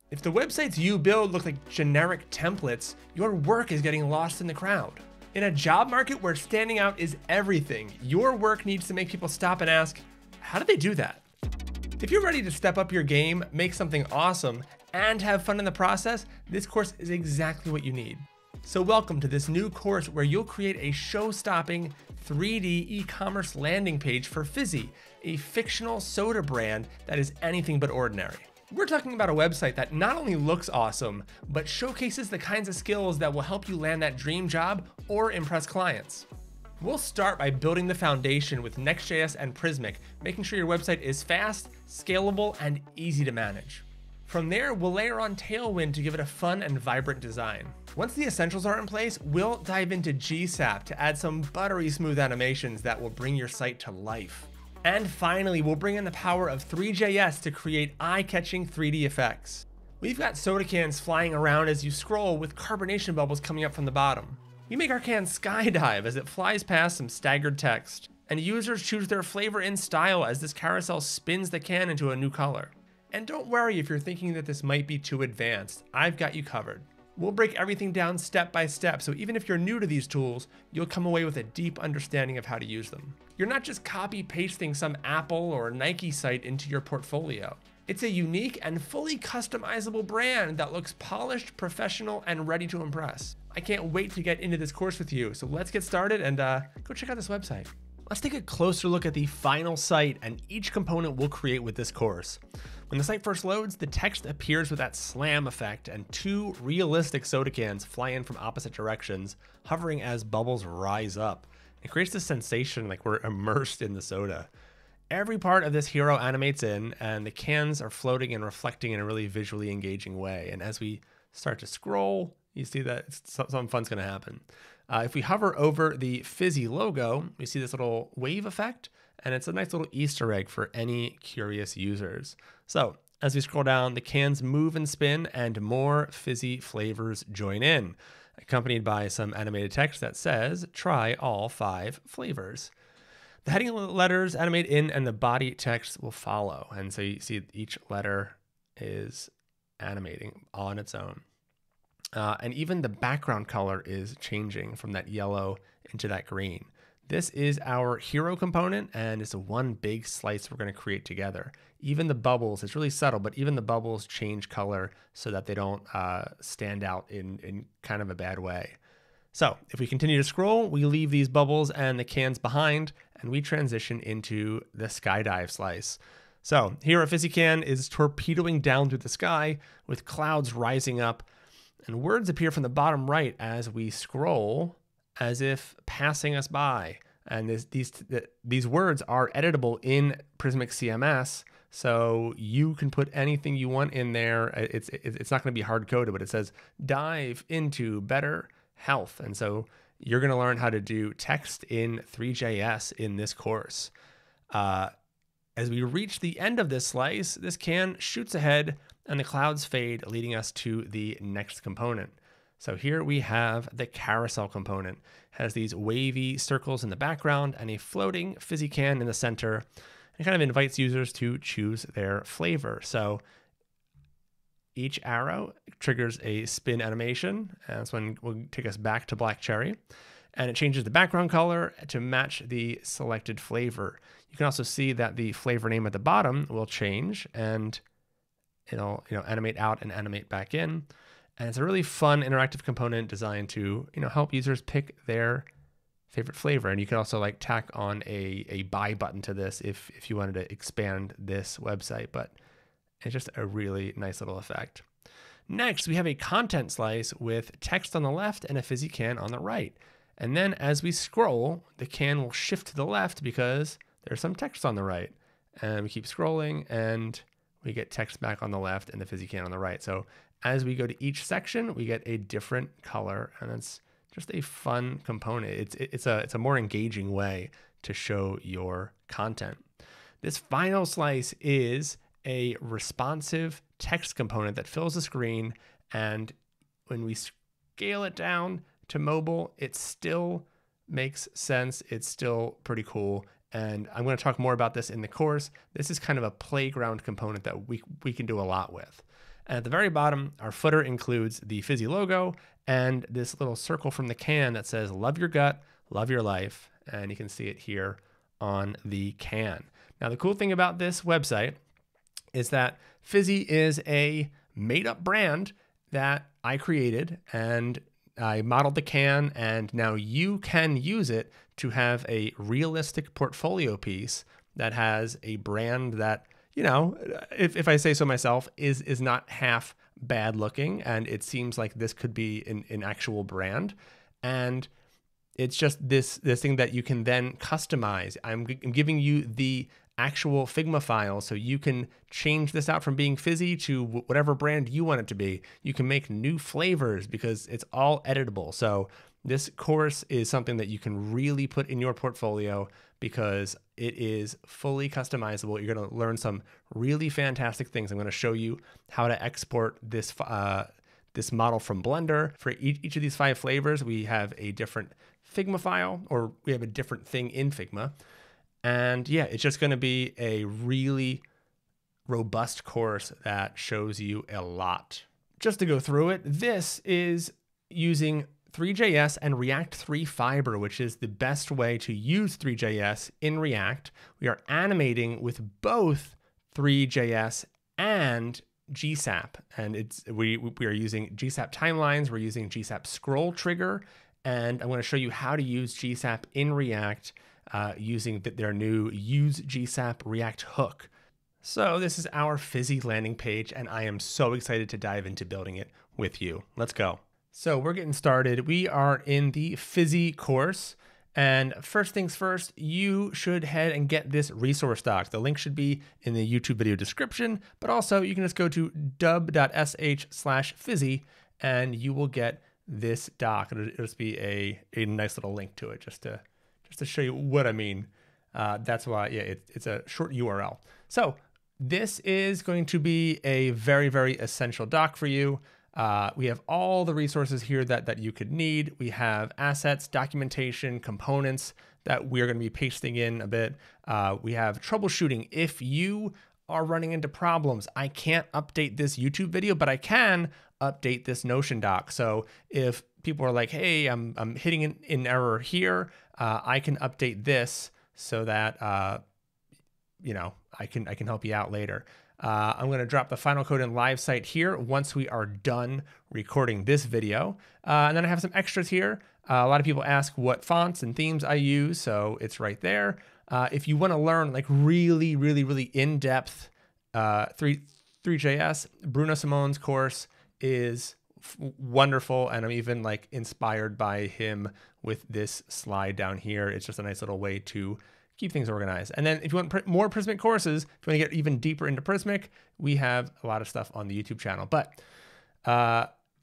If the websites you build look like generic templates, your work is getting lost in the crowd. In a job market where standing out is everything, your work needs to make people stop and ask, how did they do that? If you're ready to step up your game, make something awesome, and have fun in the process, this course is exactly what you need. So welcome to this new course where you'll create a show-stopping 3D e-commerce landing page for Fizzi, a fictional soda brand that is anything but ordinary. We're talking about a website that not only looks awesome, but showcases the kinds of skills that will help you land that dream job or impress clients. We'll start by building the foundation with Next.js and Prismic, making sure your website is fast, scalable, and easy to manage. From there, we'll layer on Tailwind to give it a fun and vibrant design. Once the essentials are in place, we'll dive into GSAP to add some buttery smooth animations that will bring your site to life. And finally, we'll bring in the power of Three.js to create eye-catching 3D effects. We've got soda cans flying around as you scroll with carbonation bubbles coming up from the bottom. We make our can skydive as it flies past some staggered text, and users choose their flavor and style as this carousel spins the can into a new color. And don't worry if you're thinking that this might be too advanced, I've got you covered. We'll break everything down step by step, so even if you're new to these tools, you'll come away with a deep understanding of how to use them. You're not just copy-pasting some Apple or Nike site into your portfolio. It's a unique and fully customizable brand that looks polished, professional, and ready to impress. I can't wait to get into this course with you, so let's get started and go check out this website. Let's take a closer look at the final site and each component we'll create with this course. When the site first loads, the text appears with that slam effect and two realistic soda cans fly in from opposite directions, hovering as bubbles rise up. It creates this sensation like we're immersed in the soda. Every part of this hero animates in, and the cans are floating and reflecting in a really visually engaging way. And as we start to scroll, you see that something fun's gonna happen. If we hover over the Fizzi logo, we see this little wave effect, and it's a nice little Easter egg for any curious users. So as we scroll down, the cans move and spin, and more Fizzi flavors join in, accompanied by some animated text that says, try all 5 flavors. The heading letters animate in, and the body text will follow. And so you see each letter is animating on its own. And even the background color is changing from that yellow into that green. This is our hero component, and it's a one big slice we're going to create together. Even the bubbles, it's really subtle, but even the bubbles change color so that they don't stand out in kind of a bad way. So if we continue to scroll, we leave these bubbles and the cans behind, and we transition into the skydive slice. So here a Fizzi can is torpedoing down through the sky with clouds rising up, and words appear from the bottom right as we scroll, as if passing us by. And these words are editable in Prismic CMS, so you can put anything you want in there. It's not going to be hard coded, but it says dive into better health. And so you're going to learn how to do text in Three.js in this course. As we reach the end of this slice, this can shoots ahead and the clouds fade, leading us to the next component. So here we have the carousel component. It has these wavy circles in the background and a floating Fizzi can in the center. It kind of invites users to choose their flavor. So each arrow triggers a spin animation. And this one will take us back to black cherry. And it changes the background color to match the selected flavor. You can also see that the flavor name at the bottom will change, and it'll animate out and animate back in. And it's a really fun interactive component designed to help users pick their favorite flavor. And you can also like tack on a buy button to this if you wanted to expand this website, but it's just a really nice little effect. Next, we have a content slice with text on the left and a Fizzi can on the right. And then as we scroll, the can will shift to the left because there's some text on the right. And we keep scrolling and we get text back on the left and the Fizzi can on the right. So as we go to each section, we get a different color, and it's just a fun component. It's a more engaging way to show your content. This final slice is a responsive text component that fills the screen, and when we scale it down to mobile, it still makes sense. It's still pretty cool. And I'm going to talk more about this in the course. This is kind of a playground component that we can do a lot with. And at the very bottom, our footer includes the Fizzi logo and this little circle from the can that says, love your gut, love your life. And you can see it here on the can. Now, the cool thing about this website is that Fizzi is a made-up brand that I created, and I modeled the can, and now you can use it to have a realistic portfolio piece that has a brand that, you know, if I say so myself, is not half bad looking, and it seems like this could be an actual brand. And it's just this thing that you can then customize. I'm giving you the actual Figma file, so you can change this out from being Fizzi to whatever brand you want it to be. You can make new flavors because it's all editable. So this course is something that you can really put in your portfolio because it is fully customizable. You're going to learn some really fantastic things. I'm going to show you how to export this this model from Blender. For each of these 5 flavors, we have a different Figma file, or we have a different thing in Figma. And yeah, it's just going to be a really robust course that shows you a lot. Just to go through it, this is using Three.js and React 3 Fiber, which is the best way to use Three.js in React. We are animating with both Three.js and GSAP, and we are using GSAP Timelines. We're using GSAP Scroll Trigger, and I'm going to show you how to use GSAP in React using their new Use GSAP React hook. So this is our Fizzi landing page, and I am so excited to dive into building it with you. Let's go. So we're getting started. We are in the Fizzi course, and first things first, you should head and get this resource doc. The link should be in the YouTube video description, but also you can just go to dub.sh/Fizzi and you will get this doc. It'll just be a nice little link to it just to show you what I mean. That's why, yeah, it's a short URL. So this is going to be a very, very essential doc for you. We have all the resources here that you could need. We have assets, documentation, components that we're going to be pasting in a bit. We have troubleshooting. If you are running into problems, I can't update this YouTube video, but I can update this Notion doc. So if people are like, hey, I'm hitting an error here, I can update this so that you know, I can help you out later. I'm going to drop the final code in live site here once we are done recording this video. And then I have some extras here. A lot of people ask what fonts and themes I use, so it's right there. If you want to learn like really in-depth Three.js, Bruno Simone's course is wonderful, and I'm even like inspired by him with this slide down here. It's just a nice little way to keep things organized. And then if you want more Prismic courses, if you want to get even deeper into Prismic, we have a lot of stuff on the YouTube channel. But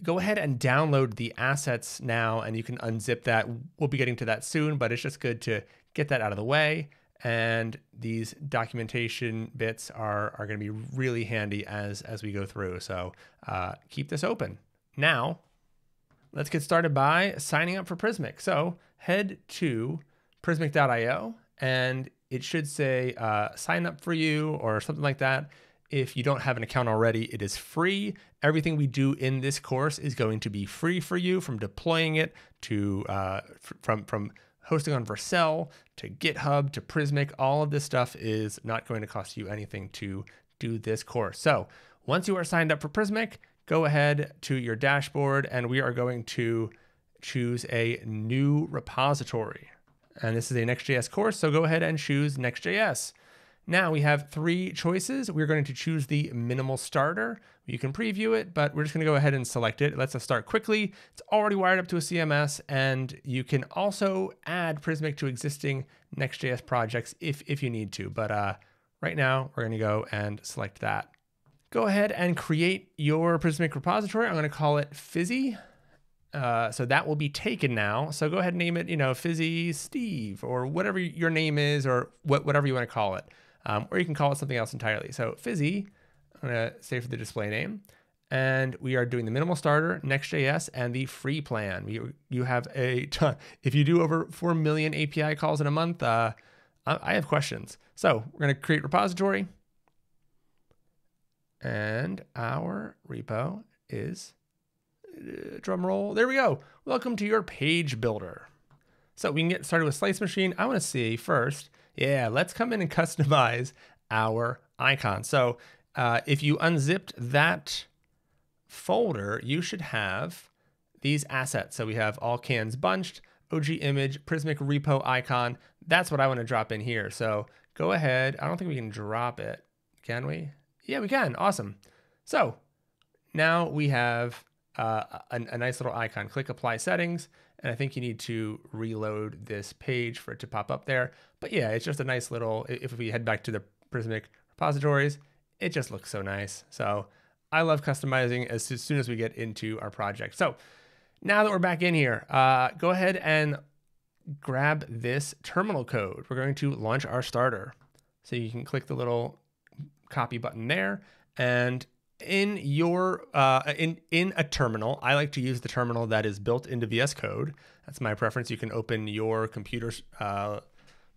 go ahead and download the assets now, and you can unzip that. We'll be getting to that soon, but it's just good to get that out of the way. And these documentation bits are going to be really handy as we go through. So keep this open. Now, let's get started by signing up for Prismic. So head to prismic.io, and it should say sign up for you or something like that. If you don't have an account already, it is free. Everything we do in this course is going to be free for you, from deploying it to from hosting on Vercel to GitHub to Prismic. All of this stuff is not going to cost you anything to do this course. So once you are signed up for Prismic, go ahead to your dashboard, and we are going to choose a new repository. And this is a Next.js course, so go ahead and choose Next.js. Now we have 3 choices. We're going to choose the minimal starter. You can preview it, but we're just going to go ahead and select it. It lets us start quickly. It's already wired up to a CMS, and you can also add Prismic to existing Next.js projects if you need to. But right now, we're going to go and select that. Go ahead and create your Prismic repository. I'm going to call it Fizzi. So that will be taken now. So go ahead and name it, you know, Fizzi Steve, or whatever your name is, or whatever you want to call it. Or you can call it something else entirely. So Fizzi, I'm going to say for the display name. And we are doing the minimal starter, Next.js, and the free plan. You have a ton. If you do over 4 million API calls in a month, I have questions. So we're going to create repository. And our repo is, drum roll, there we go. Welcome to your page builder. So we can get started with Slice Machine. I want to see first, yeah, let's come in and customize our icon. So if you unzipped that folder, you should have these assets. So we have all cans bunched, OG image, Prismic repo icon. That's what I want to drop in here. So go ahead. I don't think we can drop it. Can we? Yeah, we can. Awesome. So now we have a nice little icon. Click apply settings. And I think you need to reload this page for it to pop up there. But yeah, it's just a nice little, if we head back to the Prismic repositories, it just looks so nice. So I love customizing as soon as we get into our project. So now that we're back in here, go ahead and grab this terminal code. We're going to launch our starter. So you can click the little copy button there, and in your in a terminal, I like to use the terminal that is built into VS Code. That's my preference. You can open your computer's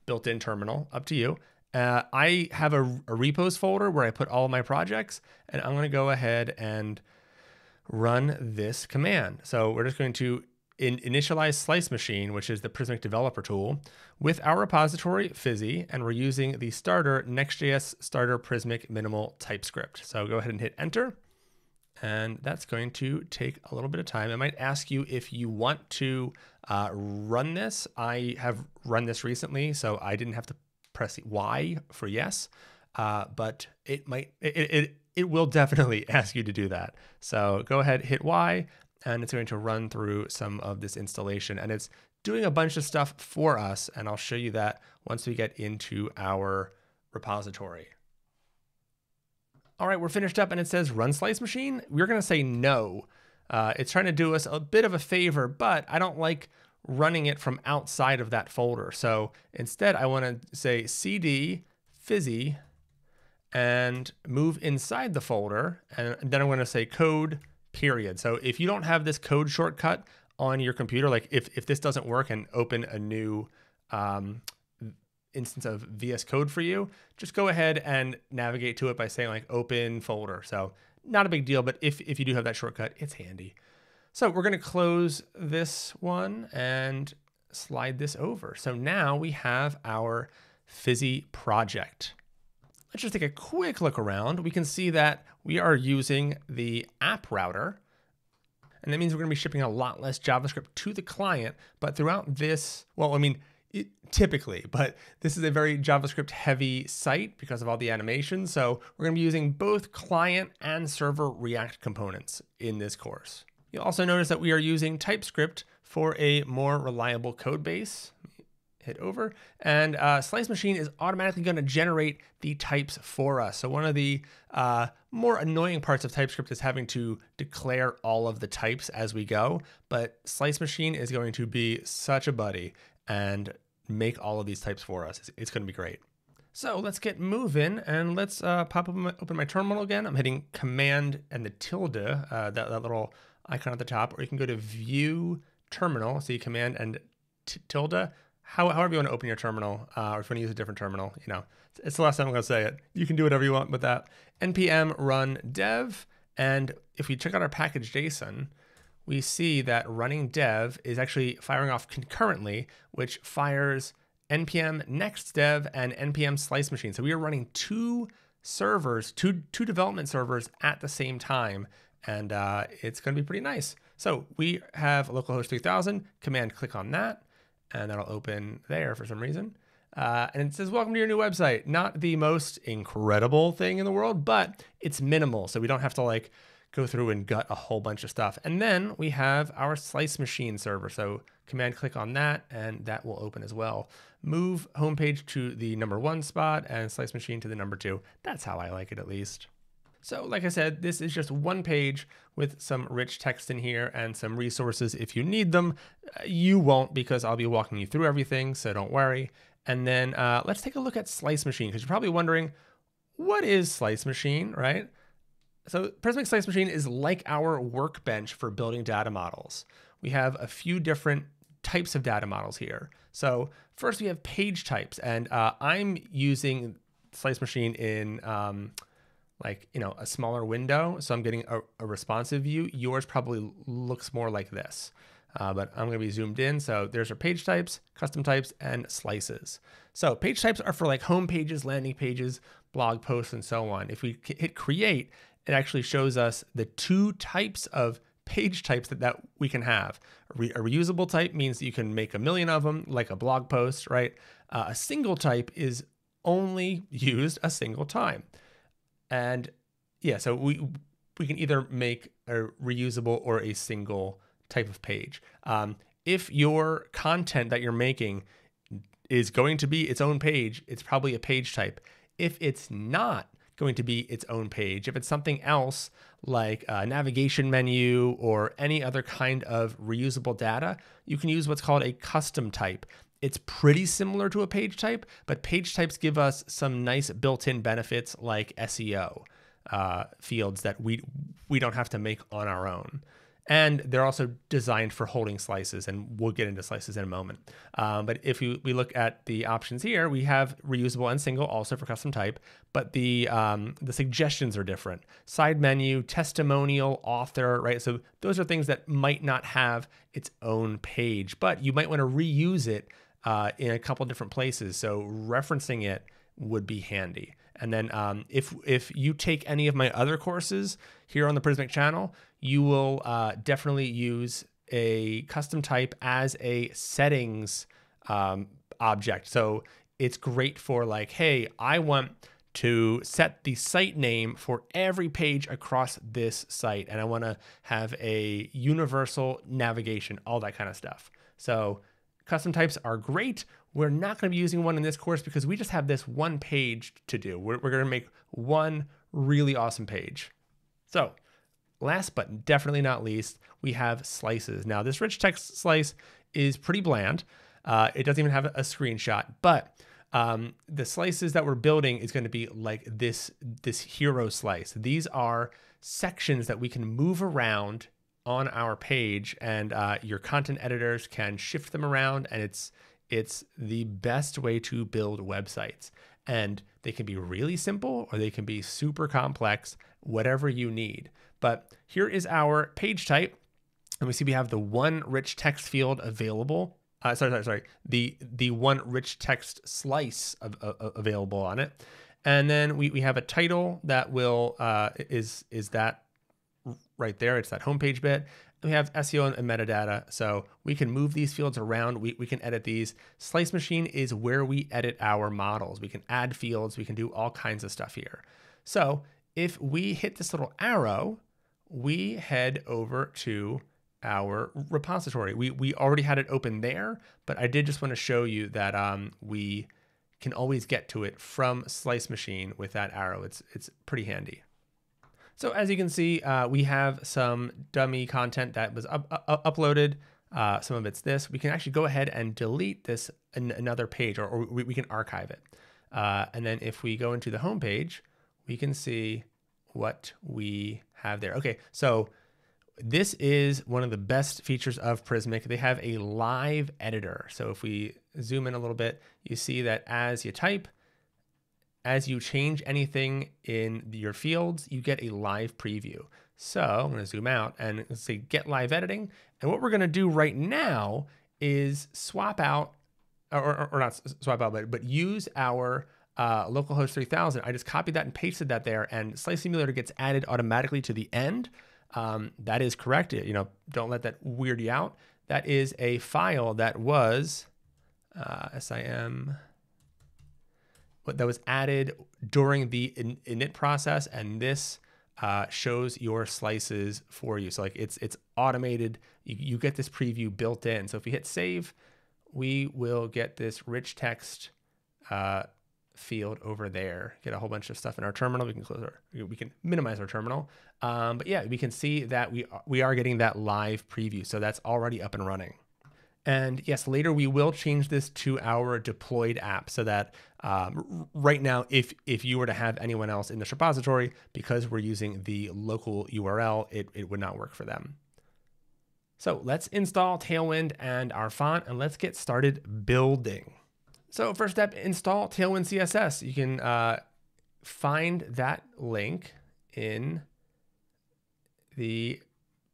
built-in terminal, up to you. I have a repos folder where I put all of my projects, and I'm going to go ahead and run this command. So we're just going to initialize Slice Machine, which is the Prismic developer tool, with our repository Fizzi, and we're using the starter Next.js starter Prismic minimal TypeScript. So go ahead and hit enter, and that's going to take a little bit of time. It might ask you if you want to run this. I have run this recently, so I didn't have to press Y for yes, but it will definitely ask you to do that. So go ahead, hit Y, and it's going to run through some of this installation, and it's doing a bunch of stuff for us. And I'll show you that once we get into our repository. All right, we're finished up, and it says run Slice Machine. We're going to say no. It's trying to do us a bit of a favor, but I don't like running it from outside of that folder. So instead, I want to say cd Fizzi and move inside the folder, and then I'm going to say code period. So if you don't have this code shortcut on your computer, like if this doesn't work and open a new instance of VS Code for you, just go ahead and navigate to it by saying like open folder. So not a big deal, but if you do have that shortcut, it's handy. So we're going to close this one and slide this over. So now we have our Fizzi project. Let's just take a quick look around. We can see that we are using the app router, and that means we're going to be shipping a lot less JavaScript to the client. But throughout this, well, I mean, typically, but this is a very JavaScript heavy site because of all the animations. So we're going to be using both client and server React components in this course. You'll also notice that we are using TypeScript for a more reliable code base. Hit over, and Slice Machine is automatically going to generate the types for us. So one of the more annoying parts of TypeScript is having to declare all of the types as we go, but Slice Machine is going to be such a buddy and make all of these types for us. It's going to be great. So let's get moving, and let's open my terminal again. I'm hitting Command and the tilde, that little icon at the top, or you can go to View Terminal, see Command and tilde. However you want to open your terminal, or if you want to use a different terminal, you know, it's the last time I'm going to say it. You can do whatever you want with that. npm run dev, and if we check out our package.json, we see that running dev is actually firing off concurrently, which fires npm next dev and npm slice machine. So we are running two servers, two development servers at the same time, and it's going to be pretty nice. So we have localhost 3000, command click on that, and that'll open there for some reason. And it says, welcome to your new website. Not the most incredible thing in the world, but it's minimal. So we don't have to like go through and gut a whole bunch of stuff. And then we have our Slice Machine server. So command click on that, and that will open as well. Move homepage to the #1 spot and Slice Machine to the #2. That's how I like it, at least. So like I said, this is just one page with some rich text in here and some resources if you need them. You won't, because I'll be walking you through everything, so don't worry. And then let's take a look at Slice Machine, because you're probably wondering, what is Slice Machine, right? So Prismic Slice Machine is like our workbench for building data models. We have a few different types of data models here. So first we have page types, and I'm using Slice Machine in like, a smaller window. So I'm getting a responsive view. Yours probably looks more like this. But I'm going to be zoomed in. So there's our page types, custom types, and slices. So page types are for like home pages, landing pages, blog posts, and so on. If we hit create, it actually shows us the 2 types of page types that we can have. A reusable type means that you can make a million of them, like a blog post, right? A single type is only used a single time. And yeah, so we can either make a reusable or a single type of page. If your content that you're making is going to be its own page, it's probably a page type. If it's not going to be its own page, if it's something else like a navigation menu or any other kind of reusable data, you can use what's called a custom type. It's pretty similar to a page type, but page types give us some nice built-in benefits like SEO fields that we don't have to make on our own. And they're also designed for holding slices, and we'll get into slices in a moment. But if we look at the options here, we have reusable and single also for custom type, but the suggestions are different. Side menu, testimonial, author, right? So those are things that might not have its own page, but you might want to reuse it in a couple different places. So referencing it would be handy. And then if you take any of my other courses here on the Prismic channel, you will definitely use a custom type as a settings object. So it's great for like, hey, I want to set the site name for every page across this site, and I want to have a universal navigation, all that kind of stuff. So custom types are great. We're not going to be using one in this course because we just have this one page to do. We're going to make one really awesome page. So last but definitely not least, we have slices. Now this rich text slice is pretty bland. It doesn't even have a screenshot, but the slices that we're building is going to be like this hero slice. These are sections that we can move around on our page, and your content editors can shift them around, and it's the best way to build websites. And they can be really simple or they can be super complex, whatever you need. But here is our page type, and we see we have the one rich text field available. The one rich text slice available on it. And then we have a title that will is that right there. It's that homepage bit. We have SEO and metadata, so we can move these fields around. We can edit these. Slice Machine is where we edit our models. We can add fields. We can do all kinds of stuff here. So if we hit this little arrow, we head over to our repository. We already had it open there, but I did just want to show you that we can always get to it from Slice Machine with that arrow. It's pretty handy. So as you can see, we have some dummy content that was uploaded. Some of it's this. We can actually go ahead and delete this in another page, or we can archive it. And then if we go into the home page, we can see what we have there. Okay, so this is one of the best features of Prismic. They have a live editor. So if we zoom in a little bit, you see that as you type, as you change anything in your fields, you get a live preview. So I'm going to zoom out and say get live editing. And what we're going to do right now is swap out, or not swap out, but use our localhost 3000. I just copied that and pasted that there, and Slice Simulator gets added automatically to the end. That is correct. Don't let that weird you out. That is a file that was SIM. That was added during the init process, and this shows your slices for you. So like it's automated. You get this preview built in. So if you hit save, we will get this rich text field over there. Get a whole bunch of stuff in our terminal. We can minimize our terminal. But yeah, we can see that we are getting that live preview. So that's already up and running. And yes, later we will change this to our deployed app so that right now, if you were to have anyone else in this repository, because we're using the local URL, it would not work for them. So let's install Tailwind and our font, and let's get started building. So first step, install Tailwind CSS. You can find that link in the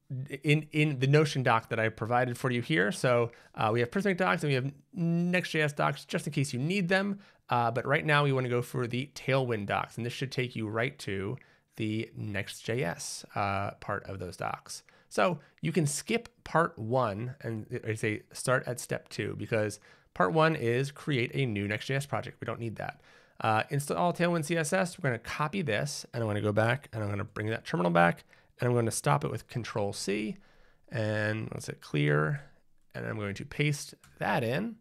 Notion doc that I provided for you here. So we have Prismic docs and we have Next.js docs just in case you need them. But right now we want to go for the Tailwind docs, and this should take you right to the Next.js part of those docs. So you can skip part 1 and I say start at step 2, because part 1 is create a new Next.js project. We don't need that. Install Tailwind CSS. We're going to copy this, and I'm going to go back and I'm going to bring that terminal back, and I'm going to stop it with Control C, and let's hit clear, and I'm going to paste that in.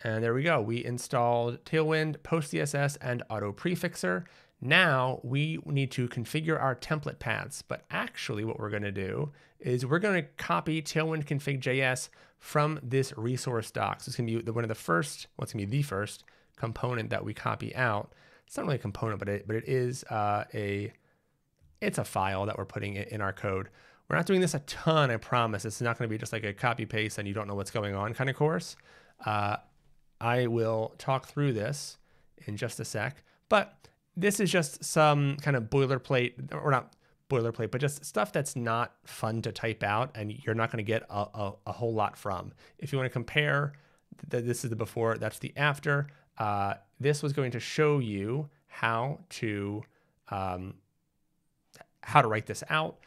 And there we go. We installed Tailwind, Post CSS, and Auto Prefixer. Now we need to configure our template paths, but actually what we're going to do is we're going to copy Tailwind config.js from this resource doc. So it's going to be one of the first, well, it's going to be the first component that we copy out. It's not really a component, but it is it's a file that we're putting in our code. We're not doing this a ton, I promise. It's not going to be just like a copy paste and you don't know what's going on kind of course. I will talk through this in just a sec, but this is just some kind of boilerplate, or not boilerplate, but just stuff that's not fun to type out and you're not going to get a whole lot from. If you want to compare, this is the before, that's the after. This was going to show you how to write this out.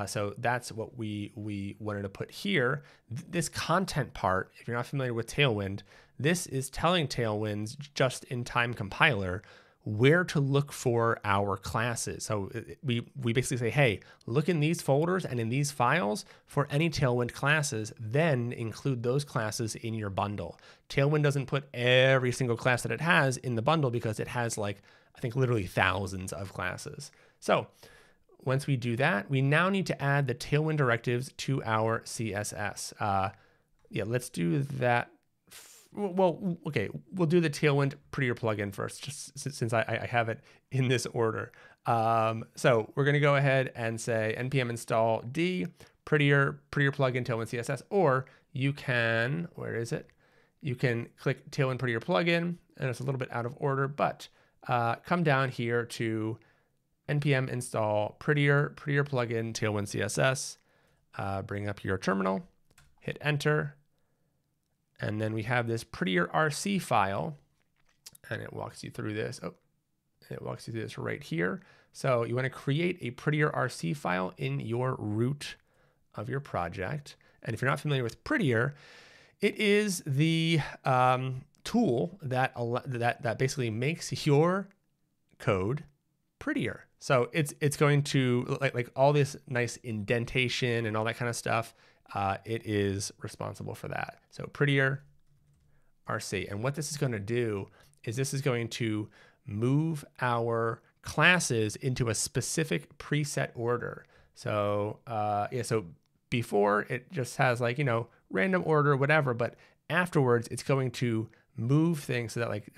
So that's what we wanted to put here. This content part, if you're not familiar with Tailwind, this is telling Tailwind's just-in-time compiler where to look for our classes. So we basically say, hey, look in these folders and in these files for any Tailwind classes, then include those classes in your bundle. Tailwind doesn't put every single class that it has in the bundle because it has like, I think literally thousands of classes. So once we do that, we now need to add the Tailwind directives to our CSS. Yeah, let's do that. Well, okay, we'll do the Tailwind Prettier plugin first, just since I have it in this order. So we're going to go ahead and say npm install d Prettier plugin Tailwind CSS, or you can, where is it? You can click Tailwind Prettier plugin, and it's a little bit out of order, but come down here to npm install Prettier plugin Tailwind CSS, bring up your terminal, hit enter, and then we have this Prettier RC file, and it walks you through this. Oh, it walks you through this right here. So you want to create a Prettier RC file in your root of your project. And if you're not familiar with Prettier, it is the tool that basically makes your code prettier. So it's going to like all this nice indentation and all that kind of stuff. It is responsible for that. So Prettier RC. And what this is going to do is this is going to move our classes into a specific preset order. So yeah, so before it just has like, random order, whatever, but afterwards it's going to move things so that like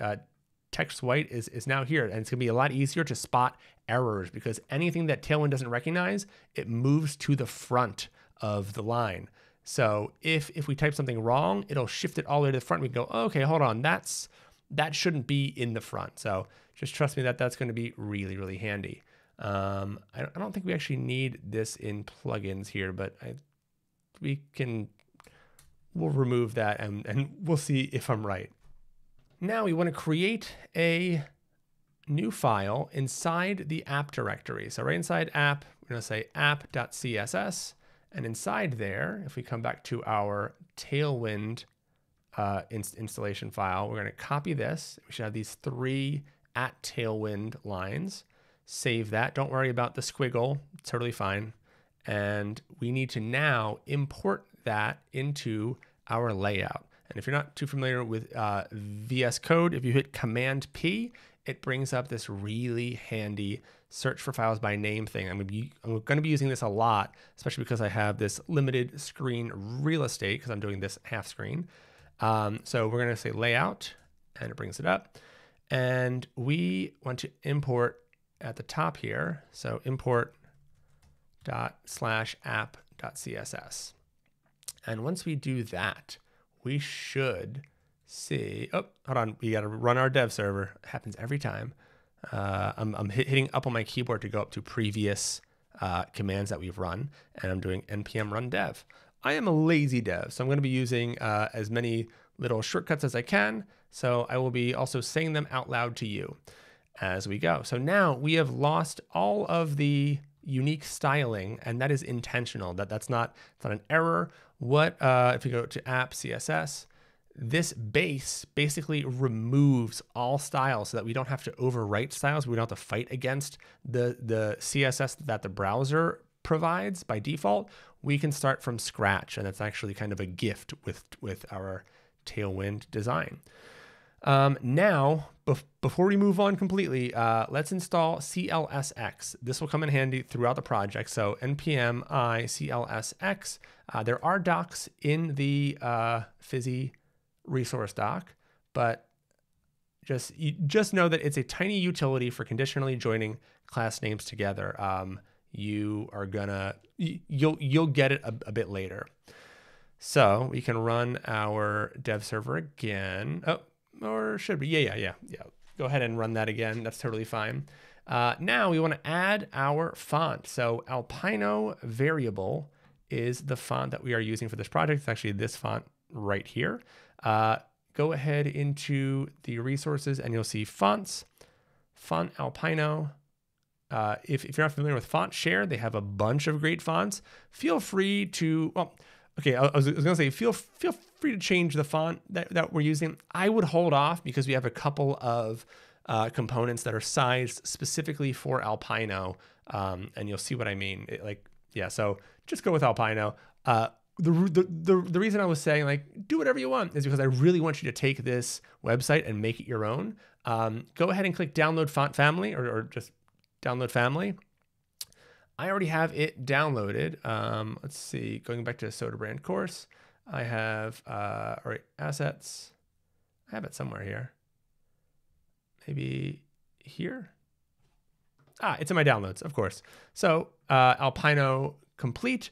text white is now here, and it's gonna be a lot easier to spot errors because anything that Tailwind doesn't recognize, it moves to the front of the line. So if we type something wrong, it'll shift it all the way to the front. We go, oh, okay, hold on, that shouldn't be in the front. So just trust me that that's going to be really, really handy. I don't think we actually need this in plugins here, but we'll remove that and we'll see if I'm right. Now we want to create a new file inside the app directory. So right inside app, we're going to say app.css. And inside there, if we come back to our Tailwind installation file, we're going to copy this. We should have these 3 @Tailwind lines. Save that. Don't worry about the squiggle. It's totally fine. And we need to now import that into our layout. And if you're not too familiar with VS Code, if you hit Command P, it brings up this really handy search for files by name thing. I'm going to be using this a lot, especially because I have this limited screen real estate because I'm doing this half screen. So we're going to say layout, and it brings it up. And we want to import at the top here. So import ./app.css. And once we do that, we should see. Oh, hold on. We got to run our dev server. It happens every time. I'm hitting up on my keyboard to go up to previous commands that we've run, and I'm doing npm run dev. I am a lazy dev, so I'm going to be using as many little shortcuts as I can. So I will be also saying them out loud to you as we go. So now we have lost all of the unique styling, and that is intentional. That's not an error. What if you go to app CSS? This base basically removes all styles so that we don't have to overwrite styles. We don't have to fight against the CSS that the browser provides by default. We can start from scratch, and that's actually kind of a gift with our Tailwind design. Now, before we move on completely, let's install CLSX. This will come in handy throughout the project. So npm I CLSX. There are docs in the Fizzi resource doc, but just know that it's a tiny utility for conditionally joining class names together. You'll get it a bit later. So we can run our dev server again. Oh, or should we? Yeah. Go ahead and run that again. That's totally fine. Now we want to add our font. So Alpino variable is the font that we are using for this project. It's actually this font right here. Go ahead into the resources and you'll see fonts, font Alpino. If you're not familiar with Font Share, they have a bunch of great fonts. Feel free to, well, okay, I was gonna say, feel free to change the font that we're using. I would hold off because we have a couple of components that are sized specifically for Alpino, and you'll see what I mean. So just go with Alpino. The reason I was saying do whatever you want is because I really want you to take this website and make it your own. Go ahead and click download font family or just download family. I already have it downloaded. Let's see, going back to Sodabrand course, I have all right, assets. I have it somewhere here. Maybe here. It's in my downloads, of course. So Alpino complete.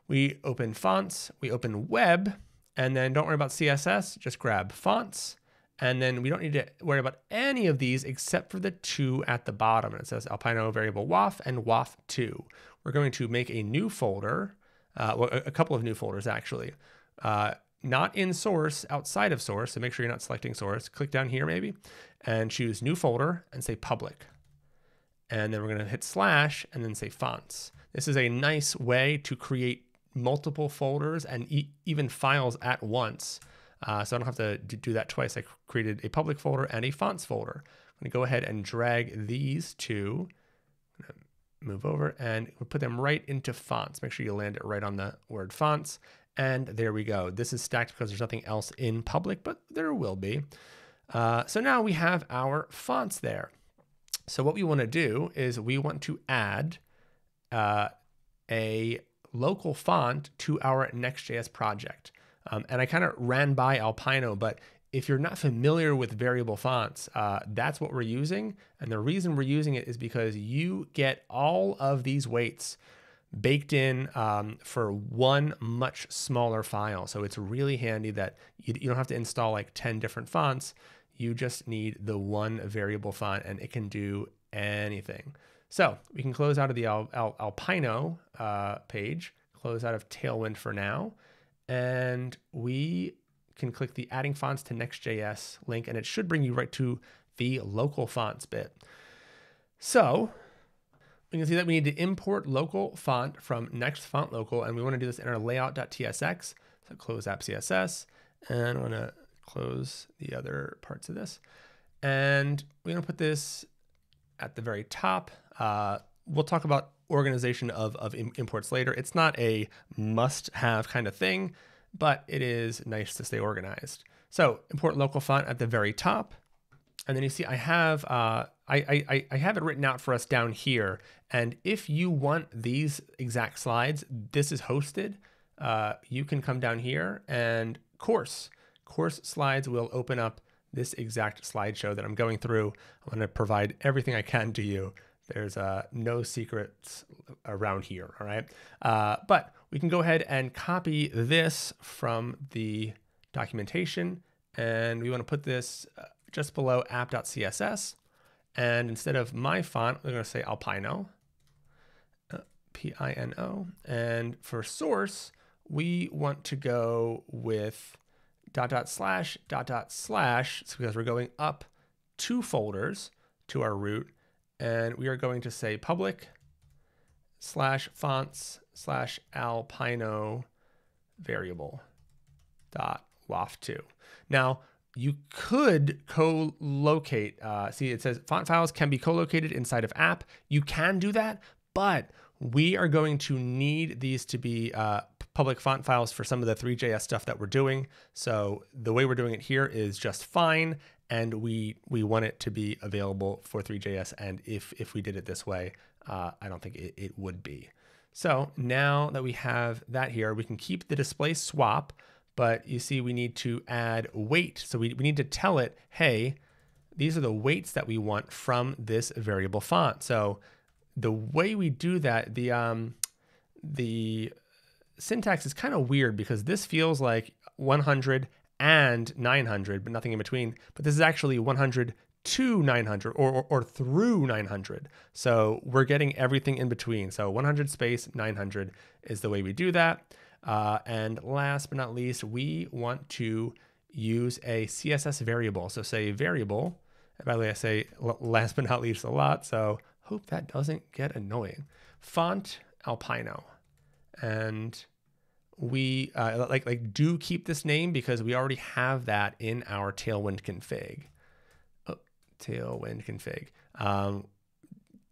We open fonts, we open web, and then don't worry about CSS, just grab fonts. And then we don't need to worry about any of these except for the two at the bottom. And it says Alpino variable WAF and WAF2. We're going to make a new folder, a couple of new folders actually. Not in source, outside of source, so make sure you're not selecting source. Click down here maybe, and choose new folder and say public. And then we're gonna hit slash and then say fonts. This is a nice way to create multiple folders and even files at once. So I don't have to do that twice. I created a public folder and a fonts folder. I'm gonna go ahead and drag these two, move over, and we'll put them right into fonts. Make sure you land it right on the word fonts. And there we go. This is stacked because there's nothing else in public, but there will be. So now we have our fonts there. So what we want to do is we want to add a local font to our Next.js project. And I kind of ran by Alpino, but if you're not familiar with variable fonts, that's what we're using. And the reason we're using it is because you get all of these weights baked in for one much smaller file. So it's really handy that you don't have to install like 10 different fonts. You just need the one variable font and it can do anything. So we can close out of the Alpino page, close out of Tailwind for now. And we can click the adding fonts to Next.js link and it should bring you right to the local fonts bit. So we can see that we need to import local font from Next Font Local, and we want to do this in our layout.tsx. So close app CSS, and I want to close the other parts of this. And we're going to put this at the very top. We'll talk about organization of imports later. It's not a must-have kind of thing, but it is nice to stay organized. So import local font at the very top. And then you see I have it written out for us down here. And if you want these exact slides, this is hosted. You can come down here and course slides will open up this exact slideshow that I'm going through. I'm going to provide everything I can to you. There's no secrets around here, all right? But we can go ahead and copy this from the documentation And we want to put this just below app.css. And instead of my font, we're going to say Alpino, P-I-N-O. And for source, we want to go with ... It's because we're going up 2 folders to our root. And we are going to say public /fonts/alpino variable .waft2. Now, you could co-locate, see it says font files can be co-located inside of app. You can do that, but we are going to need these to be public font files for some of the Three.js stuff that we're doing. So the way we're doing it here is just fine. And we want it to be available for Three.js. And if we did it this way, I don't think it would be. So now that we have that here, we can keep the display swap, but you see we need to add weight. So we need to tell it, hey, these are the weights that we want from this variable font. So the way we do that, the syntax is kind of weird because this feels like 100 and 900, but nothing in between. But this is actually 100 to 900 or through 900. So we're getting everything in between. So 100 space 900 is the way we do that. And last but not least, we want to use a CSS variable. So say variable, and by the way, I say last but not least a lot. So hope that doesn't get annoying. Font Alpino. And we do keep this name because we already have that in our Tailwind config. Oh, Tailwind config.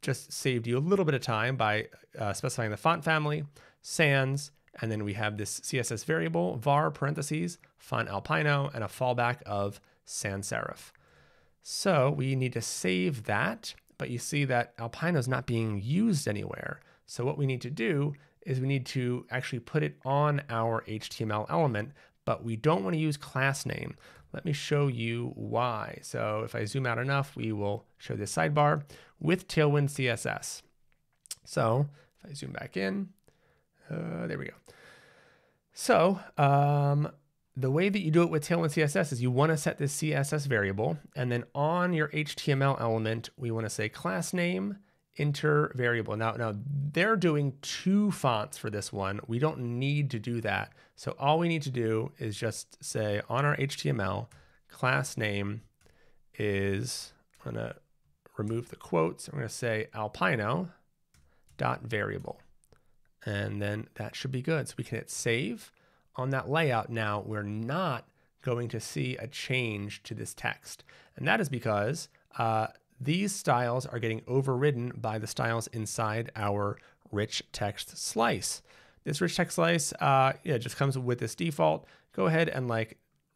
Just saved you a little bit of time by specifying the font family, sans, and then we have this CSS variable, var parentheses, font Alpino, and a fallback of sans serif. So we need to save that, but you see that Alpino is not being used anywhere. So what we need to do is we need to actually put it on our HTML element, but we don't want to use class name. Let me show you why. So if I zoom out enough, we will show this sidebar with Tailwind CSS. So if I zoom back in, there we go. So the way that you do it with Tailwind CSS is you want to set this CSS variable, and then on your HTML element, we want to say class name, enter variable. Now they're doing 2 fonts for this one. We don't need to do that. So all we need to do is just say on our HTML, class name is, I'm going to remove the quotes. I'm going to say alpino dot variable. And then that should be good. So we can hit save. On that layout now, we're not going to see a change to this text. And that is because these styles are getting overridden by the styles inside our rich text slice. This rich text slice, it just comes with this default. Go ahead and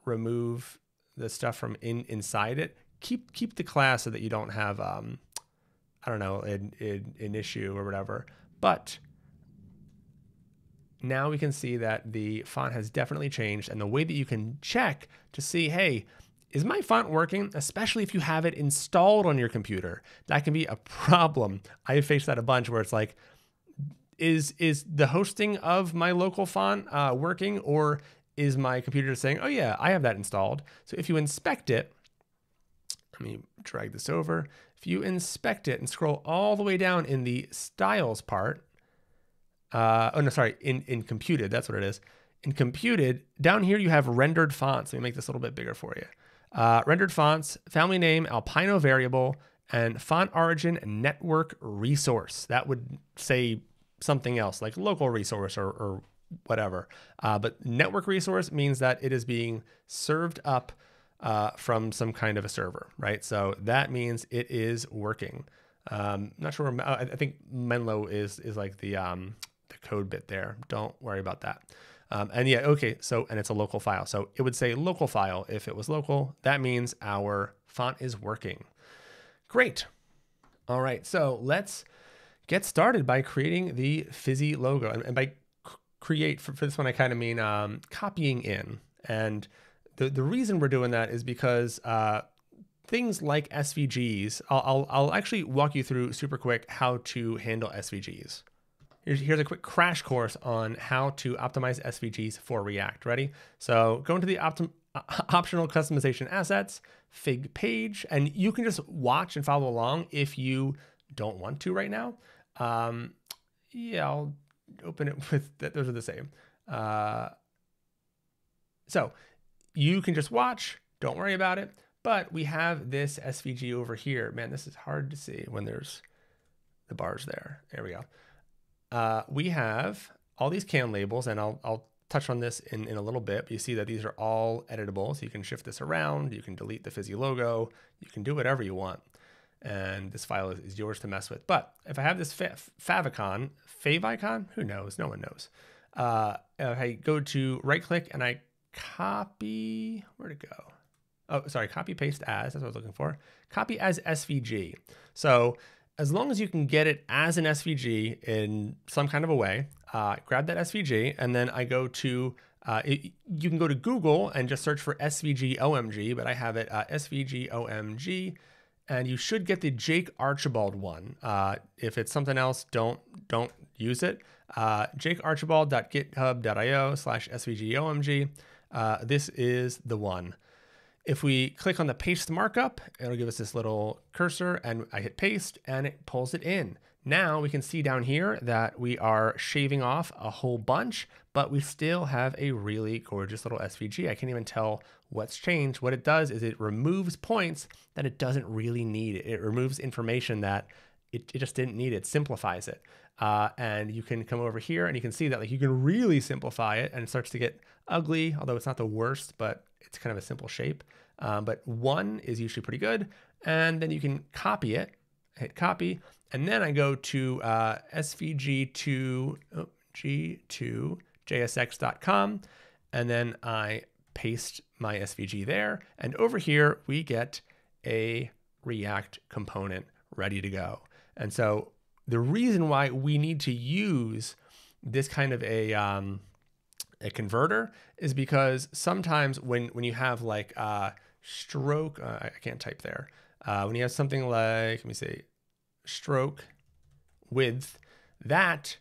remove the stuff from inside it. Keep the class so that you don't have, I don't know, an issue or whatever. But now we can see that the font has definitely changed, and the way that you can check to see, hey, is my font working? Especially if you have it installed on your computer, that can be a problem. I have faced that a bunch where it's like, is the hosting of my local font working, or is my computer saying, oh yeah, I have that installed? So if you inspect it, let me drag this over. If you inspect it and scroll all the way down in the styles part, in computed, that's what it is. In computed, down here you have rendered fonts. Let me make this a little bit bigger for you. Rendered fonts, family name, alpino variable, and font origin network resource. That would say something else like local resource or whatever. But network resource means that it is being served up from some kind of a server, right? So that means it is working. Not sure. I think Menlo is like the code bit there. Don't worry about that. And yeah, okay, so, and it's a local file. So it would say local file. If it was local, that means our font is working. Great. All right, so let's get started by creating the Fizzi logo. And by create, for this one, I kind of mean copying in. And the reason we're doing that is because things like SVGs, I'll actually walk you through super quick how to handle SVGs. Here's a quick crash course on how to optimize SVGs for React. Ready? So go into the optional customization assets, Fig page, and you can just watch and follow along if you don't want to right now. Yeah, I'll open it with that. Those are the same. So you can just watch, don't worry about it. But we have this SVG over here. Man, this is hard to see when there's the bars there. There we go. We have all these can labels, and I'll touch on this in a little bit, but you see that these are all editable. So you can shift this around, you can delete the Fizzi logo, you can do whatever you want. And this file is yours to mess with. But if I have this favicon, who knows? No one knows. If I go to right click and I copy, where'd it go? Oh, sorry, copy paste as, that's what I was looking for. Copy as SVG. So as long as you can get it as an SVG in some kind of a way, grab that SVG, and then I go to, you can go to Google and just search for SVG OMG, but I have it SVG OMG, and you should get the Jake Archibald one. If it's something else, don't use it. jakearchibald.github.io/SVG OMG. This is the one. If we click on the paste markup, it'll give us this little cursor, and I hit paste and it pulls it in. Now we can see down here that we are shaving off a whole bunch, but we still have a really gorgeous little SVG. I can't even tell what's changed. What it does is it removes points that it doesn't really need. It removes information that it just didn't need. It simplifies it. And you can come over here and you can see that like you can really simplify it, and it starts to get ugly, although it's not the worst, but it's kind of a simple shape. But one is usually pretty good. And then you can copy it, hit copy, and then I go to svg2g2jsx.com, and then I paste my SVG there. And over here, we get a React component ready to go. And so the reason why we need to use this kind of a converter is because sometimes when you have like stroke, I can't type there. When you have something like, let me say, stroke width, that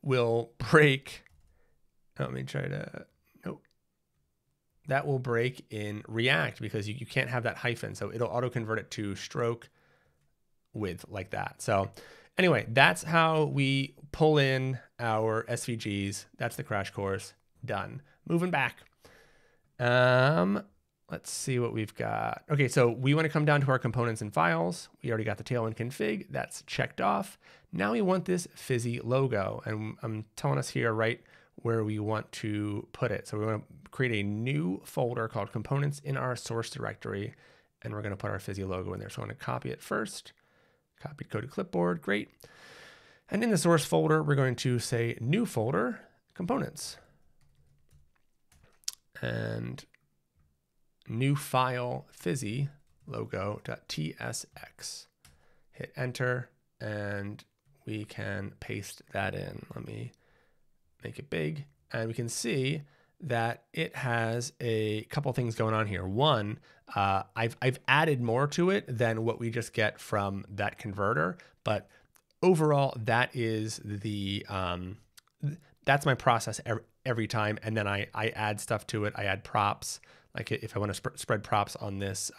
will break. Let me try to, nope. That will break in React because you can't have that hyphen. So it'll auto convert it to stroke width like that. So anyway, that's how we pull in our SVGs. That's the crash course. Done. Moving back. Let's see what we've got. Okay, so we want to come down to our components and files. We already got the Tailwind config. That's checked off. Now we want this Fizzi logo, and I'm telling us here right where we want to put it. So we want to create a new folder called components in our source directory, and we're going to put our Fizzi logo in there. So I'm going to copy it first. Copy, go to clipboard, great. And in the source folder, we're going to say new folder, components. And new file, Fizzi logo.tsx. Hit enter, and we can paste that in. Let me make it big, and we can see that it has a couple things going on here. One, I've added more to it than what we just get from that converter, but overall, that is the that's my process every time. And then I add stuff to it. I add props. Like if I want to spread props on this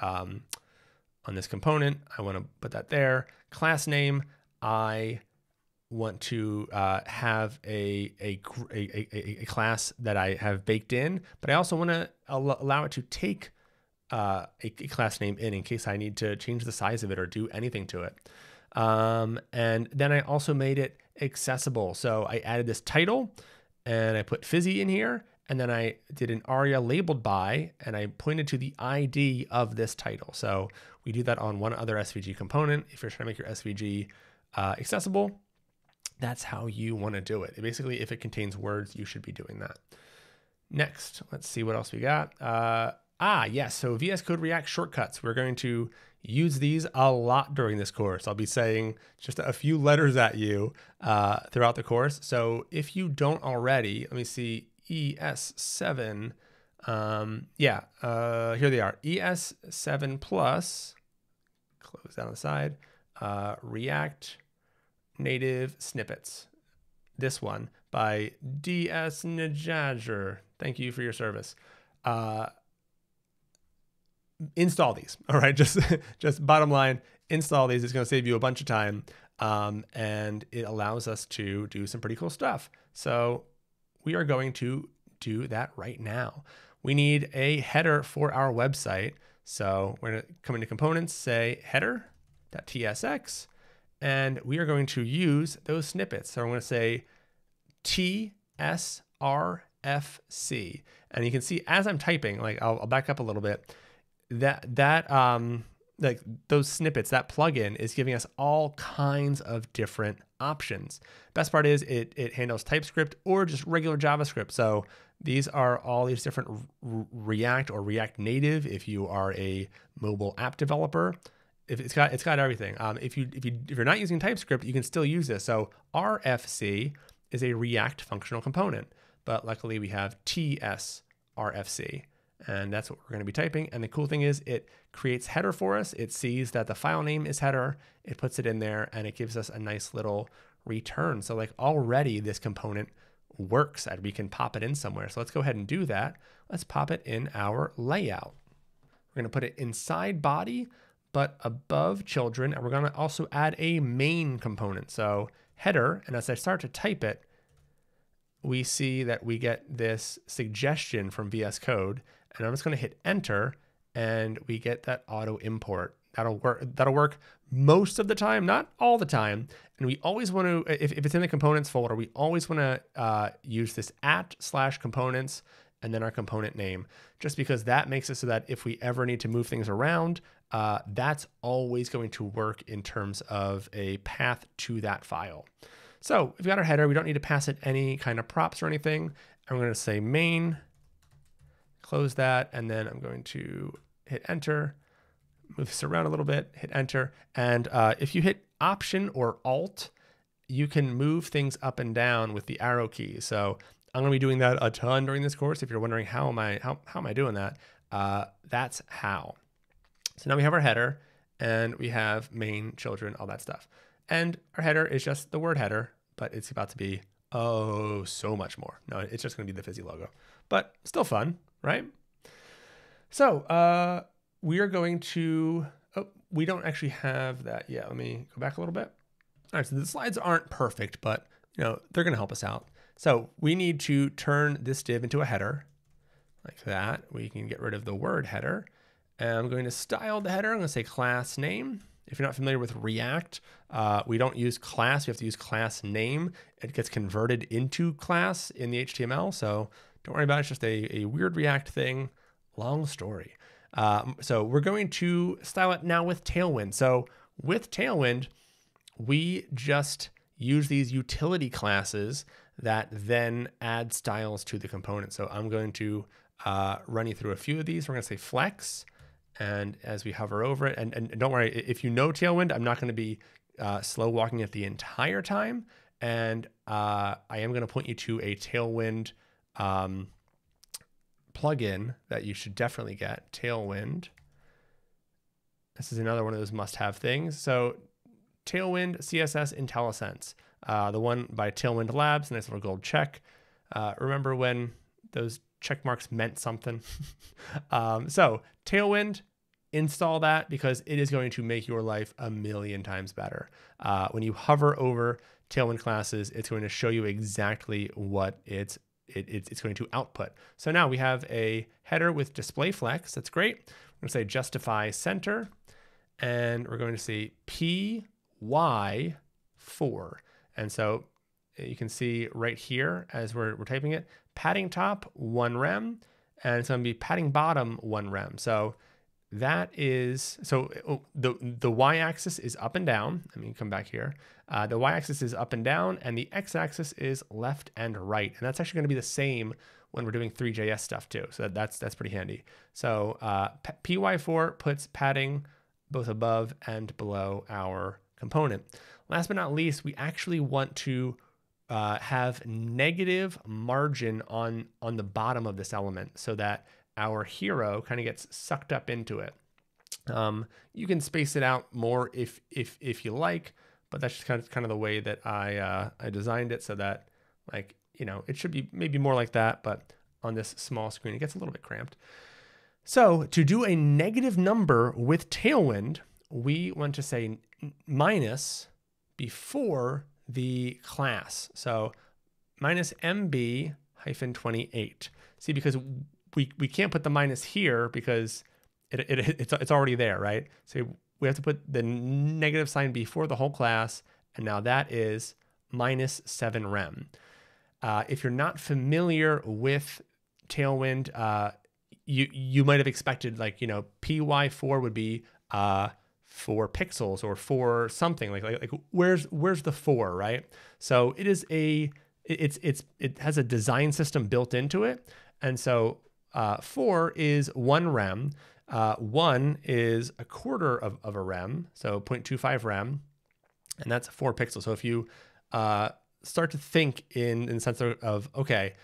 component, I want to put that there. Class name, I want to have a class that I have baked in, but I also want to allow it to take a class name in case I need to change the size of it or do anything to it. And then I also made it accessible. So I added this title and I put Fizzi in here, and then I did an aria labeled by, and I pointed to the ID of this title. So we do that on one other SVG component. If you're trying to make your SVG accessible, that's how you want to do it. Basically, if it contains words, you should be doing that. Next, let's see what else we got. Yes, so VS Code React shortcuts. We're going to use these a lot during this course. I'll be saying just a few letters at you throughout the course. So if you don't already, let me see, ES7, here they are, ES7 plus, close down the side, React native snippets. This one by DS Najager. Thank you for your service. install these. All right, just bottom line, install these. It's going to save you a bunch of time, and it allows us to do some pretty cool stuff. So we are going to do that right now. We need a header for our website. So we're going to come into components, say header.tsx, and we are going to use those snippets. So I'm going to say tsrfc, and you can see as I'm typing, like I'll back up a little bit, like those snippets, that plugin is giving us all kinds of different options. Best part is it handles TypeScript or just regular JavaScript. So these are all these different React or React Native if you are a mobile app developer. It's got everything. If you're not using TypeScript, you can still use this. So RFC is a React functional component, but luckily we have TSRFC, and that's what we're going to be typing. And the cool thing is it creates header for us. It sees that the file name is header. It puts it in there, and it gives us a nice little return. So like already this component works, and we can pop it in somewhere. So let's go ahead and do that. Let's pop it in our layout. We're going to put it inside body, but above children, and we're going to also add a main component. So header, and as I start to type it, we see that we get this suggestion from VS Code, and I'm just going to hit enter, and we get that auto import. That'll work most of the time, not all the time. And we always want to, if it's in the components folder, we always want to use this @/components and then our component name, just because that makes it so that if we ever need to move things around, that's always going to work in terms of a path to that file. So we've got our header. We don't need to pass it any kind of props or anything. I'm going to say main, close that, and then I'm going to hit enter, move this around a little bit, hit enter. And if you hit Option or Alt, you can move things up and down with the arrow keys. So I'm going to be doing that a ton during this course. If you're wondering how am I doing that, that's how. So now we have our header, and we have main, children, all that stuff. And our header is just the word header, but it's about to be, oh, so much more. No, it's just going to be the Fizzi logo, but still fun, right? So we are going to, oh, we don't actually have that yet. Let me go back a little bit. All right, so the slides aren't perfect, but they're going to help us out. So we need to turn this div into a header like that. We can get rid of the word header. And I'm going to style the header. I'm going to say class name. If you're not familiar with React, we don't use class. We have to use class name. It gets converted into class in the HTML. So don't worry about it. It's just a weird React thing. Long story. So we're going to style it now with Tailwind. So with Tailwind, we just use these utility classes that then add styles to the component. So I'm going to run you through a few of these. We're going to say flex. And as we hover over it, and don't worry, if you know Tailwind, I'm not going to be slow walking it the entire time. And I am going to point you to a Tailwind plugin that you should definitely get, Tailwind. This is another one of those must-have things. So Tailwind CSS IntelliSense, the one by Tailwind Labs, nice little gold check. Remember when those check marks meant something? So Tailwind, install that because it is going to make your life a million times better. When you hover over Tailwind classes, it's going to show you exactly what it's going to output. So now we have a header with display flex. That's great. We're going to say justify center, and we're going to say PY4. And so you can see right here as we're typing it, padding top 1 rem, and it's going to be padding bottom 1 rem. So that is, so the y-axis is up and down. Let me come back here. The y-axis is up and down, and the x-axis is left and right. And that's actually going to be the same when we're doing Three.js stuff too. So that's pretty handy. So py4 puts padding both above and below our component. Last but not least, we actually want to have negative margin on the bottom of this element so that our hero kind of gets sucked up into it. You can space it out more if you like, but that's just kind of the way that I designed it so that, like, it should be maybe more like that, but on this small screen, it gets a little bit cramped. So to do a negative number with Tailwind, we want to say minus before the class. So minus MB hyphen 28. See, because we can't put the minus here because it's already there, right? So we have to put the negative sign before the whole class, and now that is minus 7 rem. If you're not familiar with Tailwind, you might have expected, like, py4 would be 4 pixels or 4 something, like where's the 4, right? So it is it has a design system built into it, and so 4 is 1 rem. 1 is a quarter of a rem, so 0.25 rem, and that's 4 pixels. So if you start to think in the sense of okay,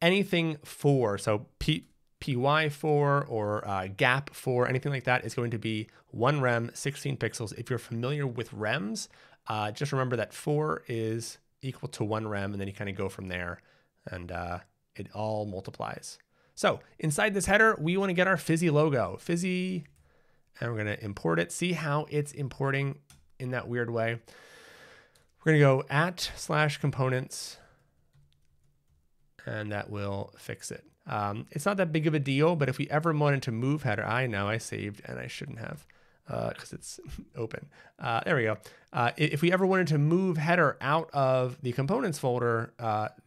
anything 4, so py4 or gap4, anything like that is going to be 1 rem, 16 pixels. If you're familiar with rems, just remember that 4 is equal to 1 rem, and then you kind of go from there, and it all multiplies. So inside this header, we want to get our Fizzi logo, Fizzi, and we're going to import it. See how it's importing in that weird way. We're going to go @/components, and that will fix it. It's not that big of a deal, but if we ever wanted to move header, I know I saved and I shouldn't have because it's open. There we go. If we ever wanted to move header out of the components folder,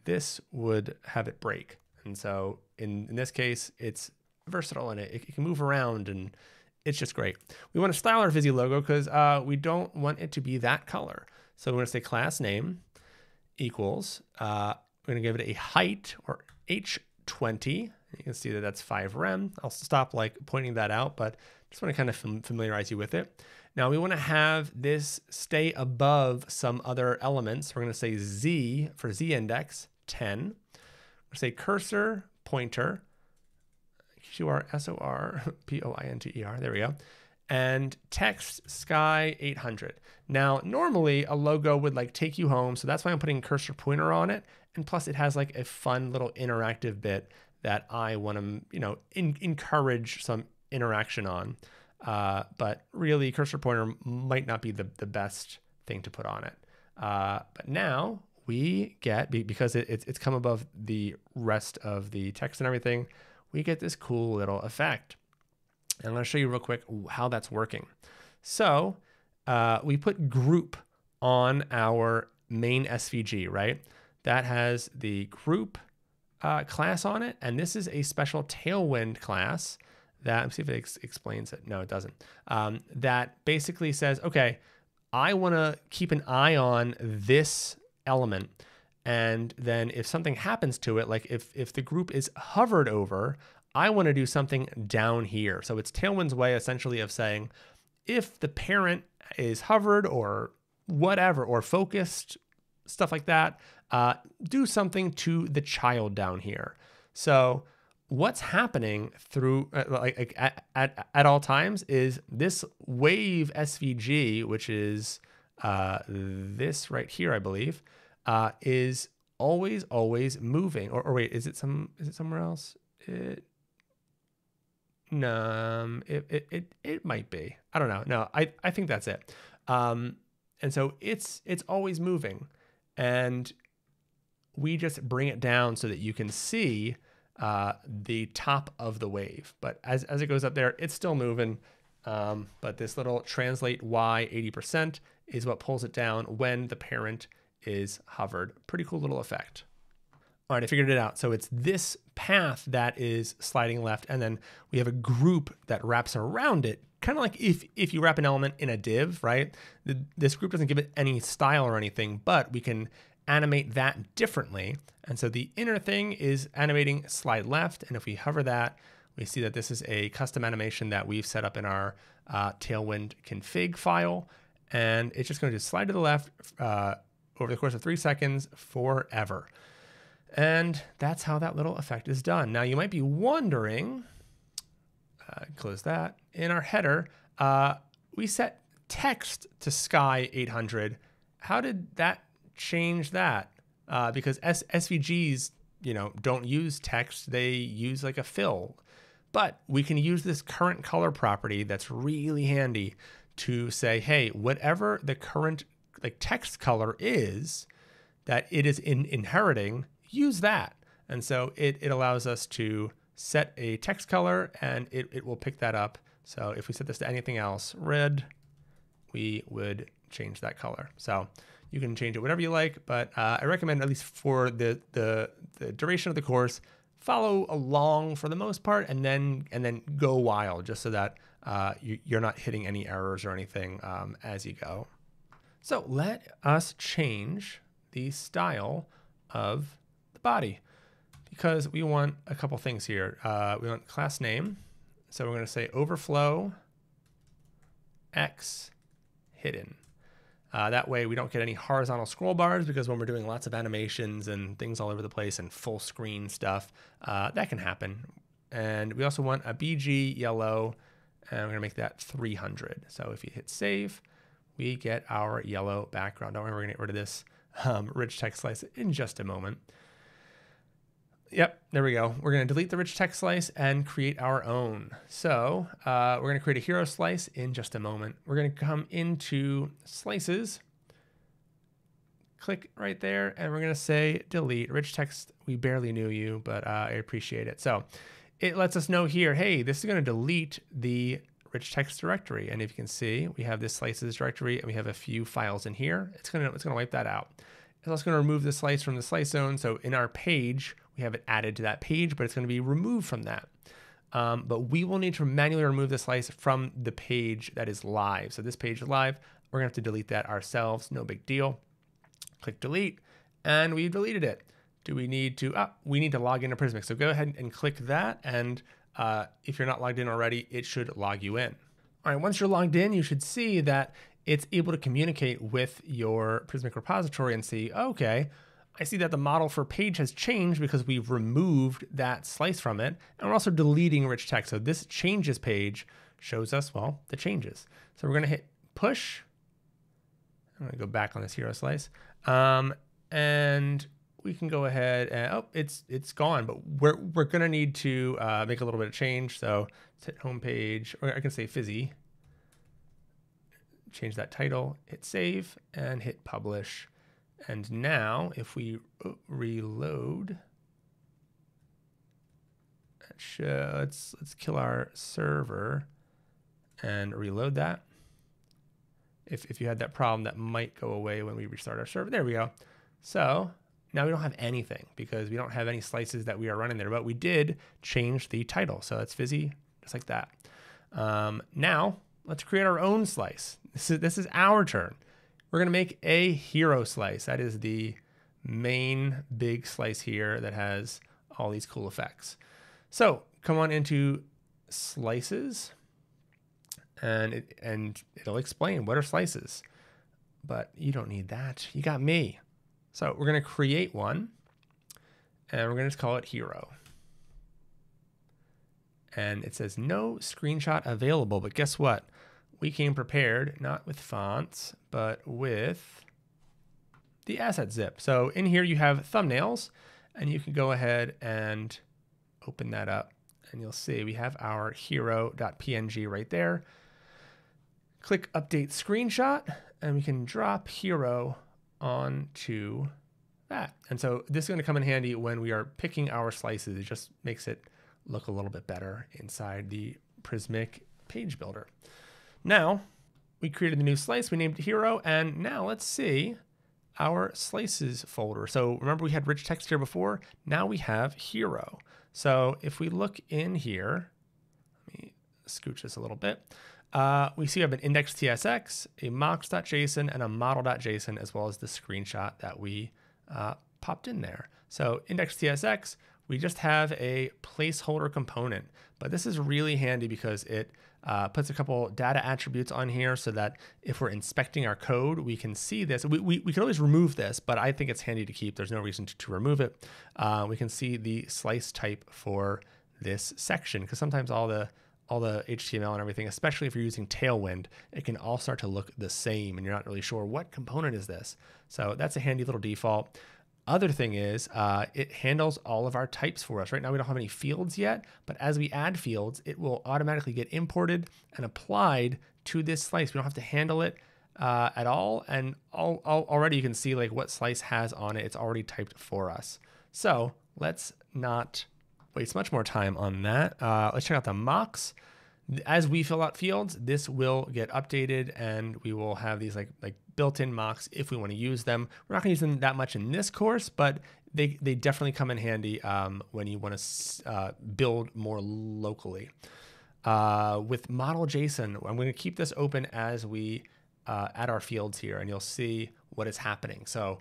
this would have it break. And so in this case, it's versatile and it can move around, and it's just great. We want to style our Fizzi logo because we don't want it to be that color. So we're going to say class name equals, we're going to give it a height, or H20. You can see that that's 5 rem. I'll stop pointing that out, but just want to kind of familiarize you with it. Now we want to have this stay above some other elements. We're going to say Z for Z index 10. We're going to say cursor pointer, QRSORPOINTER. There we go. And text sky 800. Now, normally a logo would take you home, so that's why I'm putting cursor pointer on it. And plus, it has a fun little interactive bit that I want to, encourage some interaction on. But really, cursor pointer might not be the best thing to put on it. But now we get, because it's come above the rest of the text and everything, we get this cool little effect. And I'm going to show you real quick how that's working. So we put group on our main SVG, right? That has the group class on it. And this is a special Tailwind class that, let's see if it explains it. No, it doesn't. That basically says, okay, I want to keep an eye on this element. And then if something happens to it, like if the group is hovered over, I want to do something down here. So it's Tailwind's way essentially of saying, if the parent is hovered or whatever, or focused, stuff like that, do something to the child down here. So what's happening through at all times is this wave SVG, which is this right here, I believe, is always moving. Or wait, is it somewhere else? No, it might be. I don't know. No, I think that's it. And so it's always moving, and we just bring it down so that you can see the top of the wave. But as it goes up there, it's still moving. But this little translate Y 80% is what pulls it down when the parent is hovered. Pretty cool little effect. All right, I figured it out. So it's this path that is sliding left, and then we have a group that wraps around it, kind of like if you wrap an element in a div, right? This group doesn't give it any style or anything, but we can animate that differently. And so the inner thing is animating slide left, and if we hover that, we see that this is a custom animation that we've set up in our Tailwind config file, and it's just going to slide to the left over the course of 3 seconds forever. And that's how that little effect is done. Now you might be wondering, close that, in our header, we set text to sky 800. How did that change that? Because SVGs don't use text. They use like a fill. But we can use this current color property that's really handy to say, hey, whatever the current like text color is that it is inheriting, use that. And so it allows us to set a text color and it will pick that up. So if we set this to anything else, red, we would change that color. So you can change it whatever you like, but I recommend, at least for the duration of the course, follow along for the most part, and then go wild, just so that you're not hitting any errors or anything as you go. So let us change the style of the body, because we want a couple things here. We want class name. So we're going to say overflow X hidden. That way we don't get any horizontal scroll bars, because when we're doing lots of animations and things all over the place and full screen stuff, that can happen. And we also want a BG yellow, and we're going to make that 300. So if you hit save, we get our yellow background. Don't worry, we're going to get rid of this rich text slice in just a moment. Yep, there we go. We're going to delete the rich text slice and create our own. So we're going to create a hero slice in just a moment. We're going to come into slices, click right there, and we're going to say delete rich text. We barely knew you, but I appreciate it. So it lets us know here, hey, this is going to delete the rich text directory. And if you can see, we have this slices directory and we have a few files in here. It's going to wipe that out. It's also going to remove the slice from the slice zone. So in our page, we have it added to that page, but it's going to be removed from that. But we will need to manually remove the slice from the page that is live. So this page is live. We're going to have to delete that ourselves. No big deal. Click delete, and we deleted it. Do we need to? We need to log into Prismic. So go ahead and click that. And if you're not logged in already, it should log you in. All right, once you're logged in, you should see that it's able to communicate with your Prismic repository and see, okay, I see that the model for page has changed because we've removed that slice from it. And we're also deleting rich text. So this changes page shows us, well, the changes. So we're going to hit push. I'm going to go back on this hero slice. And we can go ahead and, it's gone, but we're going to need to make a little bit of change. So let's hit home page, or I can say Fizzi. Change that title, hit save, and hit publish. And now if we reload, let's kill our server and reload that. If you had that problem, that might go away when we restart our server. There we go. So now we don't have anything because we don't have any slices that we are running there, but we did change the title. So that's Fizzi, just like that. Now let's create our own slice. This is our turn. We're going to make a hero slice. That is the main big slice here that has all these cool effects. So come on into slices, and it'll explain what are slices. But you don't need that. You got me. So we're going to create one, and we're going to call it hero. And it says no screenshot available, but guess what? We came prepared, not with fonts, but with the asset zip. So in here you have thumbnails, and you can go ahead and open that up, and you'll see we have our hero.png right there. Click update screenshot, and we can drop hero onto that. And so this is going to come in handy when we are picking our slices. It just makes it look a little bit better inside the Prismic page builder. Now we created the new slice, we named it hero, and now let's see our slices folder. So remember we had rich text here before, now we have hero. So if we look in here, let me scooch this a little bit. We see we have an index.tsx, a mocks.json, and a model.json, as well as the screenshot that we popped in there. So index.tsx, we just have a placeholder component, but this is really handy because it puts a couple data attributes on here so that if we're inspecting our code, we can see this. We can always remove this, but I think it's handy to keep. There's no reason to remove it. We can see the slice type for this section, because sometimes all the HTML and everything, especially if you're using Tailwind, it can all start to look the same and you're not really sure what component is this. So that's a handy little default. Other thing is it handles all of our types for us. Right now we don't have any fields yet, but as we add fields, it will automatically get imported and applied to this slice. We don't have to handle it at all. And already you can see like what slice has on it. It's already typed for us. So let's not waste much more time on that. Let's check out the mocks. As we fill out fields, this will get updated and we will have these like built-in mocks if we want to use them. We're not going to use them that much in this course, but they definitely come in handy when you want to build more locally. With model JSON, I'm going to keep this open as we add our fields here, and you'll see what is happening. So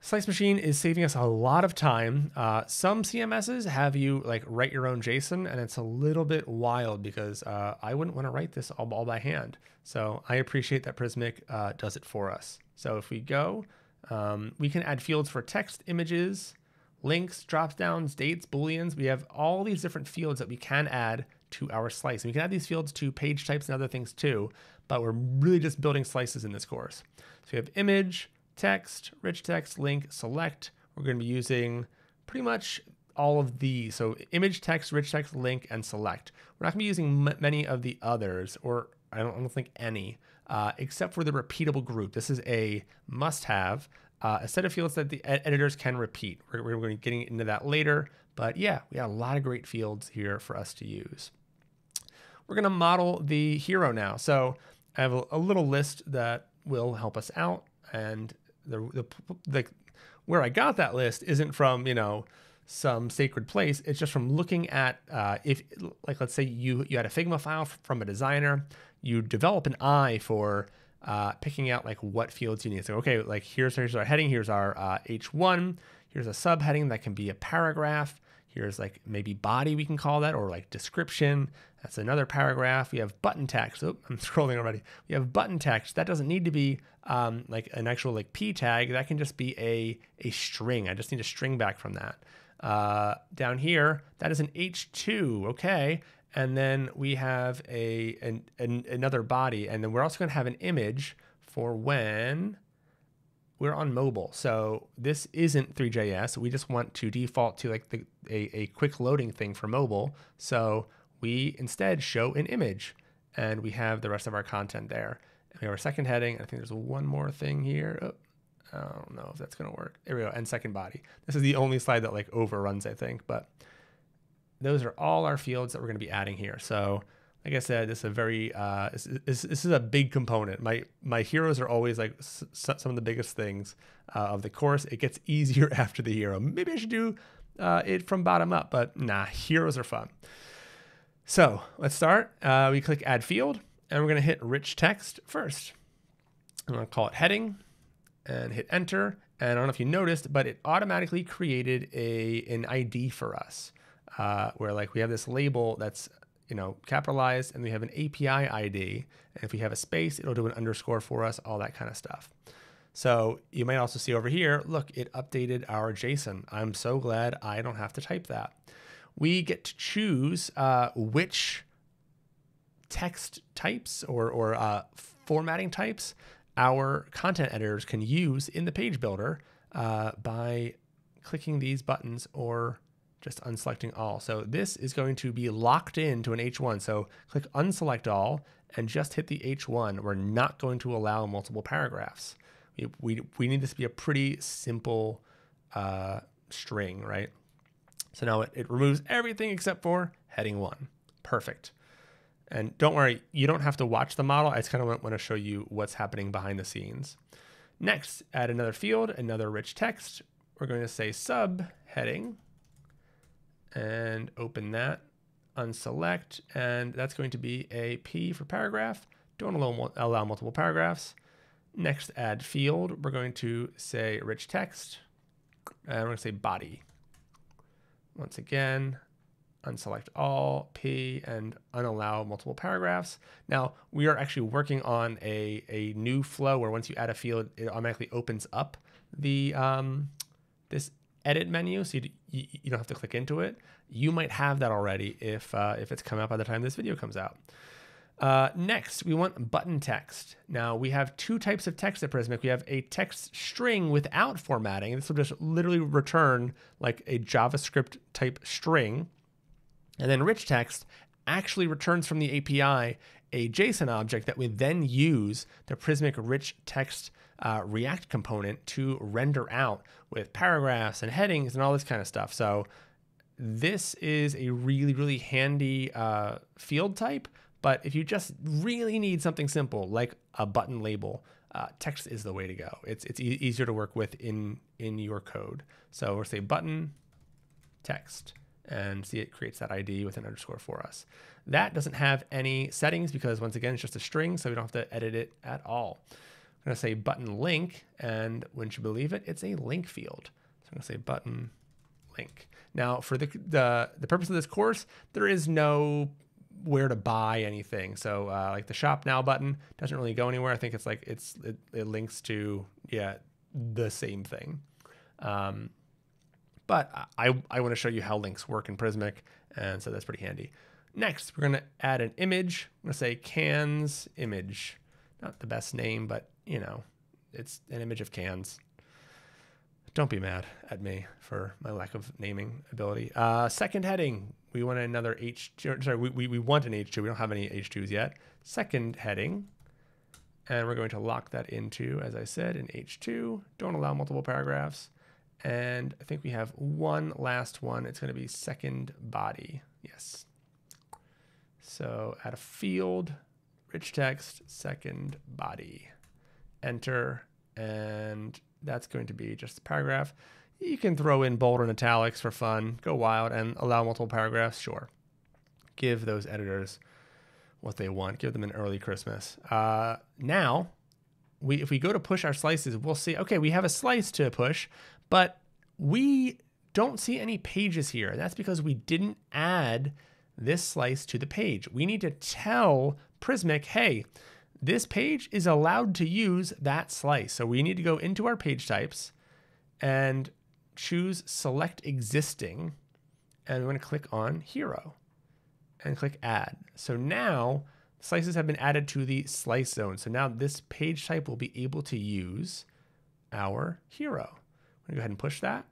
Slice Machine is saving us a lot of time. Some CMSs have you like write your own JSON, and it's a little bit wild because I wouldn't want to write this all by hand. So I appreciate that Prismic does it for us. So if we go, we can add fields for text, images, links, drop-downs, dates, booleans. We have all these different fields that we can add to our slice. And we can add these fields to page types and other things too, but we're really just building slices in this course. So we have image, text, rich text, link, select. We're going to be using pretty much all of these. So image, text, rich text, link, and select. We're not going to be using many of the others, or I don't think any, except for the repeatable group. This is a must-have, a set of fields that the editors can repeat. We're going to be getting into that later, but yeah, we have a lot of great fields here for us to use. We're going to model the hero now. So I have a little list that will help us out, and where I got that list isn't from, some sacred place. It's just from looking at, let's say you had a Figma file from a designer, you develop an eye for picking out like what fields you need. So, okay, like here's our heading, here's our H1, here's a subheading that can be a paragraph. Here's like maybe body, we can call that, or like description. That's another paragraph. We have button text. Oh, I'm scrolling already. We have button text. That doesn't need to be like an actual like P tag. That can just be a string. I just need a string back from that. Down here, that is an H2. Okay. And then we have another body. And then we're also going to have an image for when we're on mobile. So this isn't Three.js. We just want to default to like a quick loading thing for mobile. So we instead show an image, and we have the rest of our content there. And we have our second heading. I think there's one more thing here. Oh, I don't know if that's going to work. There we go. And second body. This is the only slide that like overruns, I think, but those are all our fields that we're going to be adding here. So like I said, this is a very this is a big component. My heroes are always like some of the biggest things of the course. It gets easier after the hero. Maybe I should do it from bottom up, but nah, heroes are fun. So let's start. We click Add Field, and we're going to hit Rich Text first. I'm going to call it Heading, and hit Enter. And I don't know if you noticed, but it automatically created an ID for us, where like we have this label that's capitalized, and we have an API ID. And if we have a space, it'll do an underscore for us, all that kind of stuff. So you might also see over here, look, it updated our JSON. I'm so glad I don't have to type that. We get to choose which text types or formatting types our content editors can use in the page builder by clicking these buttons or just unselecting all. So this is going to be locked into an H1. So click unselect all and just hit the H1. We're not going to allow multiple paragraphs. We need this to be a pretty simple string, right? So now it removes everything except for heading 1. Perfect. And don't worry, you don't have to watch the model. I just kind of want to show you what's happening behind the scenes. Next, add another field, another rich text. We're going to say subheading, and open that, unselect, and that's going to be a P for paragraph. Don't allow multiple paragraphs. Next, add field. We're going to say rich text, and we're going to say body. Once again, unselect all, P, and unallow multiple paragraphs. Now, we are actually working on a new flow where once you add a field, it automatically opens up the this edit menu, so you don't have to click into it. You might have that already if it's come out by the time this video comes out. Next, we want button text. Now, we have two types of text at Prismic. We have a text string without formatting. This will just literally return like a JavaScript type string. And then rich text actually returns from the API a JSON object that we then use the Prismic rich text React component to render out with paragraphs and headings and all this kind of stuff. So this is a really, really handy field type. But if you just really need something simple like a button label, text is the way to go. It's easier to work with in your code. So we'll say button text and see it creates that ID with an underscore for us. That doesn't have any settings because once again, it's just a string, so we don't have to edit it at all. I'm gonna say button link, and wouldn't you believe it, it's a link field. So I'm gonna say button link. Now for the purpose of this course, there is no where to buy anything. So like the shop now button doesn't really go anywhere. I think it's like it links to, yeah, the same thing. But I want to show you how links work in Prismic, and so that's pretty handy. Next, we're going to add an image. I'm going to say cans image. Not the best name, but you know, it's an image of cans. Don't be mad at me for my lack of naming ability. Second heading, we want another H2. Sorry, we want an H2. We don't have any H2s yet. Second heading, and we're going to lock that into, as I said, an H2. Don't allow multiple paragraphs. And I think we have one last one. It's going to be second body. Yes. So add a field, rich text, second body. Enter, and that's going to be just a paragraph. You can throw in bold and italics for fun, go wild, and allow multiple paragraphs, sure. Give those editors what they want. Give them an early Christmas. Now, if we go to push our slices, we'll see, okay, we have a slice to push, but we don't see any pages here. And that's because we didn't add this slice to the page. We need to tell Prismic, hey, this page is allowed to use that slice. So we need to go into our page types and choose select existing. And we want to click on hero and click add. So now slices have been added to the slice zone. So now this page type will be able to use our hero. I'm gonna go ahead and push that.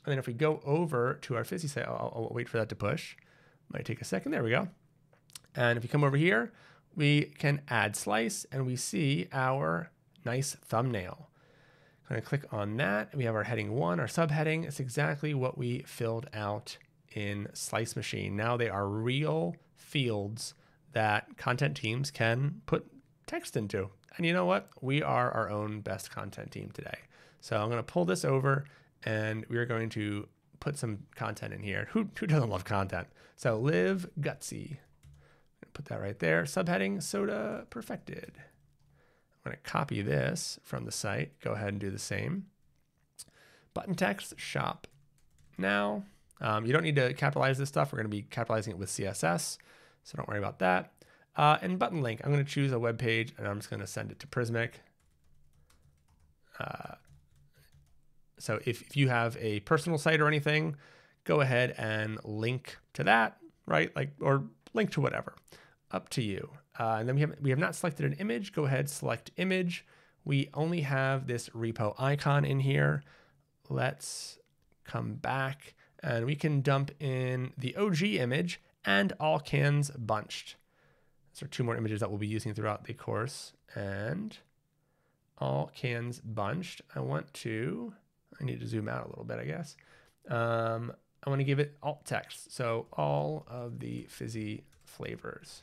And then if we go over to our Fizzi site, I'll wait for that to push. Might take a second, there we go. And if you come over here, we can add slice and we see our nice thumbnail. I'm gonna click on that. We have our heading 1, our subheading. It's exactly what we filled out in Slice Machine. Now they are real fields that content teams can put text into. And you know what? We are our own best content team today. So I'm going to pull this over and we're going to put some content in here. Who doesn't love content? So live gutsy. Put that right there. Subheading soda perfected. I'm going to copy this from the site. Go ahead and do the same. Button text shop now. You don't need to capitalize this stuff. We're going to be capitalizing it with CSS. So don't worry about that. And button link, I'm going to choose a web page and I'm just going to send it to Prismic. So if you have a personal site or anything, go ahead and link to that, right? Like, or link to whatever, up to you. And then we have not selected an image. Go ahead, select image. We only have this repo icon in here. Let's come back and we can dump in the OG image and all cans bunched. Those are two more images that we'll be using throughout the course. And all cans bunched. I need to zoom out a little bit, I guess. I want to give it alt text. So all of the Fizzi flavors.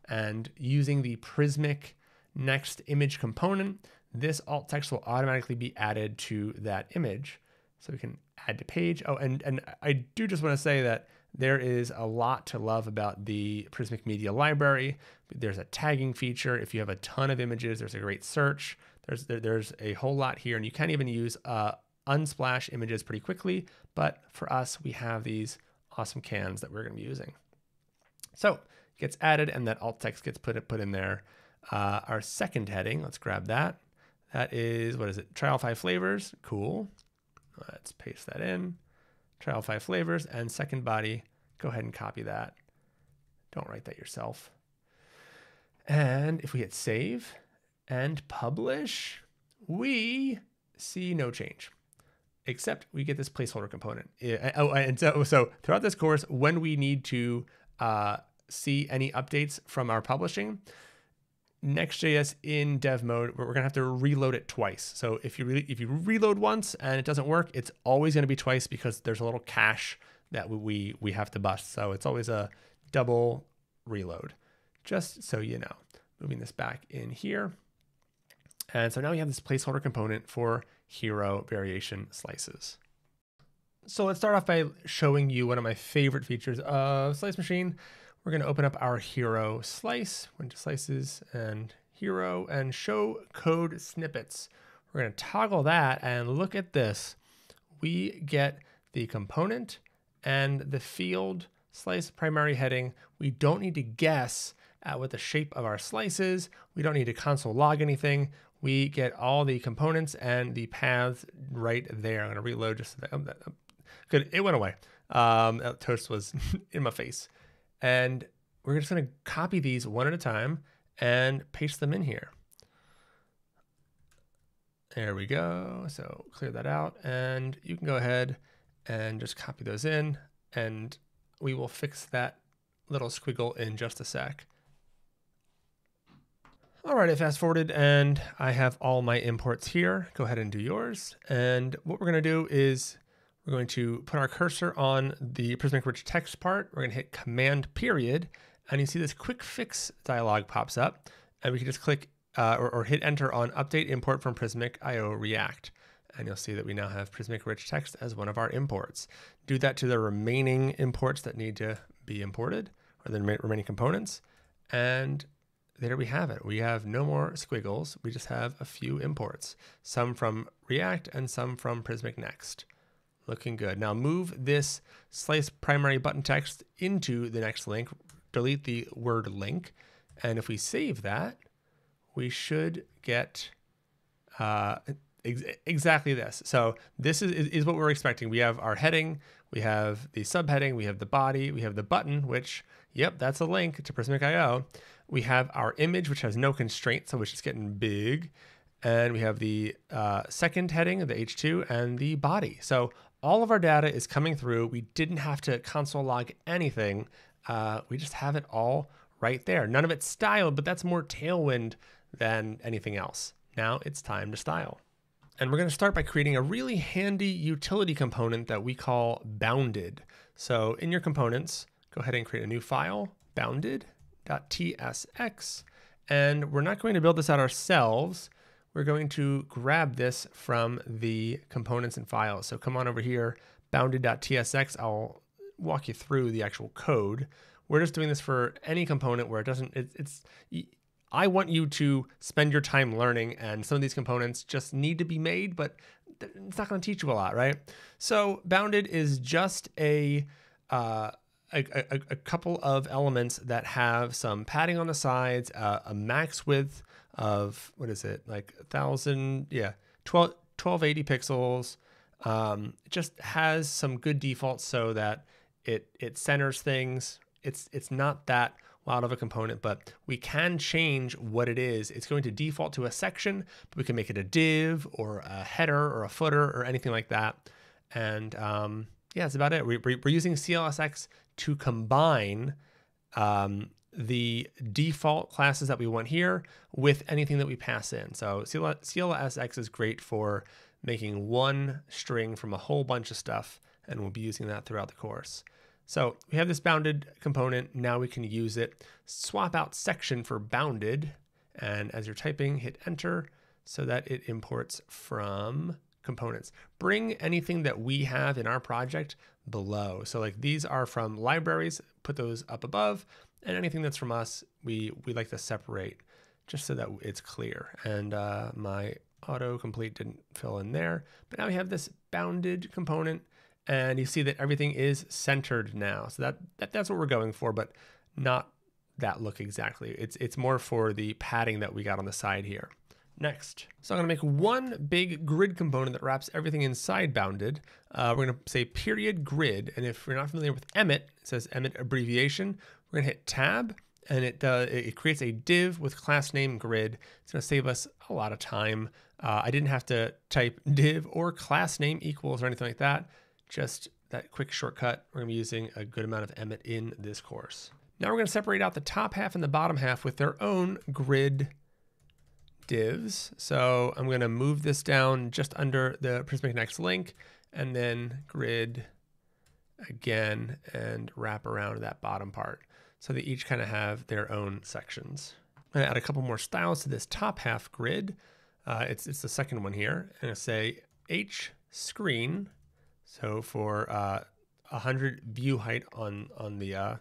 And using the Prismic next image component, this alt text will automatically be added to that image. So we can add to page. Oh, and I do just want to say that there is a lot to love about the Prismic Media Library. There's a tagging feature. If you have a ton of images, there's a great search. There's a whole lot here, and you can even use unsplash images pretty quickly. But for us, we have these awesome cans that we're going to be using. So it gets added, and that alt text gets put in there. Our second heading, let's grab that. That is, what is it? Trial 5 flavors. Cool. Let's paste that in. Trial 5 flavors and second body. Go ahead and copy that. Don't write that yourself. And if we hit save and publish, we see no change, except we get this placeholder component. Oh, and so throughout this course, when we need to see any updates from our publishing, Next.js in dev mode, we're gonna have to reload it twice. So if you reload once and it doesn't work, it's always gonna be twice because there's a little cache that we have to bust. So it's always a double reload, just so you know. Moving this back in here. And so now we have this placeholder component for hero variation slices. So let's start off by showing you one of my favorite features of Slice Machine. We're going to open up our hero slice, went to slices and hero, and show code snippets. We're going to toggle that, and look at this. We get the component and the field slice primary heading. We don't need to guess at what the shape of our slice is. We don't need to console log anything. We get all the components and the paths right there. I'm going to reload just so that, good, it went away. That toast was in my face. And we're just going to copy these one at a time and paste them in here. There we go. So clear that out, and you can go ahead and just copy those in, and we will fix that little squiggle in just a sec. All right, I fast forwarded and I have all my imports here. Go ahead and do yours. And what we're going to do is we're going to put our cursor on the Prismic rich text part. We're going to hit Command period, and you see this quick fix dialog pops up, and we can just click or hit enter on update import from Prismic IO React. And you'll see that we now have Prismic rich text as one of our imports. Do that to the remaining imports that need to be imported, or the remaining components. And there we have it. We have no more squiggles. We just have a few imports, some from React and some from Prismic Next. Looking good. Now move this slice primary button text into the next link, delete the word link, and if we save that, we should get exactly this. So this is what we're expecting. We have our heading, we have the subheading, we have the body, we have the button, which, yep, that's a link to Prismic IO. We have our image, which has no constraints, so it's just getting big. And we have the second heading, the H2, and the body. So all of our data is coming through. We didn't have to console log anything. We just have it all right there. None of it's styled, but that's more Tailwind than anything else. Now it's time to style. And we're going to start by creating a really handy utility component that we call bounded. So in your components, go ahead and create a new file, bounded.tsx. And we're not going to build this out ourselves. We're going to grab this from the components and files. So come on over here, bounded.tsx. I'll walk you through the actual code. We're just doing this for any component where it doesn't, I want you to spend your time learning, and some of these components just need to be made, but it's not going to teach you a lot, right? So bounded is just a couple of elements that have some padding on the sides, a max width of, what is it, like 1280 pixels. It just has some good defaults so that it centers things. It's not that wild of a component, but we can change what it is. It's going to default to a section, but we can make it a div or a header or a footer or anything like that. And yeah, that's about it. We're using CLSX to combine the default classes that we want here with anything that we pass in. So CLSX is great for making one string from a whole bunch of stuff, and we'll be using that throughout the course. So we have this bounded component. Now we can use it. Swap out section for bounded. And as you're typing, hit enter so that it imports from components. Bring anything that we have in our project below. So like these are from libraries, put those up above, and anything that's from us, we like to separate just so that it's clear. And my autocomplete didn't fill in there, but now we have this bounded component. And you see that everything is centered now. So that's what we're going for, but not that look exactly. It's more for the padding that we got on the side here. Next. So I'm gonna make one big grid component that wraps everything inside bounded. We're gonna say period grid. And if you're not familiar with Emmet, it says Emmet abbreviation. We're gonna hit tab, and it creates a div with class name grid. It's gonna save us a lot of time. I didn't have to type div or class name equals or anything like that. Just that quick shortcut. We're gonna be using a good amount of Emmet in this course. Now we're gonna separate out the top half and the bottom half with their own grid divs. So I'm gonna move this down just under the Prismic Next link, and then grid again and wrap around that bottom part. So they each kind of have their own sections. I'm gonna add a couple more styles to this top half grid. It's the second one here. I'm gonna say H screen. So for 100 view height on the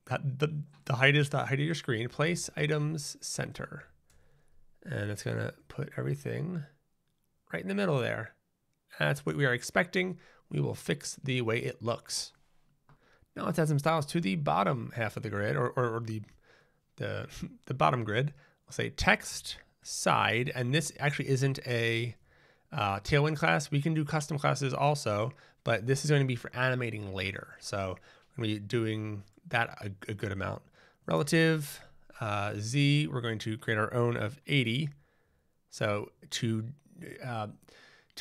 the height is the height of your screen. Place items center, and it's gonna put everything right in the middle there. That's what we are expecting. We will fix the way it looks. Now let's add some styles to the bottom half of the grid, or the bottom grid. I'll say text side, and this actually isn't a Tailwind class. We can do custom classes also, but this is going to be for animating later. So we're going to be doing that a good amount. Relative Z, we're going to create our own of 80. So to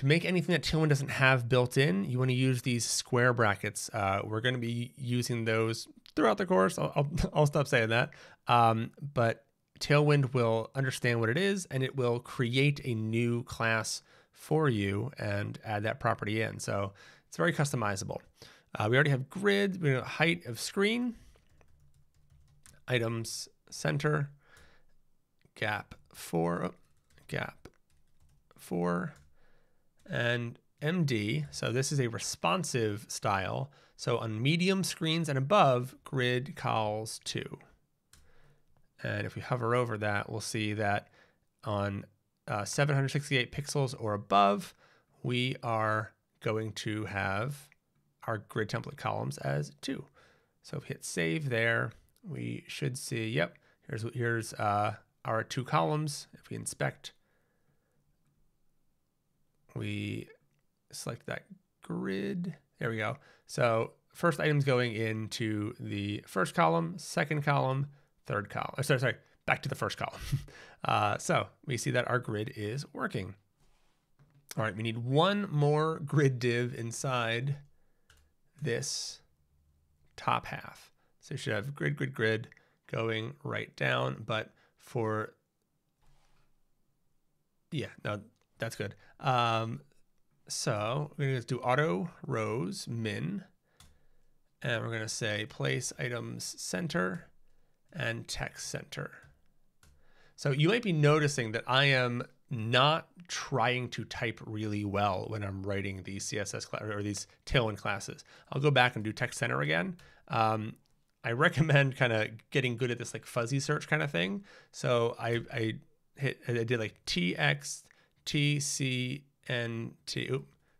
make anything that Tailwind doesn't have built in, you want to use these square brackets. We're going to be using those throughout the course. I'll stop saying that. But Tailwind will understand what it is, and it will create a new class for you and add that property in. So it's very customizable. We already have grid. We have height of screen, items center, gap 4, and MD. So this is a responsive style. So on medium screens and above, grid calls 2. And if we hover over that, we'll see that on 768 pixels or above, we are going to have our grid template columns as 2. So if we hit save there, we should see, yep, here's our 2 columns. If we inspect, we select that grid. There we go. So first item's going into the first column, second column, third column. Sorry, back to the first column. So we see that our grid is working. All right, we need one more grid div inside this top half. So you should have grid going right down, but for, yeah, no, that's good. So we're gonna do auto rows min, and we're gonna say place items center and text center. So you might be noticing that I am not trying to type really well when I'm writing these CSS or these Tailwind classes. I'll go back and do text center again. I recommend kind of getting good at this like fuzzy search kind of thing. So I did like TXTCNT.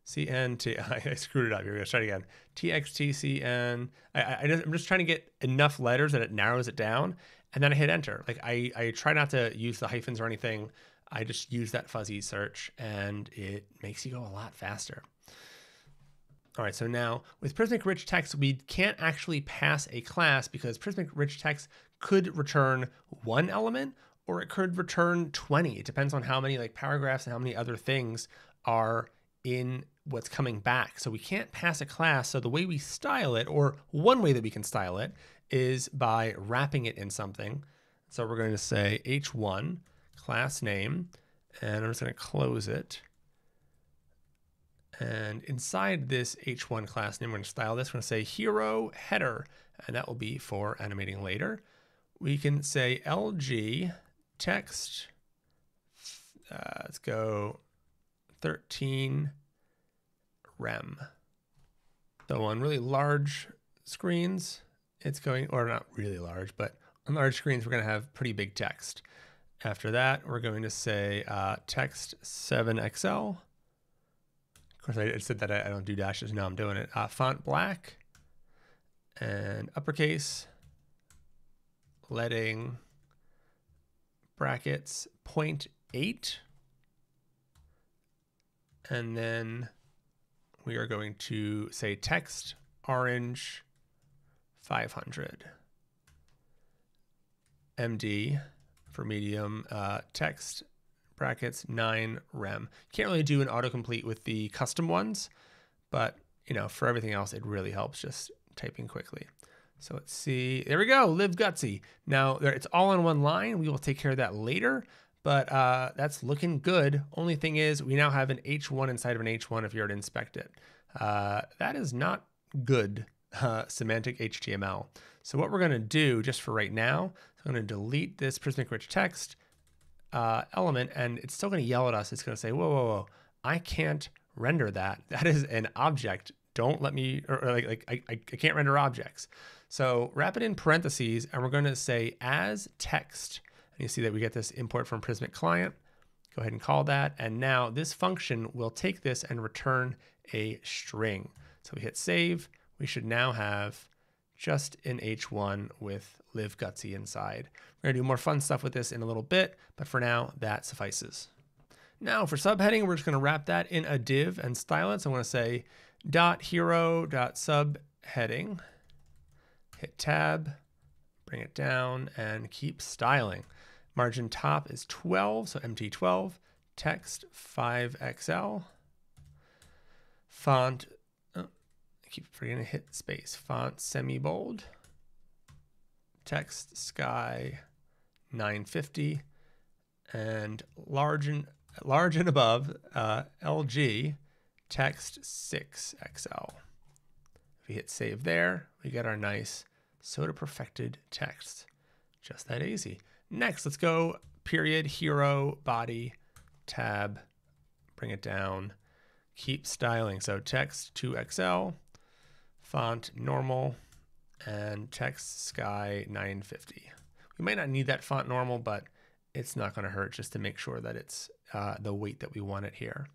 CNT. I screwed it up. Here we go. Try it again. TXTCN. I'm just trying to get enough letters that it narrows it down, and then I hit enter. Like I try not to use the hyphens or anything. I just use that fuzzy search, and it makes you go a lot faster. All right, so now with Prismic Rich Text, we can't actually pass a class because Prismic Rich Text could return 1 element or it could return 20. It depends on how many like paragraphs and how many other things are in what's coming back. So we can't pass a class. So the way we style it, or one way that we can style it, is by wrapping it in something. So we're going to say h1 class name, and I'm just going to close it. And inside this h1 class name, we're going to style this. We're going to say hero header, and that will be for animating later. We can say LG text. Let's go 13 rem. So on really large screens, it's going, or not really large, but on large screens, we're going to have pretty big text. After that, we're going to say text 7XL. Of course, I said that I don't do dashes. Now I'm doing it. Font black and uppercase, letting brackets 0.8. And then we are going to say text orange 500. MD for medium, text brackets 9 rem. Can't really do an autocomplete with the custom ones, but for everything else, it really helps just typing quickly. So let's see. There we go. Live gutsy. Now it's all on one line. We will take care of that later, but that's looking good. Only thing is we now have an H1 inside of an H1 if you were to inspect it. That is not good semantic HTML. So what we're going to do just for right now, I'm going to delete this Prismic rich text element, and it's still going to yell at us. It's going to say, whoa, whoa, whoa, I can't render that. That is an object. Don't let me, I can't render objects. So wrap it in parentheses, and we're going to say as text. And you see that we get this import from Prismic client. Go ahead and call that. And now this function will take this and return a string. So we hit save. We should now have just an H1 with live gutsy inside. We're gonna do more fun stuff with this in a little bit, but for now, that suffices. Now for subheading, we're just gonna wrap that in a div and style it. So I'm gonna say .hero.subheading, hit tab, bring it down, and keep styling. Margin top is 12, so MT12, text 5XL, font, I keep forgetting to hit space, font semi-bold, text sky 950, and large and above, LG, text 6XL. If we hit save there, we get our nice soda perfected text. Just that easy. Next, let's go period, hero, body, tab, bring it down, keep styling. So text 2XL, font normal, and text sky 950. We might not need that font normal, but it's not going to hurt just to make sure that it's the weight that we want it here.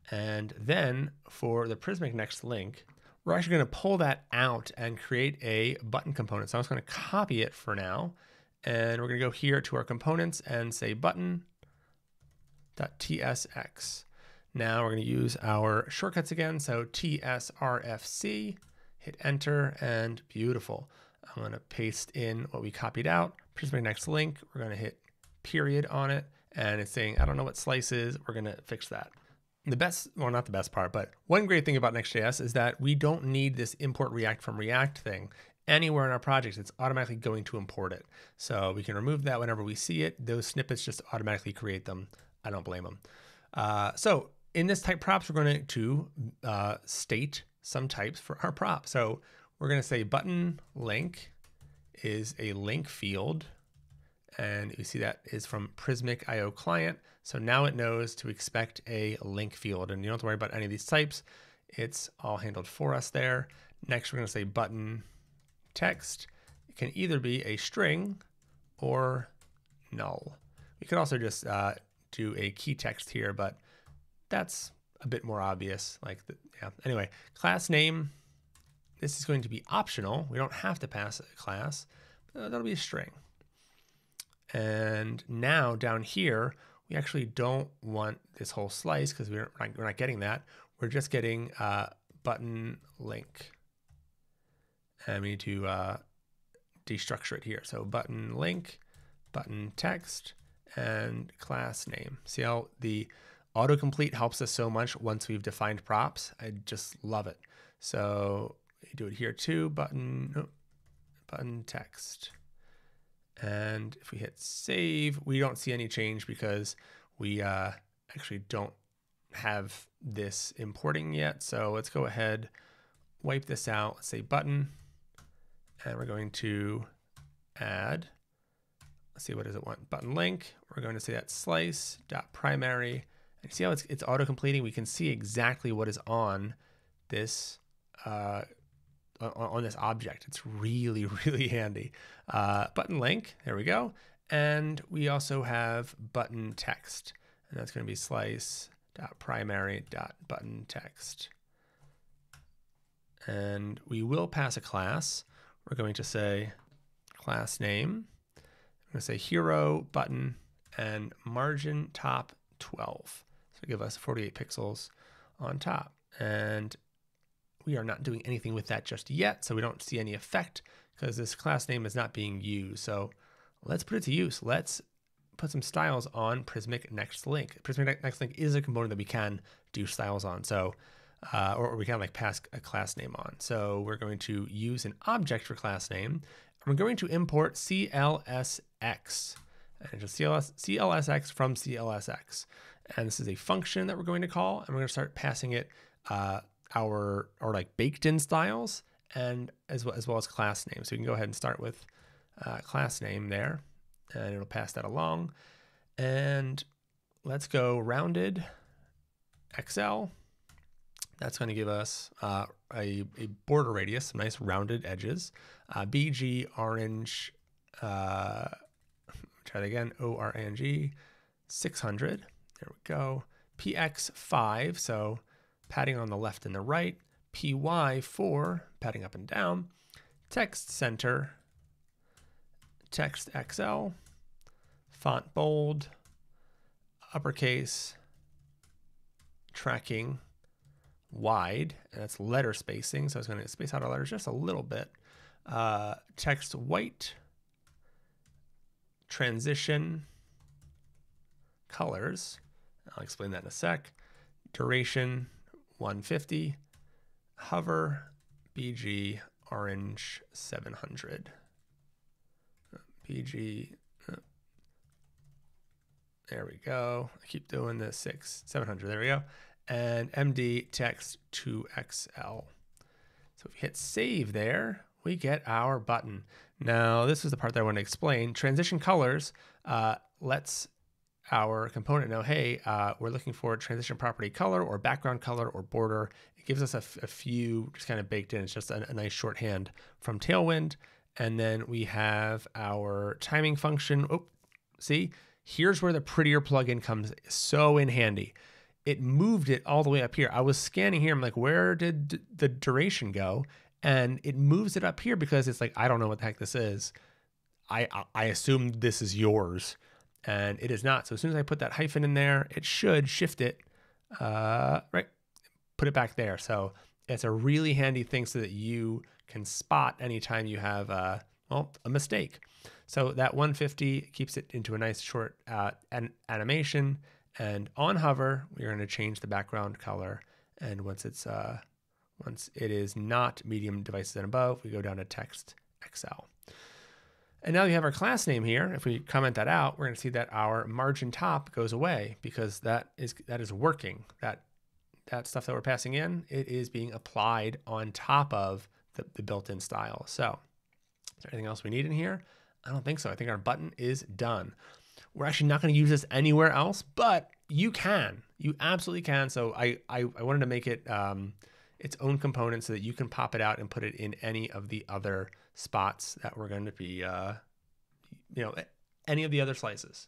And then for the Prismic next link, we're actually going to pull that out and create a button component. So I'm just going to copy it for now. And we're going to go here to our components and say button.tsx. Now we're going to use our shortcuts again. So tsrfc, hit enter, and beautiful. I'm going to paste in what we copied out. Prismic next link, we're going to hit period on it. And it's saying, I don't know what slice is. We're going to fix that. The best, well, not the best part, but one great thing about Next.js is that we don't need this import React from React thing. Anywhere in our projects, it's automatically going to import it. So we can remove that whenever we see it. Those snippets just automatically create them. I don't blame them. So in this type props, we're going to state some types for our prop. So we're going to say button link is a link field. And you see that is from Prismic IO client. So now it knows to expect a link field, and you don't have to worry about any of these types. It's all handled for us there. Next, we're going to say button text. It can either be a string or null. We could also just do a key text here, but that's a bit more obvious. Yeah. Anyway, class name. This is going to be optional. We don't have to pass a class. That'll be a string. And now down here, we actually don't want this whole slice because we're not getting that. We're just getting button link. And we need to destructure it here. So button link, button text, and class name. See how the autocomplete helps us so much once we've defined props? I just love it. So you do it here too, button text. And if we hit save, we don't see any change because we actually don't have this importing yet. So let's go ahead, wipe this out. Let's say button, and we're going to add, let's see, what does it want? Button link. We're going to say that slice.primary. And see how it's auto-completing? We can see exactly what is on this on this object. It's really, really handy. Button link, there we go. And we also have button text, and that's going to be slice.primary.button text. And we will pass a class. We're going to say class name. I'm going to say hero button and margin top 12. So give us 48 pixels on top. And we are not doing anything with that just yet, so we don't see any effect because this class name is not being used. So let's put it to use. Let's put some styles on Prismic Next Link. Prismic Next Link is a component that we can do styles on, so or we can like pass a class name on. So we're going to use an object for class name, and we're going to import CLSX, and just CLSX from CLSX. And this is a function that we're going to call, and we're going to start passing it our like baked in styles and as well as class name. So we can go ahead and start with class name there, and it'll pass that along. And let's go rounded XL. That's going to give us a border radius, some nice rounded edges. BG orange, try that again, ORNG 600. There we go. PX 5, so padding on the left and the right. PY 4, padding up and down. Text center, text XL, font bold, uppercase, tracking, wide, and that's letter spacing, so it's going to space out our letters just a little bit. Text white, transition, colors, I'll explain that in a sec. Duration 150, hover, BG orange 700. BG, there we go. I keep doing this 700, there we go. And MD text 2XL. So if you hit save there, we get our button. Now, this is the part that I want to explain. Transition colors lets our component know, hey, we're looking for a transition property color or background color or border. It gives us a few just kind of baked in. It's just a nice shorthand from Tailwind. And then we have our timing function. Oh, see, here's where the prettier plugin comes so in handy. It moved it all the way up here. I was scanning here. I'm like, where did the duration go? And it moves it up here because it's like, I don't know what the heck this is. I assume this is yours. And it is not. So as soon as I put that hyphen in there, it should shift it, right? Put it back there. So it's a really handy thing so that you can spot anytime you have, a mistake. So that 150 keeps it into a nice short animation. And on hover, we're going to change the background color. And once it is not medium devices and above, we go down to text XL. And now we have our class name here. If we comment that out, we're going to see that our margin top goes away because that is working. That stuff that we're passing in, it is being applied on top of the built-in style. So is there anything else we need in here? I don't think so. I think our button is done. We're actually not going to use this anywhere else, but you can. You absolutely can. So I wanted to make it its own component so that you can pop it out and put it in any of the other spots that we're going to be, any of the other slices.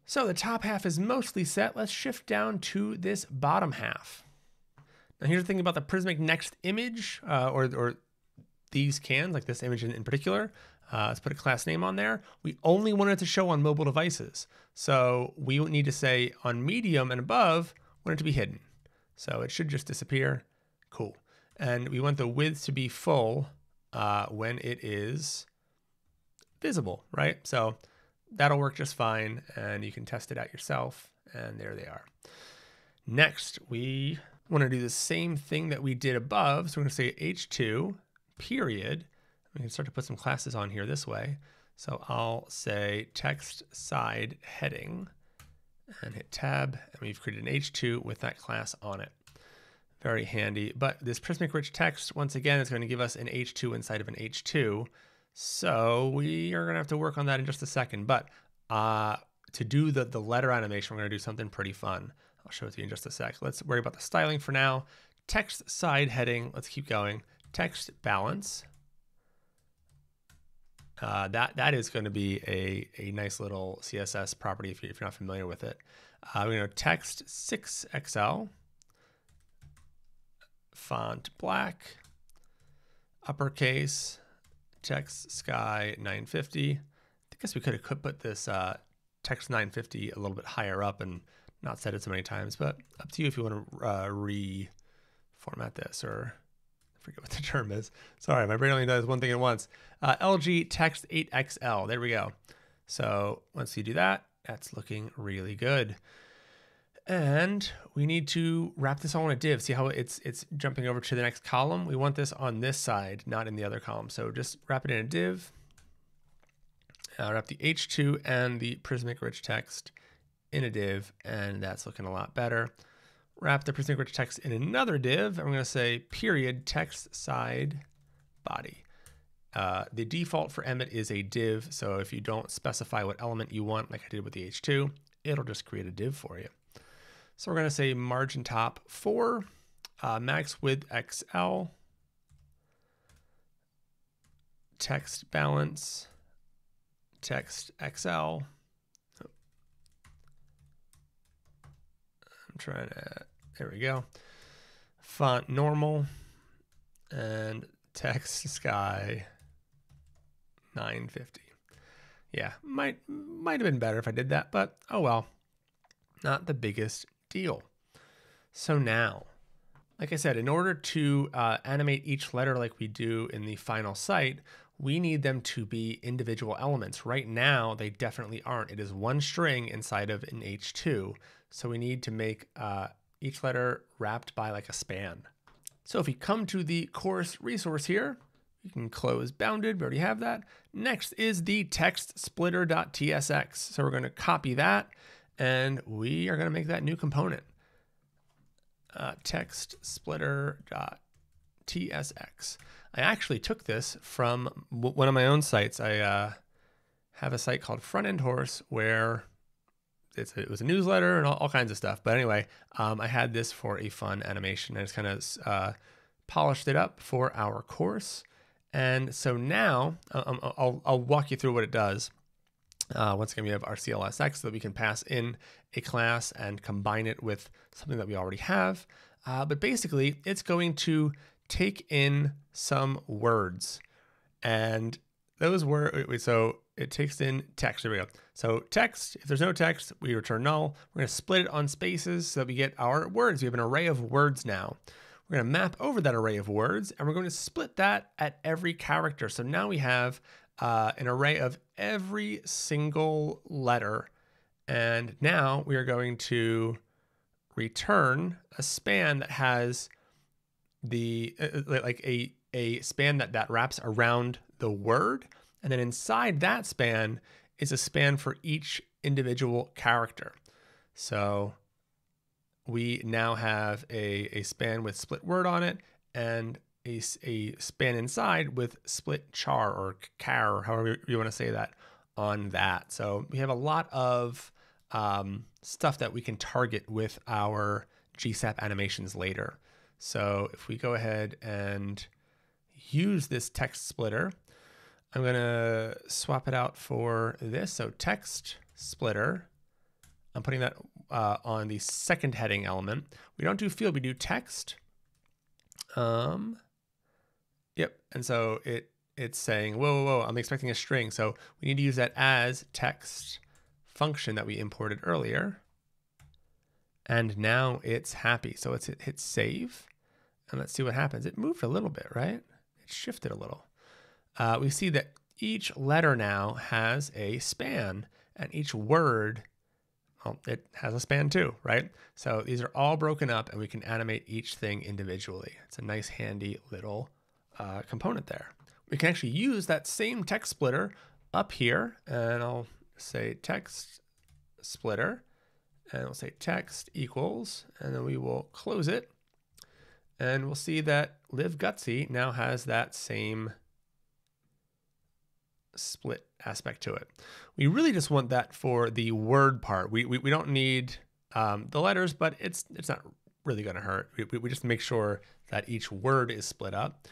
So the top half is mostly set. Let's shift down to this bottom half. Now here's the thing about the Prismic Next image, or these cans, like this image in particular. Let's put a class name on there. We only want it to show on mobile devices. So we need to say on medium and above, want it to be hidden. So it should just disappear. Cool. And we want the width to be full when it is visible, right? So that'll work just fine, and you can test it out yourself, and there they are. Next, we want to do the same thing that we did above. So we're going to say H2 period. We can start to put some classes on here this way. So I'll say text side heading and hit tab, and we've created an H2 with that class on it. Very handy. But this Prismic rich text, once again, is going to give us an H2 inside of an H2. So we are going to have to work on that in just a second. But to do the letter animation, we're going to do something pretty fun. I'll show it to you in just a sec. Let's worry about the styling for now. Text side heading. Let's keep going. Text balance. That is going to be a nice little CSS property if you're not familiar with it. We're going to text 6XL. Font black. Uppercase. Text sky 950. I guess we could have put this text 950 a little bit higher up and not set it so many times, but up to you if you want to reformat this or forget what the term is. Sorry, my brain only does one thing at once. LG text 8XL. There we go. So once you do that, that's looking really good. And we need to wrap this all in a div. See how it's jumping over to the next column? We want this on this side, not in the other column. So just wrap it in a div. Wrap the H2 and the Prismic rich text in a div, and that's looking a lot better. Wrap the Prismic rich text in another div. I'm going to say period text side body. The default for Emmet is a div, so if you don't specify what element you want, like I did with the H2, it'll just create a div for you. So we're going to say margin top 4, max width XL, text balance, text XL. I'm trying to, there we go. Font normal, and text sky 950. Yeah, might have been better if I did that, but oh well, not the biggest deal. So now, like I said, in order to animate each letter like we do in the final site, we need them to be individual elements. Right now, they definitely aren't. It is one string inside of an H2. So we need to make each letter wrapped by like a span. So if we come to the course resource here, you can close bounded, we already have that. Next is the text splitter.tsx. So we're going to copy that, and we are going to make that new component. Text splitter.tsx. I actually took this from one of my own sites. I have a site called Front End Horse where it was a newsletter and all kinds of stuff. But anyway, I had this for a fun animation. I just kind of polished it up for our course. And so now I'll walk you through what it does. Once again, we have our CLSX so that we can pass in a class and combine it with something that we already have. But basically, it's going to take in some words. And those words, so it takes in text. There we go. So text, if there's no text, we return null. We're going to split it on spaces so that we get our words. We have an array of words now. We're going to map over that array of words, and we're going to split that at every character. So now we have an array of every single letter. And now we are going to return a span that has the like a span that wraps around the word. And then inside that span is a span for each individual character. So we now have a span with split word on it and a span inside with split char or char, or however you want to say that, on that. So we have a lot of stuff that we can target with our GSAP animations later. So if we go ahead and use this text splitter, I'm going to swap it out for this. So text splitter, I'm putting that on the second heading element. We don't do field, we do text. Yep, and so it's saying, whoa, I'm expecting a string. So we need to use that as text function that we imported earlier. And now it's happy. So it's hit save, and let's see what happens. It moved a little bit, right? It shifted a little. We see that each letter now has a span, and each word, well, it has a span too, right? So these are all broken up, and we can animate each thing individually. It's a nice, handy little component there. We can actually use that same text splitter up here, and I'll say text splitter, and we'll say text equals, and then we will close it, and we'll see that Live Gutsy now has that same split aspect to it. We really just want that for the word part. We don't need the letters, but it's not really going to hurt. We just make sure that each word is split up,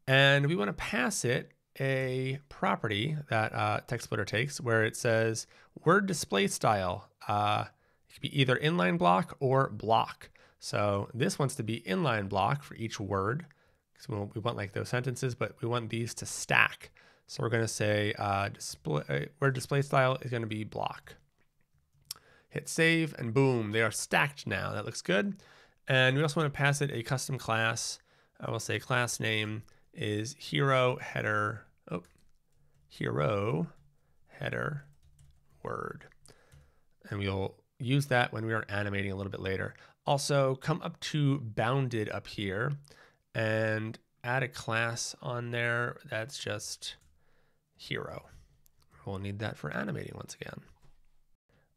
and we want to pass it a property that text splitter takes, where it says word display style. It could be either inline block or block. So this wants to be inline block for each word, because we want like those sentences, but we want these to stack. So we're going to say word display style is going to be block. Hit save, and boom, they are stacked now. That looks good. And we also want to pass it a custom class I will say class name is hero header, hero header word. And we'll use that when we are animating a little bit later. Also, come up to bounded up here and add a class on there that's just hero. We'll need that for animating once again.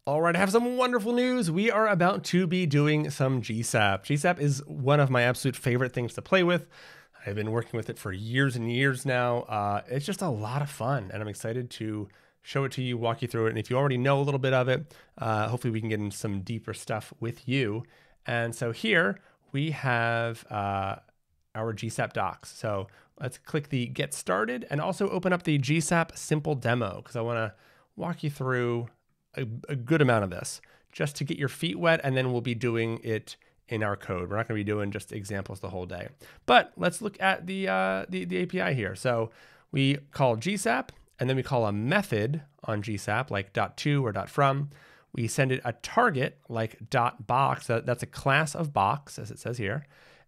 All right, I have some wonderful news. We are about to be doing some GSAP. GSAP is one of my absolute favorite things to play with. I've been working with it for years and years now. It's just a lot of fun, and I'm excited to show it to you, walk you through it. And if you already know a little bit of it, hopefully we can get into some deeper stuff with you. And so here we have our GSAP docs. So let's click the Get Started and also open up the GSAP Simple Demo, because I want to walk you through a good amount of this just to get your feet wet, and then we'll be doing it in our code. We're not going to be doing just examples the whole day. But let's look at the API here. So we call GSAP, and then we call a method on GSAP like .to or .from. We send it a target like .box. That's a class of box, as it says here.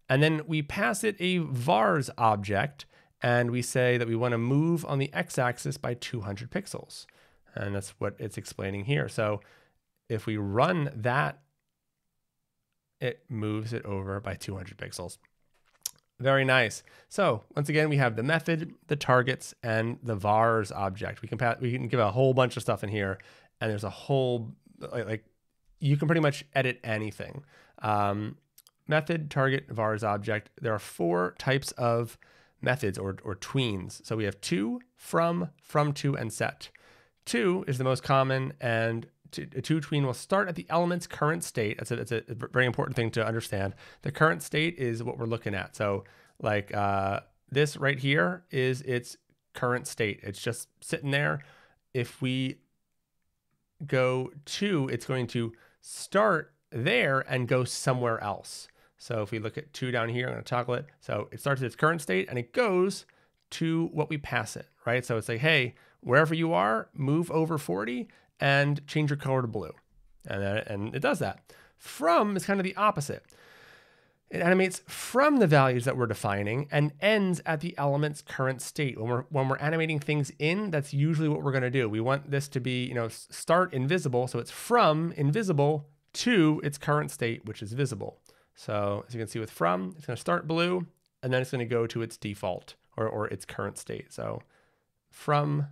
And then we pass it a vars object, and we say that we want to move on the x-axis by 200 pixels. And that's what it's explaining here. So if we run that, it moves it over by 200 pixels. Very nice. So once again, we have the method, the targets, and the vars object. We can give a whole bunch of stuff in here, and there's a whole, like you can pretty much edit anything. Method, target, vars object. There are 4 types of methods or tweens. So we have to, from to, and set. To is the most common, and a to tween will start at the element's current state. That's a very important thing to understand. The current state is what we're looking at. So like this right here is its current state. It's just sitting there. If we go to, it's going to start there and go somewhere else. So if we look at to down here, I'm going to toggle it. So it starts at its current state and it goes to what we pass it, right? So it's like, hey, wherever you are, move over 40 and change your color to blue. And it does that. From is kind of the opposite. It animates from the values that we're defining and ends at the element's current state. When we're animating things in, that's usually what we're going to do. We want this to be, start invisible. So it's from invisible to its current state, which is visible. So as you can see with from, it's going to start blue, and then it's going to go to its default or its current state. So from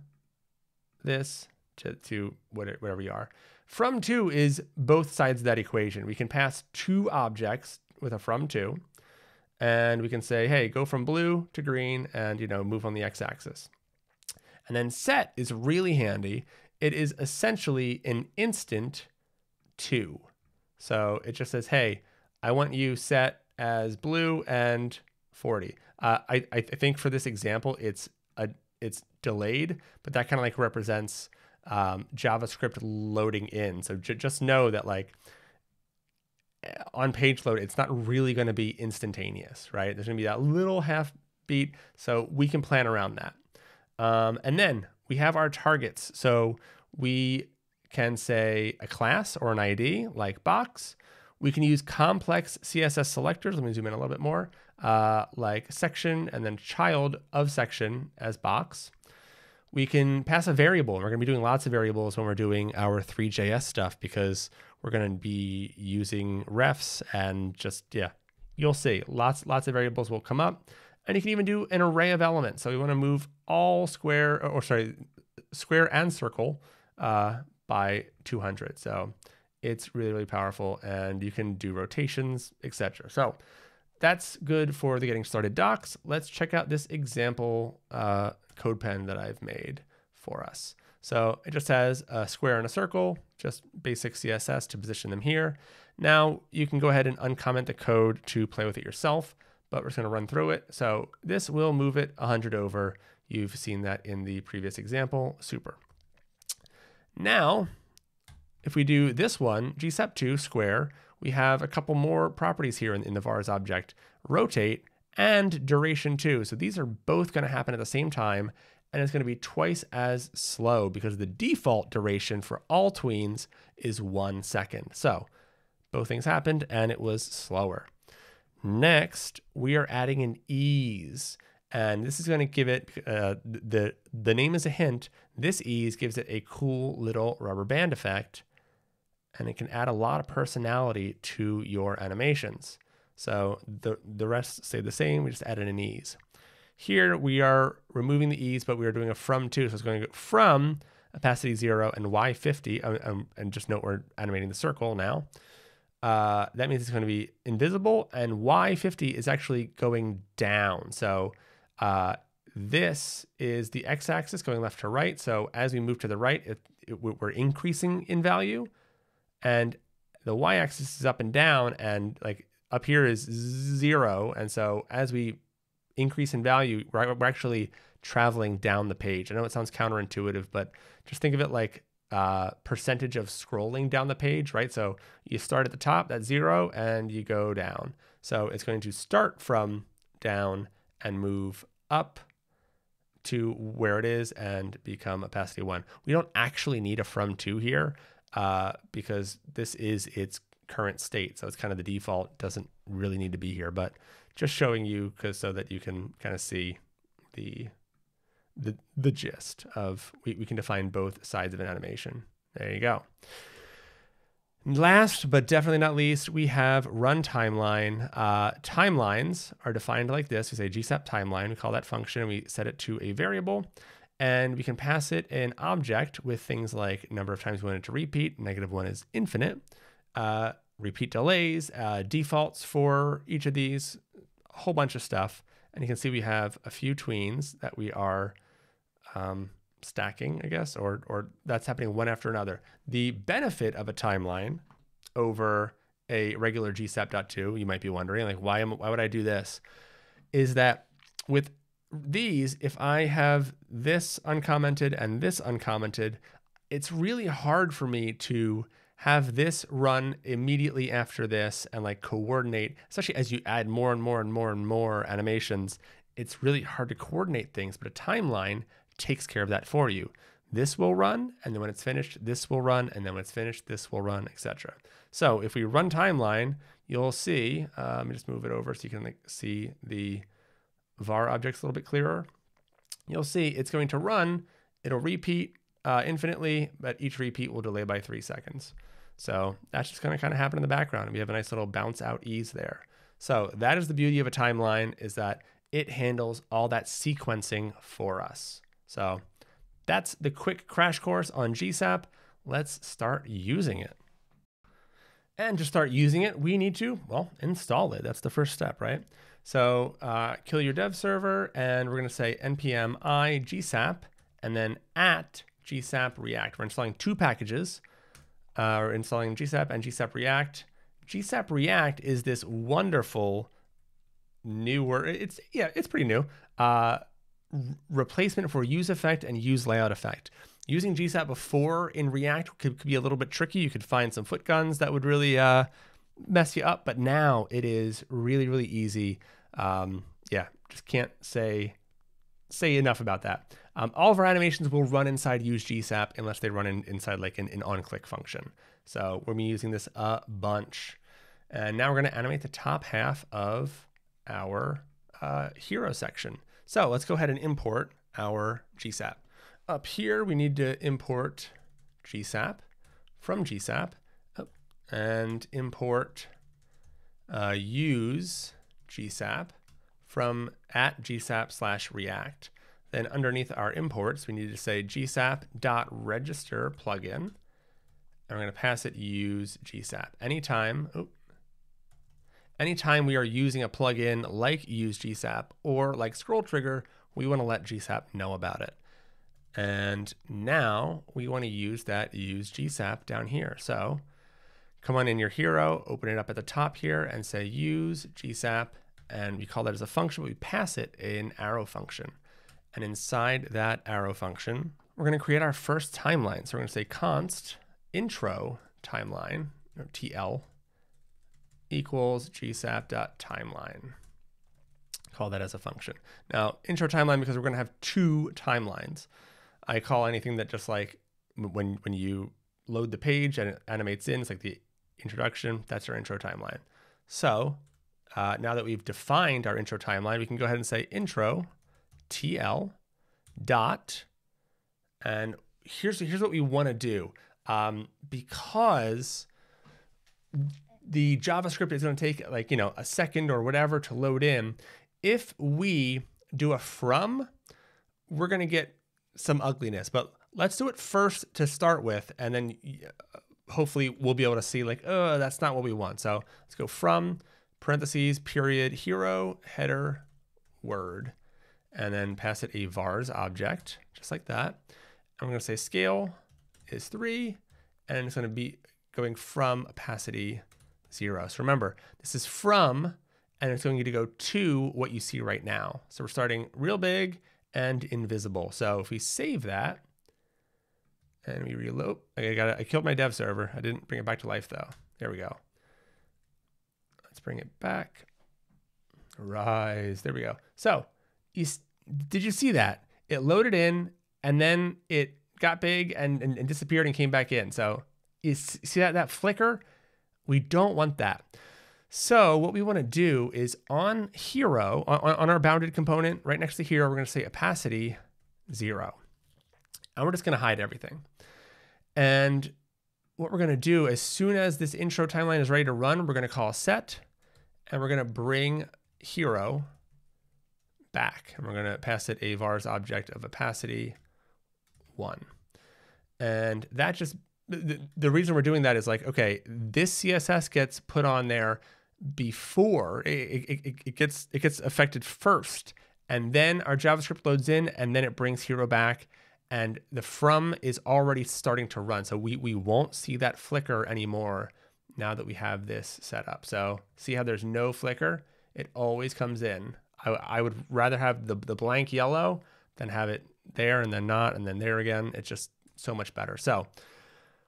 this to whatever you are. From to is both sides of that equation. We can pass 2 objects with a from to, and we can say, hey, go from blue to green and, move on the x-axis. And then set is really handy. It is essentially an instant to. So it just says, hey, I want you set as blue and 40. I think for this example, it's delayed, but that kind of like represents JavaScript loading in. So just know that like on page load, it's not really going to be instantaneous, right? There's going to be that little half beat, so we can plan around that. And then we have our targets. So we can say a class or an ID like box. We can use complex CSS selectors. Let me zoom in a little bit more, like section and then child of section as box. We can pass a variable. We're going to be doing lots of variables when we're doing our Three.js stuff, because we're going to be using refs and just, yeah, you'll see lots of variables will come up. And you can even do an array of elements. So we want to move all square and circle by 200. So it's really, really powerful, and you can do rotations, etc. So that's good for the getting started docs. Let's check out this example CodePen that I've made for us. So it just has a square and a circle, just basic CSS to position them here. Now you can go ahead and uncomment the code to play with it yourself, but we're just going to run through it. So this will move it 100 over. You've seen that in the previous example. Super. Now, if we do this one, GSAP2 square, we have a couple more properties here in the vars object, rotate and duration too. So these are both going to happen at the same time, and it's going to be twice as slow because the default duration for all tweens is 1 second. So both things happened and it was slower. Next, we are adding an ease. And this is going to give it, the name is a hint. This ease gives it a cool little rubber band effect. And it can add a lot of personality to your animations. So the rest stay the same. We just added an ease. Here we are removing the ease, but we are doing a from to. So it's going to go from opacity 0 and Y50. And just note we're animating the circle now. That means it's going to be invisible, and Y50 is actually going down. So this is the x-axis going left to right. So as we move to the right, we're increasing in value, and the y-axis is up and down, and like up here is 0. And so as we increase in value, we're actually traveling down the page. I know it sounds counterintuitive, but just think of it like percentage of scrolling down the page, right? So you start at the top, that's 0, and you go down. So it's going to start from down and move up to where it is and become opacity 1. We don't actually need a from to here because this is its current state. So it's kind of the default, doesn't really need to be here, but just showing you so that you can kind of see the gist of we can define both sides of an animation. There you go. Last but definitely not least, we have run timeline. Timelines are defined like this. We say GSAP Timeline. We call that function, and we set it to a variable, and we can pass it an object with things like number of times we want it to repeat. -1 is infinite. Repeat delays, defaults for each of these, a whole bunch of stuff. And you can see we have a few tweens that we are stacking, I guess, or that's happening one after another. The benefit of a timeline over a regular GSAP.2, you might be wondering, like, why would I do this? Is that with these, if I have this uncommented and this uncommented, it's really hard for me to have this run immediately after this and like coordinate, especially as you add more and more and more and more animations. It's really hard to coordinate things, but a timeline takes care of that for you. This will run, and then when it's finished, this will run, and then when it's finished, this will run, etc. So if we run timeline, you'll see, let me just move it over so you can like see the var objects a little bit clearer. You'll see it's going to run, it'll repeat infinitely, but each repeat will delay by 3 seconds. So that's just going to kind of happen in the background. We have a nice little bounce out ease there. So that is the beauty of a timeline, is that it handles all that sequencing for us. So that's the quick crash course on GSAP. Let's start using it. And to start using it, we need to, well, install it. That's the first step, right? So kill your dev server, and we're going to say npm I GSAP, and then at GSAP React. We're installing 2 packages. We're installing GSAP and GSAP React. GSAP React is this wonderful newer, it's pretty new, replacement for use effect and use layout effect. Using GSAP before in React could be a little bit tricky. You could find some foot guns that would really mess you up, but now it is really, really easy. Just can't say enough about that. All of our animations will run inside use GSAP unless they run inside like an on-click function. So we'll be using this a bunch. And now we're going to animate the top half of our hero section. So let's go ahead and import our GSAP. Up here, we need to import GSAP from GSAP and import use GSAP from at GSAP/React. Then underneath our imports, we need to say GSAP.register plugin. And we're going to pass it use GSAP. Anytime we are using a plugin like use GSAP or like scroll trigger, we want to let GSAP know about it. And now we want to use that use GSAP down here. So come on in your hero, open it up at the top here and say use GSAP. And we call that as a function, but we pass it an arrow function. And inside that arrow function, we're going to create our first timeline. So we're going to say const intro timeline, or TL, equals GSAP.timeline. Call that as a function. Now, intro timeline, because we're going to have 2 timelines. I call anything that just like when you load the page and it animates in, it's like the introduction, that's our intro timeline. So now that we've defined our intro timeline, we can go ahead and say intro TL dot, and here's what we want to do. Because the JavaScript is going to take like, a second or whatever to load in. If we do a from, we're going to get some ugliness, but let's do it first to start with. And then hopefully we'll be able to see like, oh, that's not what we want. So let's go from parentheses, period, hero, header, word, and then pass it a vars object, just like that. I'm going to say scale is 3, and it's going to be going from opacity 0. So remember, this is from, and it's going to go to what you see right now. So we're starting real big and invisible. So if we save that and we reload, I killed my dev server. I didn't bring it back to life though. There we go. Let's bring it back. Rise. There we go. So did you see that? It loaded in and then it got big and disappeared and came back in. So you see that flicker? We don't want that. So what we want to do is on hero, on our bounded component, right next to hero, we're going to say opacity 0. And we're just going to hide everything. And what we're going to do, as soon as this intro timeline is ready to run, we're going to call set, and we're going to bring hero back. And we're going to pass it a vars object of opacity 1. And that just, the reason we're doing that is like, okay, this CSS gets put on there before it gets affected first, and then our JavaScript loads in, and then it brings hero back, and the from is already starting to run. So we won't see that flicker anymore now that we have this set up. So see how there's no flicker? It always comes in. I would rather have the blank yellow than have it there and then not and then there again. It's just so much better. So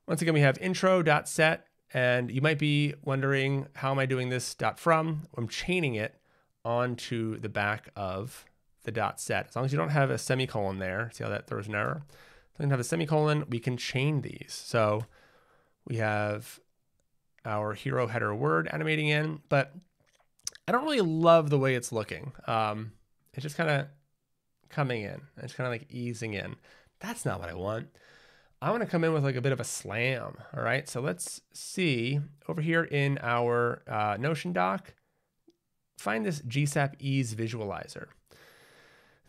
once again, we have intro.set, and you might be wondering, how am I doing this .from? I'm chaining it onto the back of the .set. As long as you don't have a semicolon there, see how that throws an error? If you don't have a semicolon, we can chain these. So we have our hero header word animating in, but I don't really love the way it's looking. It's just kind of coming in. It's kind of like easing in. That's not what I want. I want to come in with like a bit of a slam. All right. So let's see over here in our Notion doc, find this GSAP ease visualizer.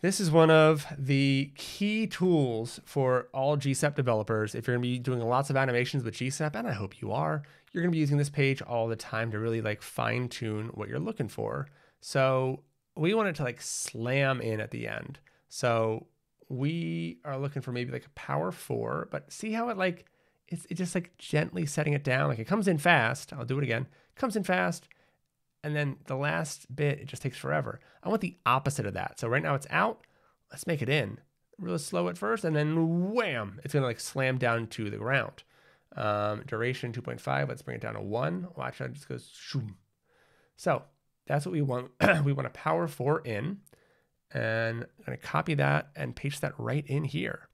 This is one of the key tools for all GSAP developers. If you're going to be doing lots of animations with GSAP, and I hope you are, you're going to be using this page all the time to really like fine tune what you're looking for. So we want it to like slam in at the end. So we are looking for maybe like a power 4, but see how it like, it's just like gently setting it down. Like it comes in fast. I'll do it again. It comes in fast. And then the last bit, it just takes forever. I want the opposite of that. So right now it's out. Let's make it in. Really slow at first, and then wham, it's gonna like slam down to the ground. Duration 2.5, let's bring it down to 1. Watch how it just goes shoom. So that's what we want. We want a power 4 in, and I'm gonna copy that and paste that right in here.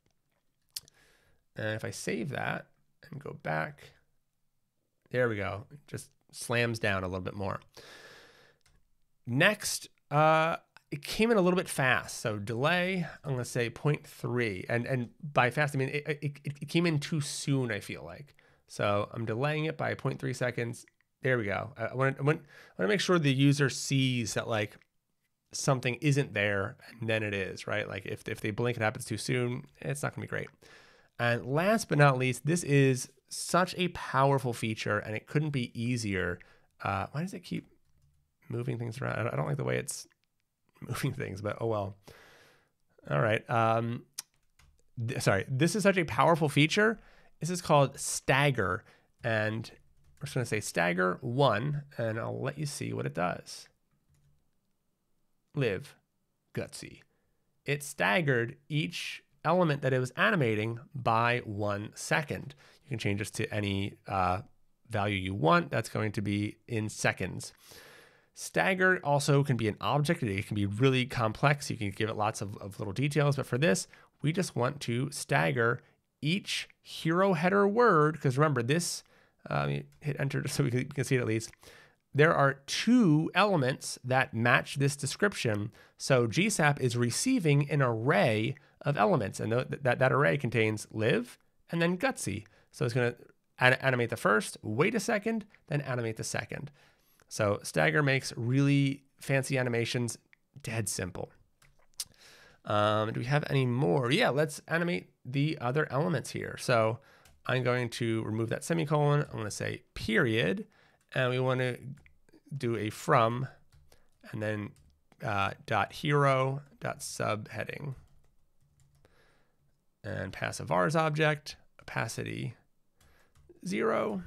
And if I save that and go back, there we go. It just slams down a little bit more. Next, it came in a little bit fast. So delay, I'm going to say 0.3. And by fast, I mean, it came in too soon, I feel like. So I'm delaying it by 0.3 seconds. There we go. I want to make sure the user sees that like something isn't there and then it is, right? Like if they blink, it happens too soon, it's not going to be great. And last but not least, this is such a powerful feature, and it couldn't be easier. Why does it keep moving things around? I don't like the way it's moving things, but oh well. All right. Sorry. This is such a powerful feature. This is called stagger, and we're just going to say stagger 1, and I'll let you see what it does. Live gutsy. It staggered each element that it was animating by 1 second. You can change this to any value you want. That's going to be in seconds. Stagger also can be an object. It can be really complex. You can give it lots of little details. But for this, we just want to stagger each hero header word. Because remember this, hit enter just so we can see it at least. there are 2 elements that match this description. So GSAP is receiving an array of elements, and that array contains live and then gutsy. So it's going to animate the first, wait a second, then animate the second. So Stagger makes really fancy animations, dead simple. Do we have any more? Yeah, let's animate the other elements here. So I'm going to remove that semicolon. I'm going to say period, and we want to do a from, and then .hero .subheading, and pass a vars object, opacity 0,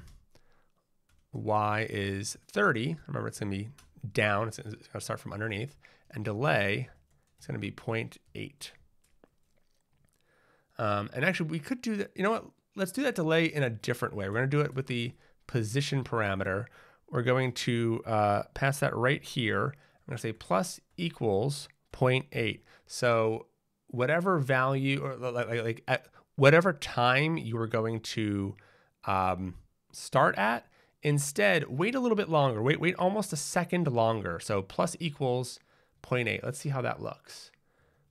y is 30. Remember, it's going to be down. It's going to start from underneath, and delay is going to be 0.8. And actually, we could do that. You know what? Let's do that delay in a different way. We're going to do it with the position parameter. We're going to pass that right here. I'm going to say plus equals 0.8. So whatever value, or like at whatever time you are going to start at, instead wait a little bit longer. Wait almost a second longer. So plus equals 0.8. Let's see how that looks.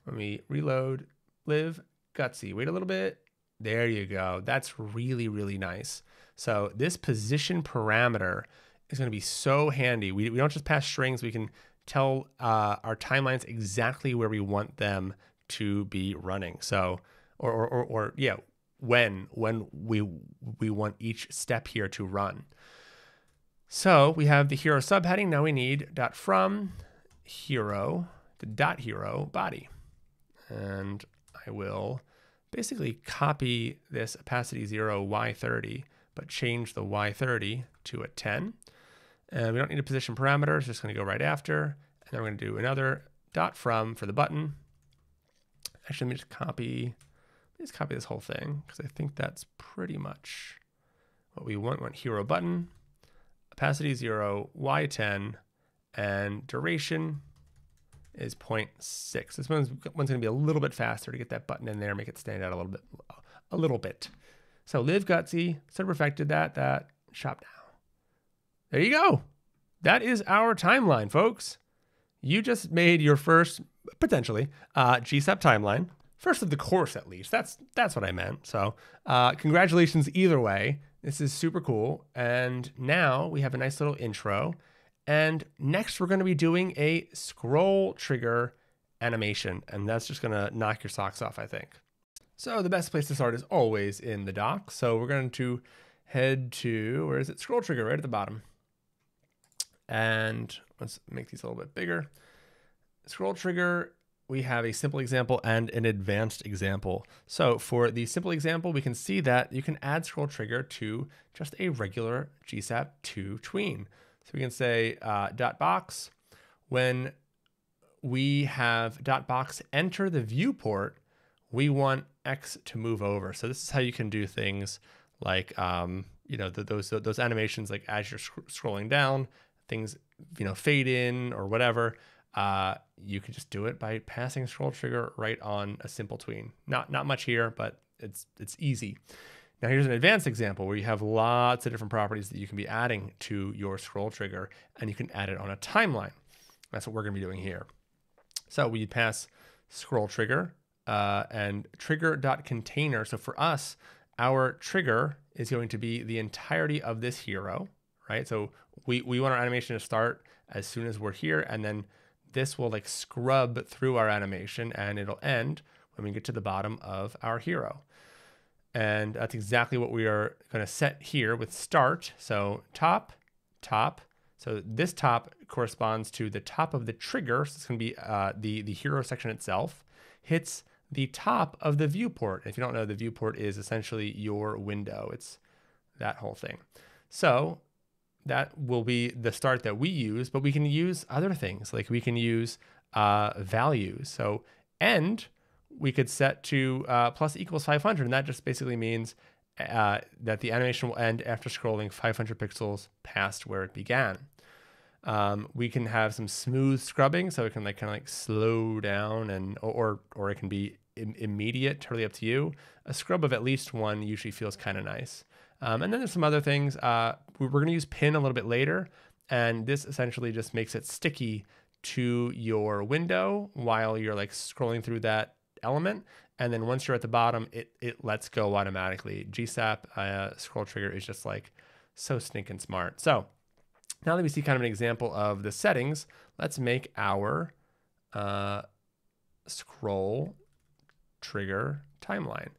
When we reload, live, gutsy, wait a little bit. There you go. That's really, really nice. So this position parameter is going to be so handy. We don't just pass strings. We can tell our timelines exactly where we want them to be running. So, or yeah, when we want each step here to run. So we have the hero subheading. Now we need .from hero to .hero body. And I will basically copy this opacity 0 y30, but change the y30 to a 10. And we don't need a position parameter. It's just going to go right after. And then we're going to do another .from for the button. Actually, let me just copy this whole thing, because I think that's pretty much what we want. We want hero button, opacity 0, y10, and duration is 0.6. This one's going to be a little bit faster to get that button in there, make it stand out a little bit. So live gutsy, so perfected that shop now. There you go. That is our timeline, folks. You just made your first, potentially, GSAP timeline. First of the course, at least. That's what I meant. So congratulations either way. This is super cool. And now we have a nice little intro. And next, we're going to be doing a scroll trigger animation. And that's just going to knock your socks off, I think. So the best place to start is always in the doc. So we're going to head to, where is it? Scroll trigger right at the bottom. And let's make these a little bit bigger. Scroll trigger, we have a simple example and an advanced example. So for the simple example, we can see that you can add scroll trigger to just a regular GSAP 2 tween. So we can say .box. When we have .box enter the viewport, we want X to move over. So this is how you can do things like, those animations, like as you're scrolling down, things, fade in or whatever. You could just do it by passing scroll trigger right on a simple tween. Not much here, but it's easy. Now here's an advanced example where you have lots of different properties that you can be adding to your scroll trigger, and you can add it on a timeline. That's what we're going to be doing here. So we pass scroll trigger and trigger.container. So for us, our trigger is going to be the entirety of this hero, right? So we want our animation to start as soon as we're here, and then this will like scrub through our animation, and it'll end when we get to the bottom of our hero. And that's exactly what we are going to set here with start. So top. So this top corresponds to the top of the trigger. So it's going to be the hero section itself. Hits the top of the viewport. If you don't know, the viewport is essentially your window. It's that whole thing. So that will be the start that we use, but we can use other things. Like we can use values. So end, we could set to plus equals 500. And that just basically means that the animation will end after scrolling 500 pixels past where it began. We can have some smooth scrubbing, so it can kind of slow down, and or it can be immediate, totally up to you. A scrub of at least 1 usually feels kind of nice. And then there's some other things. We're going to use pin a little bit later, And this essentially just makes it sticky to your window while you're like scrolling through that element. And then once you're at the bottom, it lets go automatically. GSAP scroll trigger is just like so stinking smart. So now that we see kind of an example of the settings, let's make our scroll trigger timeline.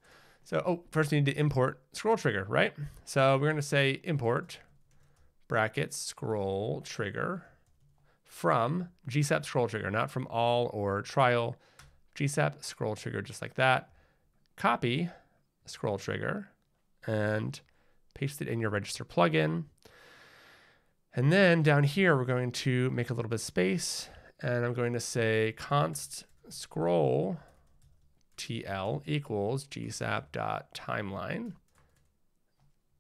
So, first we need to import scroll trigger, right? So we're going to say import brackets scroll trigger from GSAP scroll trigger, not from all or trial. GSAP scroll trigger, just like that. Copy scroll trigger and paste it in your register plugin. And then down here, we're going to make a little bit of space, and I'm going to say const scroll TL equals GSAP.timeline.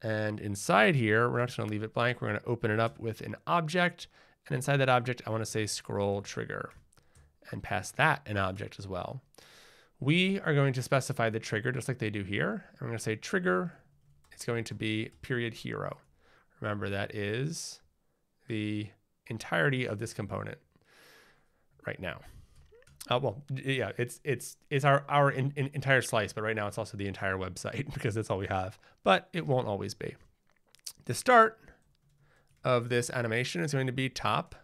And inside here, we're not just going to leave it blank. We're going to open it up with an object. And inside that object, I want to say scroll trigger and pass that an object as well. We are going to specify the trigger just like they do here. And we're going to say trigger, it's going to be period hero. Remember, that is the entirety of this component right now. Well, yeah, it's our entire slice, but right now it's also the entire website because that's all we have, but it won't always be. The start of this animation is going to be top,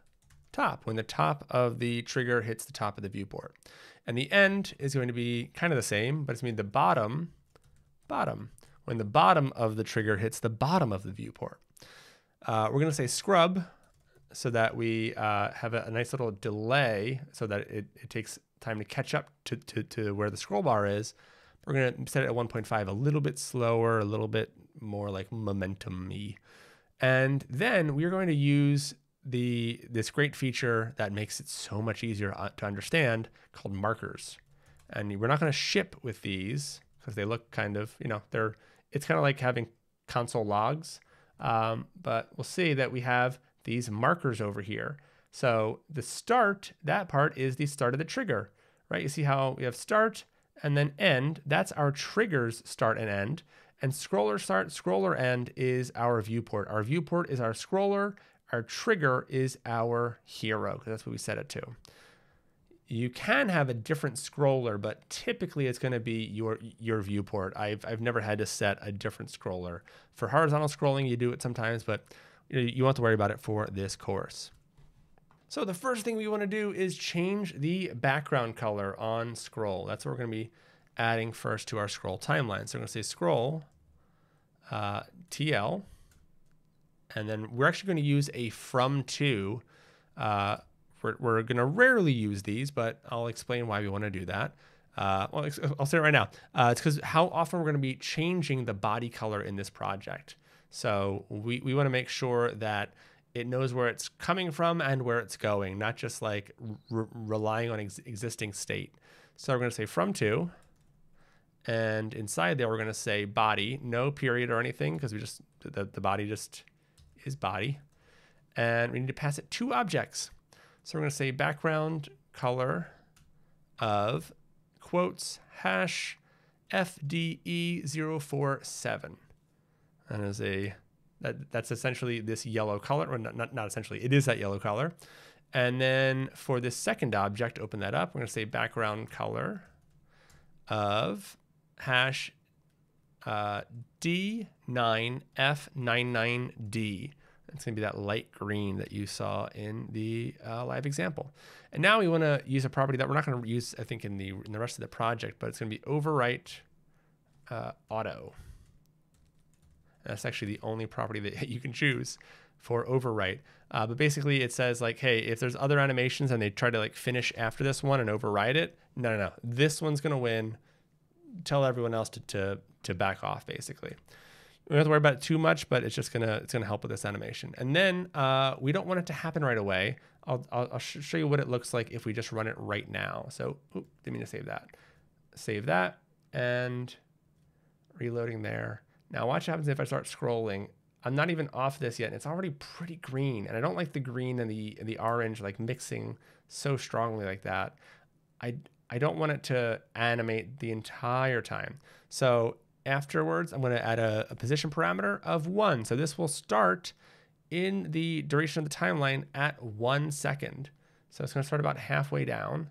when the top of the trigger hits the top of the viewport. And the end is going to be kind of the same, but it's going to be the bottom, when the bottom of the trigger hits the bottom of the viewport. We're going to say scrub, so that we have a nice little delay so that it takes time to catch up to where the scroll bar is. We're going to set it at 1.5, a little bit slower, a little bit more like momentum-y. And then we're going to use this great feature that makes it so much easier to understand called markers. And we're not going to ship with these because they look kind of, it's kind of like having console logs. But we'll see that we have these markers over here. So the start, that part is the start of the trigger, right? You see how we have start and then end. That's our triggers start and end. And scroller start, scroller end is our viewport. Our viewport is our scroller. Our trigger is our hero, because that's what we set it to. You can have a different scroller, but typically it's going to be your viewport. I've never had to set a different scroller. For horizontal scrolling, you do it sometimes, but you won't have to worry about it for this course. So the first thing we want to do is change the background color on scroll. That's what we're going to be adding first to our scroll timeline. So we're going to say scroll TL, and then we're actually going to use a from to. We're going to rarely use these, but I'll explain why we want to do that. Well, I'll say it right now. It's because how often we're going to be changing the body color in this project. So we want to make sure that it knows where it's coming from and where it's going, not just like relying on existing state. So we're going to say from to, and inside there we're going to say body, no period or anything, because the body just is body. And we need to pass it two objects. So we're going to say background color of quotes hash FDE047. And that's essentially this yellow color, or not essentially, it is that yellow color. And then for this second object, open that up. We're going to say background color of hash D9F99D. It's going to be that light green that you saw in the live example. And now we want to use a property that we're not going to use, I think, in the rest of the project, but it's going to be overwrite auto. And that's actually the only property that you can choose for overwrite. But basically it says like, hey, if there's other animations and they try to like finish after this one and overwrite it, no. This one's going to win. Tell everyone else to back off, basically. We don't have to worry about it too much, but it's gonna help with this animation. And then we don't want it to happen right away. I'll show you what it looks like if we just run it right now. So, didn't mean to save that. Save that and reloading there. Now watch what happens if I start scrolling. I'm not even off this yet, and it's already pretty green. And I don't like the green and the orange like mixing so strongly like that. I don't want it to animate the entire time. So afterwards, I'm going to add a position parameter of 1. So this will start in the duration of the timeline at 1 second. So it's going to start about halfway down.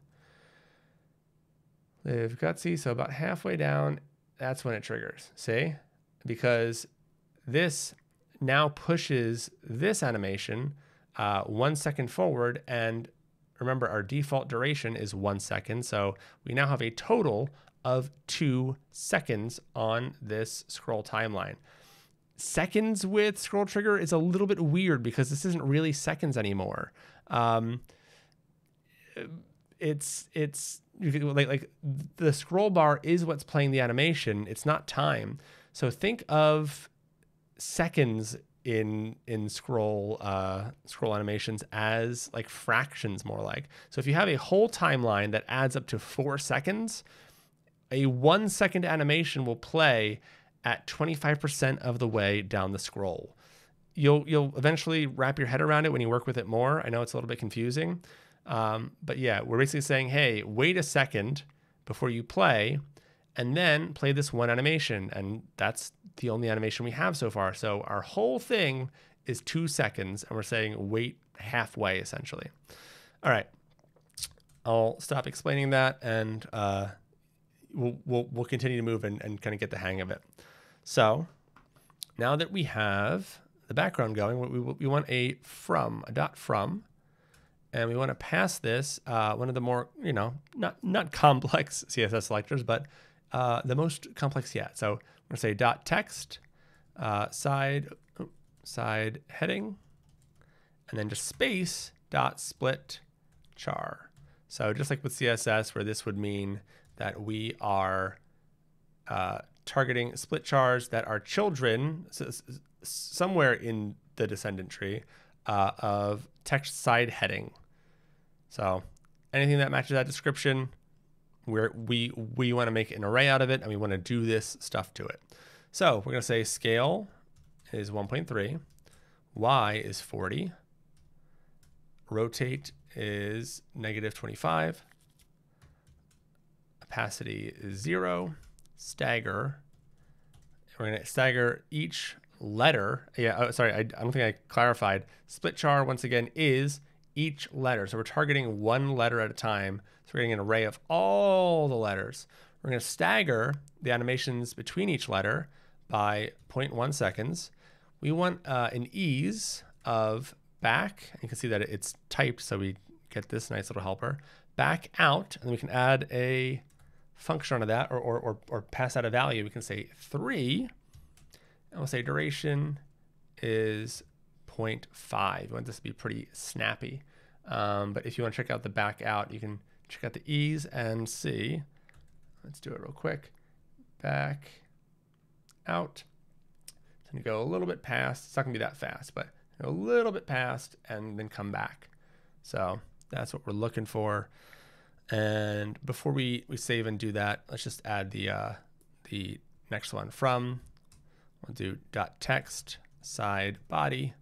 Live gutsy, so about halfway down, that's when it triggers. See? Because this now pushes this animation 1 second forward, and remember our default duration is 1 second, so we now have a total of 2 seconds on this scroll timeline. Seconds with scroll trigger is a little bit weird because this isn't really seconds anymore. It's like the scroll bar is what's playing the animation. It's not time. So think of seconds in scroll animations as like fractions, more like. So if you have a whole timeline that adds up to 4 seconds, a 1 second animation will play at 25% of the way down the scroll. You'll eventually wrap your head around it when you work with it more. I know it's a little bit confusing, but yeah, we're basically saying, hey, wait a second before you play, and then play this one animation, and that's the only animation we have so far. So our whole thing is 2 seconds, and we're saying wait halfway, essentially. All right, I'll stop explaining that, and we'll continue to move and kind of get the hang of it. So now that we have the background going, we want a dot from, and we want to pass this one of the more, not complex CSS selectors, but the most complex yet. So we're going to say dot text, side heading, and then just space dot split char. So just like with CSS, where this would mean that we are targeting split chars that are children, so somewhere in the descendant tree, of text side heading. So anything that matches that description, we want to make an array out of it, and we want to do this stuff to it. So we're going to say scale is 1.3, y is 40, rotate is -25, opacity is 0, stagger. We're going to stagger each letter. Yeah, sorry, I don't think I clarified. Split char, once again, is each letter. So we're targeting one letter at a time. So we're getting an array of all the letters. We're going to stagger the animations between each letter by 0.1 seconds. We want an ease of back. You can see that it's typed, so we get this nice little helper. Back out, and then we can add a function onto that, or pass out a value. We can say 3, and we'll say duration is 0.5. We want this to be pretty snappy. But if you want to check out the back out, you can check out the ease and see. Let's do it real quick. Back out. It's going to go a little bit past. It's not going to be that fast, but a little bit past and then come back. So that's what we're looking for. And before we save and do that, let's just add the next one from. We'll do dot text side body,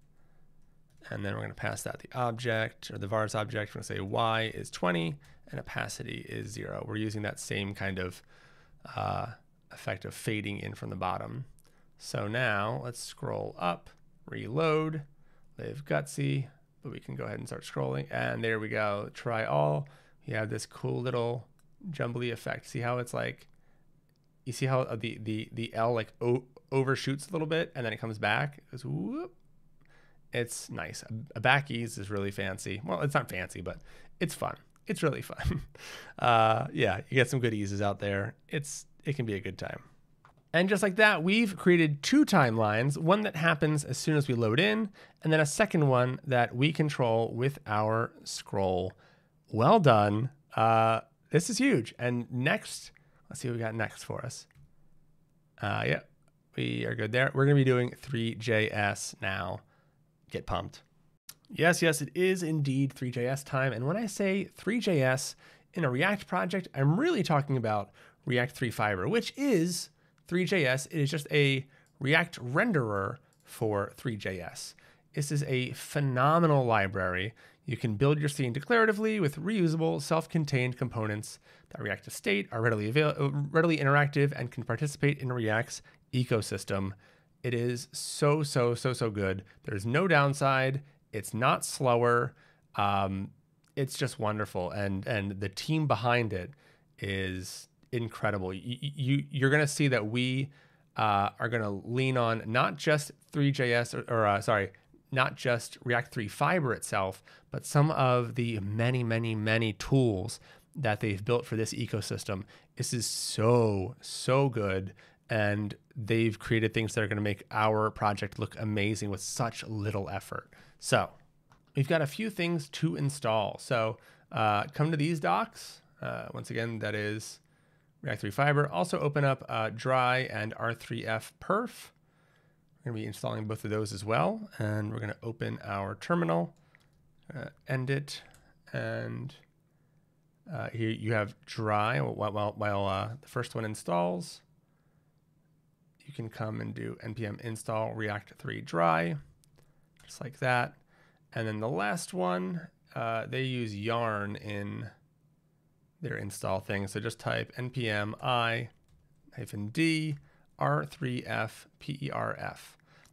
and then we're going to pass that the object, or the vars object. We're going to say y is 20 and opacity is 0. We're using that same kind of effect of fading in from the bottom. So now let's scroll up, reload, live gutsy, but we can go ahead and start scrolling, and there we go. Try all. You have this cool little jumbly effect. See how it's like, you see how the L like overshoots a little bit and then it comes back. It goes whoop. It's nice. A back ease is really fancy. Well, it's not fancy, but it's fun. It's really fun. Yeah, you get some good eases out there. It can be a good time. And just like that, we've created 2 timelines, one that happens as soon as we load in, and then a second one that we control with our scroll. Well done. This is huge. And next, let's see what we got next for us. Yeah, we are good there. We're going to be doing Three.js now. Get pumped. Yes, it is indeed Three.js time. And when I say Three.js in a React project, I'm really talking about React 3 Fiber, which is Three.js. It is just a React renderer for Three.js. This is a phenomenal library. You can build your scene declaratively with reusable, self-contained components that react to state, are readily interactive, and can participate in React's ecosystem. It is so good. There's no downside. It's not slower. It's just wonderful. And the team behind it is incredible. You're going to see that we are going to lean on not just Three.js not just React 3 Fiber itself, but some of the many tools that they've built for this ecosystem. This is so good. And they've created things that are going to make our project look amazing with such little effort. So we've got a few things to install. So come to these docs. Once again, that is React 3 Fiber. Also open up Dry and R3F Perf. We're going to be installing both of those as well. And we're going to open our terminal, end it, and here you have Dry while the first one installs. You can come and do npm install React 3 Dry, just like that. And then the last one, they use Yarn in their install thing. So just type npm i-d r3f perf.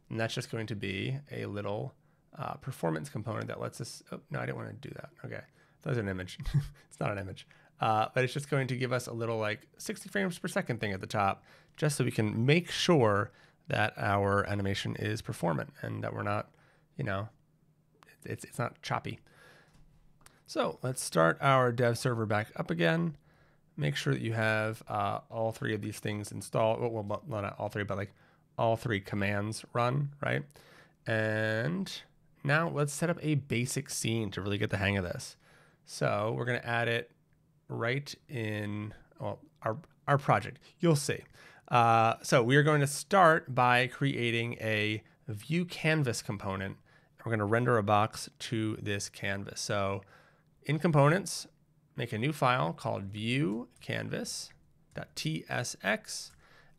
And that's just going to be a little performance component that lets us, oh, no, I didn't want to do that. Okay, that was an image. It's not an image. But it's just going to give us a little like 60 frames per second thing at the top, just so we can make sure that our animation is performant and that we're not, it's not choppy. So let's start our dev server back up again. Make sure that you have all three of these things installed. Well, not all three, but like all three commands run, right? And now let's set up a basic scene to really get the hang of this. So we're going to add it right in our project. You'll see. So we are going to start by creating a view canvas component. We're going to render a box to this canvas. So in components, make a new file called view canvas.tsx,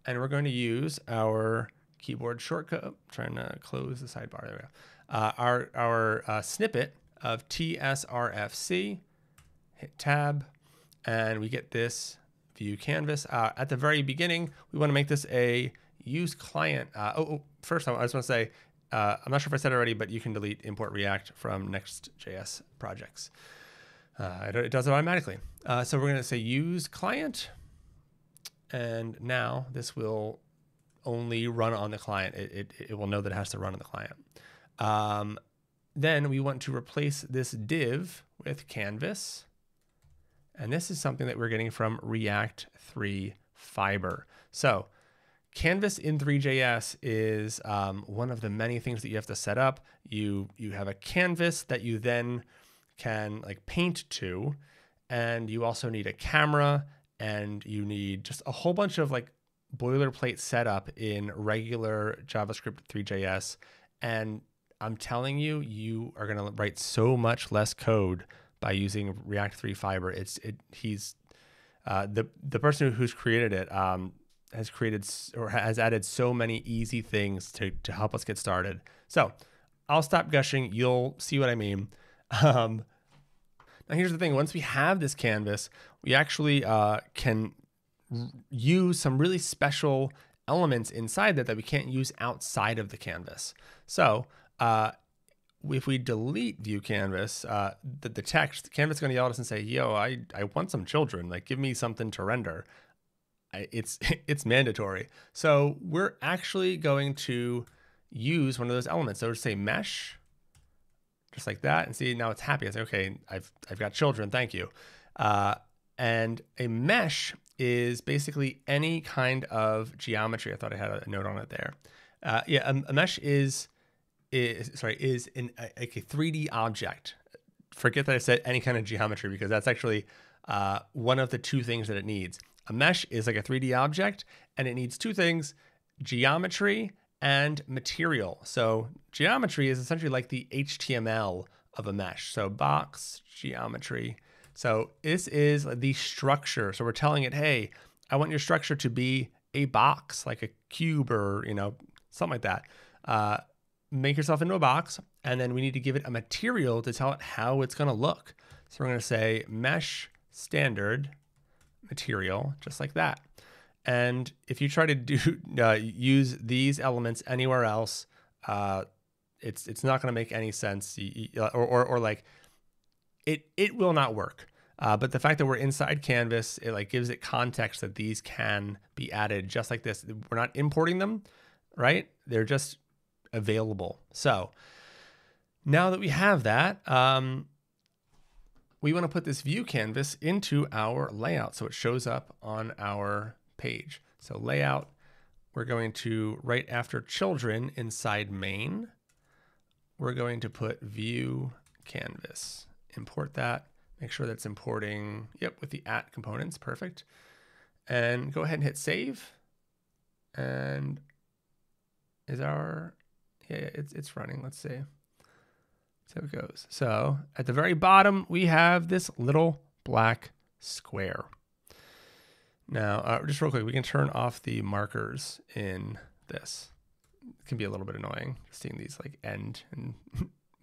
and we're going to use our keyboard shortcut. Oh, trying to close the sidebar. There we go. Our snippet of tsrfc. Hit tab, and we get this view canvas. At the very beginning, we want to make this a use client. First, I just want to say, I'm not sure if I said it already, but you can delete import React from Next.js projects. It does it automatically. So we're going to say use client, and now this will only run on the client. It will know that it has to run on the client. Then we want to replace this div with canvas. And this is something that we're getting from React 3 Fiber. So Canvas in Three.js is one of the many things that you have to set up. You have a canvas that you then can like paint to, and you also need a camera, and you need just a whole bunch of like boilerplate setup in regular JavaScript 3.js. And I'm telling you, you are going to write so much less code by using React 3 Fiber. He's the person who's created it has created or has added so many easy things to help us get started. So I'll stop gushing. You'll see what I mean. Now here's the thing. Once we have this canvas, we actually can use some really special elements inside that we can't use outside of the canvas. So if we delete view canvas, the text, the canvas is going to yell at us and say, yo, I want some children, like give me something to render. It's mandatory. So we're actually going to use one of those elements. So we'll say mesh, just like that, and see now it's happy. I say, okay, I've got children, thank you. And a mesh is basically any kind of geometry. I thought I had a note on it there. A mesh is a 3D object. Forget that I said any kind of geometry, because that's actually one of the two things that it needs. A mesh is like a 3D object, and it needs two things: geometry and material. So geometry is essentially like the HTML of a mesh. So box, geometry. So this is the structure. So we're telling it, hey, I want your structure to be a box, like a cube or, something like that. Make yourself into a box, and then we need to give it a material to tell it how it's going to look. So we're going to say mesh standard material, just like that. And if you try to use these elements anywhere else, it's not going to make any sense, or like it will not work. But the fact that we're inside Canvas, it like gives it context that these can be added just like this. We're not importing them, right? They're just available. So now that we have that, we want to put this view canvas into our layout so it shows up on our page. So layout, we're going to, right after children inside main, we're going to put view canvas. Import that, make sure that's importing, yep, with the @ components, perfect. And go ahead and hit save. And is our, yeah, it's running, let's see. So it goes. So at the very bottom, we have this little black square. Now, just real quick, we can turn off the markers in this. It can be a little bit annoying seeing these like end and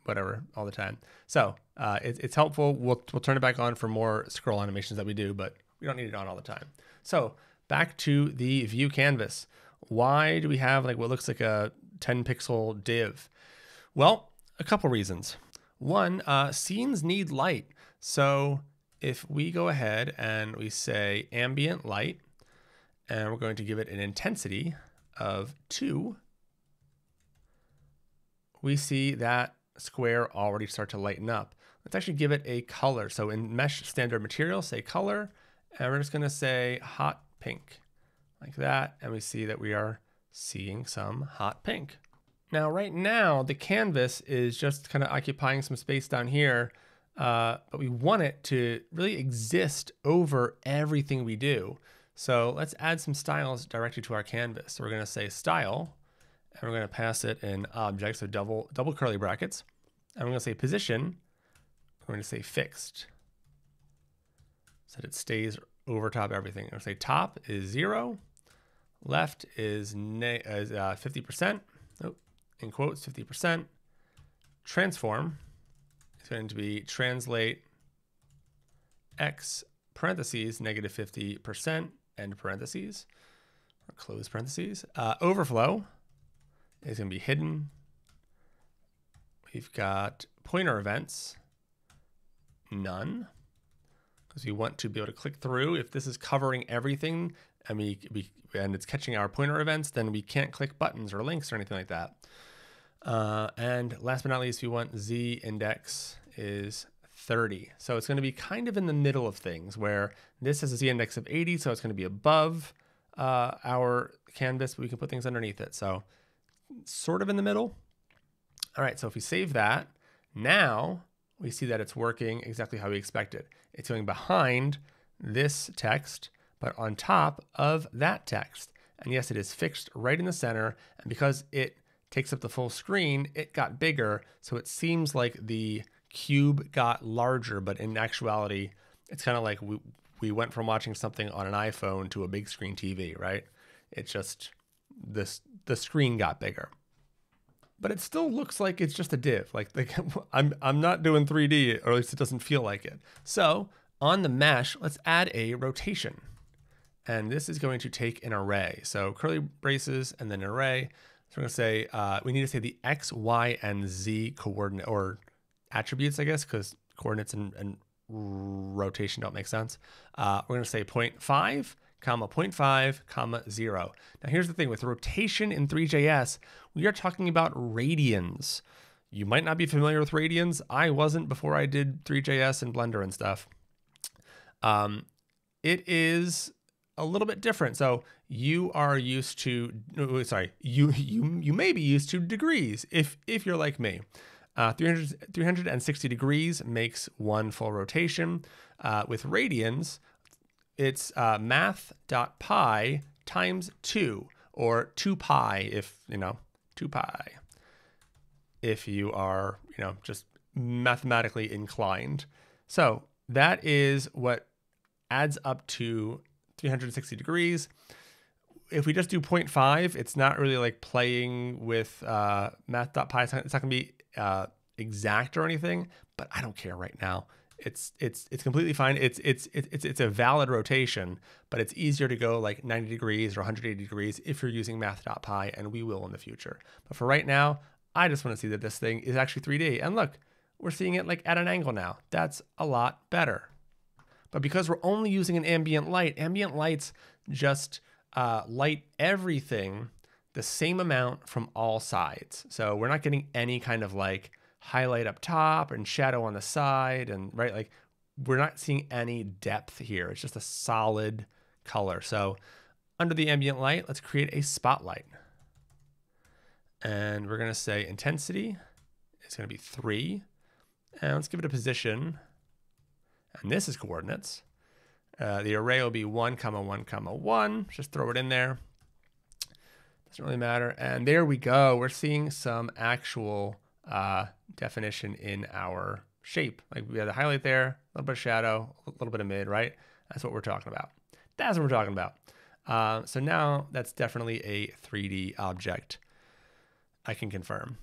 whatever all the time. So it's helpful. We'll turn it back on for more scroll animations that we do, but we don't need it on all the time. So back to the view canvas. Why do we have like what looks like a 10 pixel div? Well, a couple reasons. One, scenes need light. So if we go ahead and we say ambient light, and we're going to give it an intensity of 2, we see that square already start to lighten up. Let's actually give it a color. So in mesh standard material, say color, and we're just going to say hot pink like that. And we see that we are seeing some hot pink. Now, right now, the canvas is just kind of occupying some space down here, but we want it to really exist over everything we do. So let's add some styles directly to our canvas. So we're going to say style, and we're going to pass it an object, so double curly brackets. And we're going to say position, we're going to say fixed, so that it stays over top of everything. We're going to say top is 0, left is 50%. In quotes, 50%. Transform is going to be translate x parentheses -50% end parentheses or close parentheses. Overflow is going to be hidden. We've got pointer events, none, because we want to be able to click through. If this is covering everything and it's catching our pointer events, then we can't click buttons or links or anything like that. And last but not least, we want z index is 30. So it's going to be kind of in the middle of things where this has a z index of 80. So it's going to be above our canvas, but we can put things underneath it. So sort of in the middle. All right. So if we save that, now we see that it's working exactly how we expected. It's going behind this text, but on top of that text. And yes, it is fixed right in the center. And because it takes up the full screen, it got bigger. So it seems like the cube got larger, but in actuality, it's kind of like we went from watching something on an iPhone to a big screen TV, right? It's just the screen got bigger. But it still looks like it's just a div. Like I'm not doing 3D, or at least it doesn't feel like it. So on the mesh, let's add a rotation. And this is going to take an array. So curly braces and then an array. So we're going to say, we need to say the X, Y, and Z coordinate or attributes, I guess, because coordinates and rotation don't make sense. We're going to say 0.5, comma 0.5, comma 0. Now here's the thing with rotation in Three.js, we are talking about radians. You might not be familiar with radians. I wasn't before I did Three.js and Blender and stuff. It is a little bit different. So you are used to, you may be used to degrees if you're like me. 360 degrees makes one full rotation. With radians, it's math.pi times 2, or 2pi if, 2pi. If you are, just mathematically inclined. So that is what adds up to 360 degrees. If we just do 0.5, it's not really like playing with math.pi. It's not going to be exact or anything, but I don't care right now. It's completely fine. It's a valid rotation, but it's easier to go like 90 degrees or 180 degrees if you're using math.py, and we will in the future. But for right now, I just want to see that this thing is actually 3D. And look, we're seeing it like at an angle now. That's a lot better. But because we're only using an ambient lights just light everything the same amount from all sides. So we're not getting any kind of like highlight up top and shadow on the side, and right, like we're not seeing any depth here. It's just a solid color. So under the ambient light, let's create a spotlight. And we're going to say intensity is going to be 3. And let's give it a position. And this is coordinates. The array will be 1, 1, 1. Just throw it in there. Doesn't really matter. And there we go. We're seeing some actual definition in our shape. Like we have the highlight there, a little bit of shadow, a little bit of mid, right? That's what we're talking about. That's what we're talking about. So now that's definitely a 3D object. I can confirm.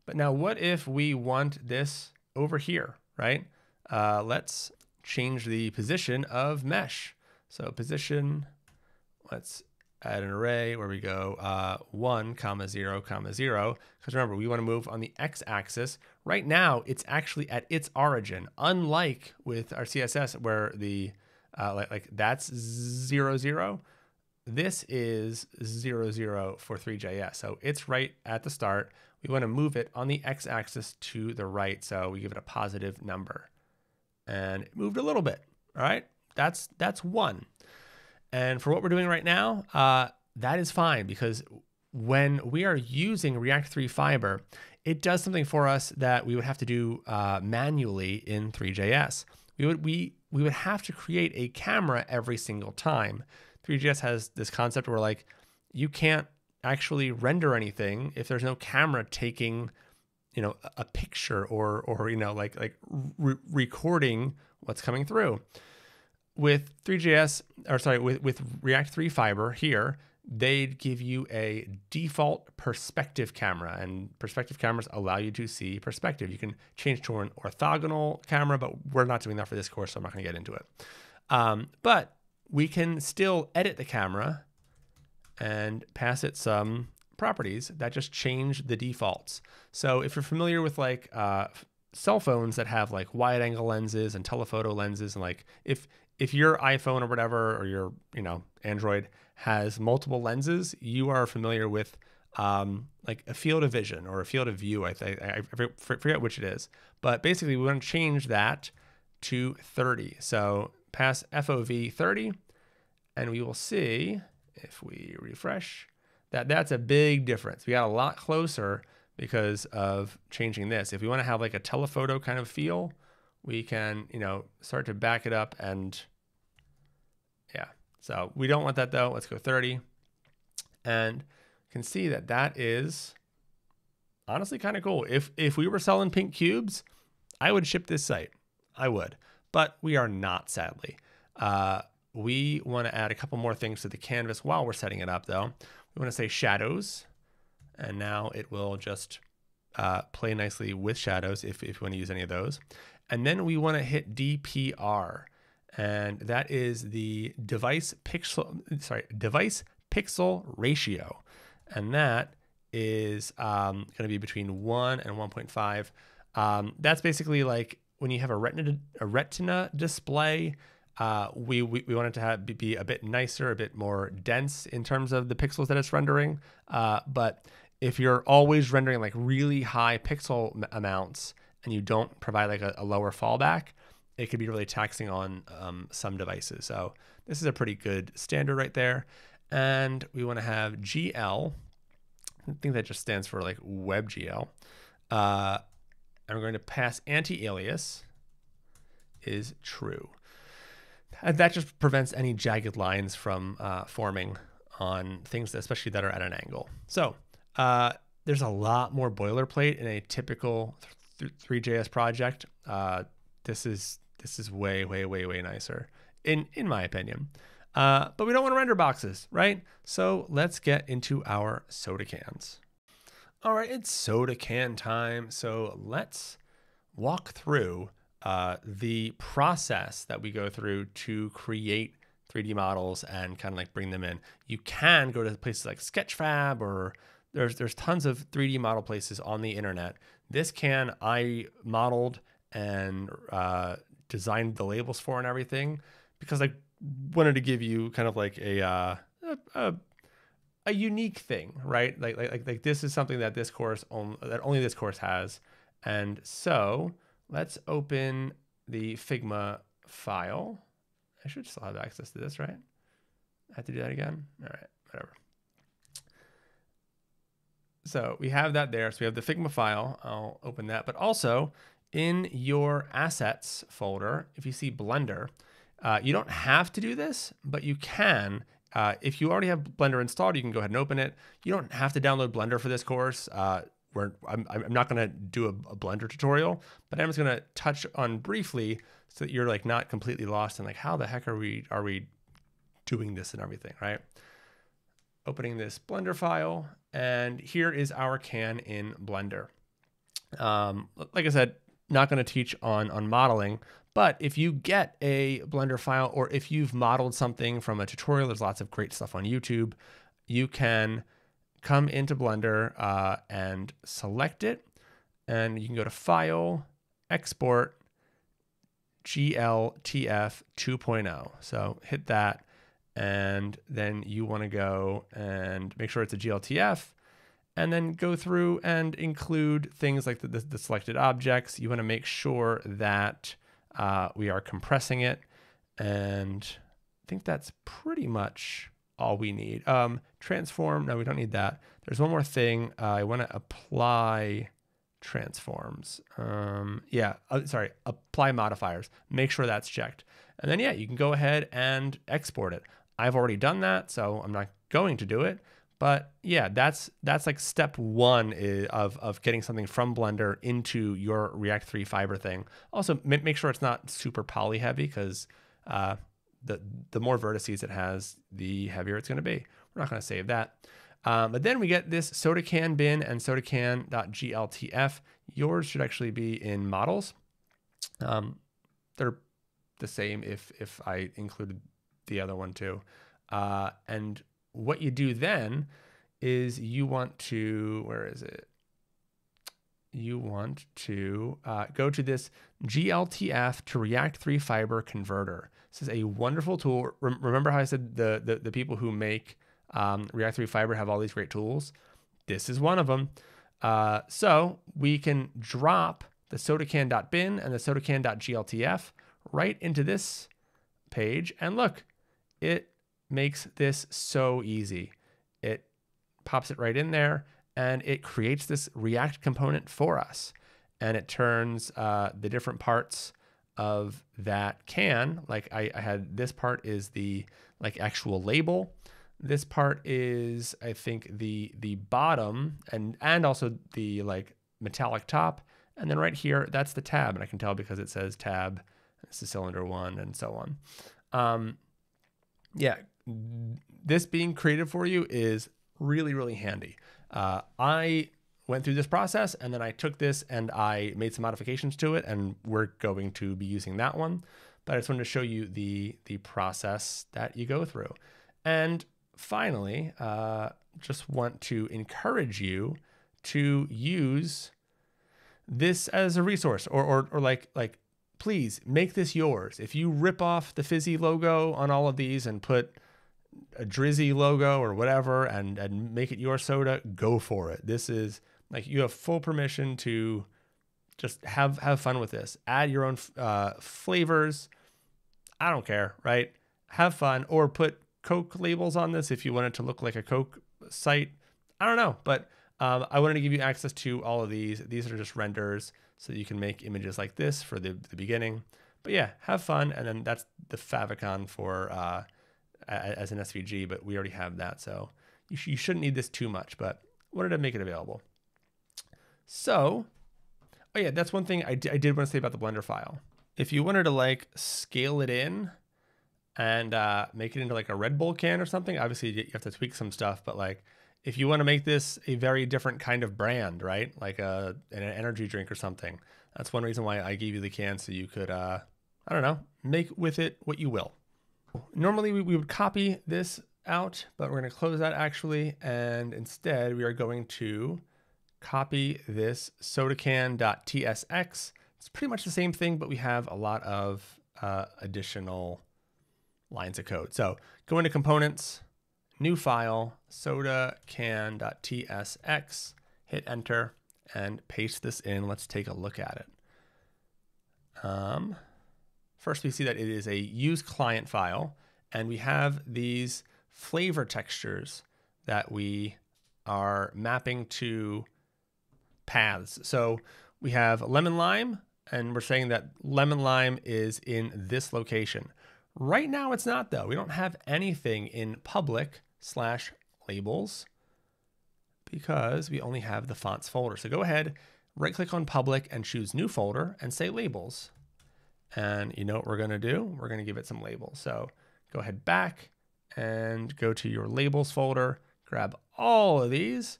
But now what if we want this over here, right? Let's change the position of mesh. So position, let's add an array where we go 1, 0, 0. Because remember, we want to move on the x-axis. Right now, it's actually at its origin, unlike with our CSS where the like that's 0, 0. This is 0, 0 for Three.js. So it's right at the start. We want to move it on the x-axis to the right. So we give it a positive number. And it moved a little bit. All right, that's 1. And for what we're doing right now, that is fine, because when we are using React 3 Fiber, it does something for us that we would have to do manually in Three.js. We would have to create a camera every single time. Three.js has this concept where like you can't actually render anything if there's no camera taking, you know, a picture or you know, like recording what's coming through. With Three.js, or sorry, with React 3 Fiber here, they'd give you a default perspective camera, and perspective cameras allow you to see perspective. You can change to an orthogonal camera, but we're not doing that for this course, so I'm not going to get into it. But we can still edit the camera and pass it some properties that just change the defaults. So if you're familiar with like cell phones that have like wide angle lenses and telephoto lenses, and like if your iPhone or whatever, or your, you know, Android has multiple lenses, you are familiar with like a field of vision or a field of view. I forget which it is, but basically we want to change that to 30. So pass FOV 30, and we will see if we refresh that that's a big difference. We got a lot closer because of changing this. If we want to have like a telephoto kind of feel, we can, you know, start to back it up, and yeah. So we don't want that though. Let's go 30, and you can see that that is honestly kind of cool. If we were selling pink cubes, I would ship this site. I would, but we are not, sadly. We want to add a couple more things to the canvas while we're setting it up though. We want to say shadows, and now it will just play nicely with shadows if you want to use any of those. And then we want to hit DPR, and that is the device pixel ratio, and that is going to be between 1 and 1.5. That's basically like when you have a retina display. We want it to be a bit nicer, a bit more dense in terms of the pixels that it's rendering. But if you're always rendering like really high pixel amounts and you don't provide like a lower fallback, it could be really taxing on some devices. So this is a pretty good standard right there. And we want to have GL. I think that just stands for like WebGL. And we're going to pass anti-alias is true. That just prevents any jagged lines from forming on things, especially that are at an angle. So there's a lot more boilerplate in a typical Three.js project. This is way nicer in my opinion. But we don't want to render boxes, right? So let's get into our soda cans. All right, it's soda can time. So let's walk through the process that we go through to create 3D models and kind of like bring them in. You can go to places like Sketchfab, or there's tons of 3D model places on the internet. This can I modeled and designed the labels for and everything, because I wanted to give you kind of like a unique thing, right? Like this is something that only this course has. And so let's open the Figma file. I should still have access to this, right? I have to do that again. All right, whatever. So we have that there. So we have the Figma file. I'll open that. But also in your assets folder, if you see Blender, you don't have to do this, but you can. If you already have Blender installed, you can go ahead and open it. You don't have to download Blender for this course. I'm not going to do a Blender tutorial, but I'm just going to touch on briefly so that you're like not completely lost in like, how the heck are we doing this and everything, right? Opening this Blender file, and here is our can in Blender. Like I said, not going to teach on modeling, but if you get a Blender file, or if you've modeled something from a tutorial, there's lots of great stuff on YouTube. You can come into Blender and select it, and you can go to File, Export, GLTF 2.0. So hit that, and then you want to go and make sure it's a GLTF, and then go through and include things like the selected objects. You want to make sure that we are compressing it, and I think that's pretty much all we need. Transform, no, we don't need that. There's one more thing. I want to apply transforms. Apply modifiers. Make sure that's checked. And then, yeah, you can go ahead and export it. I've already done that, so I'm not going to do it. But yeah, that's like step one of getting something from Blender into your React 3 fiber thing. Also, make sure it's not super poly heavy, because the more vertices it has, the heavier it's going to be. We're not going to save that. But then we get this sodacan bin and sodacan.gltf. Yours should actually be in models. They're the same if I included the other one too. And what you do then is you want to, where is it? You want to go to this GLTF to React 3 fiber converter. This is a wonderful tool. Remember how I said the people who make React 3 fiber have all these great tools? This is one of them. So we can drop the sodacan.bin and the sodacan.gltf right into this page. And look, it makes this so easy. It pops it right in there, and it creates this React component for us. And it turns the different parts of that can, like I had, this part is the like actual label. This part is, I think, the bottom and also the like metallic top. And then right here, that's the tab. And I can tell because it says tab, this is cylinder 1 and so on. Yeah, this being created for you is really, really handy. I went through this process, and then I took this and I made some modifications to it, and we're going to be using that one. But I just wanted to show you the process that you go through. And finally, just want to encourage you to use this as a resource, or like please make this yours. If you rip off the Fizzi logo on all of these and put a Drizzy logo or whatever and make it your soda, go for it. This is like, you have full permission to just have fun with this. Add your own flavors. I don't care, right? Have fun, or put Coke labels on this if you want it to look like a Coke site. I don't know, but I wanted to give you access to all of these. These are just renders, so you can make images like this for the beginning. But yeah, have fun. And then that's the favicon for as an SVG, but we already have that. So you shouldn't need this too much, but wanted to make it available. So, oh yeah, that's one thing I did want to say about the Blender file. If you wanted to like scale it in and make it into like a Red Bull can or something, obviously you have to tweak some stuff, but like if you want to make this a very different kind of brand, right? Like an energy drink or something, That's one reason why I gave you the can, so you could, I don't know, make with it what you will. Normally we would copy this out, but we're going to close that actually. And instead we are going to copy this sodacan.tsx. It's pretty much the same thing, but we have a lot of additional lines of code. So go into components, new file, sodacan.tsx, hit enter and paste this in. Let's take a look at it. First, we see that it is a use client file, and we have these flavor textures that we are mapping to paths. So we have lemon lime, and we're saying that lemon lime is in this location. Right now it's not though. We don't have anything in public/labels because we only have the fonts folder. So go ahead, right click on public and choose new folder and say labels. And you know what we're going to do? We're going to give it some labels. So go ahead back and go to your labels folder, grab all of these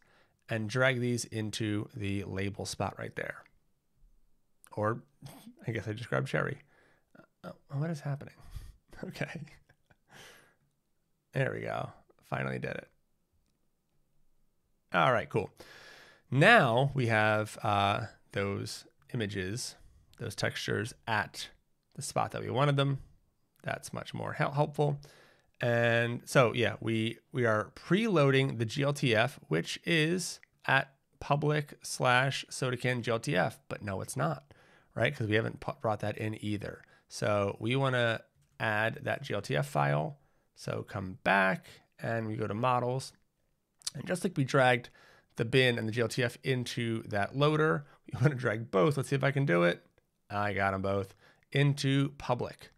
and drag these into the label spot right there. Or I guess I just grabbed cherry. What is happening? Okay. There we go. Finally did it. All right, cool. Now we have those images, those textures at the spot that we wanted them. That's much more helpful. And so, yeah, we are preloading the GLTF, which is at public/sodacan GLTF, but no, it's not, right? Because we haven't brought that in either. So we want to add that GLTF file. So come back and we go to models. And just like we dragged the bin and the GLTF into that loader, we want to drag both. Let's see if I can do it. I got them both into public,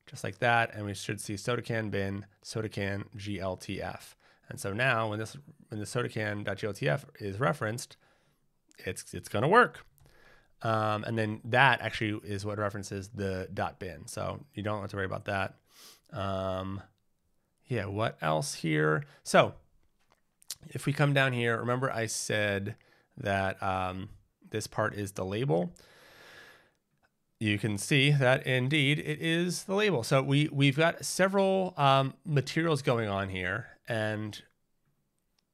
just like that. And we should see sodacan bin, sodacan GLTF. And so now when the sodacan.gltf is referenced, it's going to work. And then that actually is what references the .bin. So you don't have to worry about that. Yeah, what else here? So if we come down here, remember I said that this part is the label. You can see that indeed it is the label. So we've got several materials going on here, and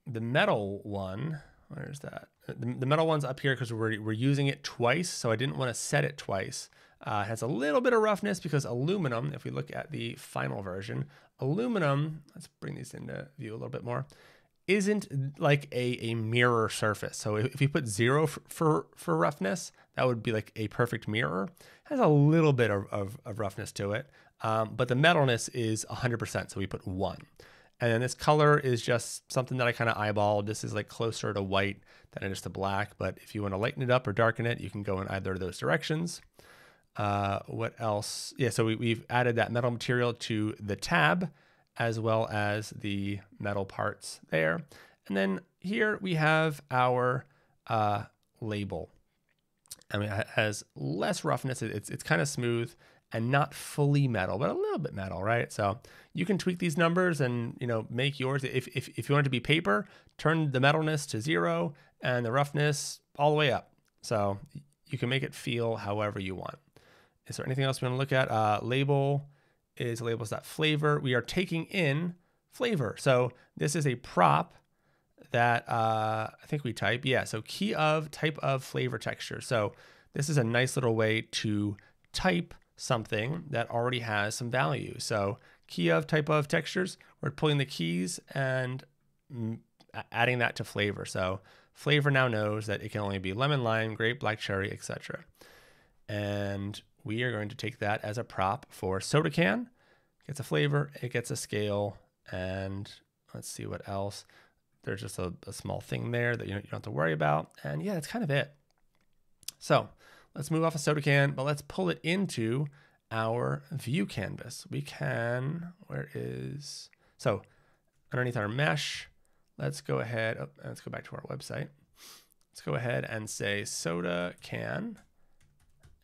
the metal one, where's that? The metal one's up here because we're using it twice, so I didn't want to set it twice. It has a little bit of roughness because aluminum, if we look at the final version, aluminum, let's bring these into view a little bit more, isn't like a mirror surface. So if you put 0 for roughness, that would be like a perfect mirror. It has a little bit of roughness to it, but the metalness is 100%, so we put 1. And then this color is just something that I kind of eyeballed. This is like closer to white than it is to black, but if you want to lighten it up or darken it, you can go in either of those directions. What else? Yeah, so we've added that metal material to the tab as well as the metal parts there. And then here we have our label. I mean, it has less roughness. It's kind of smooth and not fully metal, but a little bit metal, right? So you can tweak these numbers and, you know, make yours. If you want it to be paper, turn the metalness to 0 and the roughness all the way up. So you can make it feel however you want. Is there anything else we want to look at? Label is labels.flavor. We are taking in flavor. So this is a prop that I think we type. Yeah, so key of type of flavor texture. So this is a nice little way to type something that already has some value. So key of type of textures, we're pulling the keys and adding that to flavor. So flavor now knows that it can only be lemon, lime, grape, black cherry, etc. And we are going to take that as a prop for sodacan. It gets a flavor, it gets a scale, and let's see what else. There's just a small thing there that you don't have to worry about. And yeah, that's kind of it. So let's move off of sodacan, but let's pull it into our view canvas. We can, so underneath our mesh, let's go ahead, let's go back to our website. Let's go ahead and say sodacan,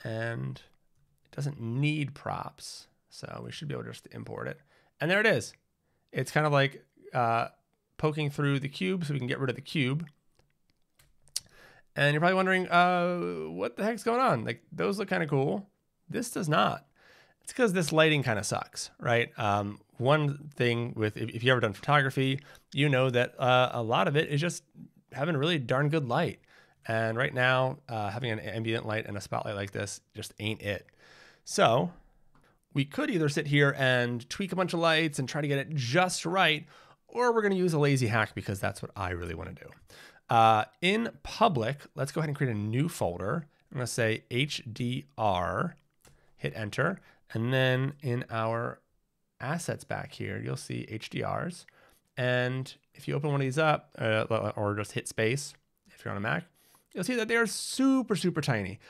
and it doesn't need props. So we should be able to just import it. And there it is. It's kind of like poking through the cube, so we can get rid of the cube. And you're probably wondering, what the heck's going on? Like, those look kind of cool. This does not. It's because this lighting kind of sucks, right? One thing with, if you've ever done photography, you know that a lot of it is just having really darn good light. And right now, having an ambient light and a spotlight like this just ain't it. So we could either sit here and tweak a bunch of lights and try to get it just right, or we're going to use a lazy hack because that's what I really want to do. In public, let's go ahead and create a new folder. I'm going to say HDR, hit enter. And then in our assets back here, you'll see HDRs. And if you open one of these up, or just hit space, if you're on a Mac, you'll see that they're super, super tiny.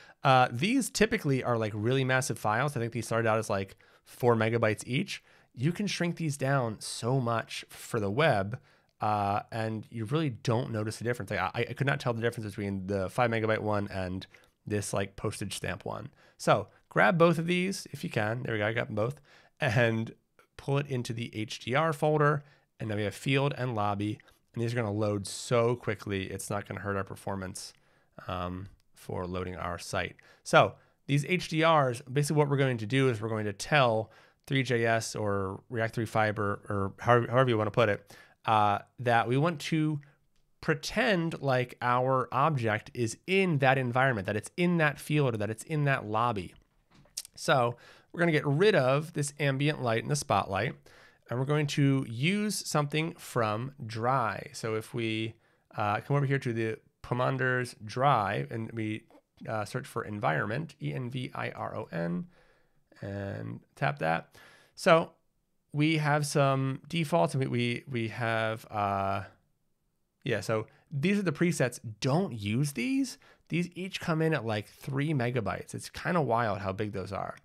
These typically are like really massive files. I think these started out as like 4 megabytes each. You can shrink these down so much for the web, and you really don't notice the difference. Like I could not tell the difference between the 5 megabyte one and this like postage stamp one. So grab both of these if you can. There we go, I got them both. And pull it into the HDR folder. And then we have field and lobby. And these are gonna load so quickly, it's not gonna hurt our performance for loading our site. So these HDRs, basically what we're going to do is we're going to tell Three.js or React 3 Fiber, or however you wanna put it, that we want to pretend like our object is in that environment, that it's in that field, or that it's in that lobby. So we're going to get rid of this ambient light and the spotlight, and we're going to use something from dry. So if we come over here to the Pomanders dry and we search for environment, ENVIRON, and tap that. So we have some defaults, and we have, so these are the presets. Don't use these. These each come in at like 3 megabytes. It's kind of wild how big those are.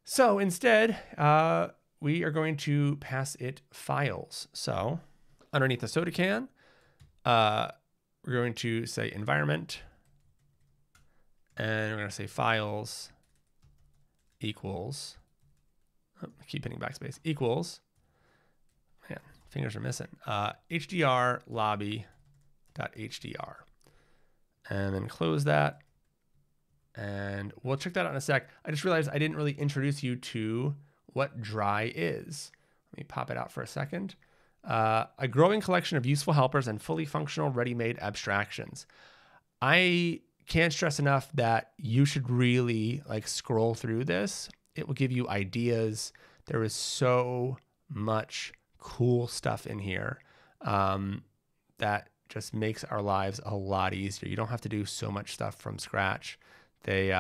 So instead, we are going to pass it files. So underneath the soda can, we're going to say environment, and we're going to say files equals, I keep hitting backspace, equals, man, fingers are missing, HDR lobby.hdr. And then close that. And we'll check that out in a sec. I just realized I didn't really introduce you to what dry is. Let me pop it out for a second. A growing collection of useful helpers and fully functional ready-made abstractions. I can't stress enough that you should really like scroll through this. It will give you ideas. There is so much cool stuff in here that just makes our lives a lot easier. You don't have to do so much stuff from scratch. They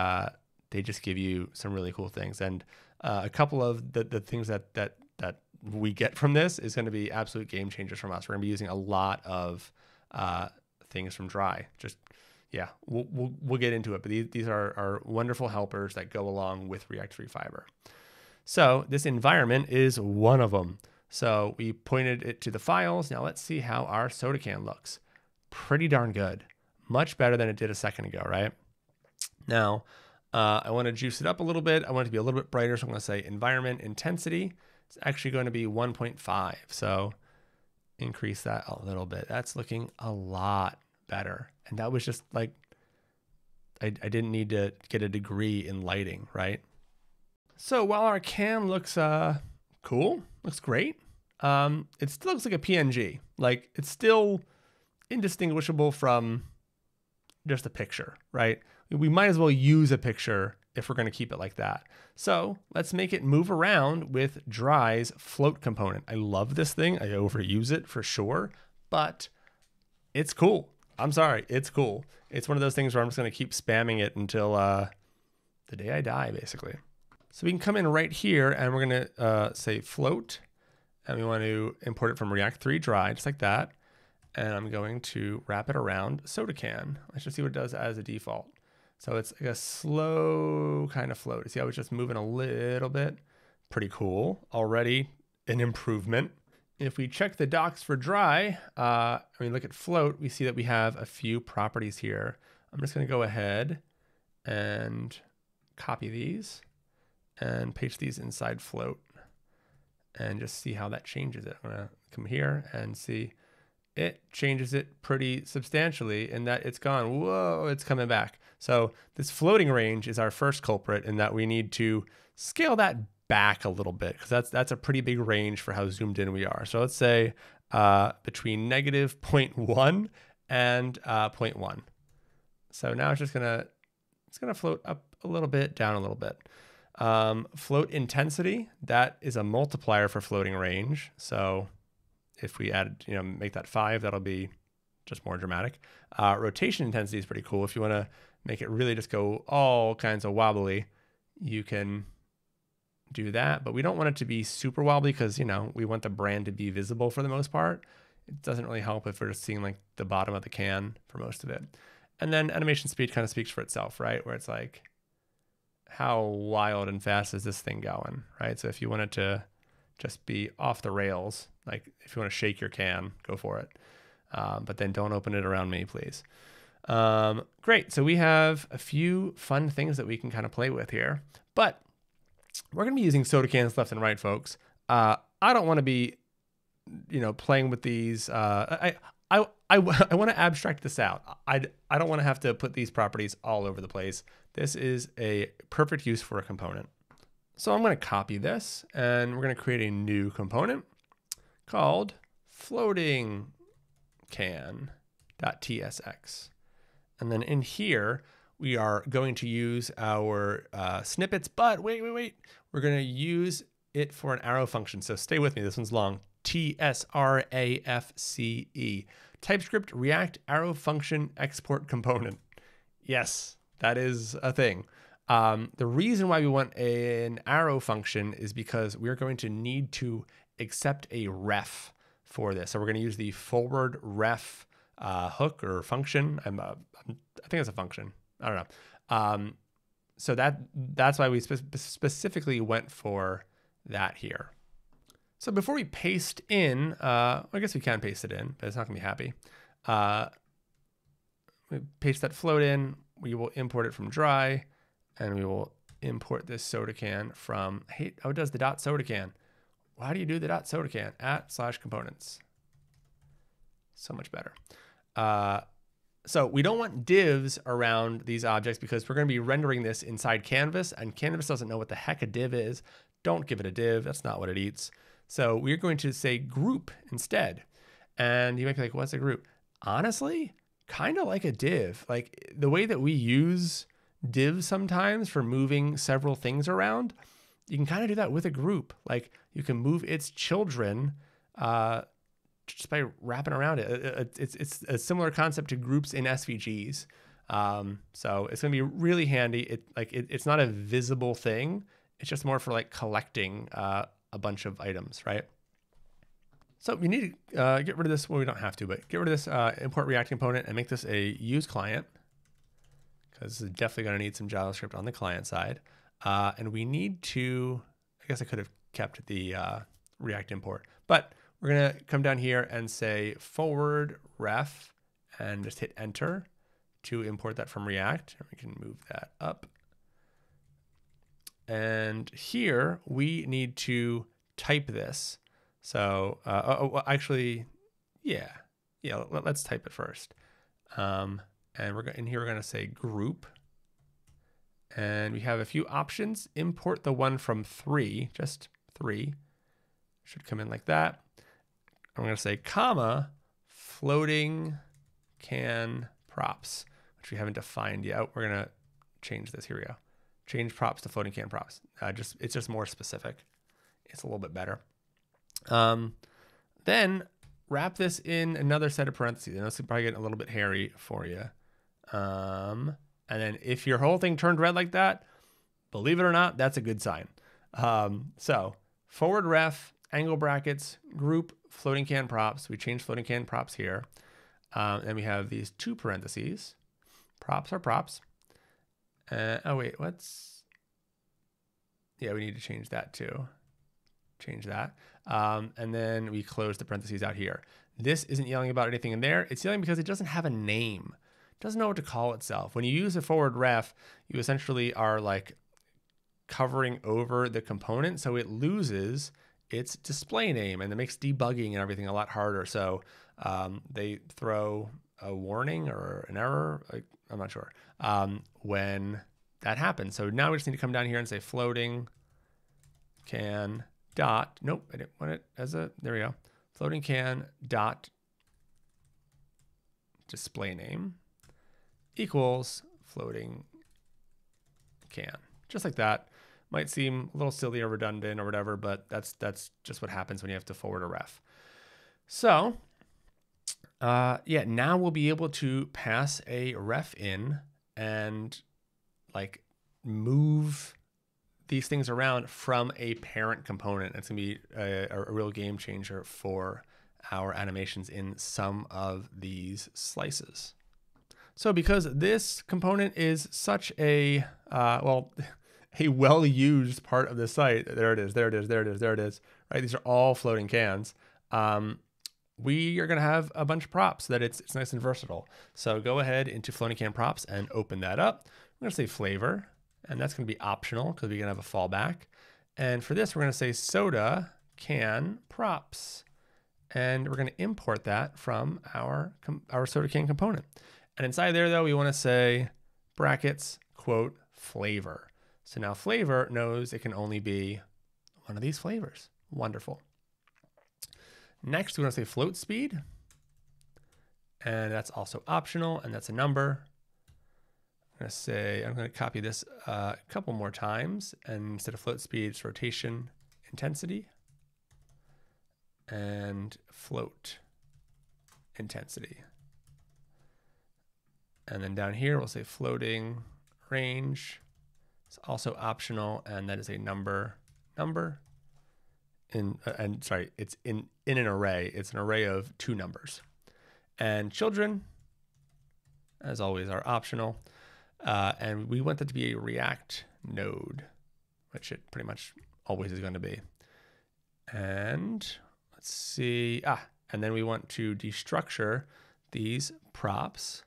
just give you some really cool things. And a couple of the things that we get from this is going to be absolute game changers from us. We're going to be using a lot of things from dry. Just, yeah, we'll get into it. But these are wonderful helpers that go along with React 3 Fiber. So this environment is one of them. So we pointed it to the files. Now let's see how our soda can looks. Pretty darn good. Much better than it did a second ago, right? Now, I want to juice it up a little bit. I want it to be a little bit brighter. So I'm going to say environment intensity. It's actually going to be 1.5. So increase that a little bit. That's looking a lot better. And that was just like, I didn't need to get a degree in lighting, right? So while our can looks cool, looks great, it still looks like a PNG. Like it's still indistinguishable from just a picture, right? We might as well use a picture if we're going to keep it like that. So let's make it move around with dry's float component. I love this thing. I overuse it for sure, but it's cool. I'm sorry, it's cool. It's one of those things where I'm just going to keep spamming it until the day I die, basically. So we can come in right here and we're going to say float, and we want to import it from React 3 dry, just like that. And I'm going to wrap it around soda can. Let's just see what it does as a default. So it's like a slow kind of float. See how it's just moving a little bit? Pretty cool. Already an improvement. If we check the docs for dry, look at float, we see that we have a few properties here. I'm just going to go ahead and copy these and paste these inside float and just see how that changes it. I'm going to come here and see it changes it pretty substantially in that it's gone. Whoa, it's coming back. So this floating range is our first culprit in that we need to scale that back a little bit because that's a pretty big range for how zoomed in we are. So let's say between negative 0.1 and 0.1. So now it's gonna float up a little bit, down a little bit. Float intensity, that is a multiplier for floating range. So if we add, make that 5, that'll be just more dramatic. Rotation intensity is pretty cool. If you want to make it really just go all kinds of wobbly, you can do that. But we don't want it to be super wobbly because, we want the brand to be visible for the most part. It doesn't really help if we're just seeing like the bottom of the can for most of it. And then animation speed kind of speaks for itself, right? Where it's like, how wild and fast is this thing going, right? So if you want it to just be off the rails, like if you want to shake your can, go for it. But then don't open it around me, please. Great, so we have a few fun things that we can kind of play with here, but we're gonna be using soda cans left and right, folks. I don't wanna be, playing with these. I wanna abstract this out. I don't wanna have to put these properties all over the place. This is a perfect use for a component. So I'm gonna copy this and we're gonna create a new component called floating can.tsx. And then in here, we are going to use our snippets, but wait. We're going to use it for an arrow function. So stay with me. This one's long. TSRAFCE. TypeScript React Arrow Function Export Component. Yes, that is a thing. The reason why we want an arrow function is because we're going to need to accept a ref for this. So we're going to use the forward ref hook or function. I think it's a function. I don't know. So that's why we specifically went for that here. So before we paste in, I guess we can paste it in, but it's not gonna be happy. We paste that float in, we will import it from dry, and we will import this soda can from, how it does the dot soda can. How do you do the dot soda can? @/components. So much better. So we don't want divs around these objects because we're going to be rendering this inside Canvas, and Canvas doesn't know what the heck a div is. Don't give it a div. That's not what it eats. So we're going to say group instead. And you might be like, what's a group? Honestly, kind of like a div. Like the way that we use divs sometimes for moving several things around, you can kind of do that with a group. Like you can move its children just by wrapping around it. It's a similar concept to groups in SVGs. So it's gonna be really handy. It's not a visible thing. It's just more for like collecting a bunch of items, right? So we need to get rid of this. Well, we don't have to, but get rid of this import React component and make this a use client, because this is definitely gonna need some JavaScript on the client side. And we need to, I guess I could have kept the React import, but we're gonna come down here and say forward ref and just hit enter to import that from React. We can move that up. And here we need to type this. So actually, let's type it first. And in here we're gonna say group. And we have a few options. Import the one from 3, just 3. Should come in like that. I'm going to say comma floating can props, which we haven't defined yet. We're going to change this. Here we go. Change props to floating can props. It's just more specific. It's a little bit better. Then wrap this in another set of parentheses. I know this is probably getting a little bit hairy for you. And then if your whole thing turned red like that, believe it or not, that's a good sign. So forward ref, angle brackets, group, floating can props. We changed floating can props here. And we have these 2 parentheses. Props are props. Oh wait, we need to change that too. Change that. And then we close the parentheses out here. This isn't yelling about anything in there. It's yelling because it doesn't have a name. It doesn't know what to call itself. When you use a forward ref, you essentially are like covering over the component, so it loses its display name, and it makes debugging and everything a lot harder. So they throw a warning or an error, I'm not sure, when that happens. So now we just need to come down here and say floating can dot, nope, I didn't want it as a, there we go. Floating can dot display name equals floating can, just like that. Might seem a little silly or redundant or whatever, but that's just what happens when you have to forward a ref. So yeah, now we'll be able to pass a ref in and like move these things around from a parent component. It's gonna be a real game changer for our animations in some of these slices. So because this component is such a, well, a well-used part of the site, there it is, there it is, there it is, there it is, right? These are all floating cans. We are gonna have a bunch of props so that it's nice and versatile. So go ahead into floating can props and open that up. I'm gonna say flavor, and that's gonna be optional because we're gonna have a fallback. And for this, we're gonna say soda can props. And we're gonna import that from our soda can component. And inside there though, we wanna say brackets, quote, flavor. So now flavor knows it can only be one of these flavors. Wonderful. Next, we want to say float speed. And that's also optional, and that's a number. I'm going to copy this a couple more times. And instead of float speed, it's rotation intensity and float intensity. And then down here, we'll say floating range. It's also optional, and that is a number. It's in an array. It's an array of 2 numbers. And children, as always, are optional. And we want that to be a React node, which it pretty much always is going to be. And let's see. And then we want to destructure these props.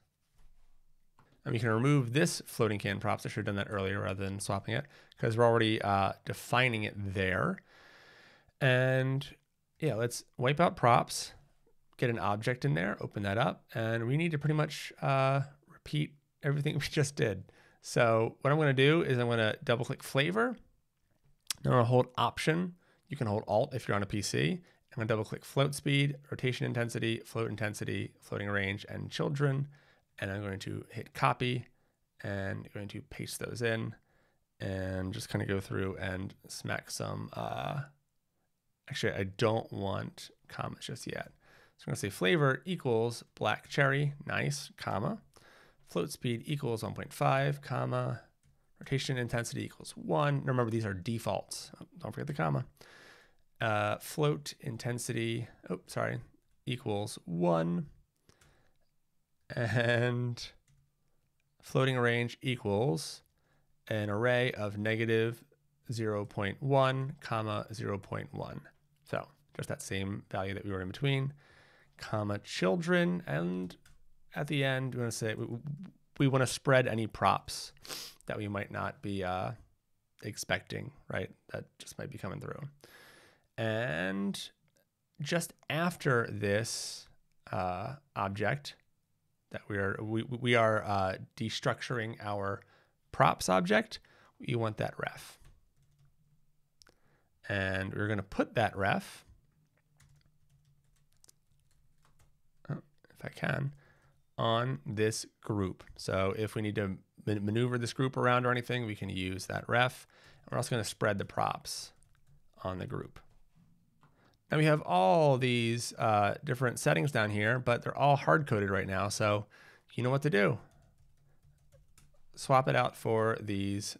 And we can remove this floating can props. I should have done that earlier rather than swapping it, because we're already defining it there. And yeah, let's wipe out props, get an object in there, open that up, and we need to pretty much repeat everything we just did. So what I'm going to do is I'm going to double click flavor. Then I'm going to hold option. You can hold alt if you're on a PC. I'm going to double click float speed, rotation intensity, floating range, and children. And I'm going to hit copy and going to paste those in and just kind of go through and smack some, actually, I don't want commas just yet. So I'm going to say flavor equals black cherry, nice, comma. Float speed equals 1.5, comma. Rotation intensity equals 1. Remember, these are defaults. Oh, don't forget the comma. Float intensity, equals 1. And floating range equals an array of -0.1, comma 0.1. So just that same value that we were in between, comma children. And at the end, we want to say we want to spread any props that we might not be expecting, right? That just might be coming through. And just after this object that we are destructuring our props object, you want that ref. And we're going to put that ref, if I can, on this group. So if we need to maneuver this group around or anything, we can use that ref. We're also going to spread the props on the group. Now we have all these different settings down here, but they're all hard-coded right now. So you know what to do. Swap it out for these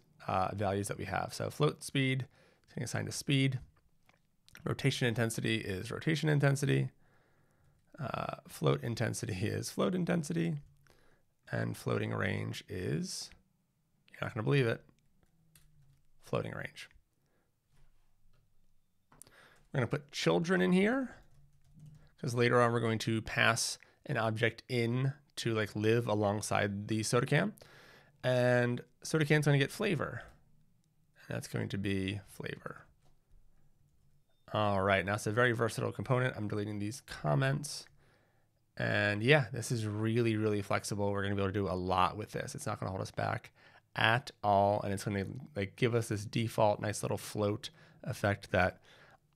values that we have. So float speed is getting assigned to speed. Rotation intensity is rotation intensity. Float intensity is float intensity. And floating range is, you're not going to believe it, floating range. We're going to put children in here because later on we're going to pass an object in to like live alongside the soda can. And soda can's going to get flavor. And that's going to be flavor. All right, now it's a very versatile component. I'm deleting these comments. And yeah, this is really, really flexible. We're gonna be able to do a lot with this. It's not gonna hold us back at all. And it's gonna like give us this default nice little float effect that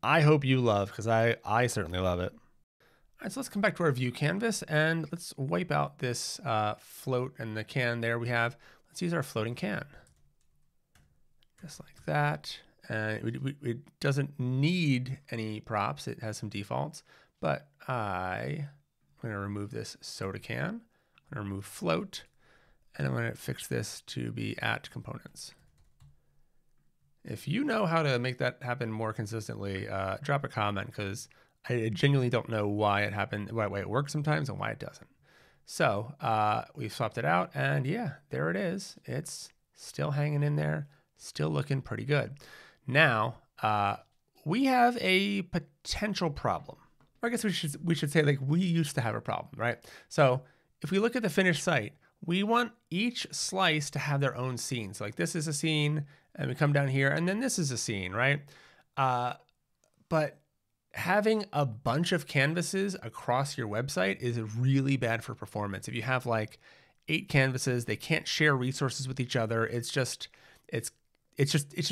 I hope you love, because I certainly love it. All right, so let's come back to our view canvas and let's wipe out this float and the can there we have. Let's use our floating can. Just like that. And it doesn't need any props. It has some defaults, but I'm going to remove this soda can. I'm going to remove float, and I'm going to fix this to be at components. If you know how to make that happen more consistently, drop a comment, because I genuinely don't know why it happened, why it works sometimes and why it doesn't. So we've swapped it out, and yeah, there it is. It's still hanging in there, still looking pretty good. Now, we have a potential problem. Or I guess we should say, like, we used to have a problem, right? So if we look at the finished site, we want each slice to have their own scene. So like this is a scene, and we come down here, and then this is a scene, right? But having a bunch of canvases across your website is really bad for performance. If you have like 8 canvases, they can't share resources with each other. It's just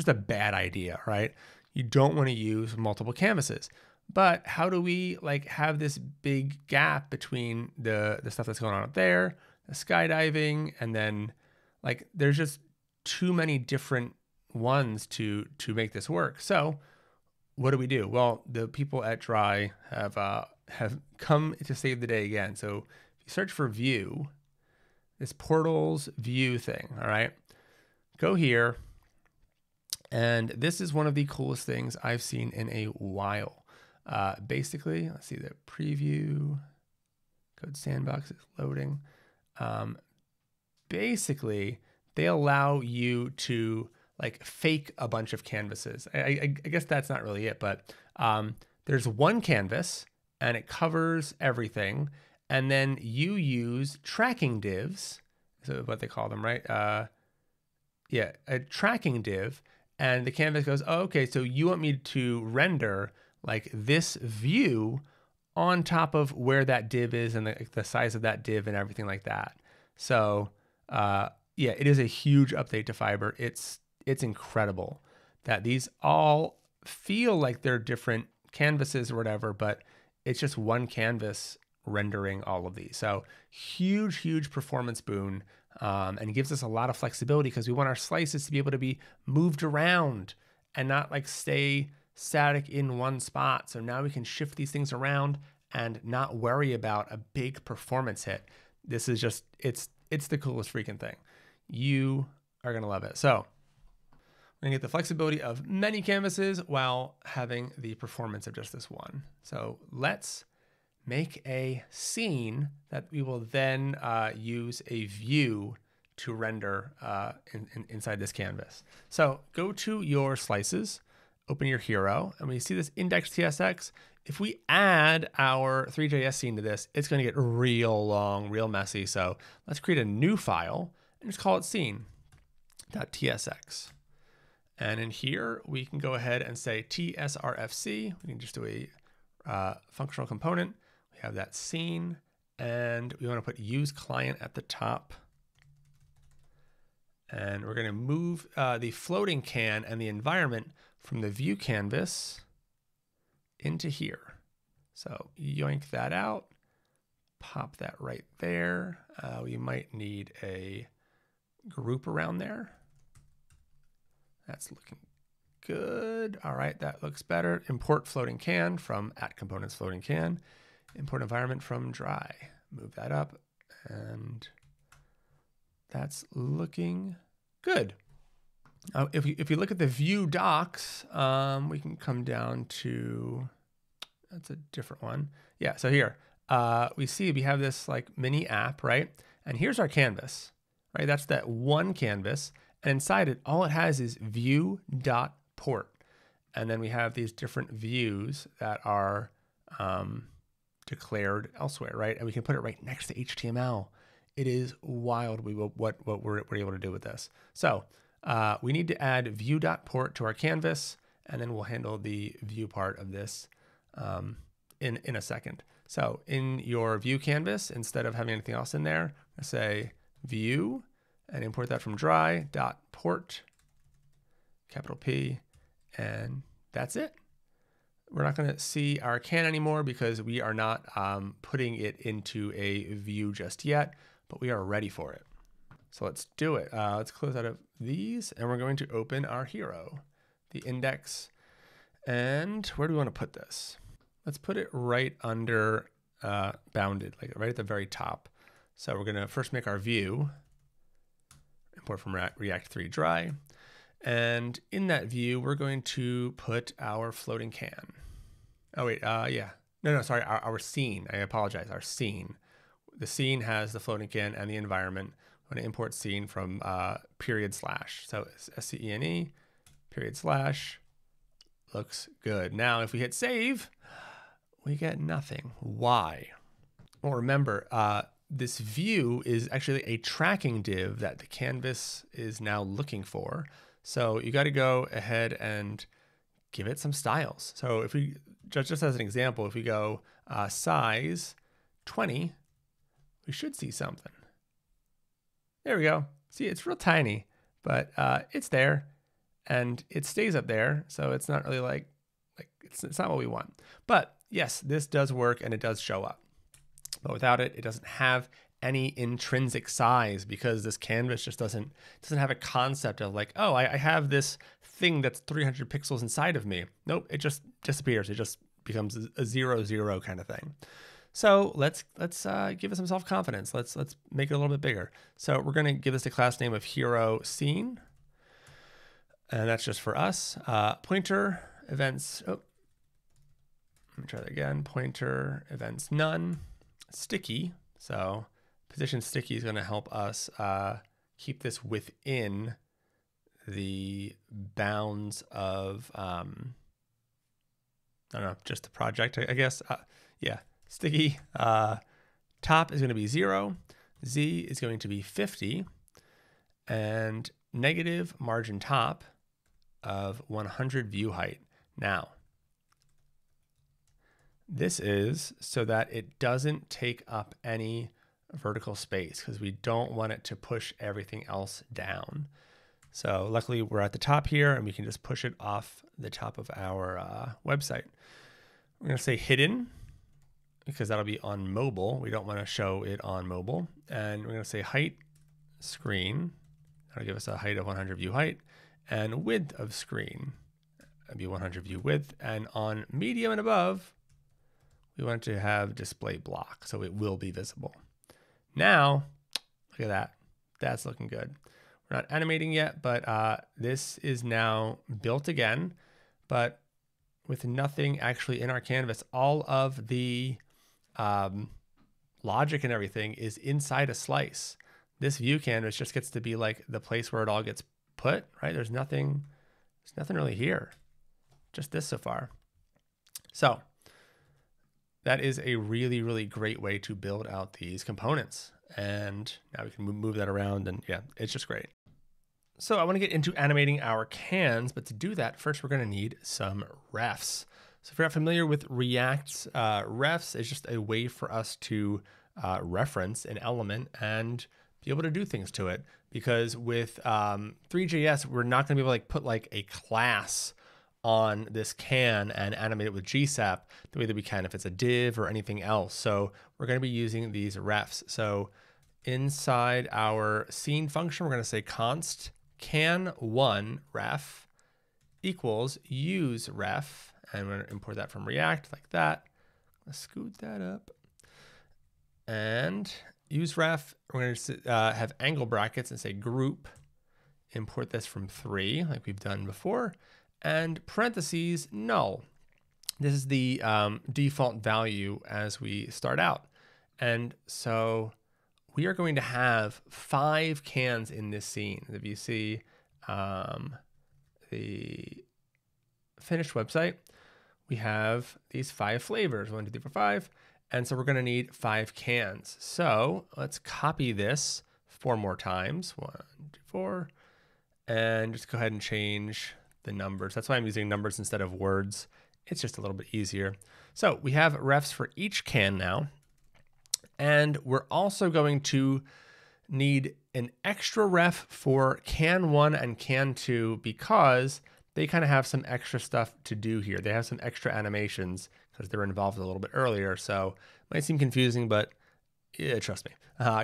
a bad idea, right? You don't want to use multiple canvases. But how do we like have this big gap between the stuff that's going on up there, the skydiving, and then like there's just too many different ones to make this work. So what do? Well, the people at Dry have come to save the day again. So if you search for view, this portals view thing, all right, go here. And this is one of the coolest things I've seen in a while. Basically, let's see the preview, code sandbox is loading. Basically, they allow you to like fake a bunch of canvases. I guess that's not really it, but there's one canvas and it covers everything. And then you use tracking divs, so what they call them, right? Yeah, a tracking div. And the canvas goes, oh, okay, so you want me to render like this view on top of where that div is and the size of that div and everything like that. So yeah, it is a huge update to Fiber. It's incredible that these all feel like they're different canvases or whatever, but it's just one canvas rendering all of these. So huge performance boon, and gives us a lot of flexibility because we want our slices to be able to be moved around and not like stay static in one spot. So now we can shift these things around and not worry about a big performance hit. This is just, it's the coolest freaking thing. You are gonna love it. So we're gonna get the flexibility of many canvases while having the performance of just this one. So let's make a scene that we will then use a view to render inside this canvas. So go to your slices, open your hero, and when you see this index.tsx, if we add our Three.js scene to this, it's gonna get real long, real messy. So let's create a new file and just call it scene.tsx. And in here, we can go ahead and say tsrfc. We can just do a functional component. We have that scene, and we want to put use client at the top. And we're going to move the floating can and the environment from the view canvas into here. So yoink that out, pop that right there. We might need a group around there. That's looking good. All right, that looks better. Import floating can from @components floating can. Import environment from Dry. Move that up, and that's looking good. If you look at the view docs, we can come down to, that's a different one. Yeah, so here we see we have this like mini app, right? And here's our canvas, right? That's that one canvas. And inside it, all it has is view.port. And then we have these different views that are declared elsewhere, right? And we can put it right next to HTML. It is wild what we're able to do with this. So we need to add view.port to our canvas, and then we'll handle the view part of this in a second. So in your view canvas, instead of having anything else in there, I say view and import that from dry.port, capital P, and that's it. We're not going to see our can anymore because we are not putting it into a view just yet, but we are ready for it. So let's do it. Let's close out of these, and we're going to open our hero, the index. And where do we want to put this? Let's put it right under bounded, like right at the very top. So we're going to first make our view, import from React 3 dry. And in that view, we're going to put our floating can. Oh, wait, yeah. No, sorry, our scene. I apologize, our scene. The scene has the floating can and the environment. I'm going to import scene from /. So SCENE, /. Looks good. Now, if we hit save, we get nothing. Why? Well, remember, this view is actually a tracking div that the canvas is now looking for. So you got to go ahead and give it some styles. So if we, just as an example, if we go size 20, we should see something. There we go. See, it's real tiny, but it's there and it stays up there. So it's not really like it's not what we want. But yes, this does work and it does show up. But without it, it doesn't have any intrinsic size because this canvas just doesn't have a concept of like, oh, I have this thing that's 300 pixels inside of me. Nope, it just disappears. It just becomes a 0, 0 kind of thing. So let's give it some self-confidence. Let's make it a little bit bigger. So we're going to give this a class name of hero scene, and that's just for us. Pointer events. Oh, let me try that again. Pointer events none. Sticky. So position sticky is going to help us keep this within the bounds of I don't know, just the project, I guess. Yeah, sticky. Top is going to be 0. Z is going to be 50. And negative margin top of 100 view height. Now, this is so that it doesn't take up any vertical space because we don't want it to push everything else down. So luckily we're at the top here and we can just push it off the top of our website. We're going to say hidden because that'll be on mobile. We don't want to show it on mobile. And we're going to say height screen. That'll give us a height of 100 view height and width of screen. That'll be 100 view width. And on medium and above, we want to have display block, so it will be visible. Now, look at that. That's looking good. We're not animating yet, but this is now built again, but with nothing actually in our canvas. All of the logic and everything is inside a slice. This view canvas just gets to be like the place where it all gets put, right? There's nothing really here. Just this so far. So that is a really, really great way to build out these components. And now we can move that around and yeah, it's just great. So I want to get into animating our cans, but to do that, first we're going to need some refs. So if you're not familiar with React's refs, it's just a way for us to reference an element and be able to do things to it. Because with Three.js, we're not going to be able to put like a class on this can and animate it with GSAP the way that we can if it's a div or anything else. So we're going to be using these refs. So inside our scene function, we're going to say const can1 ref equals use ref, and we're going to import that from React like that. Let's scoot that up. And use ref, we're going to have angle brackets and say group, import this from 3 like we've done before. And parentheses null. This is the default value as we start out. And so we are going to have 5 cans in this scene. If you see the finished website, we have these 5 flavors, 1, 2, 3, 4, 5. And so we're going to need 5 cans. So let's copy this 4 more times. 1, 2, 4. And just go ahead and change the numbers. That's why I'm using numbers instead of words. It's just a little bit easier. So we have refs for each can now. And we're also going to need an extra ref for can 1 and can 2 because they kind of have some extra stuff to do here. They have some extra animations because they're involved a little bit earlier. So it might seem confusing, but yeah, trust me.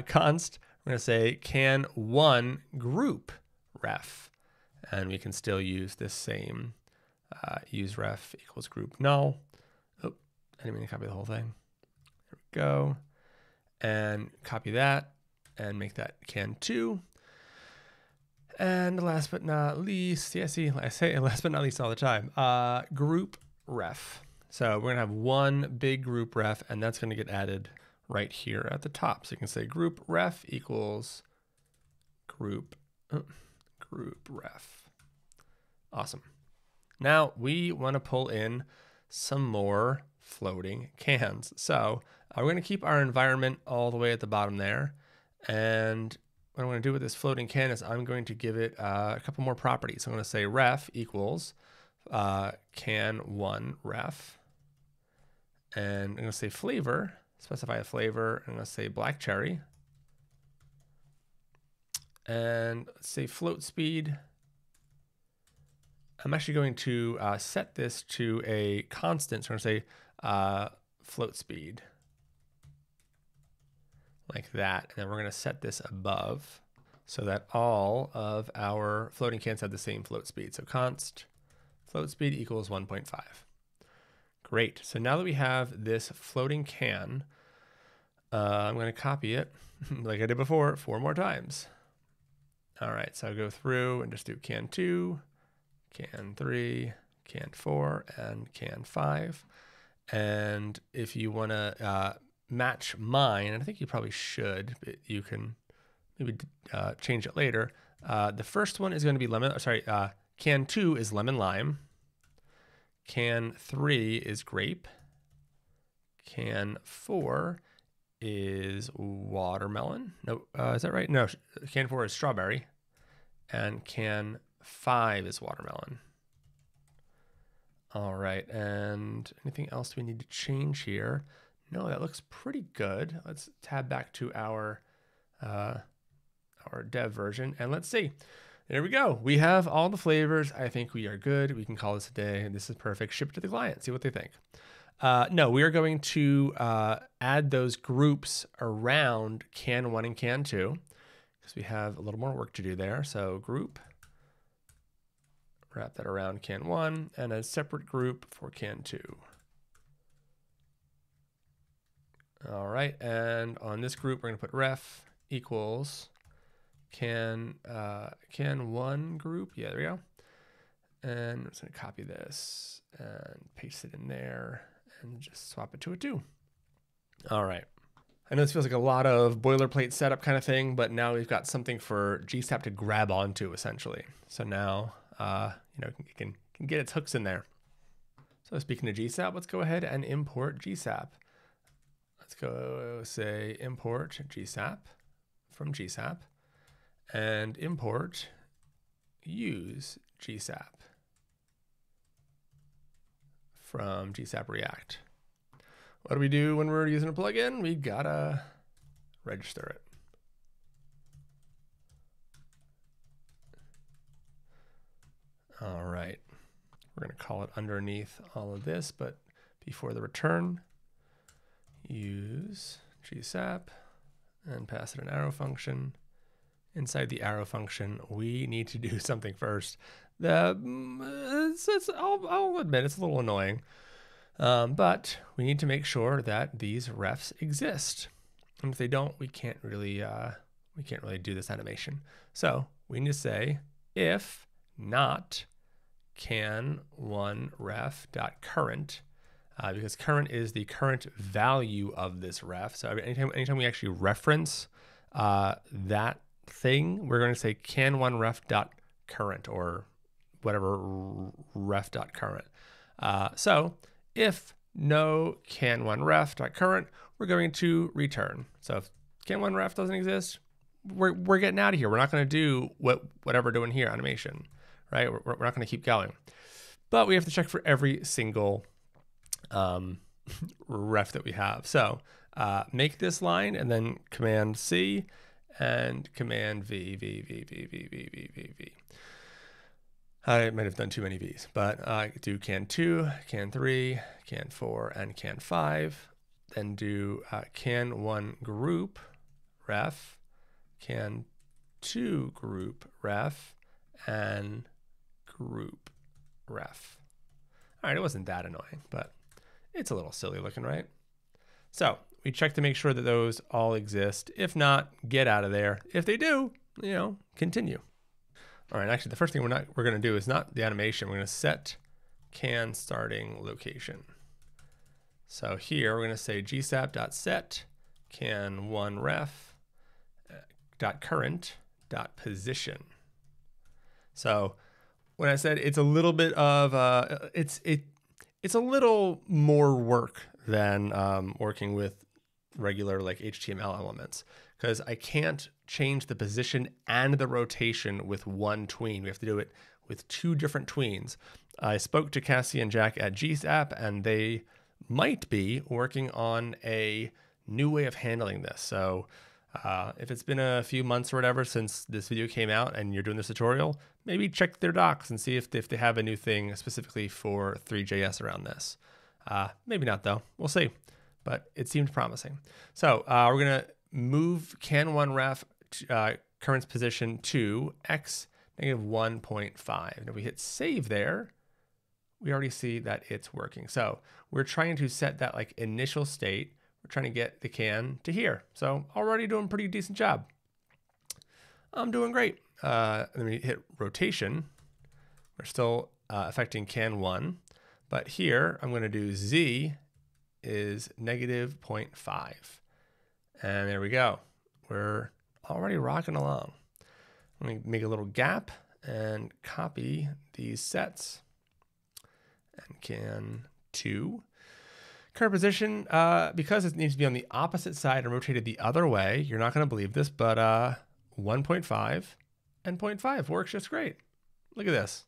Const, we're going to say can 1 group ref. And we can still use this same use ref equals group null. Oh, I didn't mean to copy the whole thing. There we go. And copy that and make that can 2. And last but not least, I say last but not least all the time, group ref. So we're gonna have one big group ref, and that's gonna get added right here at the top. So you can say group ref equals group ref. Awesome. Now we wanna pull in some more floating cans. So we're going to keep our environment all the way at the bottom there. And what I'm going to do with this floating can is I'm going to give it a couple more properties. I'm going to say ref equals can1 ref. And I'm going to say flavor, specify a flavor. I'm going to say black cherry. And let's say float speed. I'm actually going to set this to a constant. So I'm going to say float speed. Like that, and then we're going to set this above so that all of our floating cans have the same float speed. So const float speed equals 1.5. Great. So now that we have this floating can, I'm going to copy it like I did before 4 more times. All right, so I'll go through and just do can 2, can 3, can 4, and can 5. And if you want to match mine, and I think you probably should, but you can maybe change it later. The first one is going to be lemon, can 2 is lemon lime. Can 3 is grape. Can 4 is watermelon. No, is that right? No, can 4 is strawberry. And can 5 is watermelon. All right, and anything else we need to change here? No, that looks pretty good. Let's tab back to our dev version, and let's see. There we go. We have all the flavors. I think we are good. We can call this a day. This is perfect. Ship it to the client. See what they think. No, we are going to add those groups around can 1 and can 2 because we have a little more work to do there. So group, wrap that around can 1, and a separate group for can 2. All right, and on this group, we're going to put ref equals can 1 group. Yeah, there we go. And I'm just going to copy this and paste it in there and just swap it to a 2. All right. I know this feels like a lot of boilerplate setup kind of thing, but now we've got something for GSAP to grab onto essentially. So now, it can get its hooks in there. So speaking of GSAP, let's go ahead and import GSAP. Let's go say import GSAP from GSAP and import use GSAP from GSAP React. What do we do when we're using a plugin? We gotta register it. All right, we're gonna call it underneath all of this, but before the return, use GSAP and pass it an arrow function. Inside the arrow function, we need to do something first. I'll admit it's a little annoying, but we need to make sure that these refs exist. And if they don't, we can't really do this animation. So we need to say if not can1 ref.current. Because current is the current value of this ref. So anytime we actually reference that thing, we're going to say can1 ref.current or whatever ref.current. So if no can1 ref.current, we're going to return. So if can1 ref doesn't exist, we're getting out of here. We're not going to do whatever we're doing here, animation, right? We're not going to keep going. But we have to check for every single ref that we have. So make this line and then Command C and Command V. I might have done too many V's, but I do can 2, can 3, can 4, and can 5. Then do can 1 group ref, can 2 group ref, and group ref. All right, it wasn't that annoying, but it's a little silly looking, right? So we check to make sure that those all exist. If not, get out of there. If they do, continue. All right, actually, the first thing we're going to do is not the animation. We're going to set can starting location. So here we're going to say gsap.set can 1 ref .current .position. So when I said it's a little bit of it's a little more work than working with regular like HTML elements, because I can't change the position and the rotation with one tween. We have to do it with 2 different tweens. I spoke to Cassie and Jack at GSAP, and they might be working on a new way of handling this. So if it's been a few months or whatever since this video came out and you're doing this tutorial, maybe check their docs and see if they have a new thing specifically for Three.js around this. Maybe not though, we'll see, but it seemed promising. So we're gonna move can1 ref current position to x -1.5. And if we hit save there, we already see that it's working. So we're trying to set that like initial state. We're trying to get the can to here. So already doing a pretty decent job. I'm doing great. Then we hit rotation. We're still affecting can 1, but here I'm going to do z is -0.5. And there we go. We're already rocking along. Let me make a little gap and copy these sets. And can 2. Current position, because it needs to be on the opposite side and rotated the other way, you're not going to believe this, but 1.5 and 0.5 works just great. Look at this.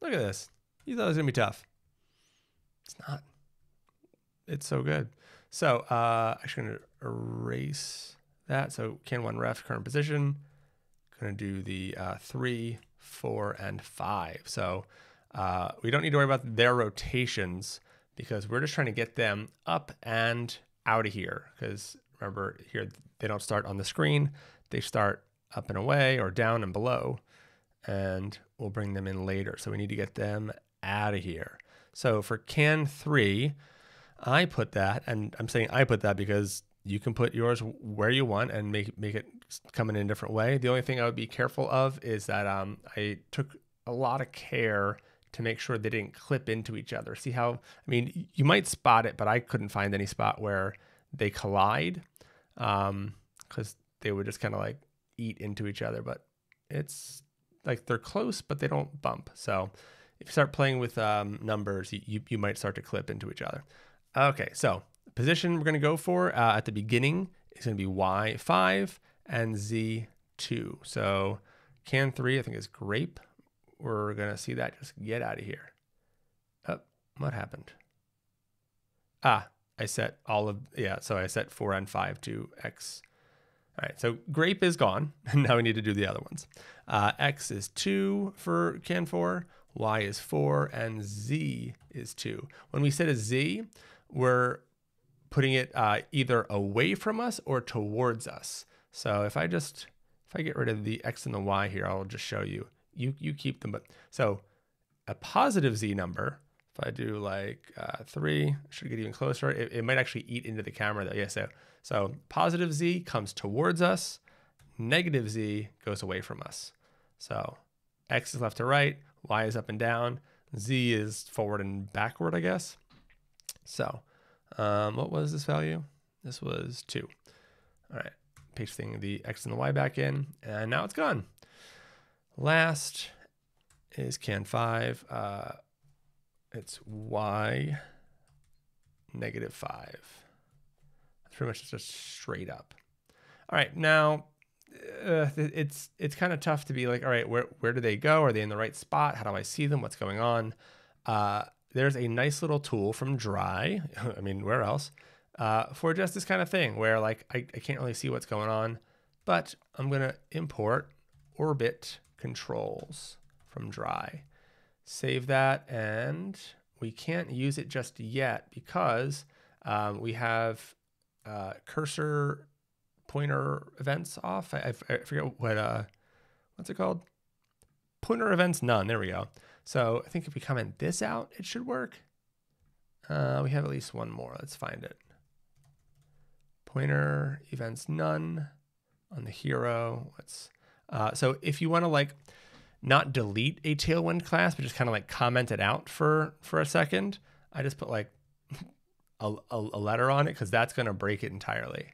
Look at this. You thought it was going to be tough. It's not. It's so good. So actually going to erase that. So can 1 ref current position. Going to do the 3, 4, and 5. So we don't need to worry about their rotations because we're just trying to get them up and out of here. Because remember here, they don't start on the screen. They start up and away or down and below, and we'll bring them in later. So we need to get them out of here. So for can 3, I put that, and I'm saying I put that because you can put yours where you want and make it come in a different way. The only thing I would be careful of is that I took a lot of care to make sure they didn't clip into each other. See how, I mean, you might spot it, but I couldn't find any spot where they collide because they would just kind of like eat into each other, but it's like they're close, but they don't bump. So if you start playing with numbers, you might start to clip into each other. Okay, so position we're going to go for at the beginning is going to be Y5 and Z2. So can 3, I think, is grape. We're going to see that just get out of here. Oh, what happened? I set so I set 4 and 5 to X. All right, so grape is gone. Now we need to do the other ones. X is 2 for can 4, Y is 4, and Z is 2. When we set a Z, we're putting it either away from us or towards us. So if I get rid of the X and the Y here, I'll just show you. You keep them, but so a positive Z number, if I do like 3, should get even closer. It might actually eat into the camera though. Yeah, so positive Z comes towards us, negative Z goes away from us. So X is left to right, Y is up and down, Z is forward and backward, I guess. So what was this value? This was 2. All right, pasting the X and the Y back in, and now it's gone. Last is can 5. It's Y -5. That's pretty much just straight up. All right, now it's kind of tough to be like, all right, where do they go? Are they in the right spot? How do I see them? What's going on? There's a nice little tool from Dry. I mean, where else? For just this kind of thing where like I can't really see what's going on, but I'm gonna import orbit controls from Dry. Save that, and we can't use it just yet because we have cursor pointer events off. I forget what's it called? Pointer events none. There we go. So I think if we comment this out, it should work. We have at least one more. Let's find it. Pointer events none on the hero. So if you want to like not delete a Tailwind class, but just kind of like comment it out for a second, I just put like a letter on it because that's going to break it entirely.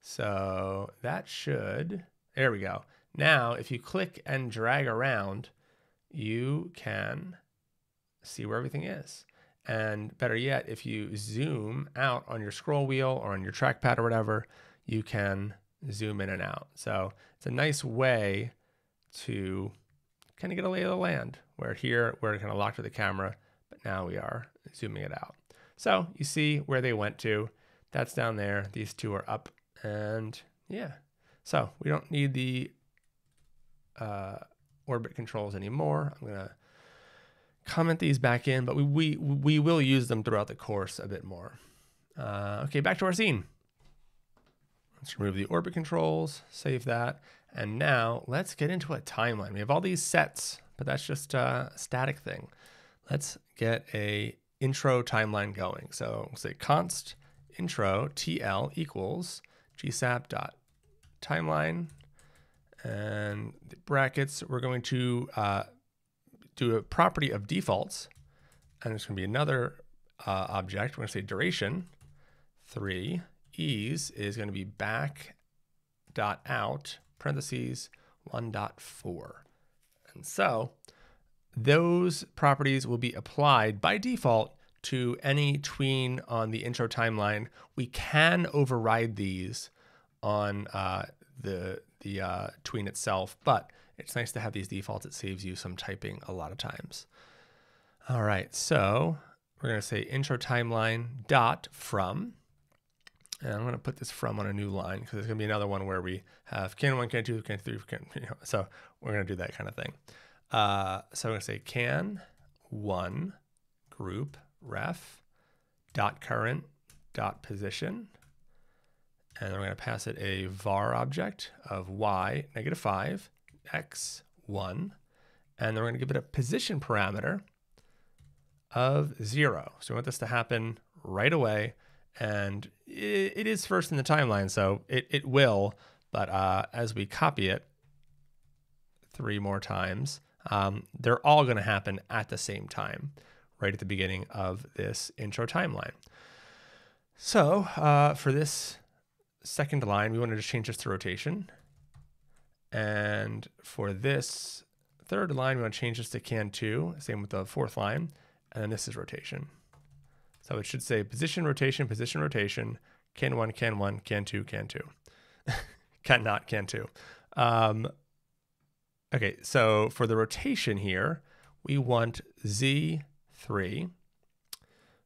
So that should, there we go. Now, if you click and drag around, you can see where everything is. And better yet, if you zoom out on your scroll wheel or on your trackpad or whatever, you can zoom in and out. So it's a nice way to kind of get a lay of the land, where here we're kind of locked to the camera, but now we are zooming it out. So you see where they went to. That's down there. These two are up, and yeah. So we don't need the orbit controls anymore. I'm gonna comment these back in, but we will use them throughout the course a bit more. Okay, back to our scene. Let's remove the orbit controls, save that. And now let's get into a timeline. We have all these sets, but that's just a static thing. Let's get a intro timeline going. So we'll say const intro TL equals GSAP.timeline, and the brackets, we're going to do a property of defaults, and it's going to be another object. We're going to say duration 3 ease is going to be back.out parentheses 1.4. And so those properties will be applied by default to any tween on the intro timeline. We can override these on the tween itself, but it's nice to have these defaults. It saves you some typing a lot of times. All right, so we're going to say intro timeline dot from. And I'm going to put this from on a new line because there's going to be another one where we have can1, can2, can3, so we're going to do that kind of thing. So I'm going to say can1 group ref dot current dot position, and we're going to pass it a var object of y -5 x 1, and then we're going to give it a position parameter of 0. So we want this to happen right away. And it is first in the timeline, so it will, but as we copy it 3 more times, they're all going to happen at the same time, right at the beginning of this intro timeline. So for this second line, we want to just change this to rotation. And for this third line, we want to change this to can2, same with the fourth line, and then this is rotation. So it should say position, rotation, can1, can1, can2, can2. Cannot, can2. Okay, so for the rotation here, we want Z3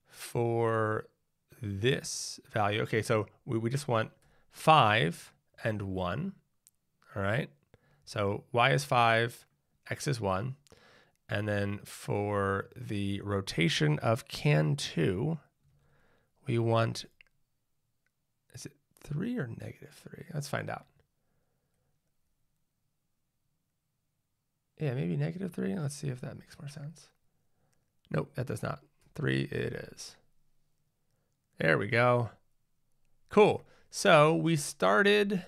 for this value. Okay, so we just want 5 and 1. All right, so Y is 5, X is 1. And then for the rotation of can2, we want, is it 3 or -3? Let's find out. Yeah, maybe -3. Let's see if that makes more sense. Nope, that does not. 3 it is. There we go. Cool. So we started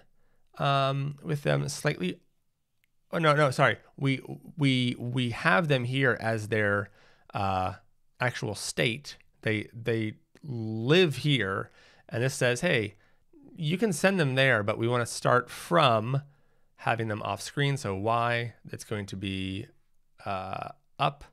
with them slightly. Oh, no, sorry. We have them here as their actual state. They live here, and this says, hey, you can send them there, but we want to start from having them off screen. So Y, that's going to be up,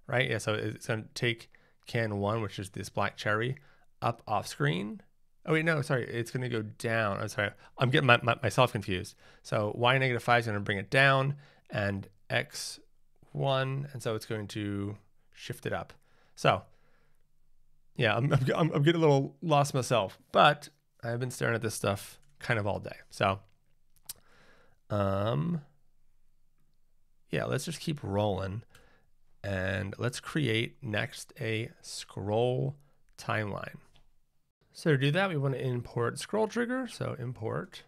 right? Yeah, so it's going to take can1, which is this black cherry, up off screen, Oh wait, no, sorry, it's going to go down. I'm sorry, I'm getting myself confused. So y negative 5 is going to bring it down, and x1, and so it's going to shift it up. So yeah, I'm getting a little lost myself, but I've been staring at this stuff kind of all day. So yeah, let's just keep rolling, and let's create next a scroll timeline. So to do that, we want to import scroll trigger. So import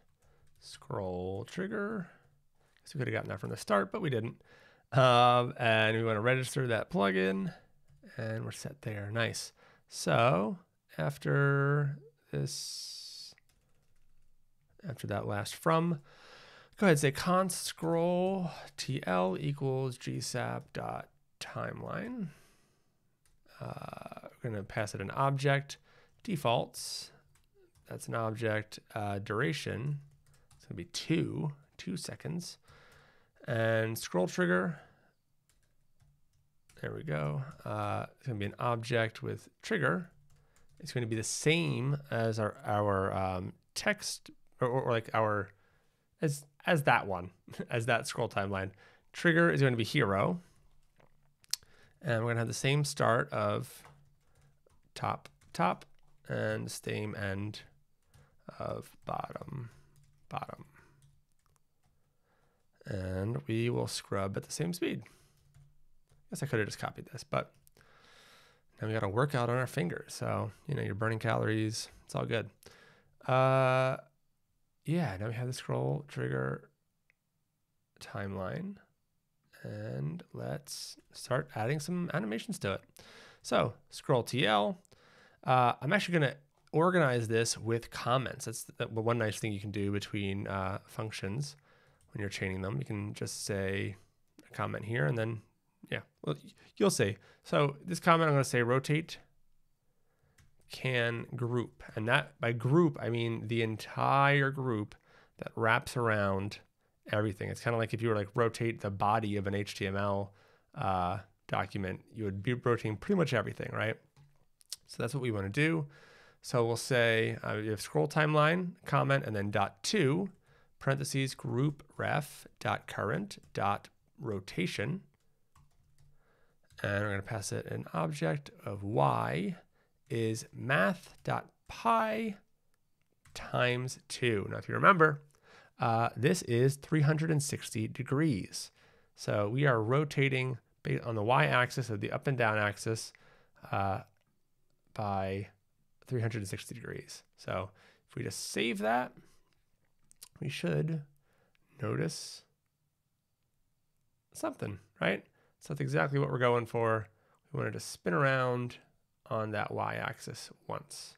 scroll trigger. So we could have gotten that from the start, but we didn't. And we want to register that plugin, and we're set there. Nice. So after this, after that last from, go ahead and say const scroll TL equals GSAP.timeline. We're going to pass it an object. Defaults, that's an object. Duration, it's going to be 2 seconds. And scroll trigger, there we go. It's going to be an object with trigger. It's going to be the same as our text, or like our, as that one, as that scroll timeline. Trigger is going to be hero. And we're going to have the same start of top, and same end of bottom. And we will scrub at the same speed. I guess I could have just copied this, but now we got to work out on our fingers. So, you know, you're burning calories. It's all good. Yeah, now we have the scroll trigger timeline. And let's start adding some animations to it. So scroll TL. I'm actually going to organize this with comments. That's one nice thing you can do between functions when you're chaining them. You can just say a comment here, and then, yeah, well, you'll see. So this comment, I'm going to say rotate can group. And that, by group, I mean the entire group that wraps around everything. It's kind of like if you were like rotate the body of an HTML document, you would be rotating pretty much everything, right? So that's what we want to do. So we'll say you have scroll timeline, comment, and then .2, parentheses, group ref dot current dot rotation. And we're going to pass it an object of y is math.pi times 2. Now, if you remember, this is 360 degrees. So we are rotating on the y-axis of the up and down axis by 360 degrees. So if we just save that, we should notice something, right? So that's exactly what we're going for. We wanted to spin around on that y-axis once.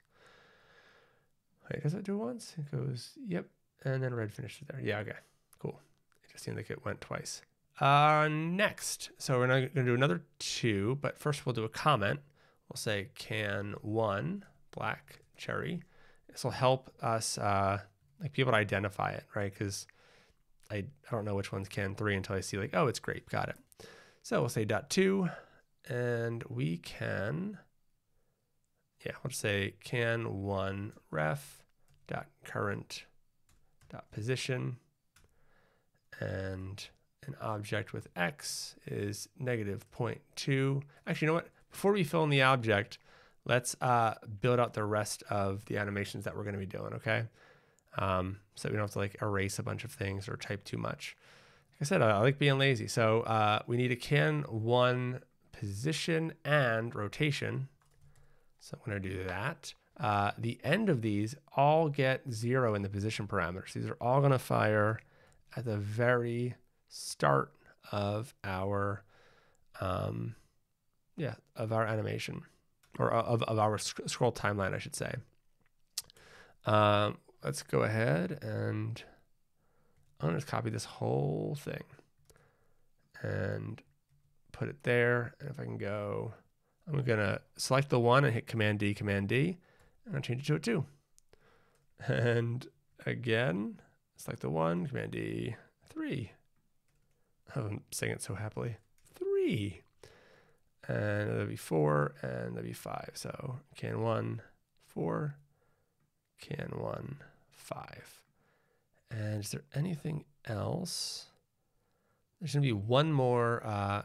Wait, does it do once? It goes, yep. And then red finished there. Yeah, okay, cool. It just seemed like it went twice. Next, so we're going to do another 2, but first we'll do a comment. We'll say can 1 black cherry. This will help us like be able to identify it, right? Because I don't know which one's can 3 until I see like, oh, it's grape, got it. So we'll say .2, and we can, yeah, we'll just say can 1 ref dot current dot position, and an object with x is -0.2. Actually, you know what? Before we fill in the object, let's build out the rest of the animations that we're going to be doing, okay? So we don't have to like erase a bunch of things or type too much. Like I said, I like being lazy. So we need a can 1 position and rotation. So I'm going to do that. The end of these all get 0 in the position parameters. These are all going to fire at the very start of our of our animation, or of our scroll timeline, I should say. Let's go ahead and I'm gonna just copy this whole thing and put it there. And if I can go, I'm gonna select the 1 and hit Command D, and I'll change it to a 2. And again, select the 1, Command D, 3. I'm saying it so happily. 3. And that'll be 4, and that'll be 5. So can 1, 4, can1 5. And is there anything else? There's going to be one more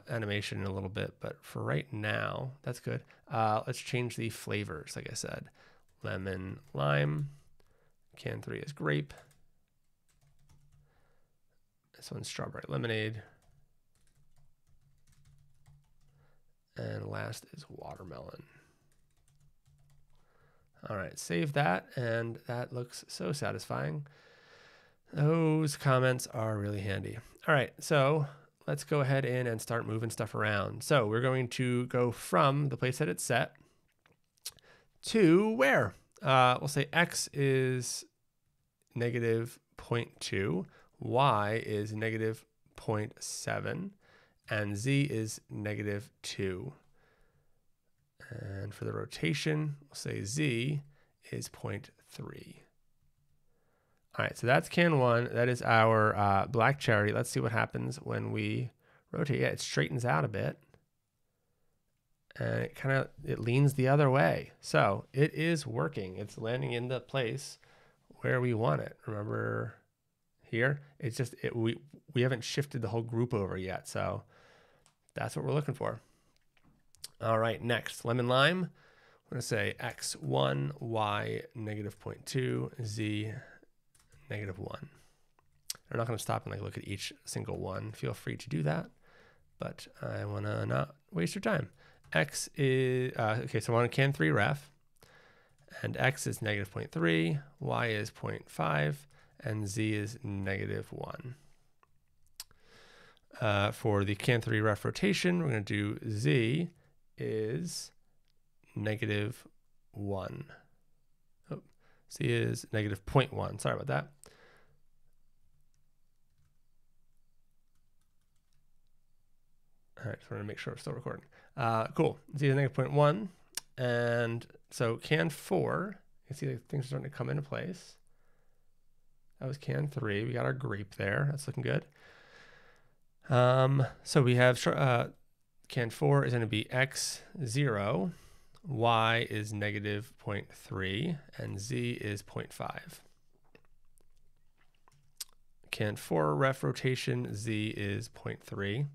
animation in a little bit, but for right now, that's good. Let's change the flavors, like I said. Lemon, lime. Can3 is grape. This one's strawberry lemonade. And last is watermelon. All right, save that, and that looks so satisfying. Those comments are really handy. All right, so let's go ahead in and start moving stuff around. So we're going to go from the place that it's set to where? We'll say x is -0.2, y is -0.7, and z is -2. And for the rotation, we'll say z is 0.3. All right, so that's can1. That is our black cherry. Let's see what happens when we rotate. Yeah, it straightens out a bit. And it leans the other way. So it is working. It's landing in the place where we want it. Remember here? It's just, we haven't shifted the whole group over yet. So that's what we're looking for. All right, next, lemon lime. I'm going to say x1, y -0.2, z -1. I'm not going to stop and look at each single one. Feel free to do that, but I want to not waste your time. X is, okay, so I want a can3 ref, and x is -0.3, y is 0.5, and z is -1. For the can3 ref rotation, we're going to do z is -1. Oh, z is -0.1. Sorry about that. All right, just want to make sure we're still recording. Cool. Z is -0.1. And so can4, you can see things are starting to come into place. That was can3. We got our grape there. That's looking good. So we have can4 is going to be x0, y is -0.3, and z is 0.5. Can4 ref rotation, z is 0.3.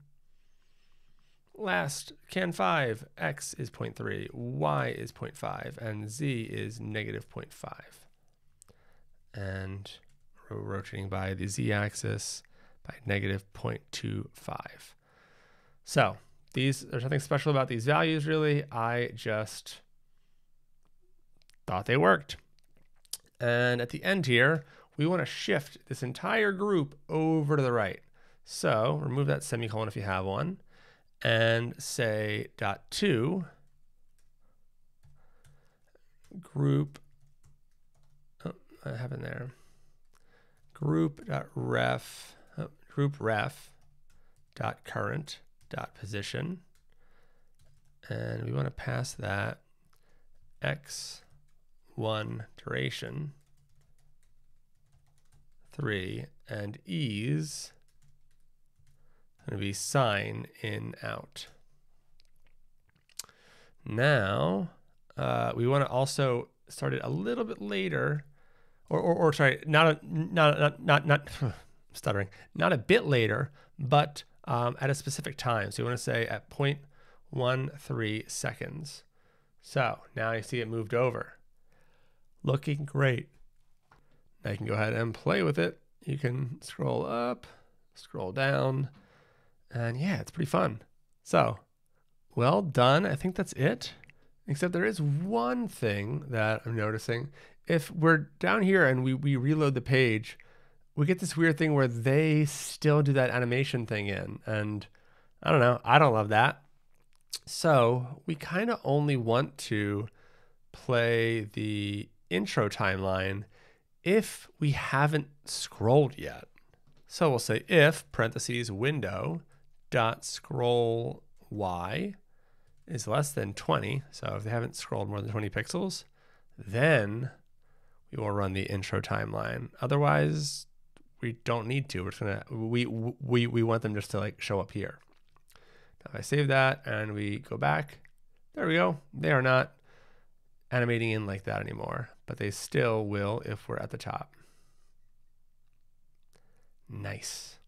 Last, can5, x is 0.3, y is 0.5, and z is -0.5. And we're rotating by the z-axis by -0.25. So there's nothing special about these values, really. I just thought they worked. And at the end here, we want to shift this entire group over to the right. So remove that semicolon if you have one, and say .2 group, I have in there, group.ref, group ref dot current dot position, and we want to pass that x1 duration 3 and ease going to be sign in out. Now we want to also start it a little bit later, or sorry, not stuttering, not a bit later, but at a specific time. So you want to say at 0.13 seconds. So now you see it moved over. Looking great. Now you can go ahead and play with it. You can scroll up, scroll down, and yeah, it's pretty fun. So well done. I think that's it. Except there is one thing that I'm noticing. If we're down here and we reload the page, we get this weird thing where they still do that animation thing in. And I don't know, I don't love that. So we kind of only want to play the intro timeline if we haven't scrolled yet. So we'll say if parentheses window dot scroll y is less than 20. So if they haven't scrolled more than 20 pixels, then we will run the intro timeline. Otherwise, we don't need to. We're just gonna we want them just to like show up here. Now if I save that and we go back, there we go. They are not animating in like that anymore, but they still will if we're at the top. Nice.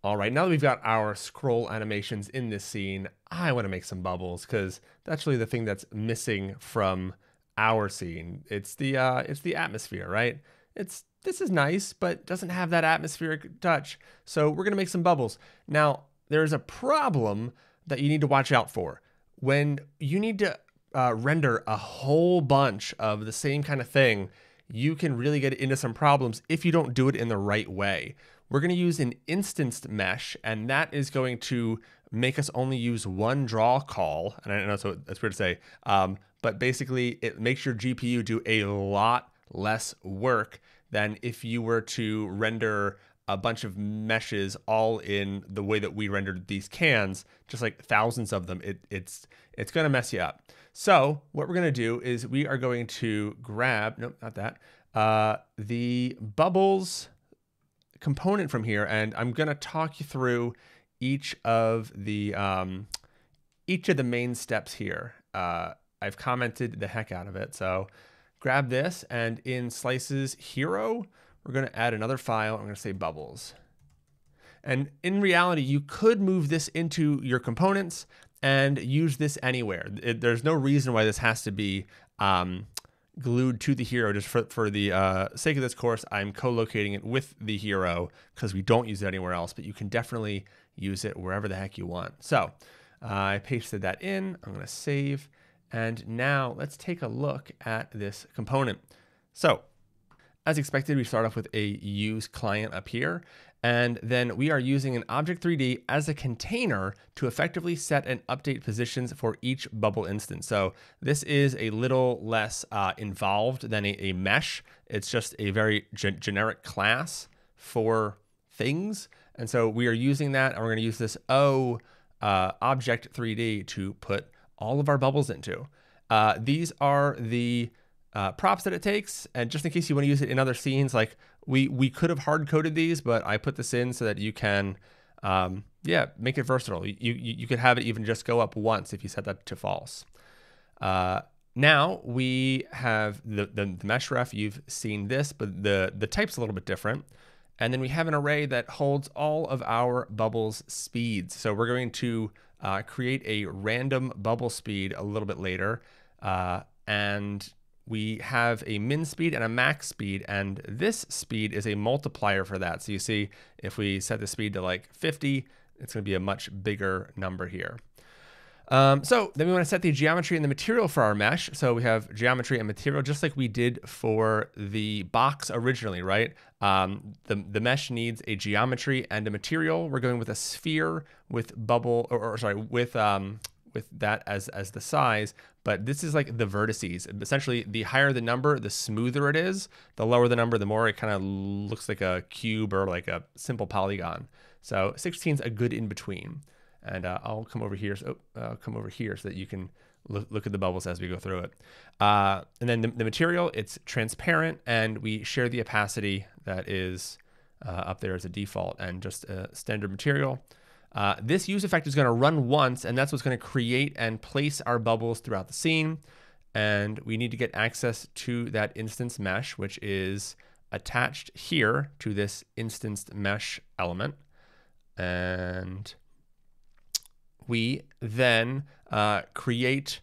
All right, now that we've got our scroll animations in this scene, I want to make some bubbles because that's really the thing that's missing from our scene. It's the atmosphere, right? This is nice, but doesn't have that atmospheric touch. So we're gonna make some bubbles. Now, there's a problem that you need to watch out for. When you need to render a whole bunch of the same kind of thing, you can really get into some problems if you don't do it in the right way. We're going to use an instanced mesh, and that is going to make us only use one draw call. And I know that's weird to say, but basically it makes your GPU do a lot less work than if you were to render a bunch of meshes all in the way that we rendered these cans, just like thousands of them. It's going to mess you up. So what we're going to do is we are going to grab, nope, not that, the bubbles component from here, and I'm going to talk you through each of the main steps here. I've commented the heck out of it. So grab this, and in Slices Hero, we're going to add another file. I'm going to say bubbles. And in reality, you could move this into your components and use this anywhere. There's no reason why this has to be glued to the hero. Just for the sake of this course, I'm co-locating it with the hero because we don't use it anywhere else, but you can definitely use it wherever the heck you want. So I pasted that in. I'm going to save. And now let's take a look at this component. So as expected, we start off with a use client up here, and then we are using an Object3D as a container to effectively set and update positions for each bubble instance. So this is a little less involved than a mesh. It's just a very generic class for things. And so we are using that, and we're going to use this Object3D to put all of our bubbles into. These are the props that it takes, and just in case you want to use it in other scenes, like we could have hard coded these, but I put this in so that you can make it versatile. You could have it even just go up once if you set that to false. Now we have the mesh ref. You've seen this, but the type's a little bit different. And then we have an array that holds all of our bubbles speeds. So we're going to create a random bubble speed a little bit later, and we have a min speed and a max speed, and this speed is a multiplier for that. So you see, if we set the speed to like 50, it's going to be a much bigger number here. So then we want to set the geometry and the material for our mesh. So we have geometry and material, just like we did for the box originally, right? The mesh needs a geometry and a material. We're going with a sphere with bubble, with that as the size, but this is like the vertices. Essentially, the higher the number, the smoother it is. The lower the number, the more it kind of looks like a cube or like a simple polygon. So 16 is a good in between. And I'll come over here. So that you can look at the bubbles as we go through it. And then the material, it's transparent, and we share the opacity that is up there as a default and just a standard material. This use effect is going to run once, and that's what's going to create and place our bubbles throughout the scene. And we need to get access to that instance mesh, which is attached here to this instanced mesh element. And we then create,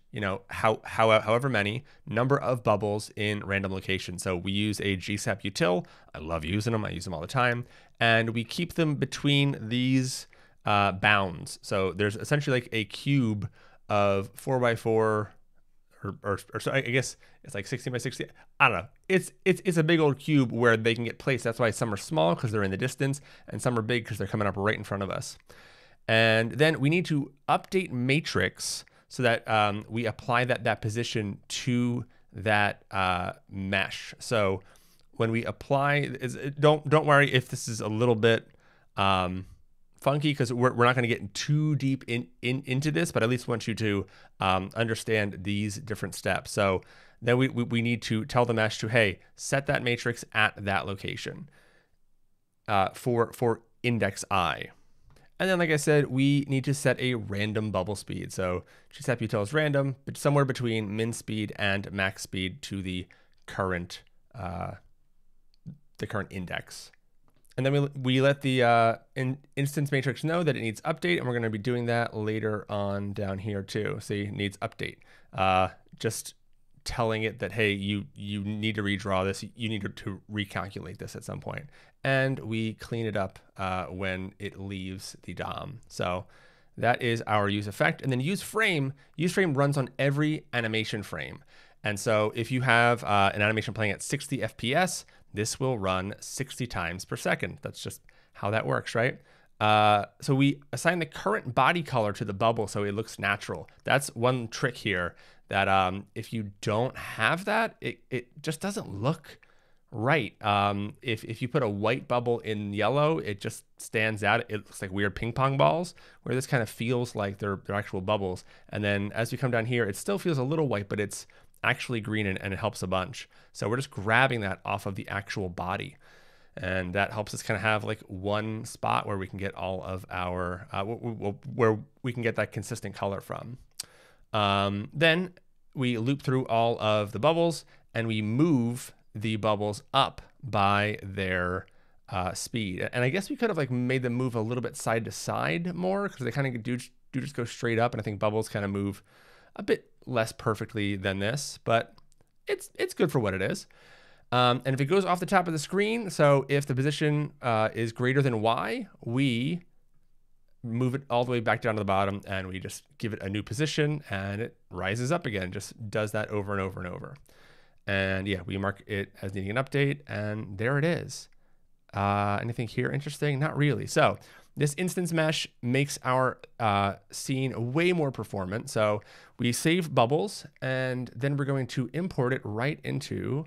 however many number of bubbles in random locations. So we use a GSAP util. I love using them. I use them all the time. And we keep them between these bounds. So there's essentially like a cube of 4x4, or so I guess it's like 16 by 60. I don't know. It's a big old cube where they can get placed. That's why some are small because they're in the distance, and some are big because they're coming up right in front of us. And then we need to update matrix so that we apply that position to that mesh. So when we apply, don't worry if this is a little bit funky, because we're not going to get too deep into this, but at least want you to understand these different steps. So then we need to tell the mesh to, hey, set that matrix at that location for index I. And then, like I said, we need to set a random bubble speed. So GSAP util is random, but somewhere between min speed and max speed to the current index. And then we let the instance matrix know that it needs update, and we're going to be doing that later on down here too. See, it needs update. Just telling it that, hey, you need to redraw this. You need to recalculate this at some point. And we clean it up when it leaves the DOM. So that is our use effect. And then use frame runs on every animation frame. And so if you have an animation playing at 60 FPS, this will run 60 times per second. That's just how that works, right? So we assign the current body color to the bubble so it looks natural. That's one trick here, that if you don't have that, it just doesn't look right. If you put a white bubble in yellow, it just stands out. It looks like weird ping pong balls, where this kind of feels like they're actual bubbles. And then as we come down here, it still feels a little white, but it's actually green, and it helps a bunch. So we're just grabbing that off of the actual body. And that helps us kind of have like one spot where we can get all of our, where we can get that consistent color from. Then we loop through all of the bubbles, and we move the bubbles up by their speed. And I guess we could have like made them move a little bit side to side more, because they kind of do just go straight up. And I think bubbles kind of move a bit less perfectly than this, but it's good for what it is. And if it goes off the top of the screen, so if the position is greater than Y, we move it all the way back down to the bottom, and we just give it a new position, and it rises up again. Just does that over and over and over. And yeah, we mark it as needing an update, and there it is. Anything here interesting? Not really. So this instance mesh makes our scene way more performant. So we save bubbles, and then we're going to import it right into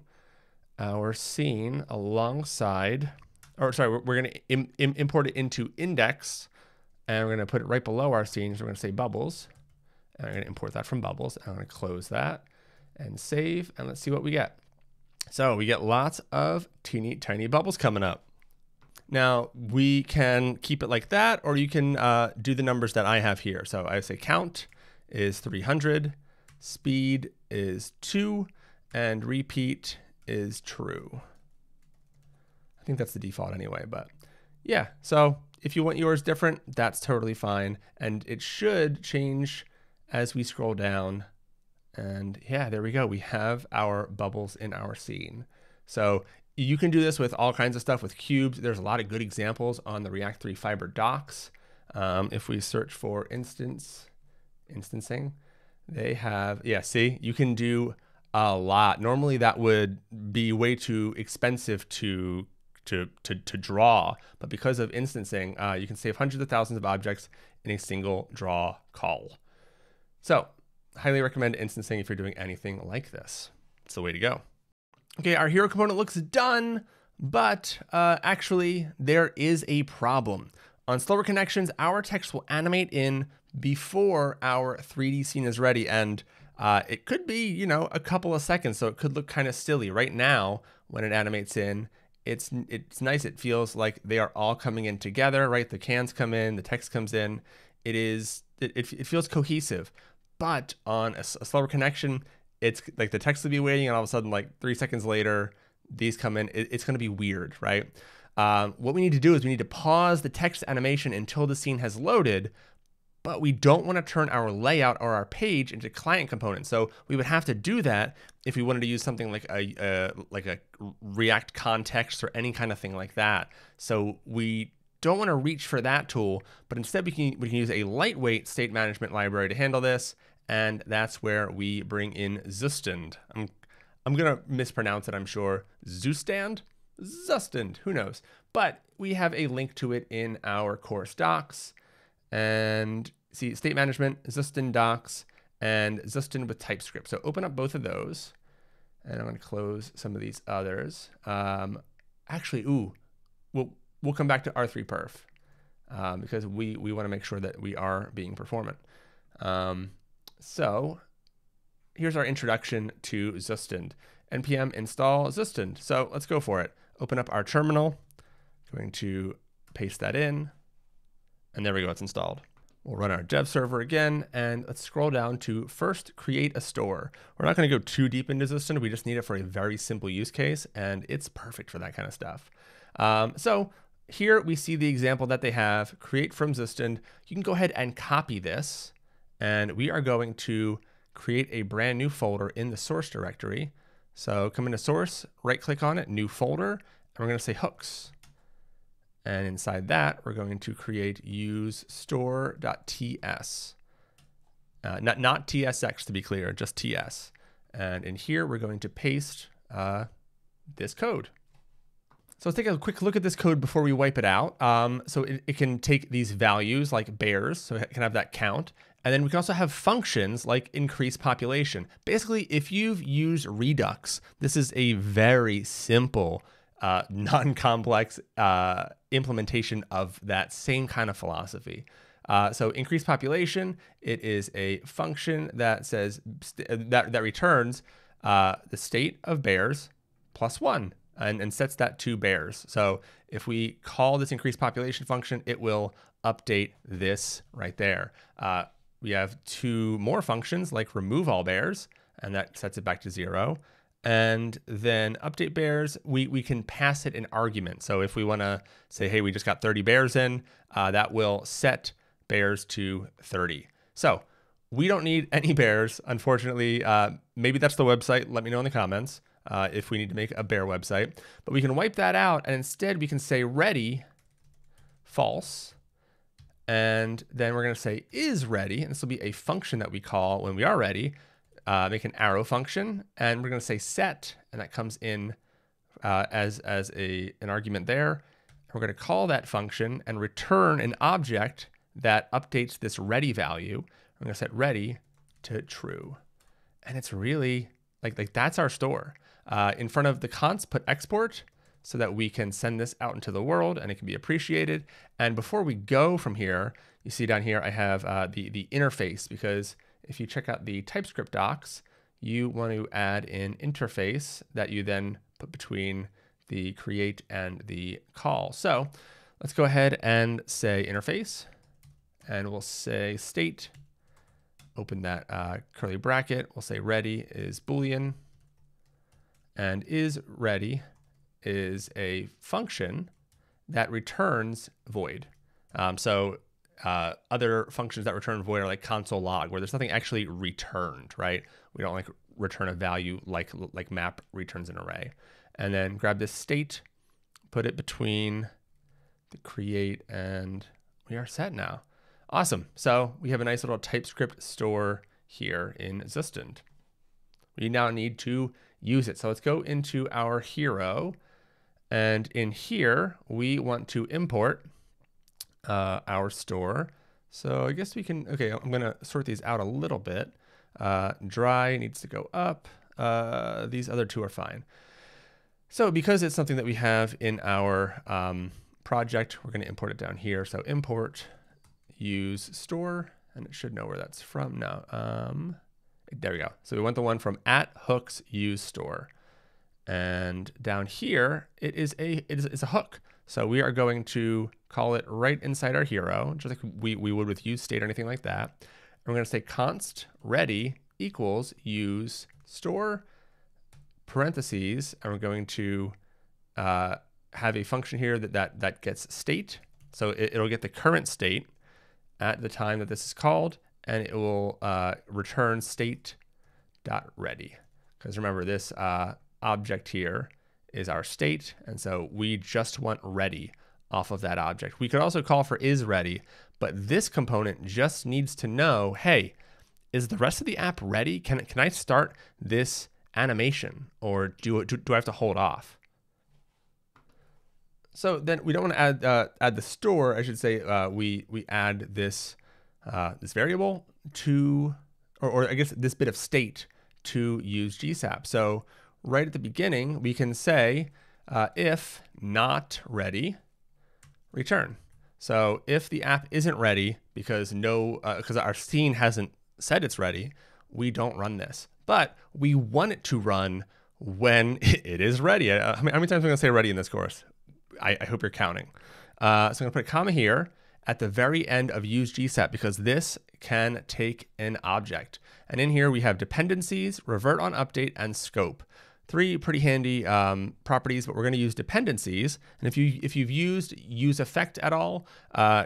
our scene alongside, or sorry, we're going to import it into index, and we're going to put it right below our scene. So we're going to say bubbles, and I'm going to import that from bubbles. And I'm going to close that and save, and let's see what we get. So we get lots of teeny tiny bubbles coming up. Now we can keep it like that, or you can do the numbers that I have here. So I say count is 300, speed is 2, and repeat is true. I think that's the default anyway, but yeah. So if you want yours different, that's totally fine. And it should change as we scroll down. And yeah, there we go. We have our bubbles in our scene. So you can do this with all kinds of stuff with cubes. There's a lot of good examples on the React 3 Fiber docs. If we search for instancing, they have, yeah, see, you can do a lot. Normally that would be way too expensive to draw, but because of instancing, you can save hundreds of thousands of objects in a single draw call. So highly recommend instancing if you're doing anything like this. It's the way to go. Okay, our hero component looks done, but actually there is a problem. On slower connections, our text will animate in before our 3D scene is ready, and it could be, you know, a couple of seconds, so it could look kind of silly. Right now, when it animates in, it's nice. It feels like they are all coming in together, right? The cans come in, the text comes in. It feels cohesive. But on a slower connection, it's like the text will be waiting, and all of a sudden, like 3 seconds later, these come in. It's going to be weird, right? What we need to do is we need to pause the text animation until the scene has loaded, but we don't want to turn our layout or our page into client components. So we would have to do that if we wanted to use something like a React context or any kind of thing like that. So we don't want to reach for that tool, but instead we can use a lightweight state management library to handle this. And that's where we bring in Zustand. I'm going to mispronounce it, I'm sure. Zustand? Who knows? But we have a link to it in our course docs. And see, state management, Zustand docs, and Zustand with TypeScript. So open up both of those. And I'm going to close some of these others. Actually, we'll come back to R3perf because we want to make sure that we are being performant. So here's our introduction to Zustand. npm install Zustand. So let's go for it. Open up our terminal. Going to paste that in. And there we go, it's installed. We'll run our dev server again, and let's scroll down to first create a store. We're not going to go too deep into Zustand. We just need it for a very simple use case, and it's perfect for that kind of stuff. So here we see the example that they have, create from Zustand. You can go ahead and copy this, and we are going to create a brand new folder in the source directory. So come into source, right click on it, new folder, and we're going to say hooks. And inside that, we're going to create use store.ts. Not tsx to be clear, just ts. And in here, we're going to paste this code. So let's take a quick look at this code before we wipe it out. So it can take these values like bears, so it can have that count. And then we can also have functions like increase population. Basically, if you've used Redux, this is a very simple, non-complex implementation of that same kind of philosophy. So increase population, it is a function that says that returns the state of bears plus 1 and sets that to bears. So if we call this increase population function, it will update this right there. We have 2 more functions like remove all bears, and that sets it back to 0. And then update bears, we can pass it an argument. So if we want to say, hey, we just got 30 bears in, that will set bears to 30. So we don't need any bears, unfortunately. Maybe that's the website. Let me know in the comments if we need to make a bear website. But we can wipe that out, and instead we can say ready, false. And then we're going to say is ready, and this will be a function that we call when we are ready. Make an arrow function, and we're going to say set, and that comes in as an argument there. We're going to call that function and return an object that updates this ready value. I'm going to set ready to true, and it's really like that's our store. In front of the const, put export so that we can send this out into the world and it can be appreciated. And before we go from here, you see down here I have the interface, because if you check out the TypeScript docs, you want to add an interface that you then put between the create and the call. So let's go ahead and say interface, and we'll say state, open that curly bracket. We'll say ready is Boolean, and is ready is a function that returns void. Other functions that return void are like console log, where there's nothing actually returned, right? We don't like return a value like map returns an array. And then grab this state, put it between the create, and we are set now. Awesome. So we have a nice little TypeScript store here in Zustand. We now need to use it. So let's go into our hero. And in here, we want to import our store. So I guess we can, okay, I'm going to sort these out a little bit. Dry needs to go up. These other 2 are fine. So because it's something that we have in our project, we're going to import it down here. So import use store, and it should know where that's from now. There we go. So we want the one from @hooks use store. And down here, it is a hook. So we are going to call it right inside our hero, just like we would with use state or anything like that. And we're going to say const ready equals use store parentheses, and we're going to have a function here that gets state. So it'll get the current state at the time that this is called, and it will return state.ready. Because remember, this object here is our state, and so we just want ready off of that object. We could also call for is ready, but this component just needs to know, hey, is the rest of the app ready? Can I start this animation, or do I have to hold off? So then we don't want to add the store. I should say we add this this variable to, or I guess this bit of state to use GSAP. So right at the beginning, we can say if not ready, return. So if the app isn't ready because our scene hasn't said it's ready, we don't run this. But we want it to run when it is ready. How many times am I going to say ready in this course? I hope you're counting. So I'm going to put a comma here, at the very end of use GSAP because this can take an object. And in here we have dependencies, revert on update, and scope. Three pretty handy properties, but we're going to use dependencies. And if you've used useEffect at all,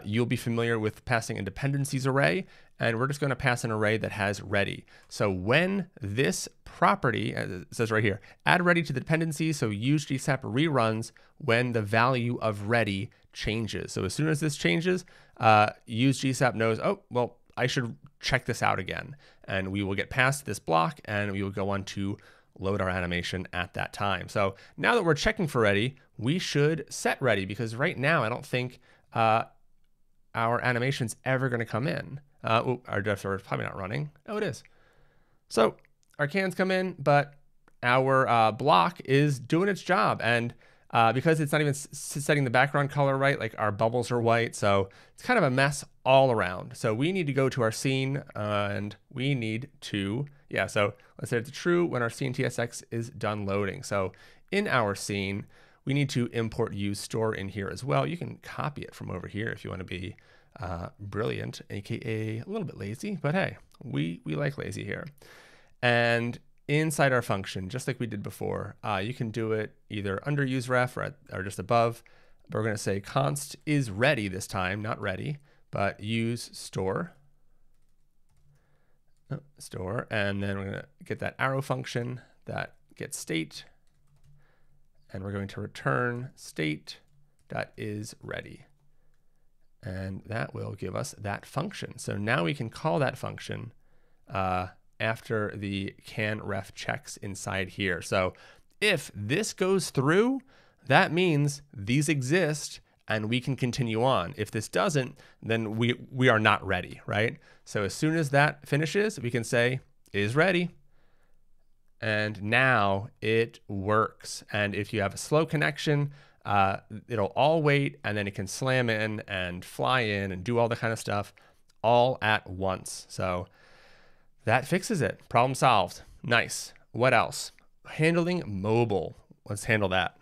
you'll be familiar with passing a dependencies array. And we're just going to pass an array that has ready. So when this property, as it says right here, add ready to the dependencies, so use GSAP reruns when the value of ready changes. So as soon as this changes, use GSAP knows, oh, well, I should check this out again. And we will get past this block and we will go on to load our animation at that time. So now that we're checking for ready, we should set ready because right now I don't think our animation's ever going to come in. Our dev server is probably not running. Oh, it is. So our cans come in, but our block is doing its job. And because it's not even setting the background color right, like our bubbles are white. So it's kind of a mess all around. So we need to go to our scene and we need to, so let's set it to true when our scene TSX is done loading. So in our scene, we need to import use store in here as well. You can copy it from over here if you want to be brilliant, aka a little bit lazy, but hey, we like lazy here. And inside our function, just like we did before, you can do it either under useRef or just above. But we're going to say const is ready this time, not ready, but use store, and then we're going to get that arrow function that gets state, and we're going to return state.isReady. And that will give us that function. So now we can call that function after the can ref checks inside here. So if this goes through, that means these exist and we can continue on. If this doesn't, then we are not ready, right? So as soon as that finishes, we can say is ready. And now it works. And if you have a slow connection, it'll all wait and then it can slam in and fly in and do all the kind of stuff all at once. So that fixes it. Problem solved. Nice. What else? Handling mobile. Let's handle that.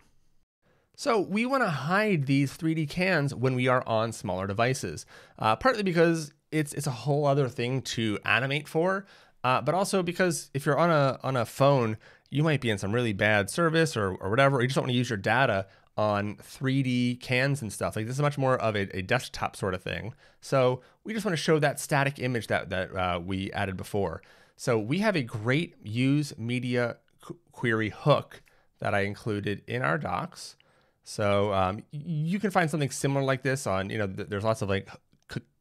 So we want to hide these 3D cans when we are on smaller devices, partly because it's a whole other thing to animate for, but also because if you're on a phone, you might be in some really bad service or whatever, or you just don't want to use your data on 3D cans and stuff. Like this is much more of a desktop sort of thing. So we just want to show that static image that we added before. So we have a great use media query hook that I included in our docs. So you can find something similar like this on, there's lots of like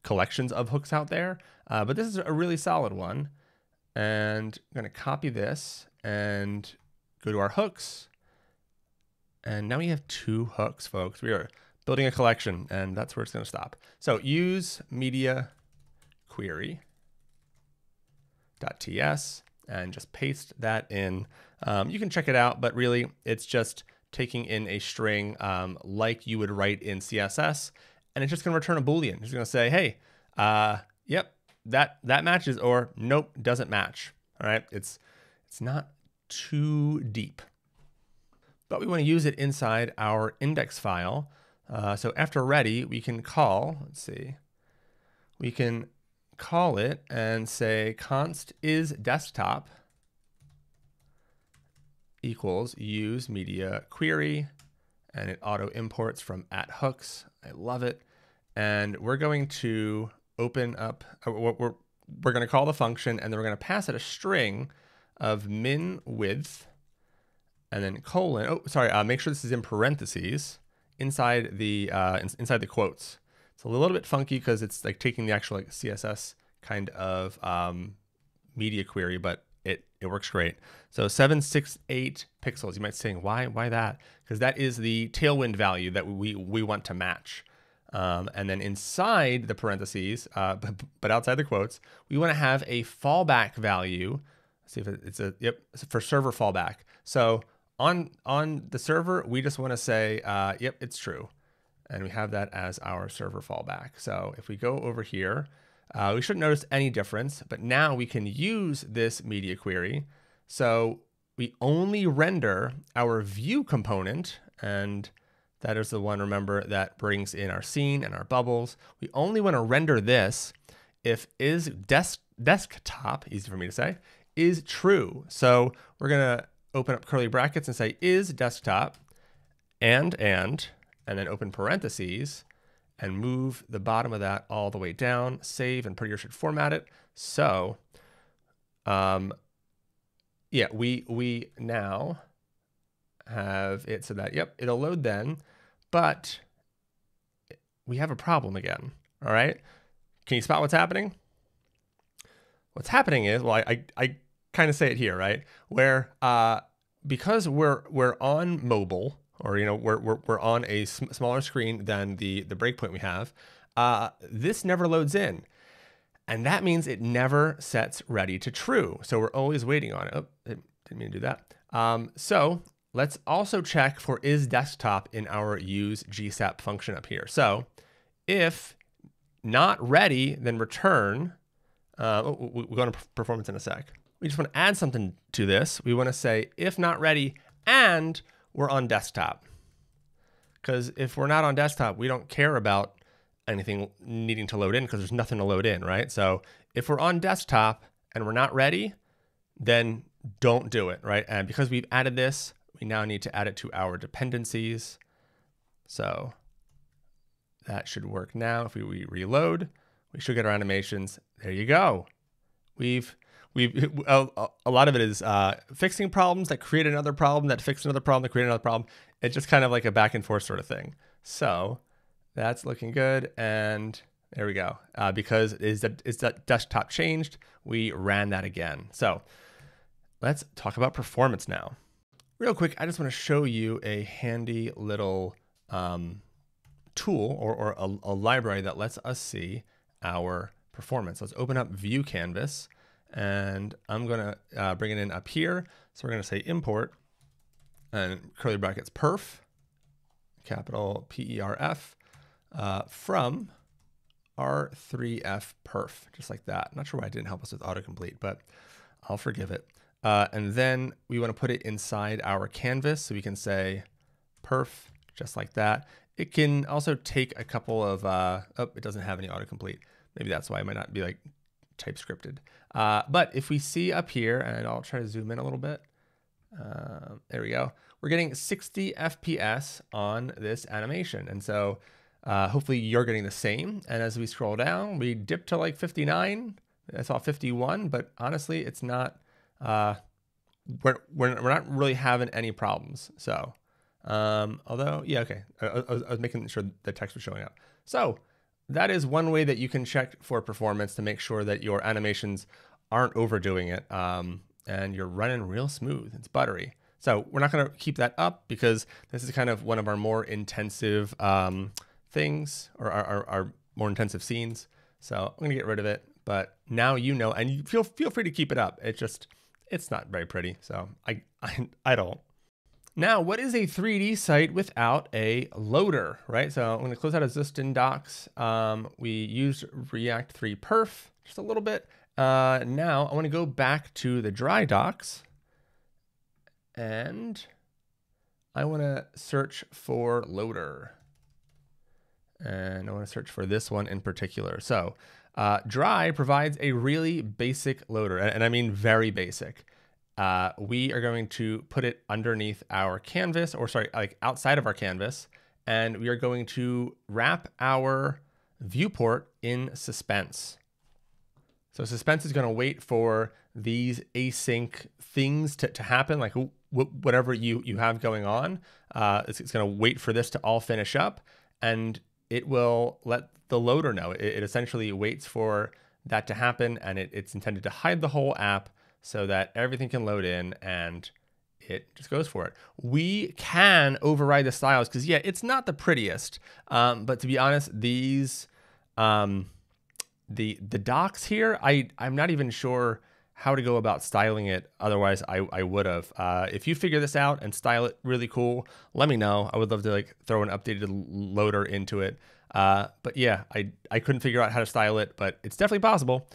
collections of hooks out there, but this is a really solid one. And I'm going to copy this and go to our hooks. And now we have two hooks, folks. We are building a collection, and that's where it's going to stop. So use media query.ts and just paste that in. You can check it out, but really it's just taking in a string like you would write in CSS, and it's just going to return a Boolean. It's going to say, hey, yep, that matches, or nope, doesn't match. All right, it's not too deep, but we want to use it inside our index file. So after ready, we can call, we can call it and say const is desktop equals use media query, and it auto imports from @hooks. I love it. And we're going to open up, we're going to call the function, and then we're going to pass it a string of min width, and then colon. Make sure this is in parentheses inside the quotes. It's a little bit funky because it's like taking the actual CSS kind of media query, but it works great. So 768 pixels. You might be saying, why that? Because that is the Tailwind value that we want to match. And then inside the parentheses, but outside the quotes, we want to have a fallback value. Let's see if it's it's for server fallback. So on the server, we just want to say, yep, it's true. And we have that as our server fallback. So if we go over here, we shouldn't notice any difference, but now we can use this media query. So we only render our view component, and That is the one, remember, that brings in our scene and our bubbles. We only want to render this if is desktop, easy for me to say, is true. So we're going to open up curly brackets and say is desktop and then open parentheses and move the bottom of that all the way down, save, and Prettier should format it. So yeah, we now have it so that, yep, it'll load then, but we have a problem again, all right? Can you spot what's happening? What's happening is, well, I kind of say it here, right? Where because we're on mobile, or we're on a smaller screen than the breakpoint we have, this never loads in, and that means it never sets ready to true. So we're always waiting on it. Oh, didn't mean to do that. So let's also check for is desktop in our use GSAP function up here. So if not ready, then return. We'll go into performance in a sec. We just want to add something to this. We want to say if not ready and we're on desktop. Because if we're not on desktop, we don't care about anything needing to load in because there's nothing to load in, right? So if we're on desktop and we're not ready, then don't do it, right? And because we've added this, we now need to add it to our dependencies. So that should work now. If we reload, we should get our animations. There you go. A lot of it is fixing problems that create another problem that fix another problem that create another problem. It's just kind of like a back and forth sort of thing. So that's looking good. And there we go. Because that desktop changed, we ran that again. So let's talk about performance now. Real quick, I just want to show you a handy little tool or a library that lets us see our performance. Let's open up View Canvas, and I'm going to bring it in up here. So we're going to say import and curly brackets perf, capital PERF, from R3F perf, just like that. I'm not sure why it didn't help us with autocomplete, but I'll forgive it. And then we want to put it inside our canvas. So we can say perf, just like that. It can also take a couple of, oh, it doesn't have any autocomplete. Maybe that's why it might not be like TypeScripted. But if we see up here, and I'll try to zoom in a little bit. There we go. We're getting 60 FPS on this animation. And so hopefully you're getting the same. And as we scroll down, we dip to like 59. I saw 51, but honestly, it's not, we're not really having any problems. So, although, yeah, okay. I was making sure the text was showing up. So that is one way that you can check for performance to make sure that your animations aren't overdoing it, and you're running real smooth. It's buttery. So we're not going to keep that up because this is kind of one of our more intensive things, or our more intensive scenes. So I'm going to get rid of it. But now you know, and you feel free to keep it up. It's not very pretty. So I don't. Now, what is a 3D site without a loader, right? So I'm going to close out of Zustand docs. We used React 3 perf just a little bit. Now I want to go back to the dry docs, and I want to search for loader. And I want to search for this one in particular. So dry provides a really basic loader, and I mean very basic. We are going to put it underneath our canvas, or sorry, like outside of our canvas, and we are going to wrap our viewport in suspense. So suspense is going to wait for these async things to happen, like whatever you have going on. It's going to wait for this to all finish up, and it will let the loader know. It essentially waits for that to happen, and it's intended to hide the whole app so that everything can load in, and it just goes for it. We can override the styles because, yeah, it's not the prettiest. But to be honest, these the docs here, I'm not even sure how to go about styling it. Otherwise, I would have. If you figure this out and style it really cool, let me know. I would love to like throw an updated loader into it. But yeah, I couldn't figure out how to style it, but it's definitely possible.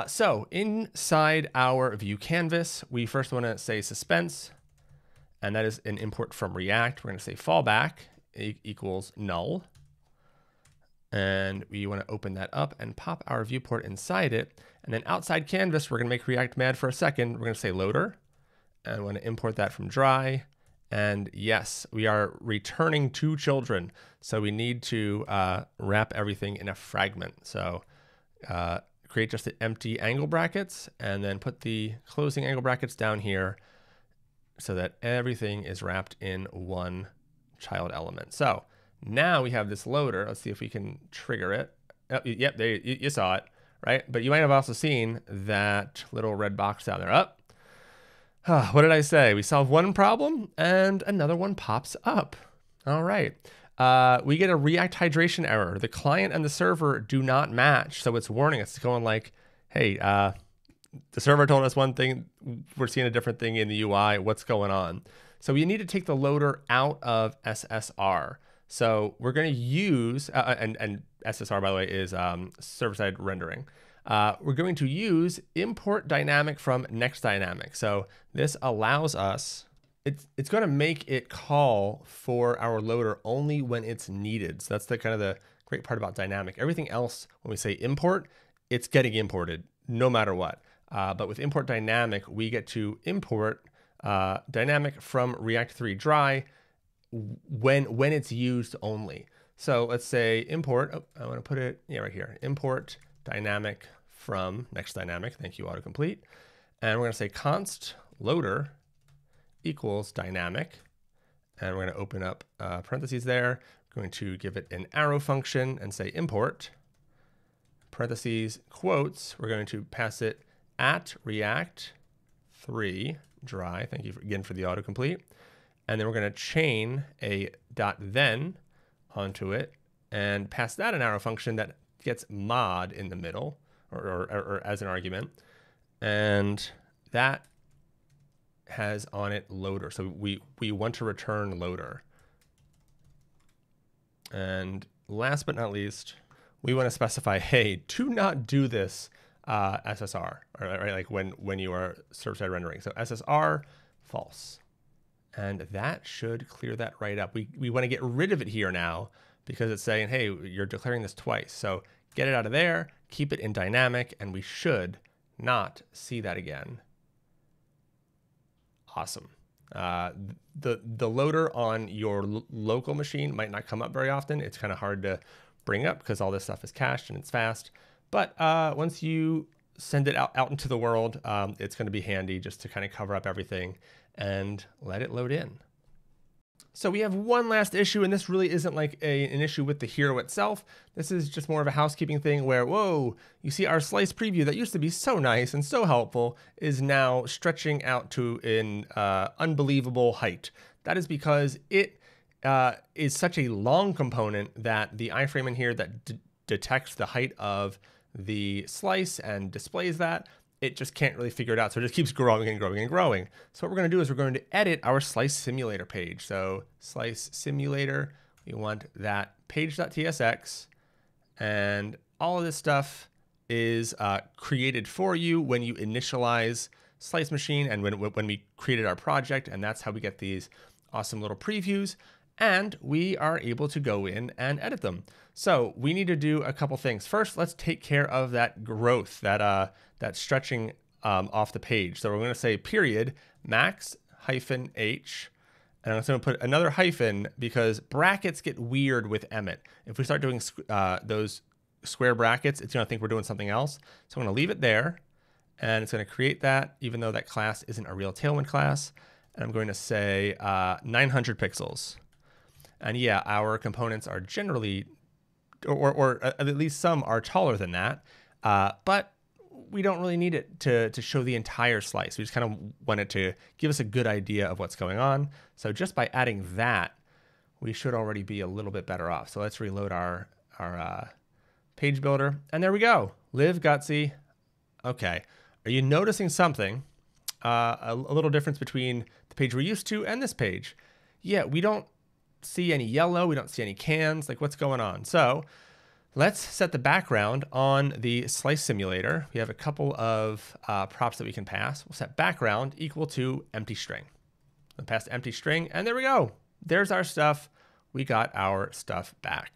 So inside our view canvas, we first want to say suspense, and that is an import from React. We're going to say fallback equals null. And we want to open that up and pop our viewport inside it. And then outside canvas, we're going to make React mad for a second. We're going to say loader, and we're going to import that from dry. And yes, we are returning 2 children. So we need to wrap everything in a fragment. So create just the empty angle brackets and then put the closing angle brackets down here so that everything is wrapped in one child element. So now we have this loader. Let's see if we can trigger it. Oh, yep, there you saw it, right? But you might have also seen that little red box down there. Up. Oh, what did I say? We solve one problem and another one pops up. All right. We get a React hydration error. The client and the server do not match. So it's warning us, going like, hey, the server told us one thing. We're seeing a different thing in the UI. What's going on? So we need to take the loader out of SSR. So we're going to use, and SSR, by the way, is server-side rendering. We're going to use import dynamic from next dynamic. So this allows us, it's going to make it call for our loader only when it's needed. So that's the kind of the great part about dynamic. Everything else, when we say import, it's getting imported no matter what. But with import dynamic, we get to import dynamic from React 3 dry when it's used only. So let's say import, I want to put it, right here, import dynamic from next dynamic. Thank you, autocomplete. And we're going to say const loader equals dynamic. And we're going to open up parentheses there. We're going to give it an arrow function and say import parentheses quotes. We're going to pass it at React 3 dry. Thank you again for the autocomplete. And then we're going to chain a .then onto it and pass that an arrow function that gets mod in the middle or as an argument. And that has on it loader. So we want to return loader. And last but not least, we want to specify, hey, do not do this SSR, right? Like when you are server-side rendering. So SSR false. And that should clear that right up. We want to get rid of it here now because it's saying, hey, you're declaring this twice. So get it out of there, keep it in dynamic, and we should not see that again. Awesome. The loader on your local machine might not come up very often. It's kind of hard to bring up because all this stuff is cached and it's fast. But once you send it out into the world, it's going to be handy just to kind of cover up everything and let it load in. So we have one last issue, and this really isn't like an issue with the hero itself. This is just more of a housekeeping thing where, whoa, you see our slice preview that used to be so nice and so helpful is now stretching out to an unbelievable height. That is because it is such a long component that the iframe in here that detects the height of the slice and displays that, it just can't really figure it out. So it just keeps growing and growing and growing. So what we're going to do is we're going to edit our slice simulator page. So slice simulator, we want that page.tsx, and all of this stuff is created for you when you initialize Slice Machine and when we created our project, and that's how we get these awesome little previews. And we are able to go in and edit them. So we need to do a couple things. First, let's take care of that growth, that stretching off the page. So we're going to say period max hyphen h, and I'm going to put another hyphen because brackets get weird with Emmet. If we start doing those square brackets, it's going to think we're doing something else. So I'm going to leave it there, and it's going to create that, even though that class isn't a real Tailwind class. And I'm going to say 900 pixels. And yeah, our components are generally, or at least some are taller than that, but we don't really need it to show the entire slice. We just kind of want it to give us a good idea of what's going on. So just by adding that, we should already be a little bit better off. So let's reload our page builder, and there we go. Live gutsy. Okay, are you noticing something? A little difference between the page we're used to and this page. Yeah, we don't see any yellow, we don't see any cans, like what's going on? So let's set the background on the slice simulator. We have a couple of props that we can pass. We'll set background equal to empty string. We'll pass empty string, and there we go. There's our stuff. we got our stuff back.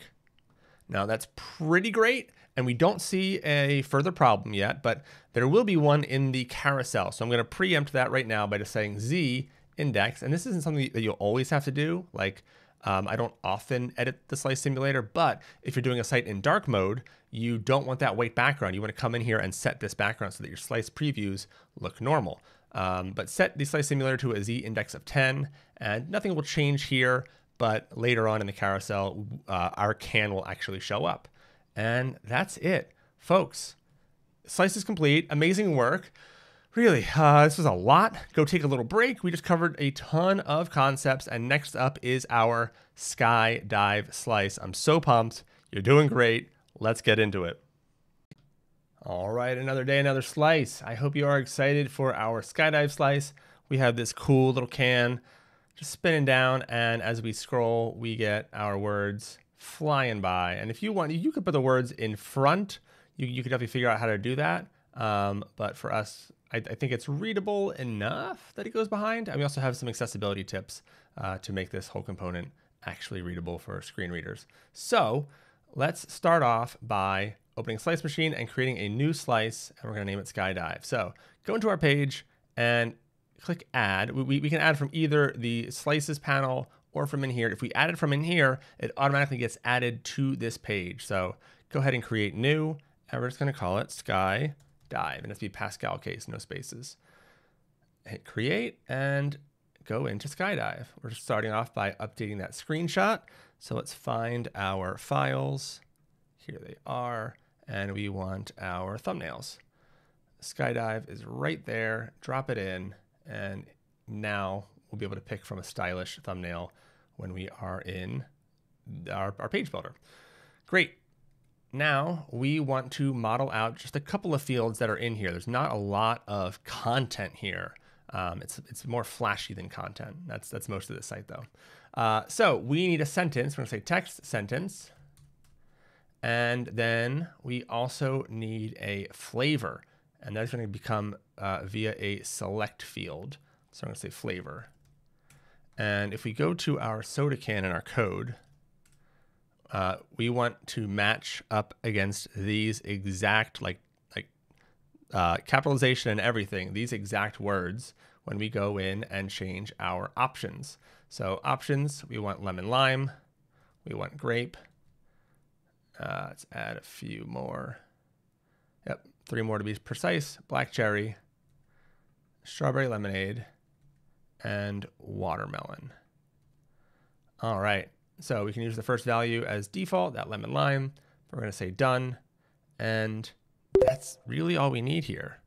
Now that's pretty great, and we don't see a further problem yet, but there will be one in the carousel. So I'm going to preempt that right now by just saying z index, and this isn't something that you'll always have to do. Like I don't often edit the slice simulator, but if you're doing a site in dark mode, you don't want that white background. You want to come in here and set this background so that your slice previews look normal. But set the slice simulator to a z index of 10, and nothing will change here. But later on in the carousel, our can will actually show up. And that's it, folks. Slice is complete. Amazing work. Really, this was a lot. Go take a little break. We just covered a ton of concepts. And next up is our skydive slice. I'm so pumped. You're doing great. Let's get into it. All right, another day, another slice. I hope you are excited for our skydive slice. We have this cool little can just spinning down, and as we scroll, we get our words flying by. And if you want, you could put the words in front. You could definitely figure out how to do that. But for us, I think it's readable enough that it goes behind. And we also have some accessibility tips to make this whole component actually readable for screen readers. So let's start off by opening Slice Machine and creating a new slice, and we're going to name it Skydive. So go into our page and click add. We can add from either the slices panel or from in here. If we add it from in here, it automatically gets added to this page. So go ahead and create new, and we're just going to call it Skydive. And it's be Pascal case, no spaces. Hit create and go into Skydive. We're just starting off by updating that screenshot. So let's find our files. Here they are. And we want our thumbnails. Skydive is right there. Drop it in. And now we'll be able to pick from a stylish thumbnail when we are in our page builder. Great. Now we want to model out just a couple of fields that are in here. There's not a lot of content here. It's more flashy than content. That's most of the site though. So we need a sentence. We're gonna say text sentence. And then we also need a flavor. And that's going to become via a select field. So I'm going to say flavor. And if we go to our soda can in our code, we want to match up against these exact, like capitalization and everything, these exact words when we go in and change our options. So options, we want lemon lime, we want grape. Let's add a few more. Yep, 3 more to be precise. Black cherry, strawberry lemonade, and watermelon. All right, so we can use the first value as default, that lemon lime. We're going to say done, and that's really all we need here.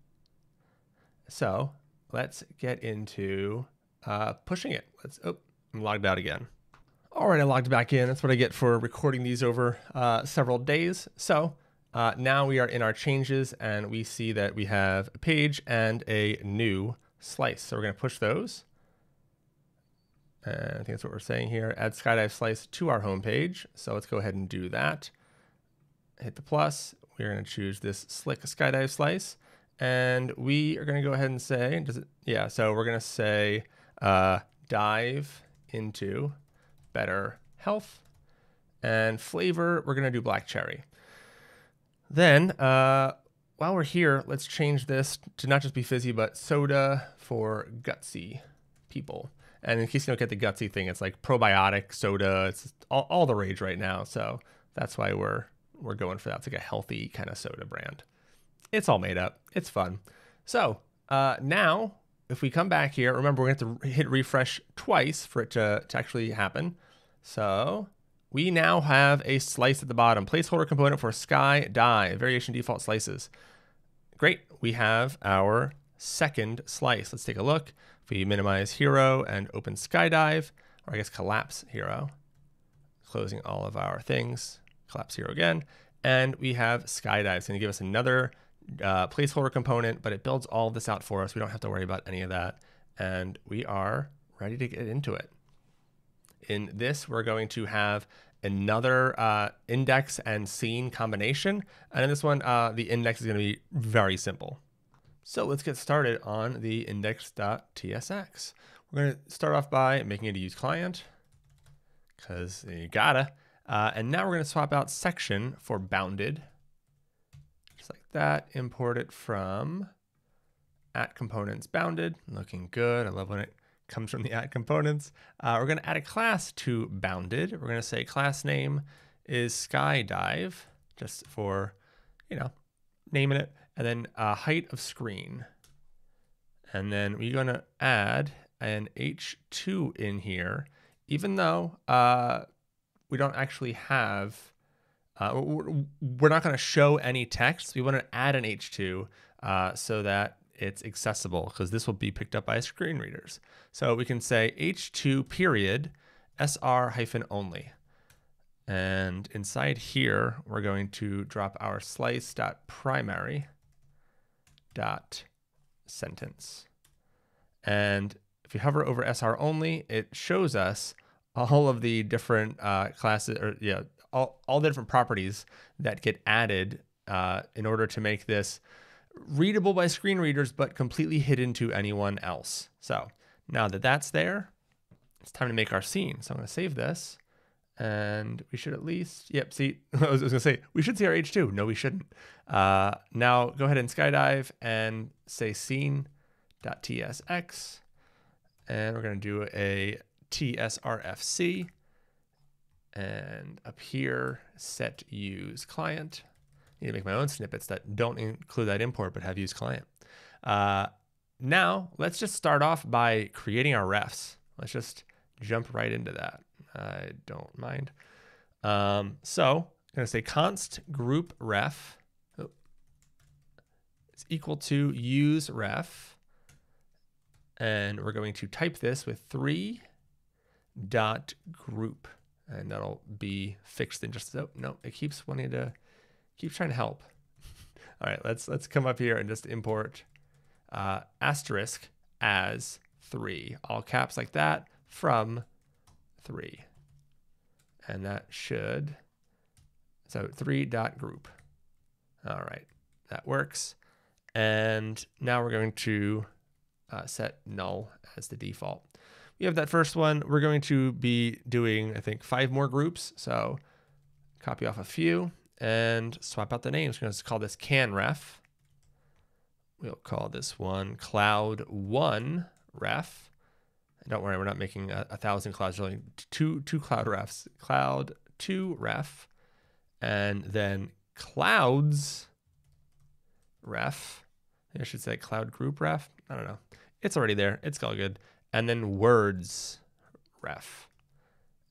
So let's get into pushing it. I'm logged out again. All right, I logged back in. That's what I get for recording these over several days. So now we are in our changes, and we see that we have a page and a new slice. So we're going to push those. And I think that's what we're saying here. Add Skydive Slice to our home page. So let's go ahead and do that. Hit the plus. We're going to choose this slick Skydive Slice. And we are going to go ahead and say, so we're going to say dive into better health, and flavor, we're going to do black cherry. Then while we're here, let's change this to not just be fizzy, but soda for gutsy people. And in case you don't get the gutsy thing, it's like probiotic soda. It's all the rage right now. So that's why we're going for that. It's like a healthy kind of soda brand. It's all made up. It's fun. So now if we come back here, remember we're going to have to hit refresh twice for it to actually happen. So we now have a slice at the bottom, placeholder component for Skydive, variation default slices. Great, we have our second slice. Let's take a look. If we minimize hero and open Skydive, or I guess collapse hero, closing all of our things, collapse hero again, and we have Skydive. It's going to give us another placeholder component, but it builds all of this out for us. We don't have to worry about any of that, and we are ready to get into it. In this, we're going to have another index and scene combination. And in this one, the index is going to be very simple. So let's get started on the index.tsx. We're going to start off by making it a use client, because you gotta. And now we're going to swap out section for bounded. Just like that. Import it from @components bounded. Looking good. I love when it comes from the @components. We're going to add a class to bounded. We're going to say class name is skydive, just for, naming it. And then height of screen. And then we're going to add an H2 in here, even though we don't actually have, we're not going to show any text. We want to add an H2 so that it's accessible, because this will be picked up by screen readers. So we can say H2 period SR-only. And inside here, we're going to drop our slice.primary.sentence. And if you hover over SR only, it shows us all of the different classes, or all the different properties that get added in order to make this readable by screen readers, but completely hidden to anyone else. So now that that's there, it's time to make our scene. So I'm going to save this, and we should at least, see, I was going to say, we should see our H2. No, we shouldn't. Now go ahead and skydive and say scene.tsx, and we're going to do a tsrfc, and up here, set use client. I need to make my own snippets that don't include that import, but have use client. Now, let's just start off by creating our refs. Let's just jump right into that. I don't mind. So I'm going to say const group ref. It's equal to use ref. And we're going to type this with 3.group. And that'll be fixed in just, no, it keeps trying to help. All right, let's come up here and just import asterisk as 3, all caps like that, from 3. And that should, so 3.group. All right, that works. And now we're going to set null as the default. We have that first one. We're going to be doing, I think, 5 more groups. So copy off a few and swap out the names. We're going to call this canref. We'll call this one cloud1 ref. And don't worry, we're not making 1,000 clouds, really two cloud refs. Cloud2 ref, and then clouds ref. I should say cloud group ref. I don't know. It's already there. It's all good. And then words ref.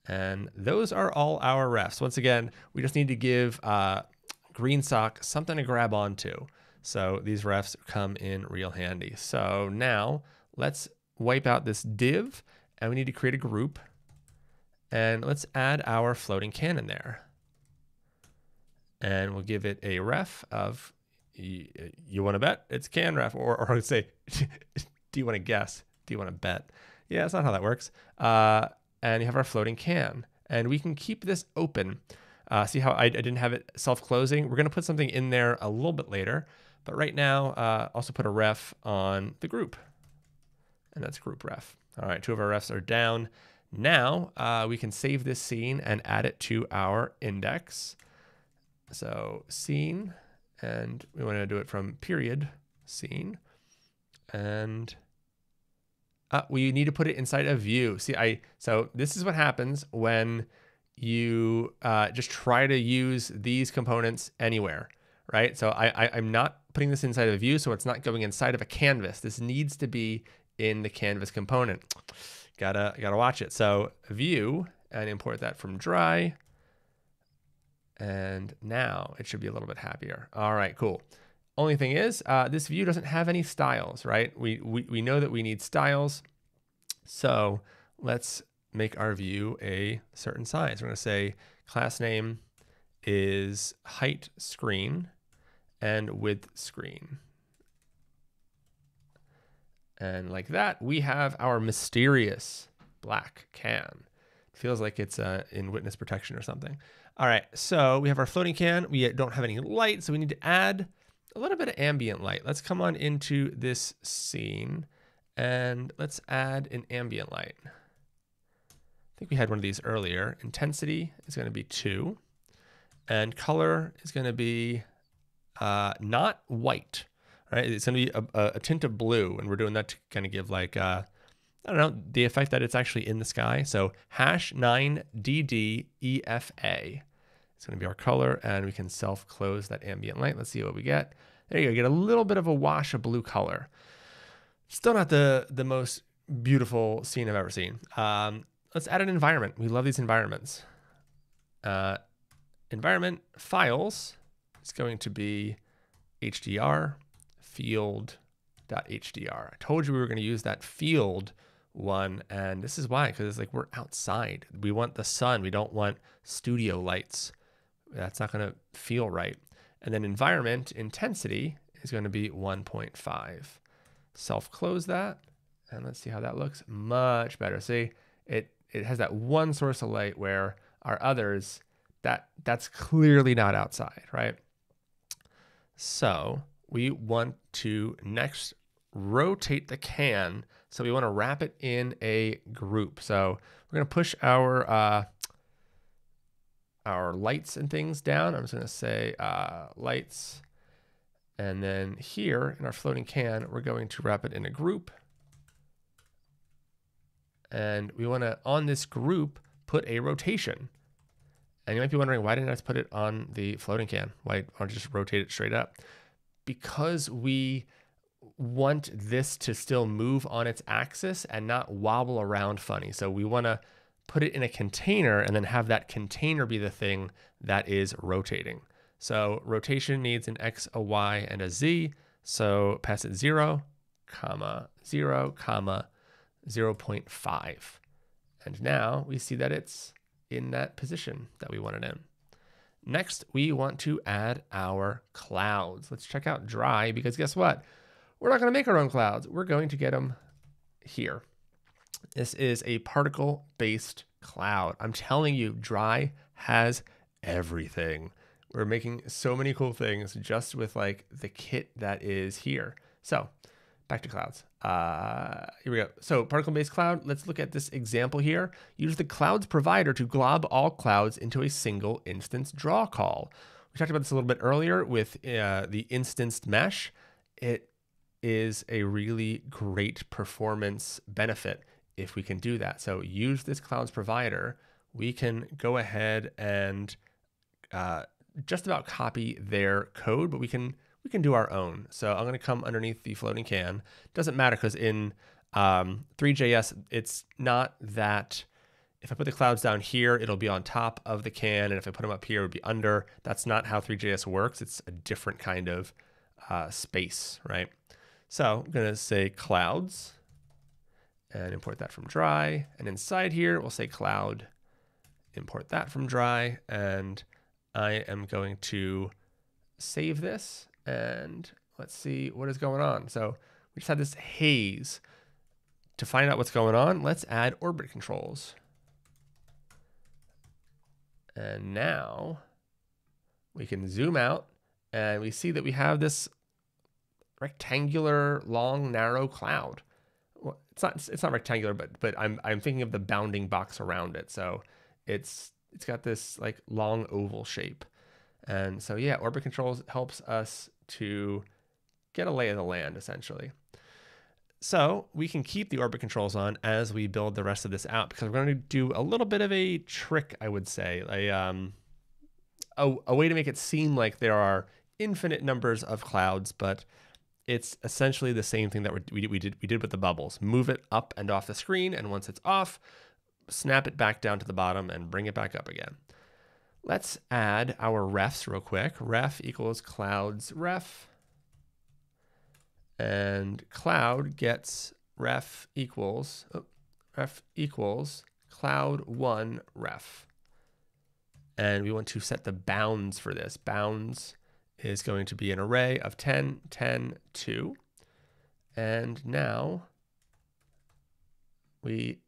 And those are all our refs. Once again, we just need to give GreenSock something to grab onto. So these refs come in real handy. So now let's wipe out this div, and we need to create a group. And let's add our floating cannon there. And we'll give it a ref of, you want to bet? It's can ref, or I'd say, do you want to guess? Do you want to bet? Yeah, that's not how that works. And you have our floating can, and we can keep this open. See how I didn't have it self-closing? We're going to put something in there a little bit later, but right now, also put a ref on the group, and that's group ref. All right, 2 of our refs are down. Now we can save this scene and add it to our index. So scene, and we want to do it from period scene, and we need to put it inside a view. See, so this is what happens when you just try to use these components anywhere, right? So I'm not putting this inside of a view, so it's not going inside of a canvas. This needs to be in the canvas component. Gotta watch it. So view, and import that from dry. And now it should be a little bit happier. All right, cool. Only thing is, this view doesn't have any styles, right? We know that we need styles. So let's make our view a certain size. We're going to say class name is height screen and width screen. And like that, we have our mysterious black can. It feels like it's in witness protection or something. All right, so we have our floating can. We don't have any light, so we need to add a little bit of ambient light. Let's come on into this scene, and let's add an ambient light. think we had one of these earlier. Intensity is going to be 2. And color is going to be not white, right? It's going to be a tint of blue. And we're doing that to kind of give like, I don't know, the effect that it's actually in the sky. So #9DDEFA. It's going to be our color, and we can self-close that ambient light. Let's see what we get. There you go. Get a little bit of a wash of blue color. Still not the most beautiful scene I've ever seen. Let's add an environment. We love these environments. Environment files is going to be HDR field.hdr. I told you we were going to use that field one, and this is why, because it's like we're outside. We want the sun. We don't want studio lights. That's not going to feel right. And then environment intensity is going to be 1.5. Self-close that, and let's see how that looks. Much better. See, it has that one source of light where our others, that's clearly not outside, right? So we want to next rotate the can. So we want to wrap it in a group. So we're going to push our lights and things down. I'm just going to say lights. And then here in our floating can, we're going to wrap it in a group. And we want to, on this group, put a rotation. And you might be wondering, why didn't I just put it on the floating can? Why don't I just rotate it straight up? Because we want this to still move on its axis and not wobble around funny. So we want to put it in a container and then have that container be the thing that is rotating. So rotation needs an X, a Y, and a Z. So pass it 0, 0, 0.5. And now we see that it's in that position that we want it in. Next, we want to add our clouds. Let's check out dry, because guess what? We're not going to make our own clouds. We're going to get them here. This is a particle-based cloud. I'm telling you, dry has everything. We're making so many cool things just with like the kit that is here. So back to clouds. Here we go. So particle-based cloud, let's look at this example here. Use the clouds provider to glob all clouds into a single instance draw call. We talked about this a little bit earlier with the instanced mesh. It is a really great performance benefit if we can do that. So use this clouds provider. We can go ahead and just about copy their code, but we can do our own. So I'm going to come underneath the floating can. Doesn't matter, because in Three.js, it's not that if I put the clouds down here, it'll be on top of the can, and if I put them up here, it would be under. That's not how Three.js works. It's a different kind of space, right? So I'm going to say clouds and import that from dry. And inside here, we'll say cloud, import that from dry. And I am going to save this. And let's see what is going on. So we just had this haze. To find out what's going on, let's add orbit controls. And now we can zoom out, and we see that we have this rectangular, long, narrow cloud. Well, it's not rectangular, but I'm thinking of the bounding box around it. So it's got this like long oval shape. And so yeah, orbit controls helps us to get a lay of the land essentially. So we can keep the orbit controls on as we build the rest of this out, because we're going to do a little bit of a trick, I would say, a way to make it seem like there are infinite numbers of clouds, but it's essentially the same thing that we did with the bubbles. Move it up and off the screen, and once it's off, snap it back down to the bottom and bring it back up again. Let's add our refs real quick. Ref equals clouds ref. And cloud gets ref equals cloud1 ref. And we want to set the bounds for this. Bounds is going to be an array of 10, 10, 2. And now we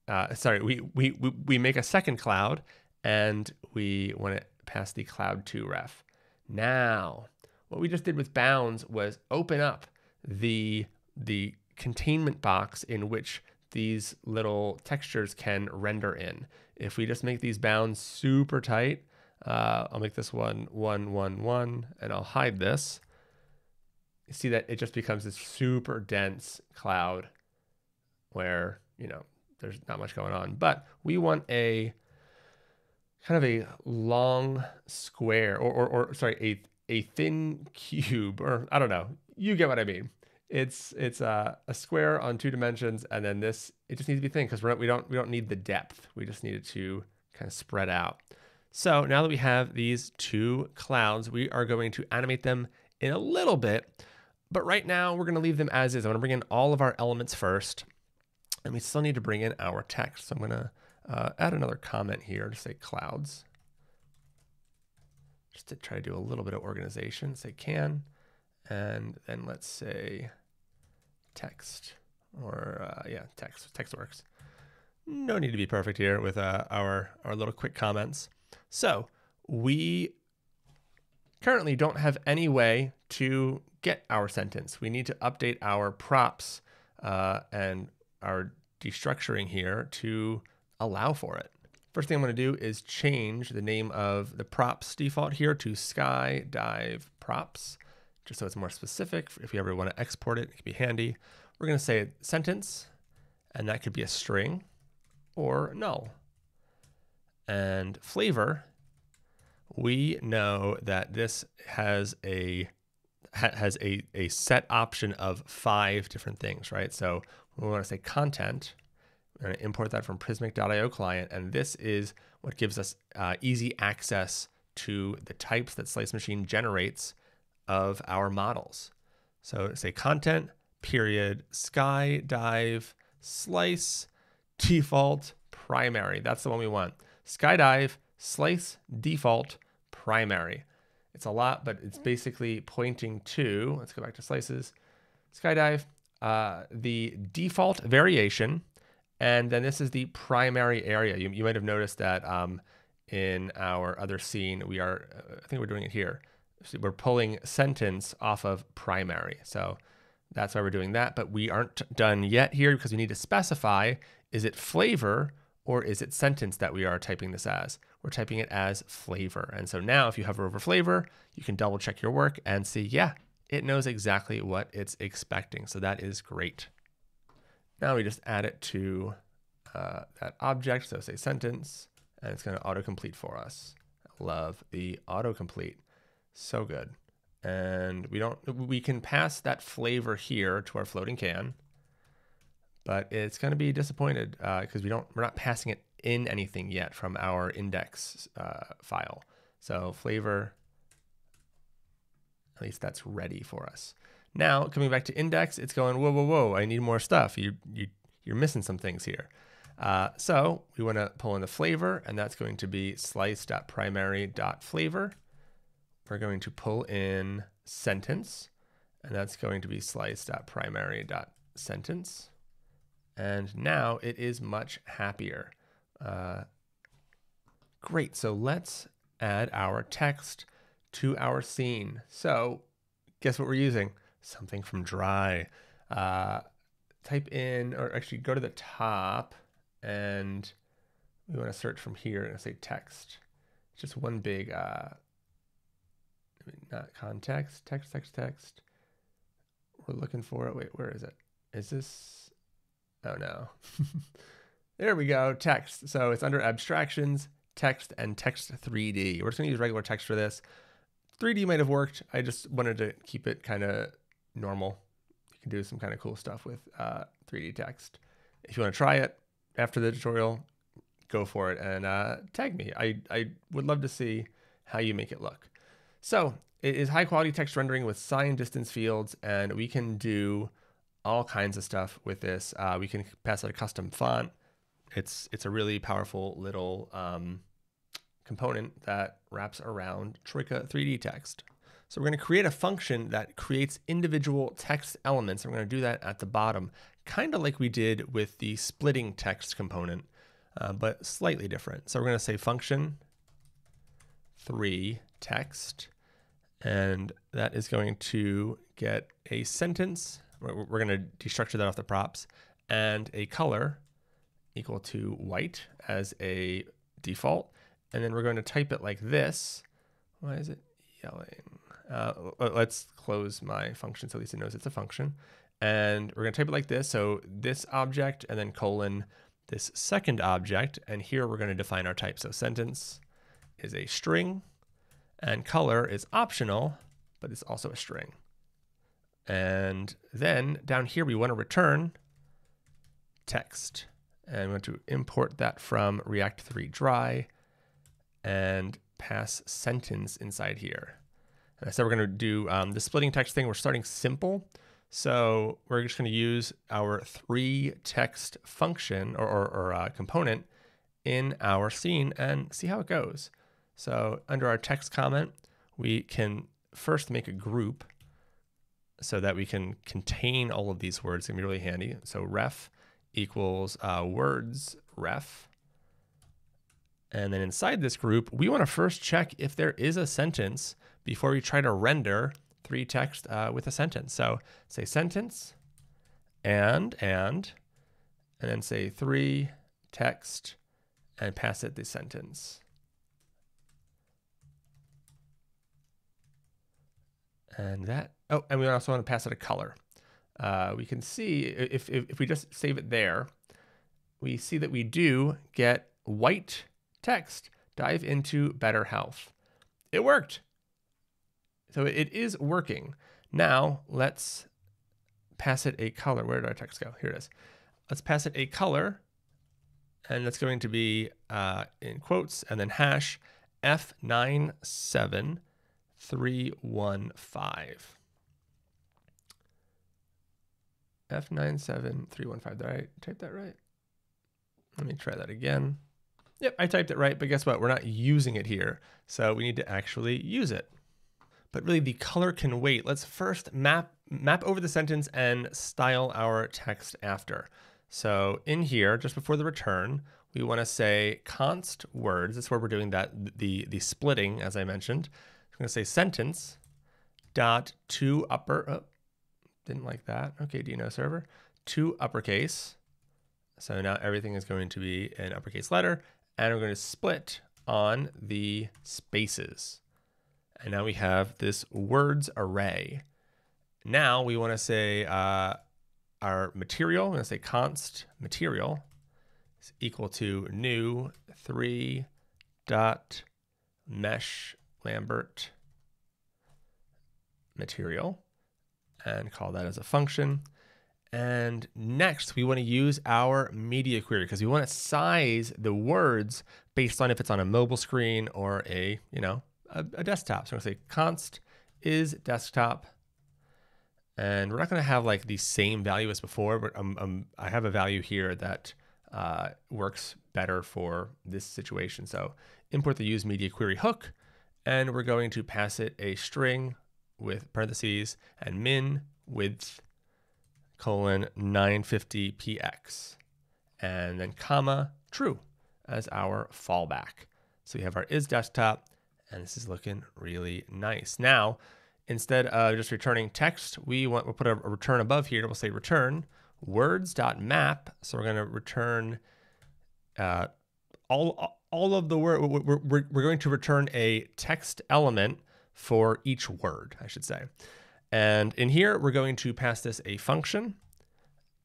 make a second cloud, and we want to pass the cloud2 ref. Now, what we just did with bounds was open up the containment box in which these little textures can render in. If we just make these bounds super tight, I'll make this one 1, 1, 1, and I'll hide this. You see that it just becomes this super dense cloud where, you know, there's not much going on. But we want a kind of a long square, or sorry, a thin cube, or I don't know. You get what I mean. It's a square on 2 dimensions, and then this, it just needs to be thin because we don't need the depth. We just need it to kind of spread out. So now that we have these 2 clouds, we are going to animate them in a little bit, but right now we're going to leave them as is. I'm going to bring in all of our elements first, and we still need to bring in our text. So I'm going to add another comment here to say clouds, just to try to do a little bit of organization. Say can, and then let's say text, or yeah, text. Text works. No need to be perfect here with our little quick comments. So we currently don't have any way to get our sentence. We need to update our props and our destructuring here to allow for it. First thing I'm going to do is change the name of the props default here to skydive props, just so it's more specific. If you ever want to export it, it can be handy. We're going to say sentence, and that could be a string or null. And flavor, we know that this has a set option of 5 different things, right? So we want to say content. We're going to import that from Prismic.io client, and this is what gives us easy access to the types that Slice Machine generates of our models. So say content, period, skydive, slice, default, primary. That's the one we want. Skydive, slice, default, primary. It's a lot, but it's basically pointing to, let's go back to slices, skydive, the default variation, and then this is the primary area. You might have noticed that in our other scene, I think we're doing it here. So we're pulling sentence off of primary. So that's why we're doing that, but we aren't done yet here because we need to specify, is it flavor or is it sentence that we are typing this as? We're typing it as flavor. And so now if you hover over flavor, you can double check your work and see, yeah, it knows exactly what it's expecting. So that is great. Now we just add it to that object. So say sentence, and it's going to autocomplete for us. I love the autocomplete. So good. And we can pass that flavor here to our floating can, but it's going to be disappointed because we're not passing it in anything yet from our index file. So flavor, at least that's ready for us. Now coming back to index, it's going, whoa, whoa, whoa, I need more stuff. You're missing some things here. So we want to pull in the flavor, and that's going to be slice.primary.flavor. We're going to pull in sentence, and that's going to be slice.primary.sentence. And now it is much happier. Great, so let's add our text to our scene. So guess what we're using? Something from Dry. Type in, or actually go to the top, and we want to search from here and say text. It's just one big, not context, text. We're looking for it. Wait, where is it? Is this? Oh no. There we go, text. So it's under abstractions, text, and text 3D. We're just gonna use regular text for this. 3D might have worked. I just wanted to keep it kind of normal. You can do some kind of cool stuff with 3D text. If you want to try it after the tutorial, go for it and tag me. I would love to see how you make it look. So it is high quality text rendering with sign distance fields, and we can do all kinds of stuff with this. We can pass out a custom font. It's a really powerful little component that wraps around Troika 3D text. So we're going to create a function that creates individual text elements, and we're going to do that at the bottom, kind of like we did with the splitting text component, but slightly different. So we're going to say function 3 text, and that is going to get a sentence. We're going to destructure that off the props, and a color equal to white as a default. And then we're going to type it like this. Why is it yelling? Let's close my function so at least it knows it's a function. And we're going to type it like this. So this object and then colon this second object. And here we're going to define our type. So sentence is a string and color is optional, but it's also a string. And then down here, we want to return text. And we want to import that from React 3 dry and pass sentence inside here. And I said we're going to do the splitting text thing. We're starting simple. So we're just going to use our 3text function or component in our scene and see how it goes. So under our text comment, we can first make a group so that we can contain all of these words. It's going to be really handy. So ref equals words ref. And then inside this group, we want to first check if there is a sentence before we try to render 3text with a sentence. So say sentence and then say 3text and pass it the sentence. And that, oh, and we also want to pass it a color. We can see if we just save it there, we see that we do get white text. Dive into better health. It worked. So it is working. Now let's pass it a color. Where did our text go? Here it is. Let's pass it a color. And that's going to be in quotes and then hash F97315. F97315. Did I type that right? Let me try that again. Yep, I typed it right, but guess what? We're not using it here. So we need to actually use it. But really the color can wait. Let's first map over the sentence and style our text after. So in here, just before the return, we want to say const words. That's where we're doing that, the splitting, as I mentioned. I'm going to say sentence dot to upper, oh, didn't like that. Okay, Dino server, to uppercase. So now everything is going to be an uppercase letter, and we're going to split on the spaces. And now we have this words array. Now we want to say our material. I'm going to say const material is equal to new 3.mesh Lambert material and call that as a function. And next, we want to use our media query because we want to size the words based on if it's on a mobile screen or a desktop. So I'm going to say const is desktop. And we're not going to have like the same value as before, but I have a value here that works better for this situation. So import the use media query hook, and we're going to pass it a string with parentheses and min width colon 950px, and then comma true as our fallback. So we have our is desktop, and this is looking really nice. Now, instead of just returning text, we'll put a return above here. We'll say return words.map. So we're going to return all of the word. We're going to return a text element for each word, I should say. And in here, we're going to pass this a function,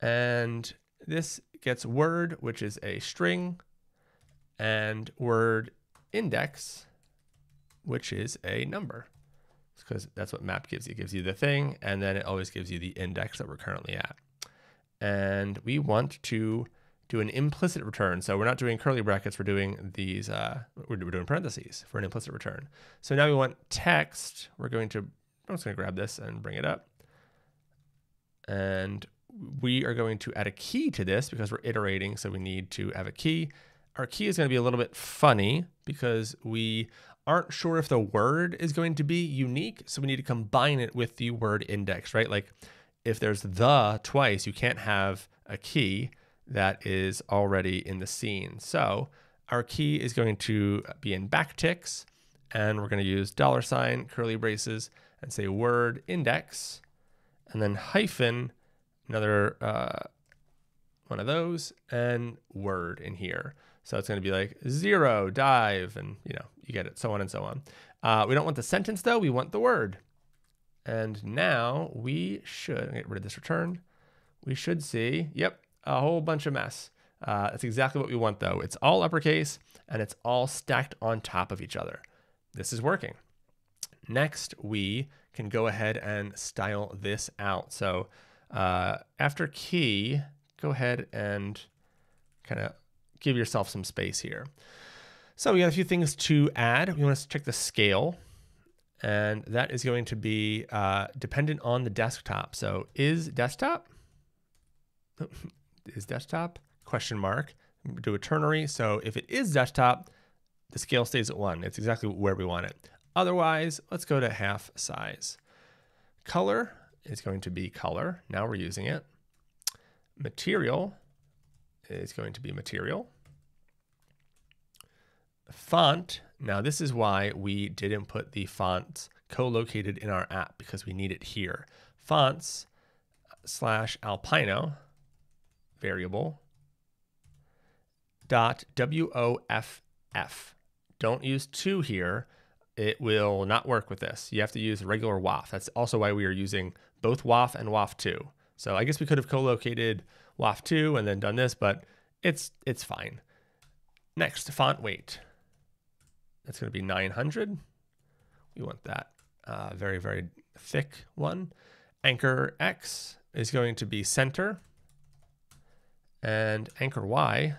and this gets word, which is a string, and word index, which is a number, because that's what map gives you. It gives you the thing, and then it always gives you the index that we're currently at. And we want to do an implicit return. So we're not doing curly brackets, we're doing these, we're doing parentheses for an implicit return. So now we want text. I'm just going to grab this and bring it up. And we are going to add a key to this because we're iterating, so we need to have a key. Our key is going to be a little bit funny because we aren't sure if the word is going to be unique, so we need to combine it with the word index, right? Like if there's the twice, you can't have a key that is already in the scene. So our key is going to be in backticks, and we're going to use $, curly braces, and say word index, and then hyphen, another one of those, and word in here. So it's going to be like 0, dive, and you get it, so on and so on. We don't want the sentence though, we want the word. And now we should get rid of this return. We should see, yep, a whole bunch of mess. That's exactly what we want though. It's all uppercase and it's all stacked on top of each other. This is working. Next, we can go ahead and style this out. So after key, go ahead and kind of give yourself some space here. So we got a few things to add. We want to check the scale, and that is going to be dependent on the desktop. So is desktop question mark, do a ternary. So if it is desktop, the scale stays at 1. It's exactly where we want it. Otherwise, let's go to half size. Color is going to be color. Now we're using it. Material is going to be material. Font. Now this is why we didn't put the fonts co-located in our app, because we need it here. Fonts /alpino variable dot WOFF. Don't use 2 here. It will not work with this. You have to use regular WAF. That's also why we are using both WAF and WAF2. So I guess we could have co-located WAF2 and then done this, but it's fine. Next, font weight. That's going to be 900. We want that very, very thick one. Anchor X is going to be center. And anchor Y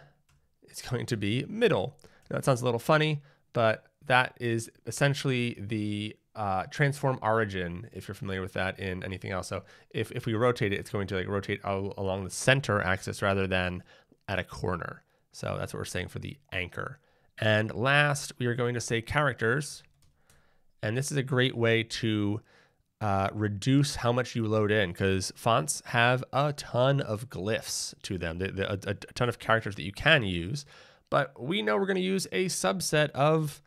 is going to be middle. Now, it sounds a little funny, but that is essentially the transform origin, if you're familiar with that in anything else. So if we rotate it, it's going to like rotate along the center axis rather than at a corner. So that's what we're saying for the anchor. And last, we are going to say characters. And this is a great way to reduce how much you load in, because fonts have a ton of glyphs to them, a ton of characters that you can use. But we know we're going to use a subset of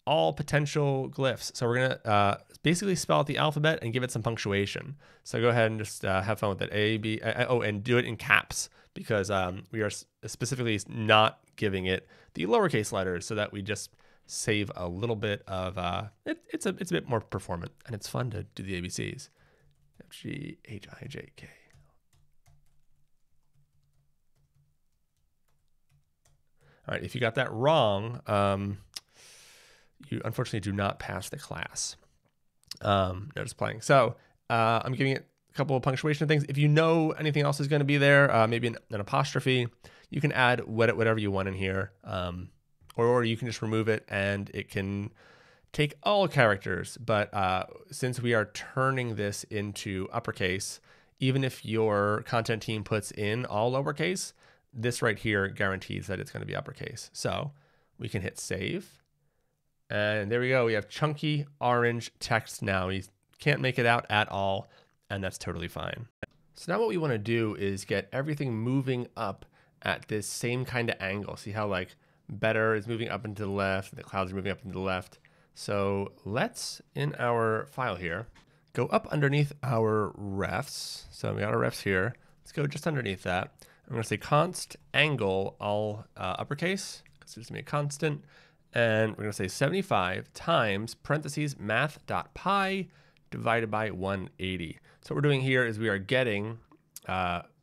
all potential glyphs. So we're going to basically spell out the alphabet and give it some punctuation. So go ahead and just have fun with it. A, B, oh, and do it in caps, because we are specifically not giving it the lowercase letters, so that we just save a little bit of, it's a bit more performant, and it's fun to do the ABCs. F, G, H, I, J, K. All right, if you got that wrong, you unfortunately do not pass the class. No, just playing. So I'm giving it a couple of punctuation things. If you know anything else is going to be there, maybe an apostrophe, you can add whatever you want in here. Or you can just remove it and it can take all characters. But since we are turning this into uppercase, even if your content team puts in all lowercase, this right here guarantees that it's going to be uppercase. So we can hit save. And there we go. We have chunky orange text now. We can't make it out at all, and that's totally fine. So now what we want to do is get everything moving up at this same kind of angle. See how like better is moving up and to the left, and the clouds are moving up and to the left. So let's, in our file here, go up underneath our refs. So we got our refs here. Let's go just underneath that. I'm going to say const angle all uppercase, because it's going to be a constant. And we're going to say 75 times parentheses math.pi divided by 180. So what we're doing here is we are getting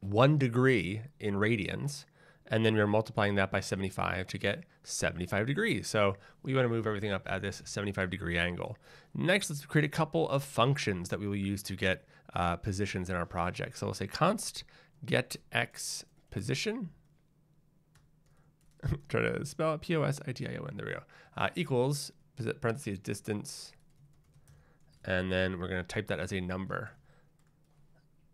1 degree in radians, and then we're multiplying that by 75 to get 75 degrees. So we want to move everything up at this 75-degree angle. Next, let's create a couple of functions that we will use to get positions in our project. So we'll say const get x position. Try to spell it P-O-S-I-T-I-O-N. There we go. Equals parentheses distance, and then we're going to type that as a number.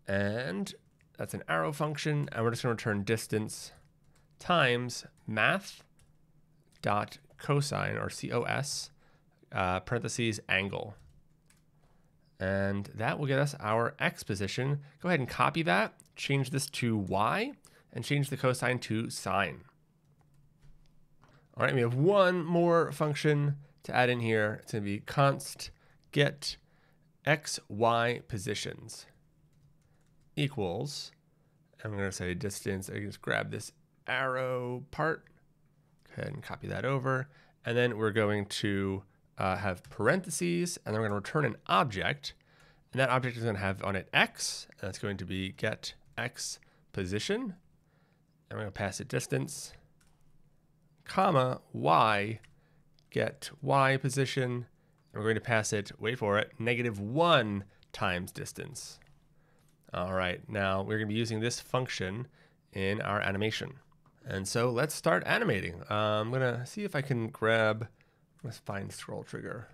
And that's an arrow function, and we're just going to return distance times math dot cosine, or COS, parentheses angle. And that will get us our x position. Go ahead and copy that, change this to y, and change the cosine to sine. All right, we have one more function to add in here. It's going to be const get x, y positions equals, I'm going to say distance. I can just grab this arrow part. Go ahead and copy that over. And then we're going to have parentheses, and then we're going to return an object. And that object is going to have on it x, and that's going to be get x position. And we're going to pass it distance, comma, y, get y position. And we're going to pass it, wait for it, -1 times distance. All right, now we're going to be using this function in our animation. And so let's start animating. I'm going to see if I can grab, let's find scroll trigger.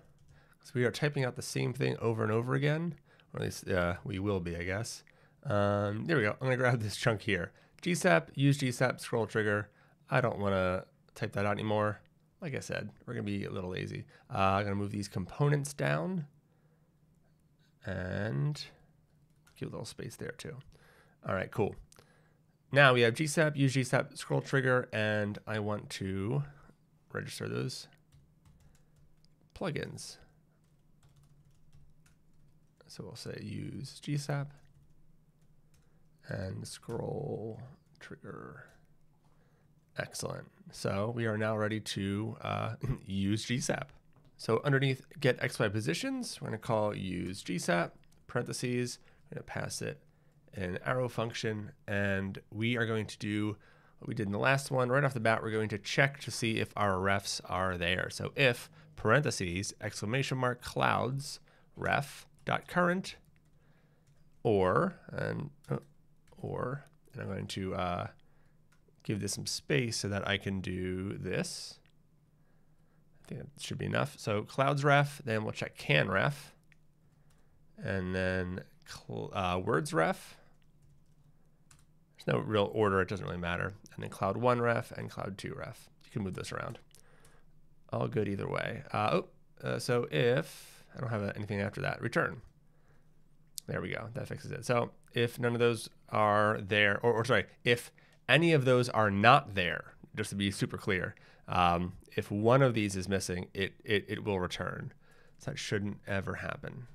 So we are typing out the same thing over and over again, or at least we will be, I guess. There we go. I'm going to grab this chunk here. GSAP, use GSAP, scroll trigger. I don't want to type that out anymore. Like I said, we're going to be a little lazy. I'm going to move these components down and give a little space there too. All right, cool. Now we have GSAP, use GSAP, scroll trigger, and I want to register those plugins. So we'll say use GSAP and scroll trigger. Excellent. So we are now ready to use GSAP. So underneath get XY positions, we're going to call use GSAP, parentheses, we're going to pass it an arrow function, and we are going to do what we did in the last one. Right off the bat, we're going to check to see if our refs are there. So if parentheses, exclamation mark, clouds, ref dot current, and I'm going to give this some space so that I can do this. I think that should be enough. So clouds ref, then we'll check can ref, and then words ref. There's no real order, it doesn't really matter. And then cloud 1 ref and cloud 2 ref. You can move this around. All good either way. So if I don't have anything after that, return. There we go, that fixes it. So if none of those are there, or sorry, if any of those are not there, just to be super clear, if one of these is missing, it will return. So that shouldn't ever happen.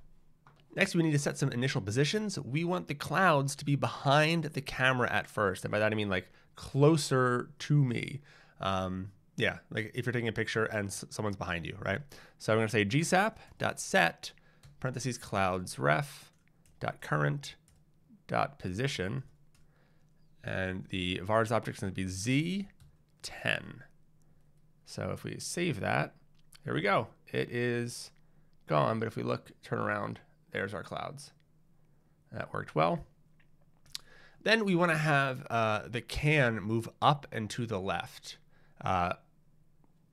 Next, we need to set some initial positions. We want the clouds to be behind the camera at first. And by that, I mean like closer to me. Yeah, like if you're taking a picture and someone's behind you, right? So I'm going to say gsap.set, parentheses, clouds ref, .current.position. And the vars object is going to be z10. So if we save that, here we go. It is gone, but if we look, turn around, there's our clouds. That worked well. Then we want to have the can move up and to the left.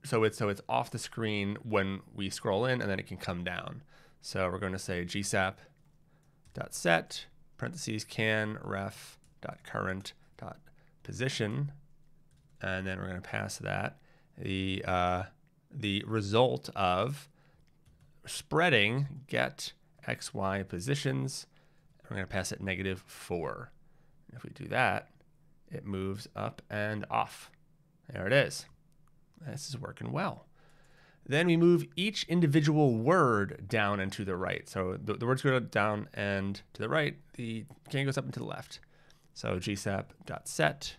So it's off the screen when we scroll in, and then it can come down. So we're going to say gsap.set, parentheses, can ref.current.position, and then we're going to pass that the result of spreading get XY positions. We're going to pass it -4. If we do that, it moves up and off. There it is. This is working well. Then we move each individual word down and to the right. So the words go down and to the right. The can goes up and to the left. So gsap.set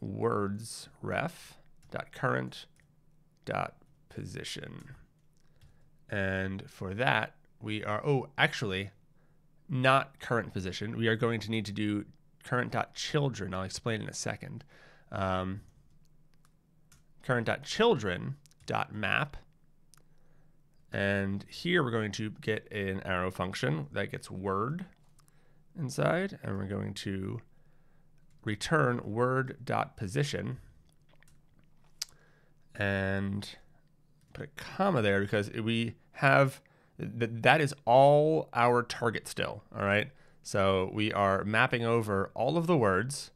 words ref.current.position. And for that, we are, actually, not current position. We are going to need to do current.children. I'll explain in a second. Current.children.map. And here we're going to get an arrow function that gets word inside. And we're going to return word.position. And put a comma there because we have, that is all our target still, all right? So we are mapping over all of the words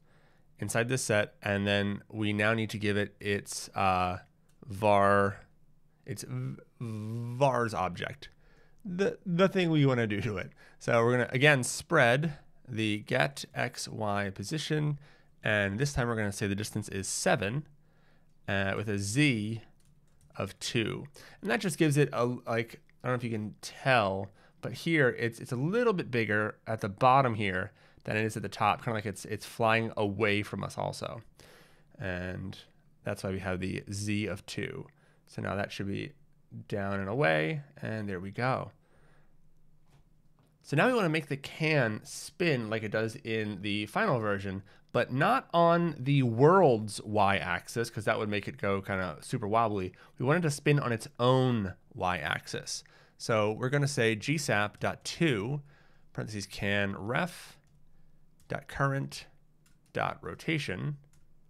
inside this set, and then we now need to give it its vars object, the thing we want to do to it. So we're going to, again, spread the get XY position, and this time we're going to say the distance is 7 with a z of 2. And that just gives it a, like, I don't know if you can tell, but here it's a little bit bigger at the bottom here than it is at the top, kind of like it's flying away from us also. And that's why we have the Z of 2. So now that should be down and away, and there we go. So now we want to make the can spin like it does in the final version, but not on the world's y-axis, because that would make it go kind of super wobbly. We want it to spin on its own y-axis. So we're going to say gsap.to, parentheses can ref dot current dot rotation.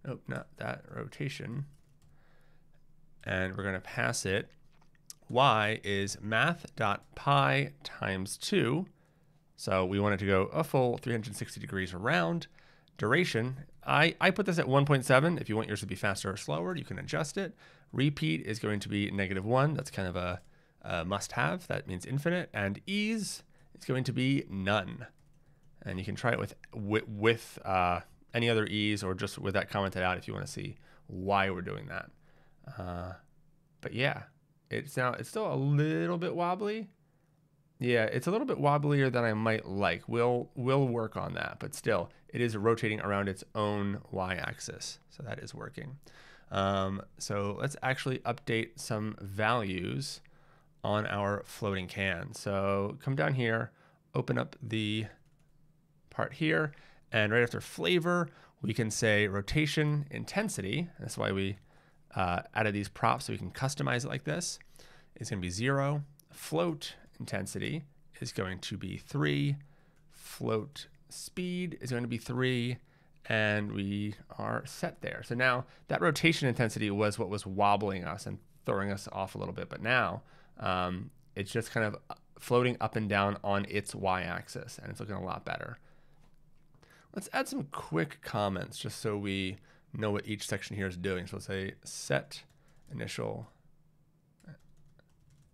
Oh, not that rotation. And we're going to pass it y is math.pi times 2. So we want it to go a full 360 degrees around. Duration, I put this at 1.7. If you want yours to be faster or slower, you can adjust it. Repeat is going to be -1. That's kind of a must-have. That means infinite. And ease is going to be none. And you can try it with any other ease, or just with that commented out if you want to see why we're doing that. But yeah, it's still a little bit wobbly. Yeah, it's a little bit wobblier than I might like. We'll work on that, but still, it is rotating around its own y-axis, so that is working. So let's actually update some values on our floating can. So come down here, open up the part here, and right after flavor, we can say rotation intensity. That's why we added these props, so we can customize it like this. It's going to be 0. Float intensity is going to be 3. Float speed is going to be 3. And we are set there. So now that rotation intensity was what was wobbling us and throwing us off a little bit. But now it's just kind of floating up and down on its y-axis, and it's looking a lot better. Let's add some quick comments just so we know what each section here is doing. So we'll say set initial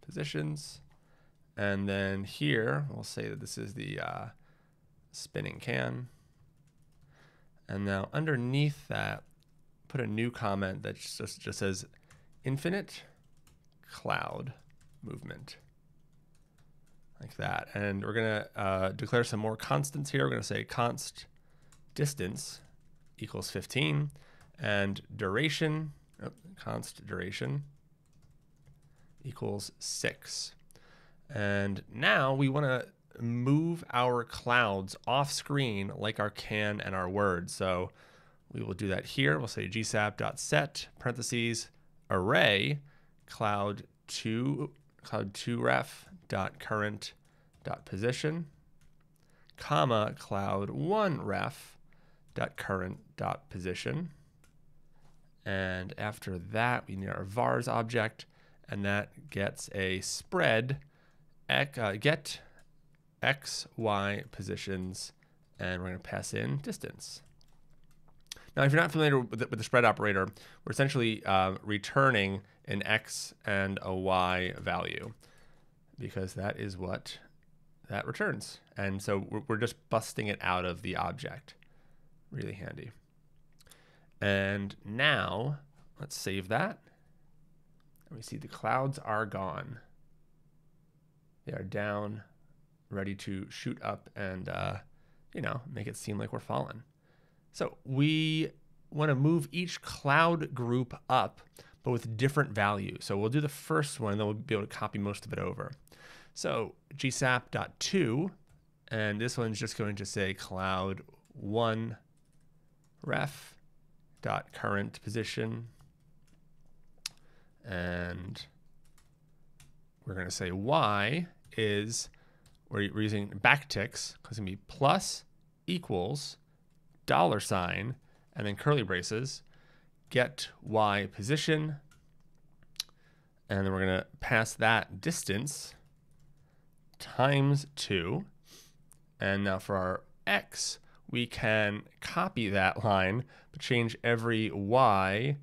positions. And then here, we'll say that this is the spinning can. And now underneath that, put a new comment that just says infinite cloud movement. Like that. And we're going to declare some more constants here. We're going to say const distance equals 15. And duration, const duration equals 6. And now we want to move our clouds off screen like our can and our word. So we will do that here. We'll say gsap.set parentheses array cloud2 ref dot current dot position comma cloud1 ref dot current dot position. And after that, we need our vars object, and that gets a spread get x, y positions, and we're going to pass in distance. Now, if you're not familiar with the spread operator, we're essentially returning an x and a y value, because that is what that returns. And so we're just busting it out of the object. Really handy. And now let's save that. And we see the clouds are gone. They are down, ready to shoot up and, make it seem like we're falling. So we want to move each cloud group up, but with different values. So we'll do the first one, and then we'll be able to copy most of it over. So gsap.to, and this one's just going to say cloud1 ref dot current position, and we're going to say y is, we're using backticks, because it's going to be plus equals $, and then curly braces, get y position, and then we're going to pass that distance times 2. And now for our x, we can copy that line, but change every y.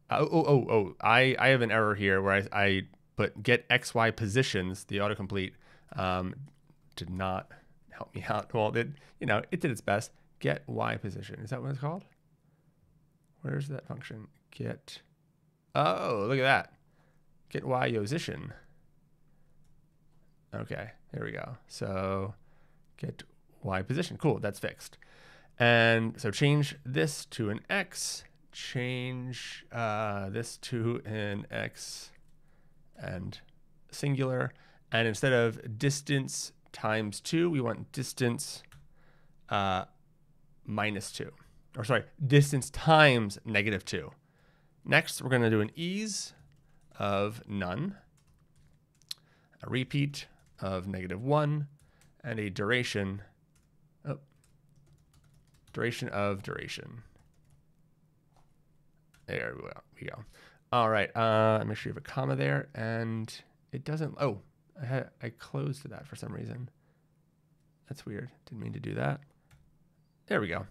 I have an error here where I put get xy positions. The autocomplete did not help me out. Well, it did its best. Get y position. Is that what it's called? Where's that function? Get. Oh, look at that. Get y position. Okay, there we go. So get Y position. Cool, that's fixed. And so change this to an X, change this to an X and singular. And instead of distance times 2, we want distance minus 2. Or sorry, distance times -2. Next, we're going to do an ease of none, a repeat of -1, and a duration of duration. There we go. All right, make sure you have a comma there, and it doesn't, oh, I closed that for some reason. That's weird, didn't mean to do that. There we go.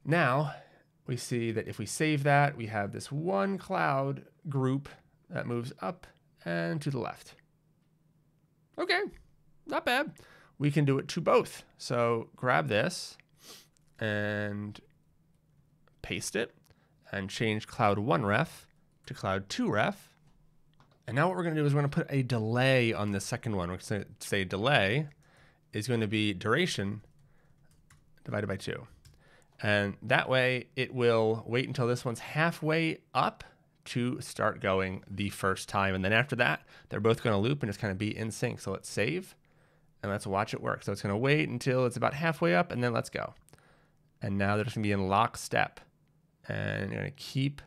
Now, we see that if we save that, we have this one cloud group that moves up and to the left. Okay, not bad. We can do it to both. So grab this and paste it and change cloud 1 ref to cloud 2 ref. And now what we're going to do is we're going to put a delay on the second one. We're going to say delay is going to be duration divided by 2. And that way it will wait until this one's halfway up to start going the first time. And then after that, they're both going to loop and just kind of be in sync. So let's save and let's watch it work. So it's going to wait until it's about halfway up and then let's go. And now they're just going to be in lockstep. And you're going to keep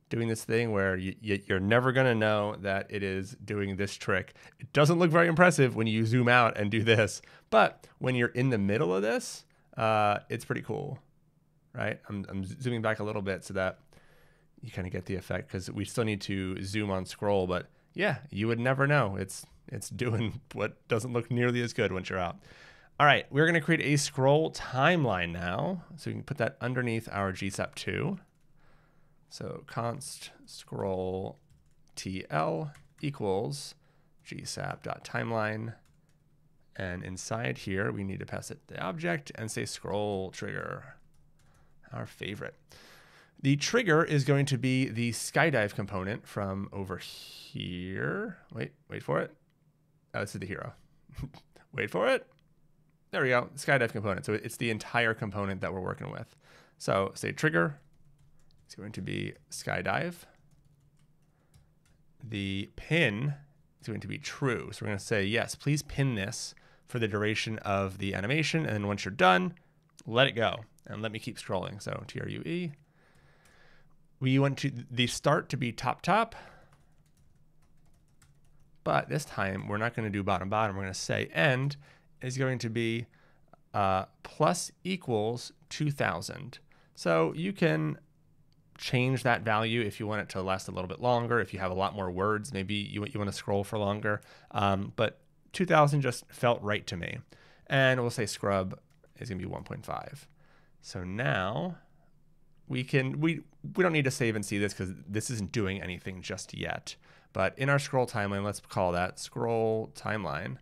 doing this thing where you're never going to know that it is doing this trick. It doesn't look very impressive when you zoom out and do this. But when you're in the middle of this, it's pretty cool. Right? I'm zooming back a little bit so that you kind of get the effect because we still need to zoom on scroll, but yeah, you would never know. It's doing what doesn't look nearly as good once you're out. All right, we're going to create a scroll timeline now. So we can put that underneath our GSAP 2. So const scroll TL equals GSAP.timeline. And inside here, we need to pass it the object and say scroll trigger. Our favorite. The trigger is going to be the skydive component from over here. Wait for it. Oh, this is the hero. Wait for it. There we go. Skydive component. So it's the entire component that we're working with. So say trigger is going to be skydive. The pin is going to be true. So we're going to say, yes, please pin this for the duration of the animation. And then once you're done, let it go. And let me keep scrolling. So TRUE. We want the start to be top. But this time, we're not going to do bottom. We're going to say end is going to be plus equals 2000. So you can change that value if you want it to last a little bit longer. If you have a lot more words, maybe you want to scroll for longer. But 2000 just felt right to me. And we'll say scrub is going to be 1.5. So now we don't need to save and see this because this isn't doing anything just yet. But in our scroll timeline, let's call that scroll timeline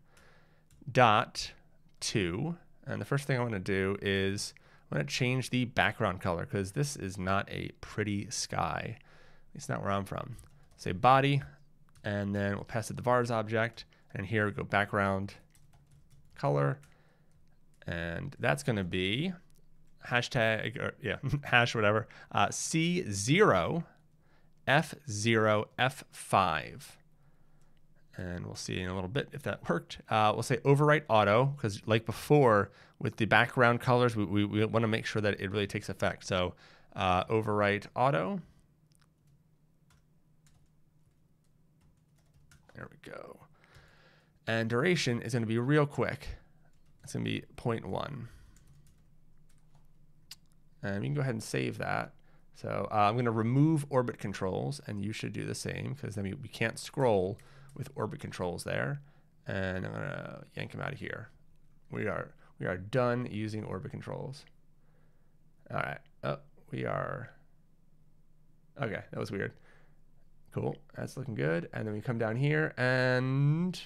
dot to. And the first thing I want to do is I want to change the background color because this is not a pretty sky. It's not where I'm from. Say body, and then we'll pass it the vars object. And here we go background color. And that's going to be hashtag, or yeah, hash whatever, C0, F0, F5. And we'll see in a little bit if that worked. We'll say overwrite auto, because like before with the background colors, we want to make sure that it really takes effect. So overwrite auto. There we go. And duration is going to be real quick. It's going to be 0.1. And we can go ahead and save that. So I'm going to remove orbit controls, and you should do the same, because then we can't scroll with orbit controls there. And I'm going to yank them out of here. We are done using orbit controls. All right. Oh, we are. Okay, that was weird. Cool. That's looking good. And then we come down here, and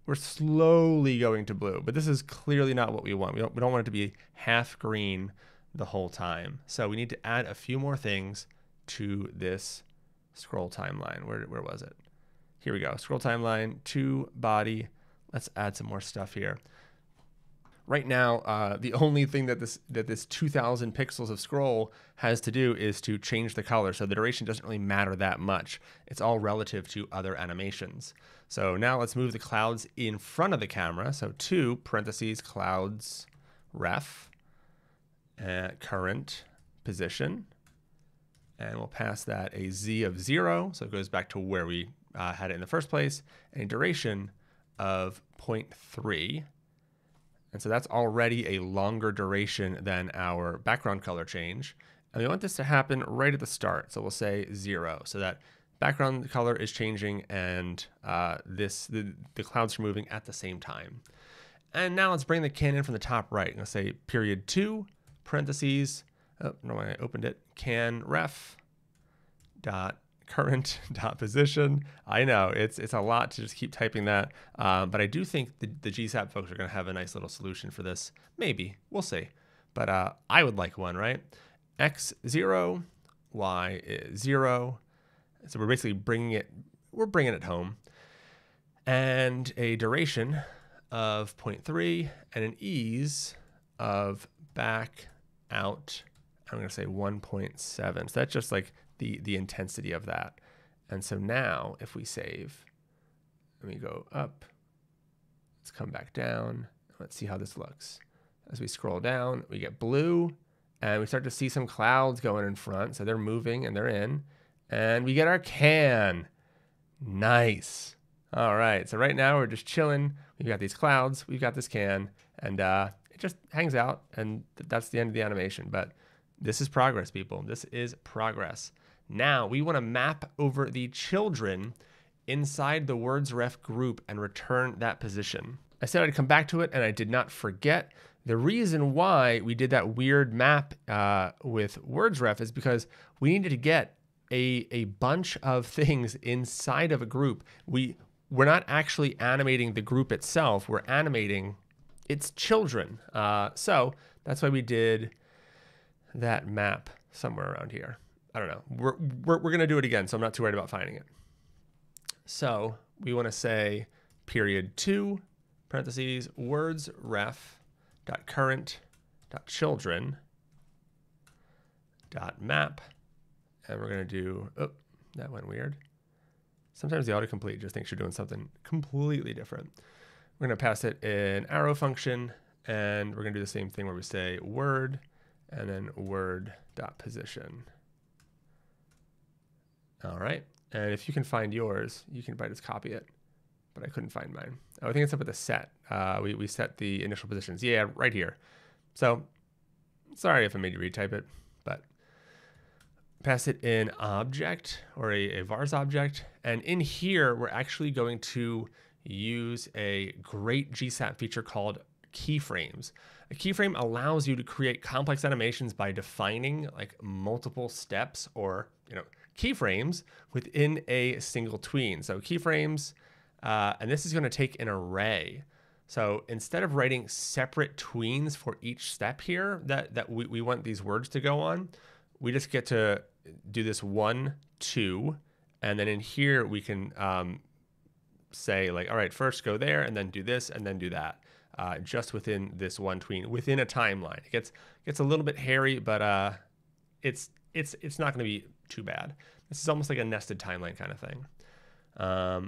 we're slowly going to blue, but this is clearly not what we want. We don't want it to be half green the whole time. So we need to add a few more things to this scroll timeline. Where was it? Here we go. Scroll timeline to body. Let's add some more stuff here. Right now, the only thing that this 2000 pixels of scroll has to do is to change the color. So the duration doesn't really matter that much. It's all relative to other animations. So now let's move the clouds in front of the camera. So to parentheses clouds ref current position. And we'll pass that a z of 0. So it goes back to where we had it in the first place. And a duration of 0.3. And so that's already a longer duration than our background color change. And we want this to happen right at the start. So we'll say 0, so that background color is changing and the clouds are moving at the same time. And now let's bring the can in from the top right. I'm going to say period 2, parentheses, oh, no, I opened it, can ref dot current dot position. I know it's a lot to just keep typing that, but I do think the GSAP folks are going to have a nice little solution for this. Maybe, we'll see. But I would like one, right? X 0, Y is 0. So we're basically bringing it home, and a duration of 0.3 and an ease of back out. I'm going to say 1.7. So that's just like the intensity of that. And so now if we save, let me go up, let's come back down. Let's see how this looks. As we scroll down, we get blue and we start to see some clouds going in front. So they're moving and they're in, and we get our can. Nice. All right. So right now we're just chilling. We've got these clouds, we've got this can, and it just hangs out, and that's the end of the animation. But this is progress, people. This is progress. Now we want to map over the children inside the words ref group and return that position. I said I'd come back to it, and I did not forget. The reason why we did that weird map with words ref is because we needed to get a bunch of things inside of a group. We're not actually animating the group itself. We're animating its children. So that's why we did that map somewhere around here. I don't know. We're going to do it again, so I'm not too worried about finding it. So we want to say period 2, parentheses, words ref dot current dot children dot map. And we're going to do, oh, that went weird. Sometimes the autocomplete just thinks you're doing something completely different. We're going to pass it an arrow function, and we're going to do the same thing where we say word and then word dot position. All right. And if you can find yours, you can probably just copy it, but I couldn't find mine. Oh, I think it's up at the set. We set the initial positions. Yeah, right here. So sorry if I made you retype it, but pass it in object or a vars object. And in here, we're actually going to use a great GSAP feature called keyframes. A keyframe allows you to create complex animations by defining like multiple steps or, keyframes within a single tween. So keyframes, and this is going to take an array. So instead of writing separate tweens for each step here that we want these words to go on, we just get to do this 1, 2, and then in here we can say like, all right, first go there and then do this and then do that, just within this one tween, within a timeline. It gets a little bit hairy, but it's not going to be too bad. This is almost like a nested timeline kind of thing.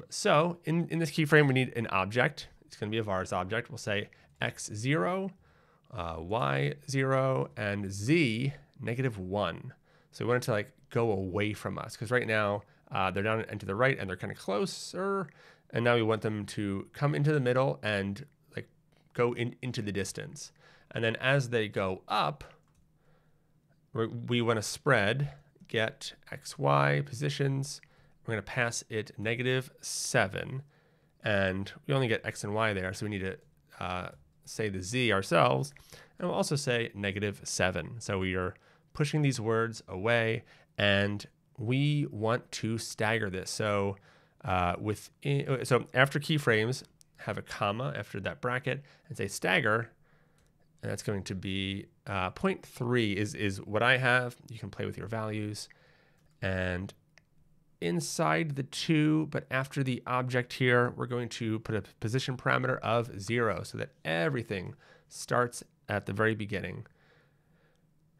So in this keyframe, we need an object. It's going to be a vars object. We'll say x0, y0, and z -1. So we want it to like go away from us, because right now they're down and to the right and they're kind of closer. And now we want them to come into the middle and like go into the distance. And then as they go up, we want to spread get XY positions. We're going to pass it -7. And we only get X and Y there, so we need to say the Z ourselves. And we'll also say -7. So we are pushing these words away, and we want to stagger this. So so after keyframes, have a comma after that bracket and say stagger, and that's going to be 0.3 is what I have. You can play with your values. And inside the 2, but after the object here, we're going to put a position parameter of 0 so that everything starts at the very beginning.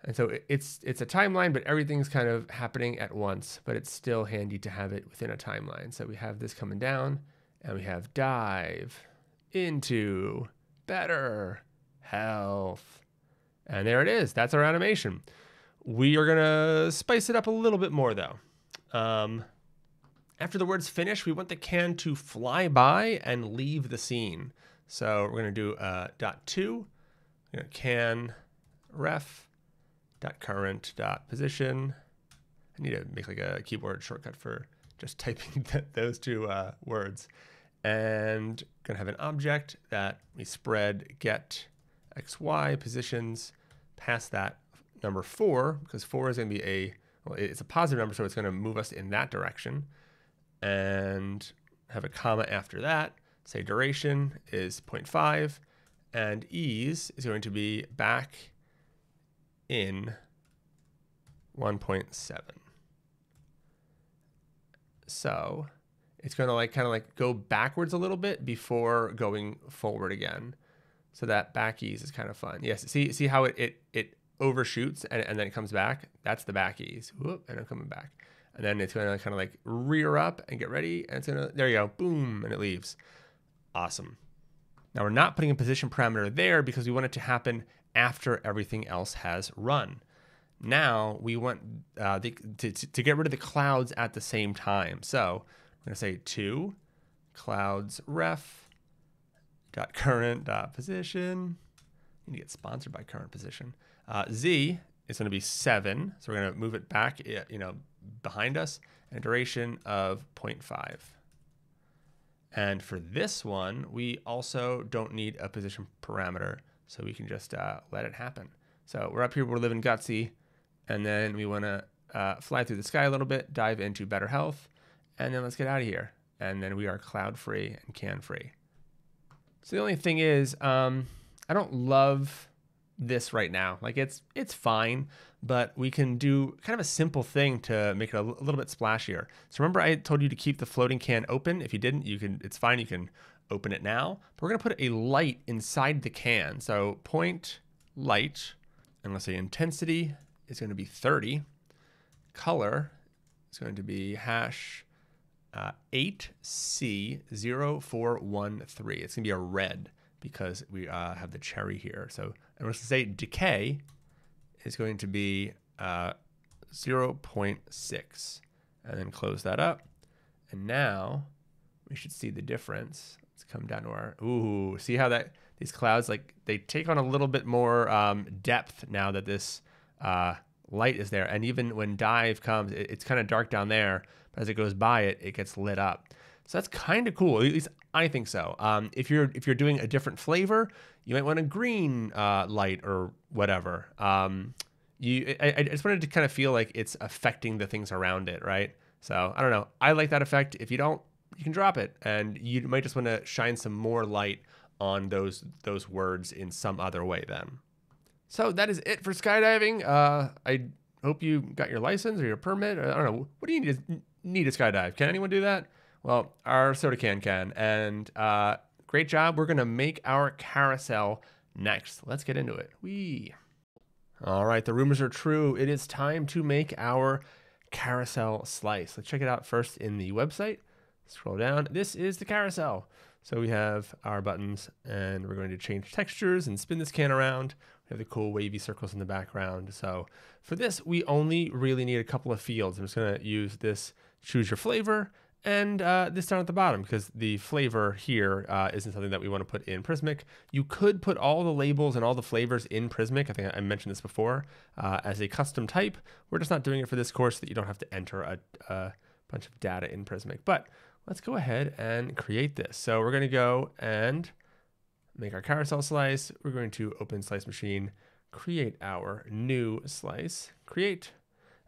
And so it's a timeline, but everything's kind of happening at once, but it's still handy to have it within a timeline. So we have this coming down, and we have dive into better health. And there it is. That's our animation. We are going to spice it up a little bit more, though. After the word's finish, we want the can to fly by and leave the scene. So we're going to do .to, can ref .current .position. I need to make like a keyboard shortcut for just typing those two words. And going to have an object that we spread get XY positions past that number 4, because 4 is going to be it's a positive number, so it's going to move us in that direction. And have a comma after that. Say duration is 0.5, and ease is going to be back in 1.7. So it's going to kind of go backwards a little bit before going forward again. So that back ease is kind of fun. Yes, see how it overshoots and then it comes back? That's the back ease. Whoop, and I'm coming back. And then it's going to kind of rear up and get ready. And it's going to, there you go, boom, and it leaves. Awesome. Now we're not putting a position parameter there because we want it to happen after everything else has run. Now we want to get rid of the clouds at the same time. So we're going to say to clouds ref dot current dot position. You need to get sponsored by current position. Z is going to be 7, so we're going to move it back, behind us, and a duration of 0.5. And for this one, we also don't need a position parameter, so we can just let it happen. So we're up here, we're living gutsy, and then we want to fly through the sky a little bit, dive into better health, and then let's get out of here. And then we are cloud free and can free. So the only thing is, I don't love this right now. It's fine, but we can do kind of a simple thing to make it a little bit splashier. So remember I told you to keep the floating can open. If you didn't, it's fine. You can open it now, but we're going to put a light inside the can. So point light, and let's say intensity is going to be 30. Color is going to be hash 8C0413. It's going to be a red because we have the cherry here. So, and let's say decay is going to be 0.6, and then close that up. And now we should see the difference. Let's come down to our, see how these clouds, they take on a little bit more depth now that this light is there. And even when dive comes, it's kind of dark down there, but as it goes by it gets lit up. So that's kind of cool. At least I think so. If you're doing a different flavor, you might want a green light or whatever. I just wanted to kind of feel like it's affecting the things around it, right? So I don't know. I like that effect. If you don't, you can drop it, and you might just want to shine some more light on those words in some other way then. So that is it for skydiving. I hope you got your license or your permit. I don't know. What do you need to skydive? Can anyone do that? Well, our soda can. And great job. We're going to make our carousel next. Let's get into it. All right, the rumors are true. It is time to make our carousel slice. Let's check it out first in the website. Scroll down. This is the carousel. So we have our buttons, and we're going to change textures and spin this can around. We have the cool wavy circles in the background. So for this, we only really need a couple of fields. I'm just going to use this choose your flavor and this down at the bottom, because the flavor here isn't something that we want to put in Prismic. You could put all the labels and all the flavors in Prismic. I think I mentioned this before as a custom type. We're just not doing it for this course so that you don't have to enter a bunch of data in Prismic. But let's go ahead and create this. So we're going to go and make our carousel slice. We're going to open Slice Machine, create our new slice, create,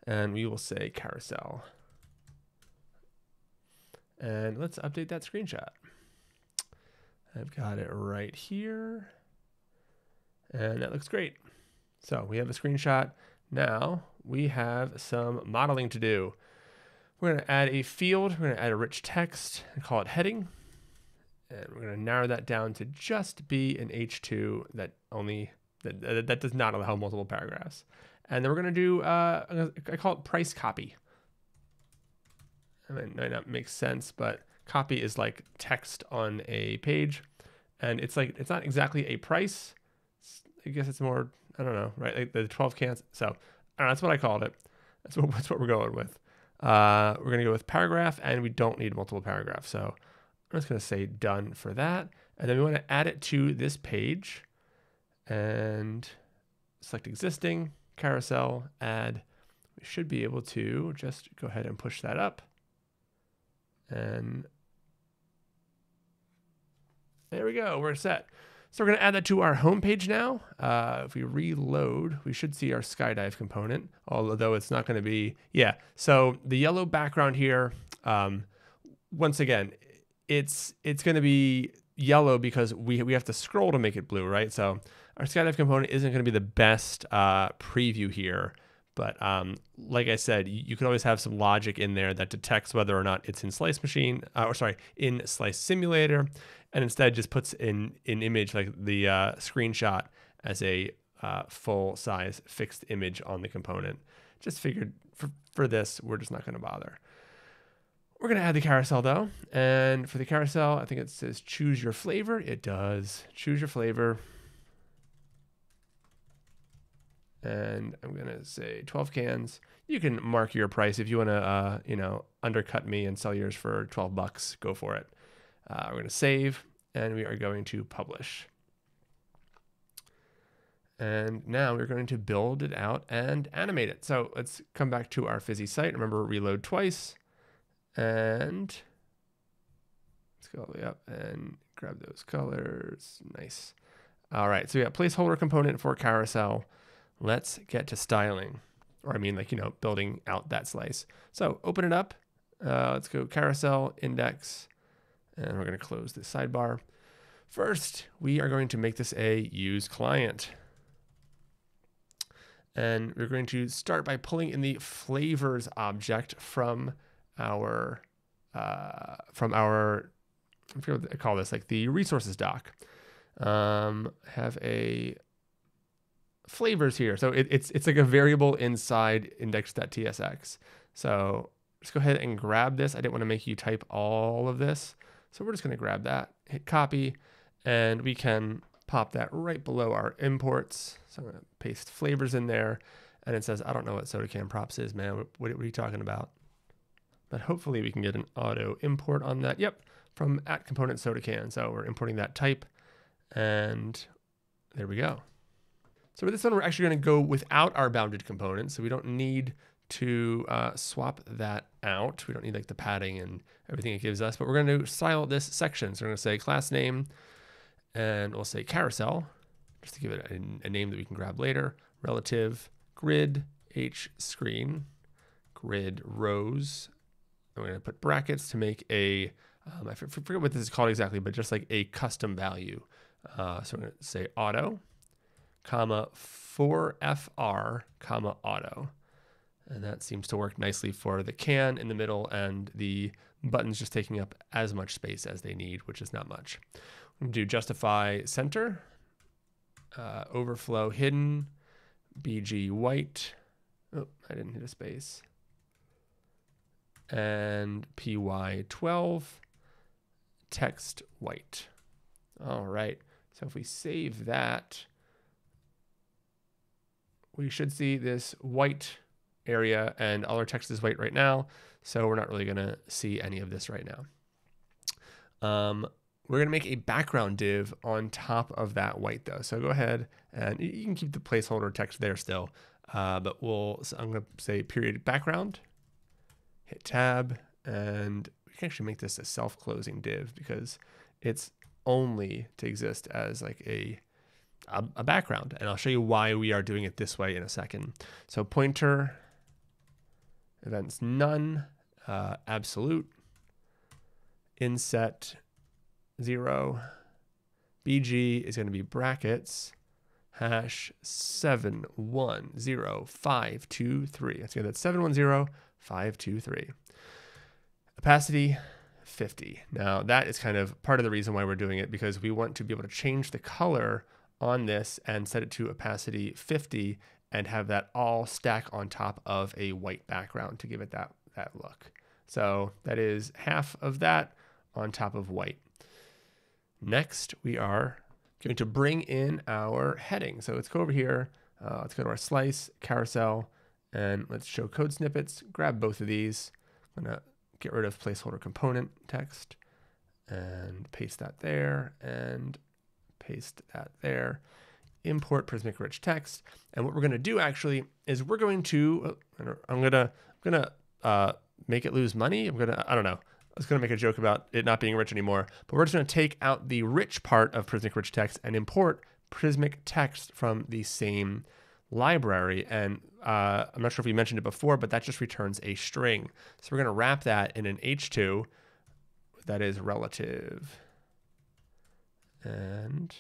and we will say carousel. And let's update that screenshot. I've got it right here. And that looks great. So we have a screenshot. Now we have some modeling to do. We're going to add a field. We're going to add a rich text and call it heading. And we're going to narrow that down to just be an H2 that does not allow multiple paragraphs. And then we're going to do, I call it price copy. I mean, it might not make sense, but copy is like text on a page. And it's like, it's not exactly a price. I guess it's more, I don't know, right? Like the 12 cans. So I don't know, that's what I called it. That's what we're going with. We're going to go with paragraph, and we don't need multiple paragraphs. So I'm just going to say done for that. And then we want to add it to this page and select existing, carousel, add. We should be able to just go ahead and push that up. And there we go, we're set. So we're going to add that to our home page now. If we reload, we should see our skydive component, although it's not going to be, yeah. So the yellow background here, once again, it's going to be yellow because we have to scroll to make it blue, right? So our skydive component isn't going to be the best preview here. But like I said, you can always have some logic in there that detects whether or not it's in Slice Machine, in Slice Simulator, and instead just puts in an image like the screenshot as a full-size fixed image on the component. Just figured for this, we're just not going to bother. We're going to add the carousel though, and for the carousel, I think it says choose your flavor. It does. Choose your flavor. And I'm going to say 12 cans. You can mark your price if you want to, undercut me and sell yours for 12 bucks. Go for it. We're going to save, and we are going to publish. And now we're going to build it out and animate it. So let's come back to our Fizzi site. Remember, reload twice. And let's go all the way up and grab those colors. Nice. All right, so we got placeholder component for carousel. Let's get to styling, or building out that slice. So open it up. Let's go carousel index, and we're going to close this sidebar. First, we are going to make this a use client. And we're going to start by pulling in the flavors object from our, I forget what I call this, like the resources doc. Have a flavors here. So it's like a variable inside index.tsx. So just go ahead and grab this. I didn't want to make you type all of this. So we're just going to grab that, hit copy, and we can pop that right below our imports. So I'm going to paste flavors in there, and it says, I don't know what soda can props is, man. What are you talking about? But hopefully we can get an auto import on that. Yep, from @component soda can. So we're importing that type, and there we go. So with this one, we're actually going to go without our bounded component. So we don't need to swap that out. We don't need like the padding and everything it gives us, but we're going to style this section. So we're going to say class name, and we'll say carousel, just to give it a name that we can grab later. Relative, grid, H screen, grid rows. And we're going to put brackets to make a, I forget what this is called exactly, but just like a custom value. So we're going to say auto, comma, for FR, comma, auto. And that seems to work nicely for the can in the middle and the buttons just taking up as much space as they need, which is not much. I'm going to do justify center, overflow hidden, BG white. Oh, I didn't hit a space. And PY12, text white. All right. So if we save that, we should see this white area, and all our text is white right now. So we're not really going to see any of this right now. We're going to make a background div on top of that white though. So go ahead and you can keep the placeholder text there still. But I'm going to say period background, hit tab, and we can actually make this a self-closing div because it's only to exist as like a background. And I'll show you why we are doing it this way in a second. So pointer, events none, absolute, inset 0, BG is going to be brackets, hash 710523. That's 710523. Opacity 50. Now that is kind of part of the reason why we're doing it, because we want to be able to change the color on this and set it to opacity 50 and have that all stack on top of a white background to give it that look. So that is half of that on top of white. Next, we are going to bring in our heading. So let's go over here. Let's go to our slice, carousel, and let's show code snippets. Grab both of these. I'm going to get rid of placeholder component text and paste that there and paste that there. Import Prismic rich text. And what we're going to do actually is we're going to, I'm gonna make it lose money. I don't know. I was going to make a joke about it not being rich anymore, but we're just going to take out the rich part of Prismic rich text and import Prismic text from the same library. And I'm not sure if we mentioned it before, but that just returns a string. So we're going to wrap that in an H2 that is relative. And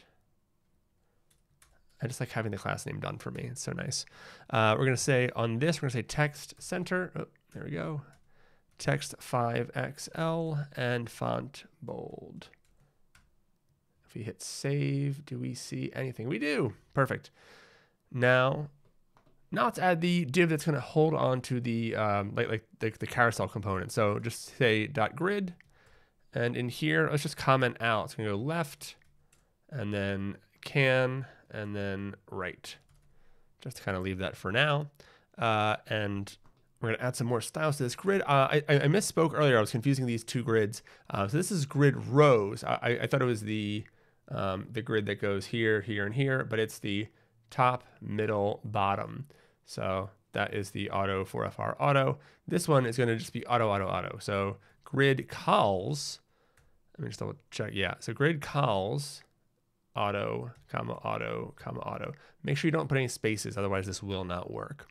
I just like having the class name done for me. It's so nice. We're going to say on this, we're going to say text center. Oh, there we go. Text 5XL and font bold. If we hit save, do we see anything? We do. Perfect. Now let's add the div that's going to hold on to the the carousel component. So just say .grid, and in here let's just comment out. It's going to go left, and then can, and then right. Just to kind of leave that for now, and we're going to add some more styles to this grid. I misspoke earlier. I was confusing these two grids. So this is grid rows. I thought it was the grid that goes here, here, and here, but it's the top, middle, bottom. So that is the auto 4FR auto. This one is going to just be auto, auto, auto. So grid calls, let me just double check. Yeah, so grid calls auto, comma, auto, comma, auto. Make sure you don't put any spaces, otherwise this will not work.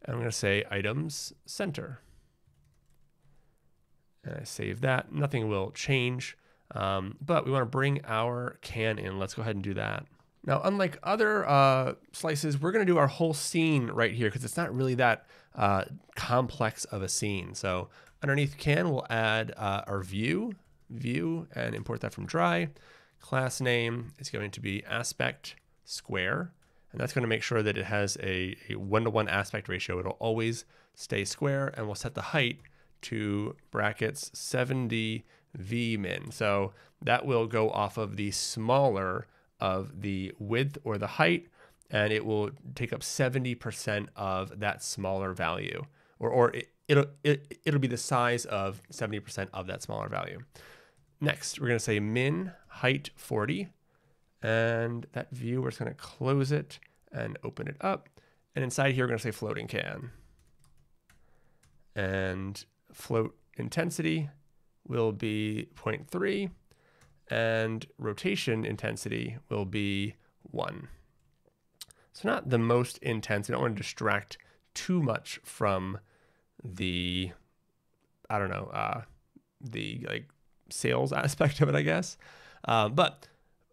And I'm going to say items center. And I save that. Nothing will change, but we want to bring our can in. Let's go ahead and do that. Now, unlike other slices, we're going to do our whole scene right here because it's not really that complex of a scene. So underneath can, we'll add our view, and import that from dry. Class name is going to be aspect square. And that's going to make sure that it has a 1-to-1 aspect ratio. It'll always stay square, and we'll set the height to brackets 70 vmin. So that will go off of the smaller of the width or the height, and it will take up 70% of that smaller value, or it'll be the size of 70% of that smaller value. Next, we're going to say min height 40. And that view, we're just going to close it and open it up. And inside here, we're going to say floating can. And float intensity will be 0.3. And rotation intensity will be 1. So not the most intense. I don't want to distract too much from the, I don't know, the like sales aspect of it, I guess. But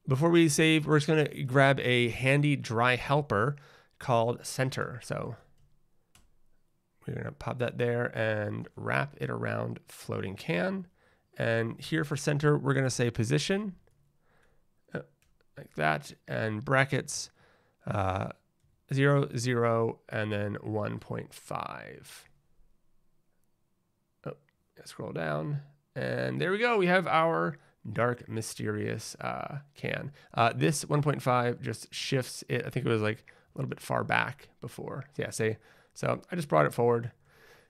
before we save, we're just going to grab a handy dry helper called center. So we're going to pop that there and wrap it around floating can. And here for center, we're going to say position like that, and brackets 0, 0, and then 1.5. Oh, scroll down. And there we go. We have our dark, mysterious can. This 1.5 just shifts it. I think it was like a little bit far back before. Yeah, so I just brought it forward.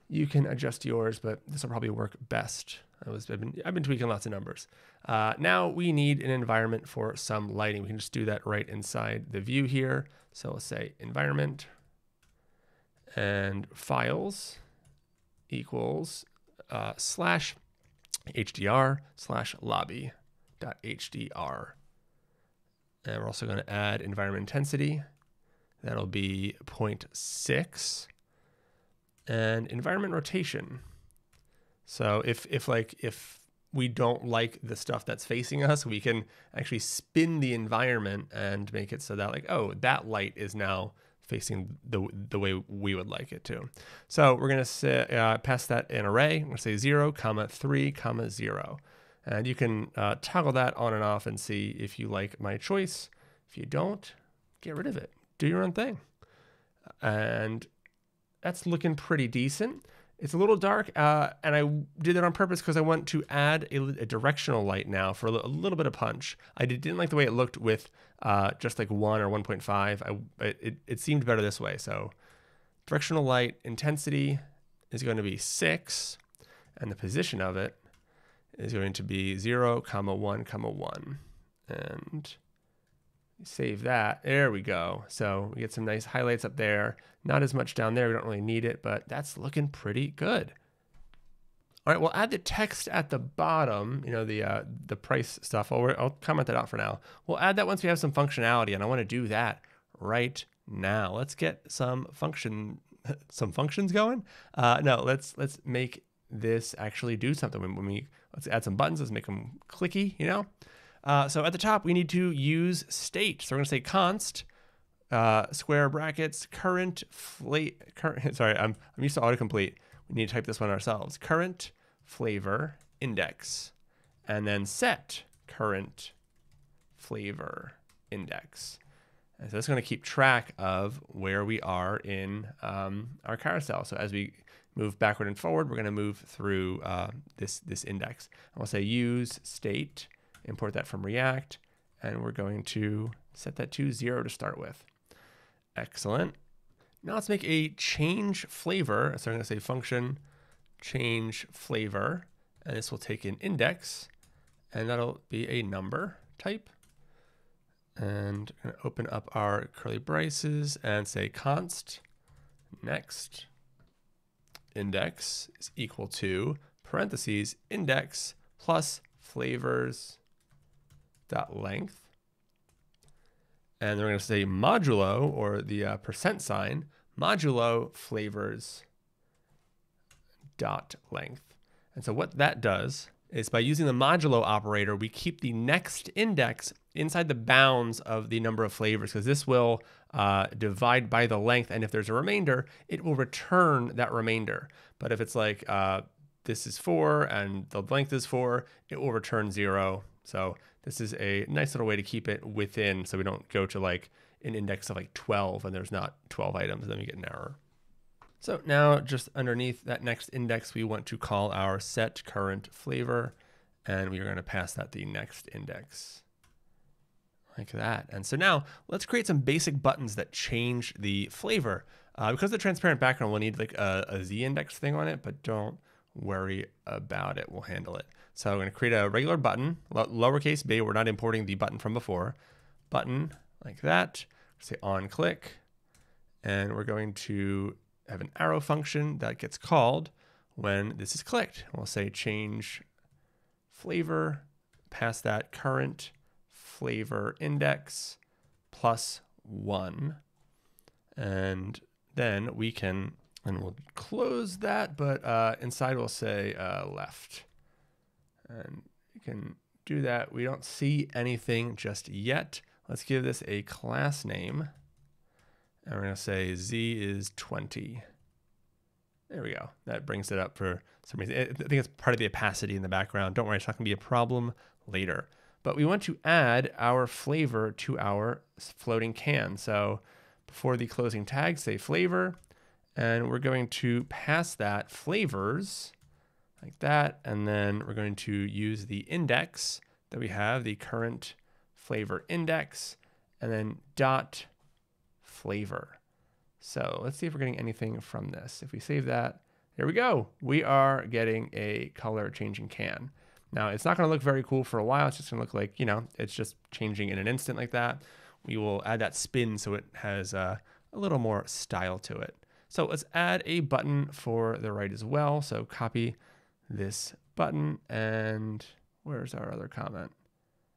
You can adjust yours, but this will probably work best. I've been tweaking lots of numbers. Now we need an environment for some lighting. We can just do that right inside the view here. So we'll say environment and files equals slash HDR slash lobby.hdr. And we're also going to add environment intensity. That'll be 0.6. And environment rotation. So if we don't like the stuff that's facing us, we can actually spin the environment and make it so that like, oh, that light is now facing the way we would like it to. So we're going to pass that an array. I'm going to say 0, 3, 0. And you can toggle that on and off and see if you like my choice. If you don't, get rid of it. Do your own thing. And that's looking pretty decent. It's a little dark, and I did that on purpose because I want to add a directional light now for a little bit of punch. I didn't like the way it looked with just like 1 or 1.5. It seemed better this way. So directional light intensity is going to be 6, and the position of it is going to be 0, 1, 1. And save that. There we go. So we get some nice highlights up there. Not as much down there. We don't really need it, but that's looking pretty good. All right, we'll add the text at the bottom, you know, the price stuff. I'll comment that out for now. We'll add that once we have some functionality, and I want to do that right now. Let's get some functions going. No, let's make this actually do something. Let's add some buttons. Let's make them clicky, you know. So at the top, we need to use state. So we're going to say const square brackets current sorry, I'm used to autocomplete. We need to type this one ourselves. Current flavor index, and then set current flavor index. And so that's going to keep track of where we are in our carousel. So as we move backward and forward, we're going to move through this index. And we'll say use state. Import that from React, and we're going to set that to 0 to start with. Excellent. Now let's make a change flavor. So I'm going to say function change flavor, and this will take an index, and that'll be a number type. And I'm going to open up our curly braces and say const next index is equal to parentheses index plus flavors dot length, and we're going to say modulo, or the %, modulo flavors dot length. And so what that does is, by using the modulo operator, we keep the next index inside the bounds of the number of flavors, because this will divide by the length, and if there's a remainder, it will return that remainder. But if it's like this is 4 and the length is 4, it will return 0. So this is a nice little way to keep it within, so we don't go to like an index of like 12 and there's not 12 items, and then we get an error. So now just underneath that next index, we want to call our set current flavor, and we are going to pass that the next index like that. And so now let's create some basic buttons that change the flavor. Because of the transparent background, we'll need like a Z index thing on it, but don't worry about it. We'll handle it. So I'm going to create a regular button, lowercase b. We're not importing the button from before. Button like that. Say on click, and we're going to have an arrow function that gets called when this is clicked. We'll say change flavor, pass that current flavor index plus 1, and then we can, and we'll close that, but inside we'll say left. And you can do that. We don't see anything just yet. Let's give this a class name. And we're going to say Z is 20. There we go. That brings it up for some reason. I think it's part of the opacity in the background. Don't worry, it's not going to be a problem later. But we want to add our flavor to our floating can. So before the closing tag, say flavor. And we're going to pass that flavors like that, and then we're going to use the index that we have, the current flavor index, and then dot flavor. So let's see if we're getting anything from this. If we save that, there we go. We are getting a color changing can. Now, it's not going to look very cool for a while. It's just going to look like, you know, it's just changing in an instant like that. We will add that spin so it has a little more style to it. So let's add a button for the right as well. So copy this button, and where's our other comment?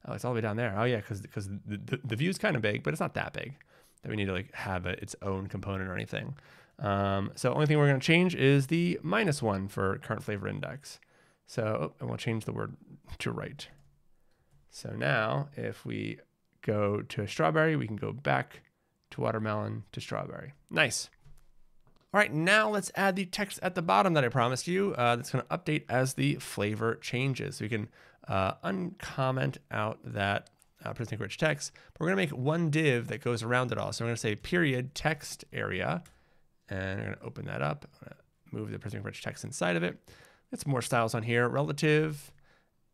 Oh, it's all the way down there. Oh yeah, because the view is kind of big, but it's not that big that we need to like have its own component or anything. So only thing we're going to change is the -1 for current flavor index. So, and we'll change the word to right. So now if we go to a strawberry, we can go back to watermelon to strawberry. Nice. All right, now let's add the text at the bottom that I promised you. That's going to update as the flavor changes. So we can uncomment out that Prismic rich text. But we're going to make one div that goes around it all. So we're going to say period text area, and we're going to open that up. I'm going to move the Prismic rich text inside of it. Get some more styles on here. Relative,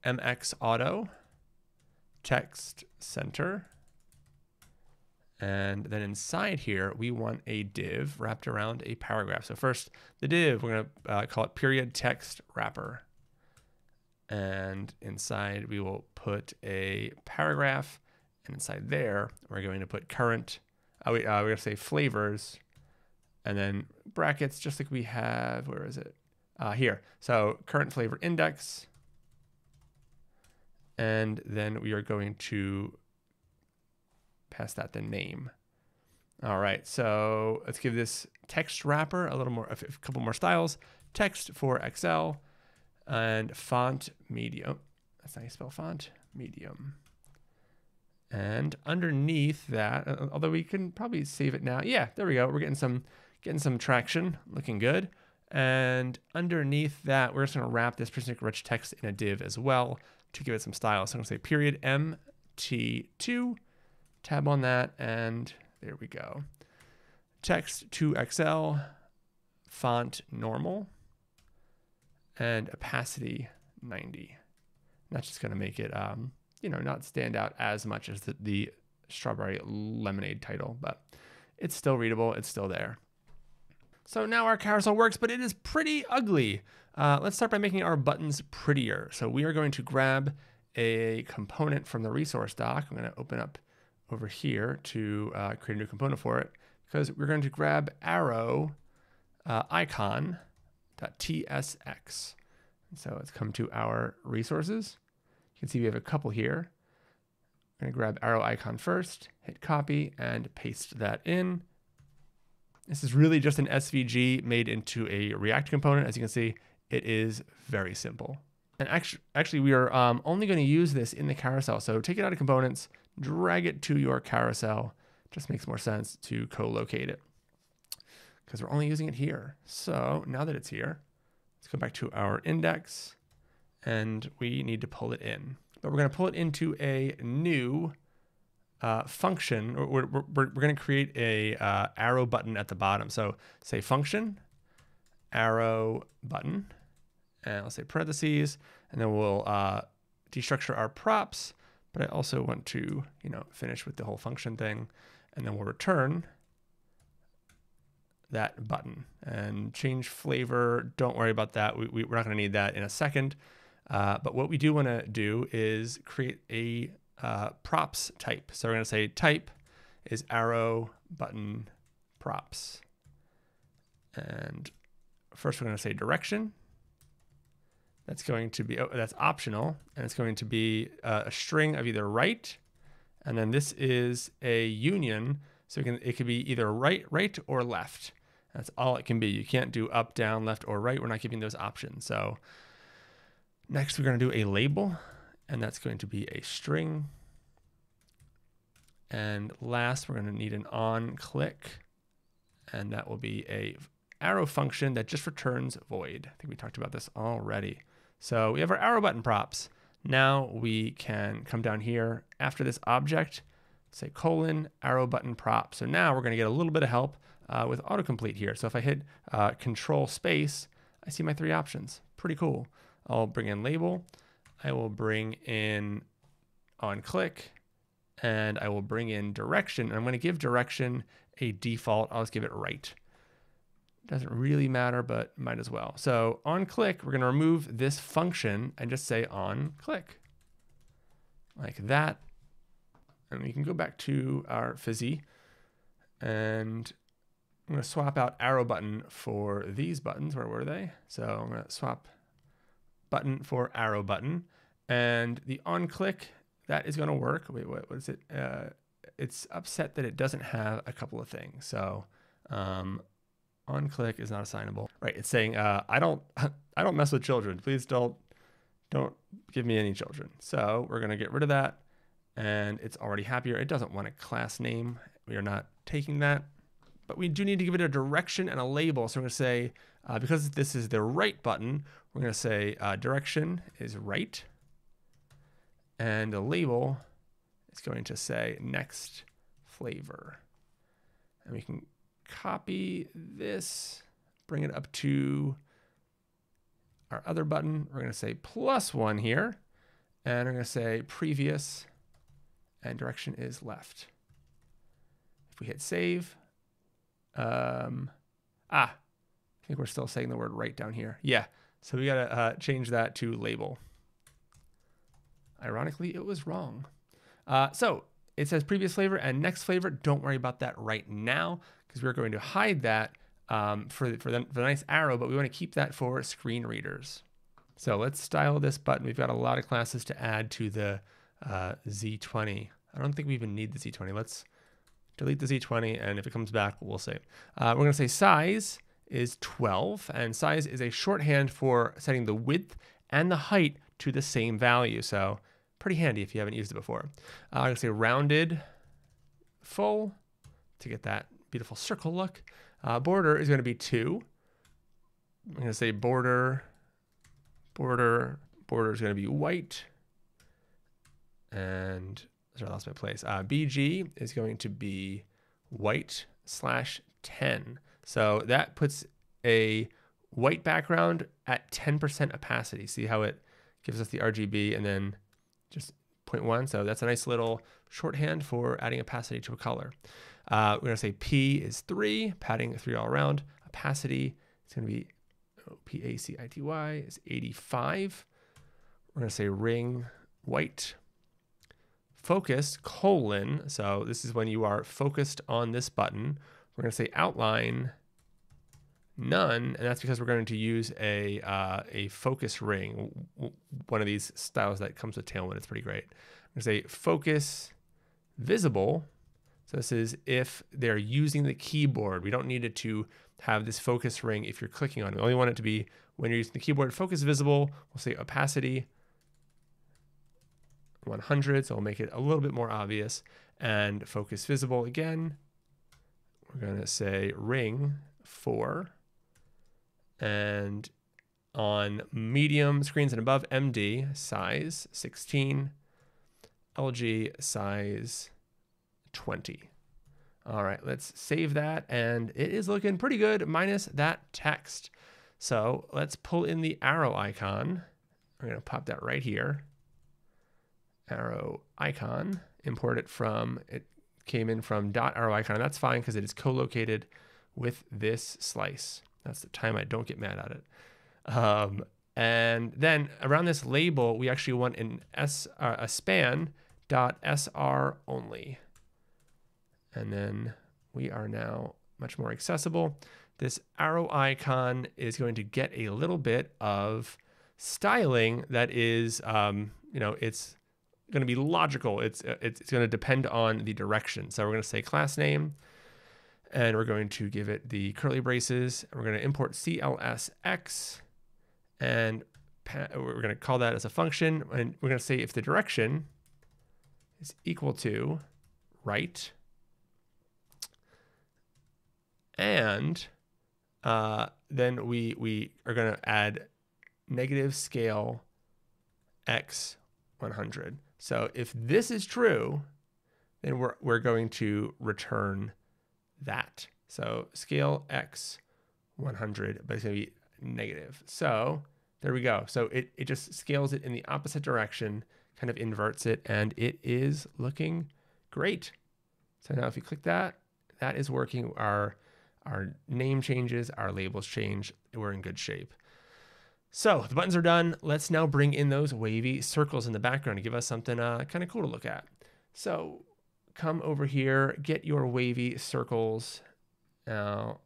MX auto, text center. And then inside here, we want a div wrapped around a paragraph. So first, the div, we're going to call it period text wrapper. And inside, we will put a paragraph. And inside there, we're going to put current. We're going to say flavors. And then brackets, just like we have, where is it? Here. So current flavor index. And then we are going to pass that the name. All right, so let's give this text wrapper a couple more styles. Text for XL and font medium. That's how you spell font, medium. And underneath that, although we can probably save it now. Yeah, there we go. We're getting some traction, looking good. And underneath that, we're just going to wrap this Prismic rich text in a div as well to give it some style. So I'm going to say period MT2. Tab on that, and there we go. Text to XL, font normal, and opacity 90. And that's just going to make it, not stand out as much as the strawberry lemonade title, but it's still readable. It's still there. So now our carousel works, but it is pretty ugly. Let's start by making our buttons prettier. So we are going to grab a component from the resource doc. I'm going to open up over here to create a new component for it, because we're going to grab arrow icon.tsx. And so let's come to our resources. You can see we have a couple here. I'm going to grab arrow icon first, hit copy, and paste that in. This is really just an SVG made into a React component. As you can see, it is very simple. And actually we are only going to use this in the carousel. So take it out of components, drag it to your carousel. Just makes more sense to co-locate it because we're only using it here. So now that it's here, let's go back to our index and we need to pull it in. But we're going to pull it into a new function. We're going to create a arrow button at the bottom. So say function, arrow button, and I'll say parentheses, and then we'll destructure our props. But I also want to, finish with the whole function thing, and then we'll return that button and change flavor. Don't worry about that. We're not going to need that in a second. But what we do want to do is create a props type. So we're going to say type is arrow button props. And first we're going to say direction. That's going to be, that's optional, and it's going to be a string of either right, and then this is a union, so it can be either right or left. That's all it can be. You can't do up, down, left, or right. We're not giving those options. So next we're going to do a label, and that's going to be a string. And last, we're going to need an on click, and that will be a arrow function that just returns void. I think we talked about this already. So we have our arrow button props. Now we can come down here after this object, say colon arrow button prop. So now we're going to get a little bit of help with autocomplete here. So if I hit control space, I see my three options. Pretty cool. I'll bring in label. I will bring in on click, and I will bring in direction. And I'm going to give direction a default. I'll just give it right. Doesn't really matter, but might as well. So on click, we're going to remove this function and just say on click like that. And we can go back to our Fizzi, and I'm going to swap out arrow button for these buttons. Where were they? So I'm going to swap button for arrow button, and the on click, that is going to work. Wait, what is it? It's upset that it doesn't have a couple of things. So on click is not assignable. Right, it's saying I don't mess with children. Please don't give me any children. So we're gonna get rid of that, and it's already happier. It doesn't want a class name. We are not taking that, but we do need to give it a direction and a label. So we're going to say, because this is the right button, we're going to say direction is right, and the label is going to say next flavor. And we can copy this, bring it up to our other button. We're going to say +1 here, and we're going to say previous, and direction is left. If we hit save, I think we're still saying the word right down here. Yeah, so we got to change that to label. Ironically, it was wrong. So it says previous flavor and next flavor. Don't worry about that right now, because we're going to hide that for the nice arrow, but we want to keep that for screen readers. So let's style this button. We've got a lot of classes to add to the Z20. I don't think we even need the Z20. Let's delete the Z20, and if it comes back, we'll save. We're going to say size is 12, and size is a shorthand for setting the width and the height to the same value. So pretty handy if you haven't used it before. I'm going to say rounded full to get that beautiful circle look. Border is going to be 2. I'm going to say border is going to be white. And sorry, I lost my place. BG is going to be white/10. So that puts a white background at 10% opacity. See how it gives us the RGB and then just 0.1. So that's a nice little shorthand for adding opacity to a color. We're going to say P is 3, padding 3 all around. Opacity is going to be PACITY is 85. We're going to say ring white. Focus : so this is when you are focused on this button. We're going to say outline none, and that's because we're going to use a focus ring, one of these styles that comes with Tailwind. It's pretty great. I'm going to say focus visible. So this is if they're using the keyboard. We don't need it to have this focus ring if you're clicking on it. We only want it to be when you're using the keyboard. Focus visible, we'll say opacity 100, so we'll make it a little bit more obvious. And focus visible again, we're going to say ring 4. And on medium screens and above, MD size 16, LG size 20. All right, let's save that, and it is looking pretty good minus that text. So let's pull in the arrow icon. I'm going to pop that right here. Arrow icon, import it from, it came in from .arrow icon. That's fine because it is co-located with this slice. That's the time I don't get mad at it. And then around this label, we actually want a span .sr only. And then we are now much more accessible. This arrow icon is going to get a little bit of styling that is, it's going to be logical. It's going to depend on the direction. So we're going to say class name, and we're going to give it the curly braces. And we're going to import CLSX, and we're going to call that as a function. And we're going to say if the direction is equal to right, and then we are going to add negative scale x 100. So if this is true, then we're going to return that. So scale x 100, but it's going to be negative. So there we go. So it just scales it in the opposite direction, kind of inverts it, and it is looking great. So now if you click that, that is working. Our name changes, our labels change, we're in good shape. So the buttons are done. Let's now bring in those wavy circles in the background to give us something kind of cool to look at. So come over here, get your wavy circles. Now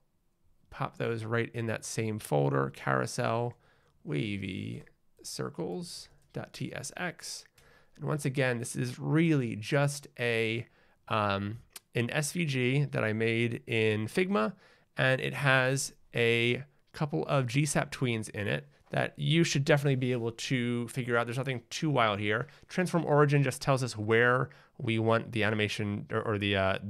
pop those right in that same folder, carousel wavy circles.tsx. And once again, this is really just an SVG that I made in Figma, and it has a couple of GSAP tweens in it that you should definitely be able to figure out. There's nothing too wild here. Transform origin just tells us where we want the animation or the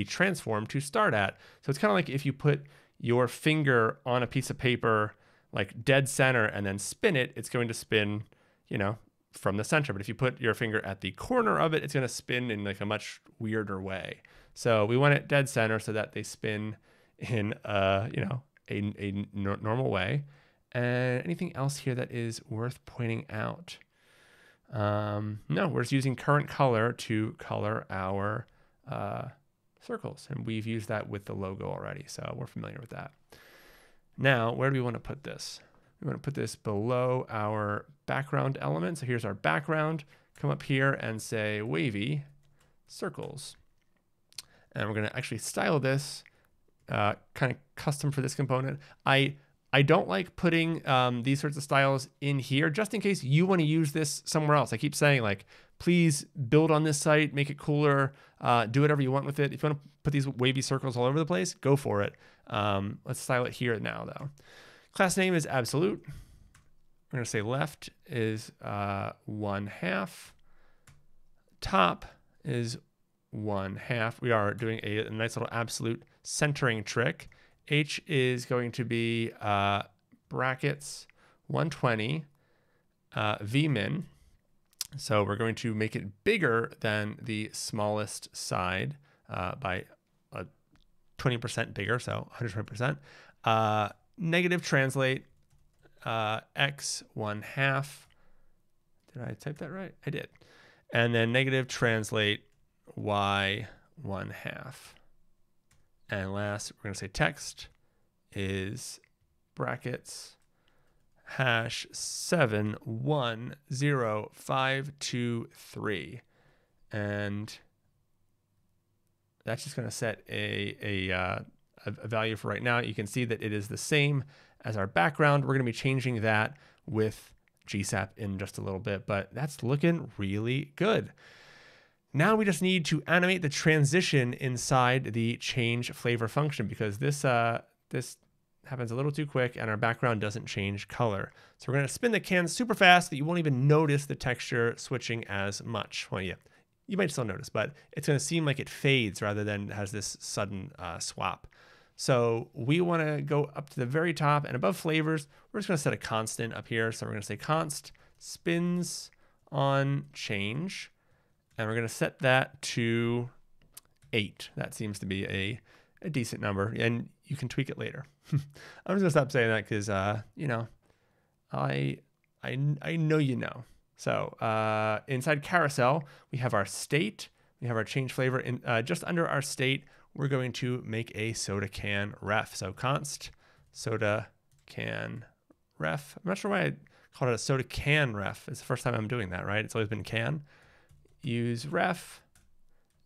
transform to start at. So it's kind of like if you put your finger on a piece of paper, like dead center, and then spin it, it's going to spin, you know, from the center. But if you put your finger at the corner of it, it's going to spin in like a much weirder way. So we want it dead center so that they spin in you know, a normal way. And anything else here that is worth pointing out? No, we're just using current color to color our circles. And we've used that with the logo already, so we're familiar with that. Now, where do we want to put this? We want to put this below our background element. So here's our background. Come up here and say wavy circles. And we're going to actually style this kind of custom for this component. I don't like putting these sorts of styles in here just in case you want to use this somewhere else. I keep saying, like, please build on this site, make it cooler, do whatever you want with it. If you want to put these wavy circles all over the place, go for it. Let's style it here now, though. Class name is absolute. We're going to say left is 1/2. Top is 1/2. We are doing a nice little absolute centering trick. H is going to be brackets 120 vmin. So we're going to make it bigger than the smallest side by 20% bigger, so 120%. Negative translate x 1/2. Did I type that right? I did. And then negative translate y 1/2. And last, we're going to say text is brackets #710523. And that's just going to set a value for right now. You can see that it is the same as our background. We're going to be changing that with GSAP in just a little bit, but that's looking really good. Now we just need to animate the transition inside the change flavor function, because this happens a little too quick and our background doesn't change color. So we're going to spin the can super fast that you won't even notice the texture switching as much. Well, yeah, you might still notice, but it's going to seem like it fades rather than has this sudden swap. So we want to go up to the very top, and above flavors, we're just going to set a constant up here. So we're going to say const spins on change. And we're going to set that to 8. That seems to be a decent number, and you can tweak it later. I'm just going to stop saying that because, you know, I know you know. So inside carousel, we have our state. We have our change flavor. In, just under our state, we're going to make a soda can ref. So const soda can ref. I'm not sure why I called it a soda can ref. It's the first time I'm doing that, right? It's always been can. Use ref,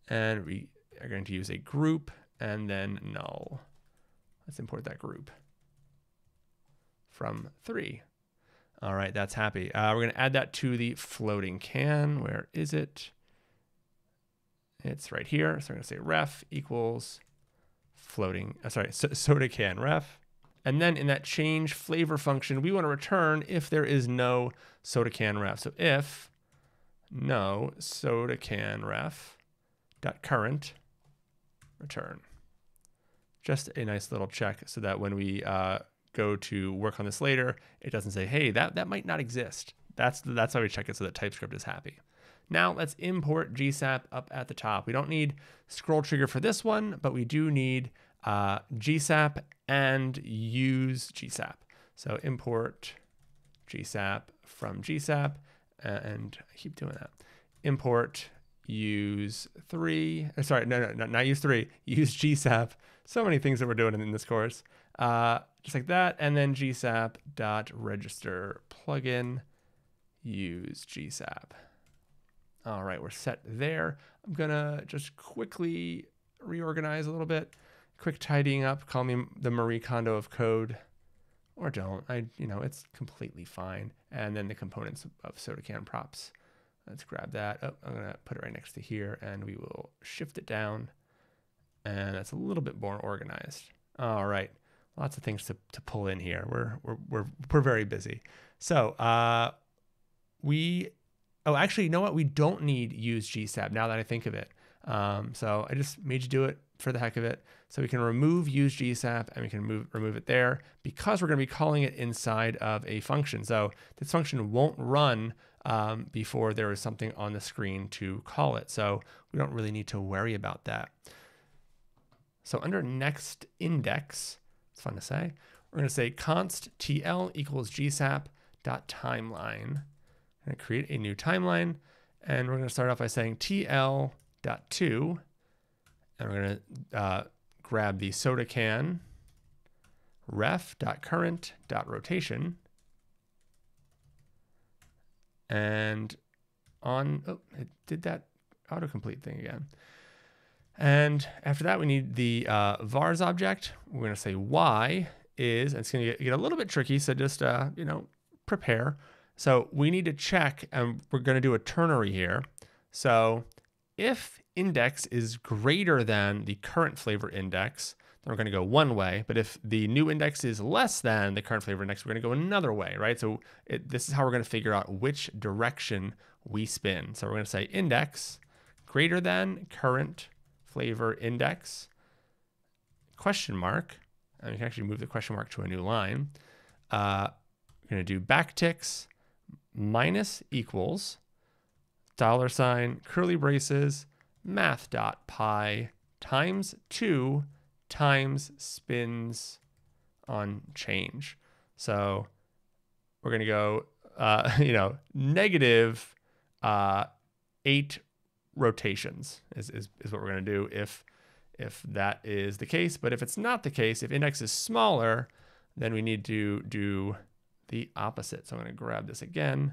and we are going to use a group and then null. Let's import that group from 3. All right, that's happy. We're going to add that to the floating can. Where is it? It's right here. So we're going to say ref equals floating, soda can ref. And then in that change flavor function, we want to return if there is no soda can ref. So if no soda can ref dot current return. Just a nice little check so that when we go to work on this later, it doesn't say, hey, that might not exist. That's how we check it so that TypeScript is happy. Now let's import GSAP up at the top. We don't need scroll trigger for this one, but we do need GSAP and use GSAP. So import GSAP from GSAP. And I keep doing that. Import use 3. Sorry, no, not use 3. Use GSAP. So many things that we're doing in this course. Just like that. And then GSAP.register plugin use GSAP. All right, we're set there. I'm going to just quickly reorganize a little bit. Quick tidying up. Call me the Marie Kondo of code. Or don't. It's completely fine. And then the components of soda can props. Let's grab that. Oh, I'm going to put it right next to here, and we will shift it down. And that's a little bit more organized. All right. Lots of things to pull in here. We're very busy. So actually, you know what? We don't need use GSAP now that I think of it. So I just made you do it for the heck of it. So we can remove use GSAP and we can remove it there because we're going to be calling it inside of a function. So this function won't run before there is something on the screen to call it. So we don't really need to worry about that. So under next index, it's fun to say, we're going to say const TL equals GSAP.timeline. I'm going to create a new timeline, and we're going to start off by saying TL.to, and we're going to grab the soda can ref.current.rotation, and it did that autocomplete thing again. And after that, we need the vars object. We're going to say y is, and it's going to get a little bit tricky, so just prepare. So we need to check, and we're going to do a ternary here. So if index is greater than the current flavor index, then we're going to go one way. But if the new index is less than the current flavor index, we're going to go another way, right? So this is how we're going to figure out which direction we spin. So we're going to say index greater than current flavor index, question mark, and we can actually move the question mark to a new line. We're going to do backticks minus equals $, curly braces, math.py times 2 times spins on change. So we're going to go, negative 8 rotations is what we're going to do if that is the case. But if it's not the case, if index is smaller, then we need to do the opposite. So I'm going to grab this again,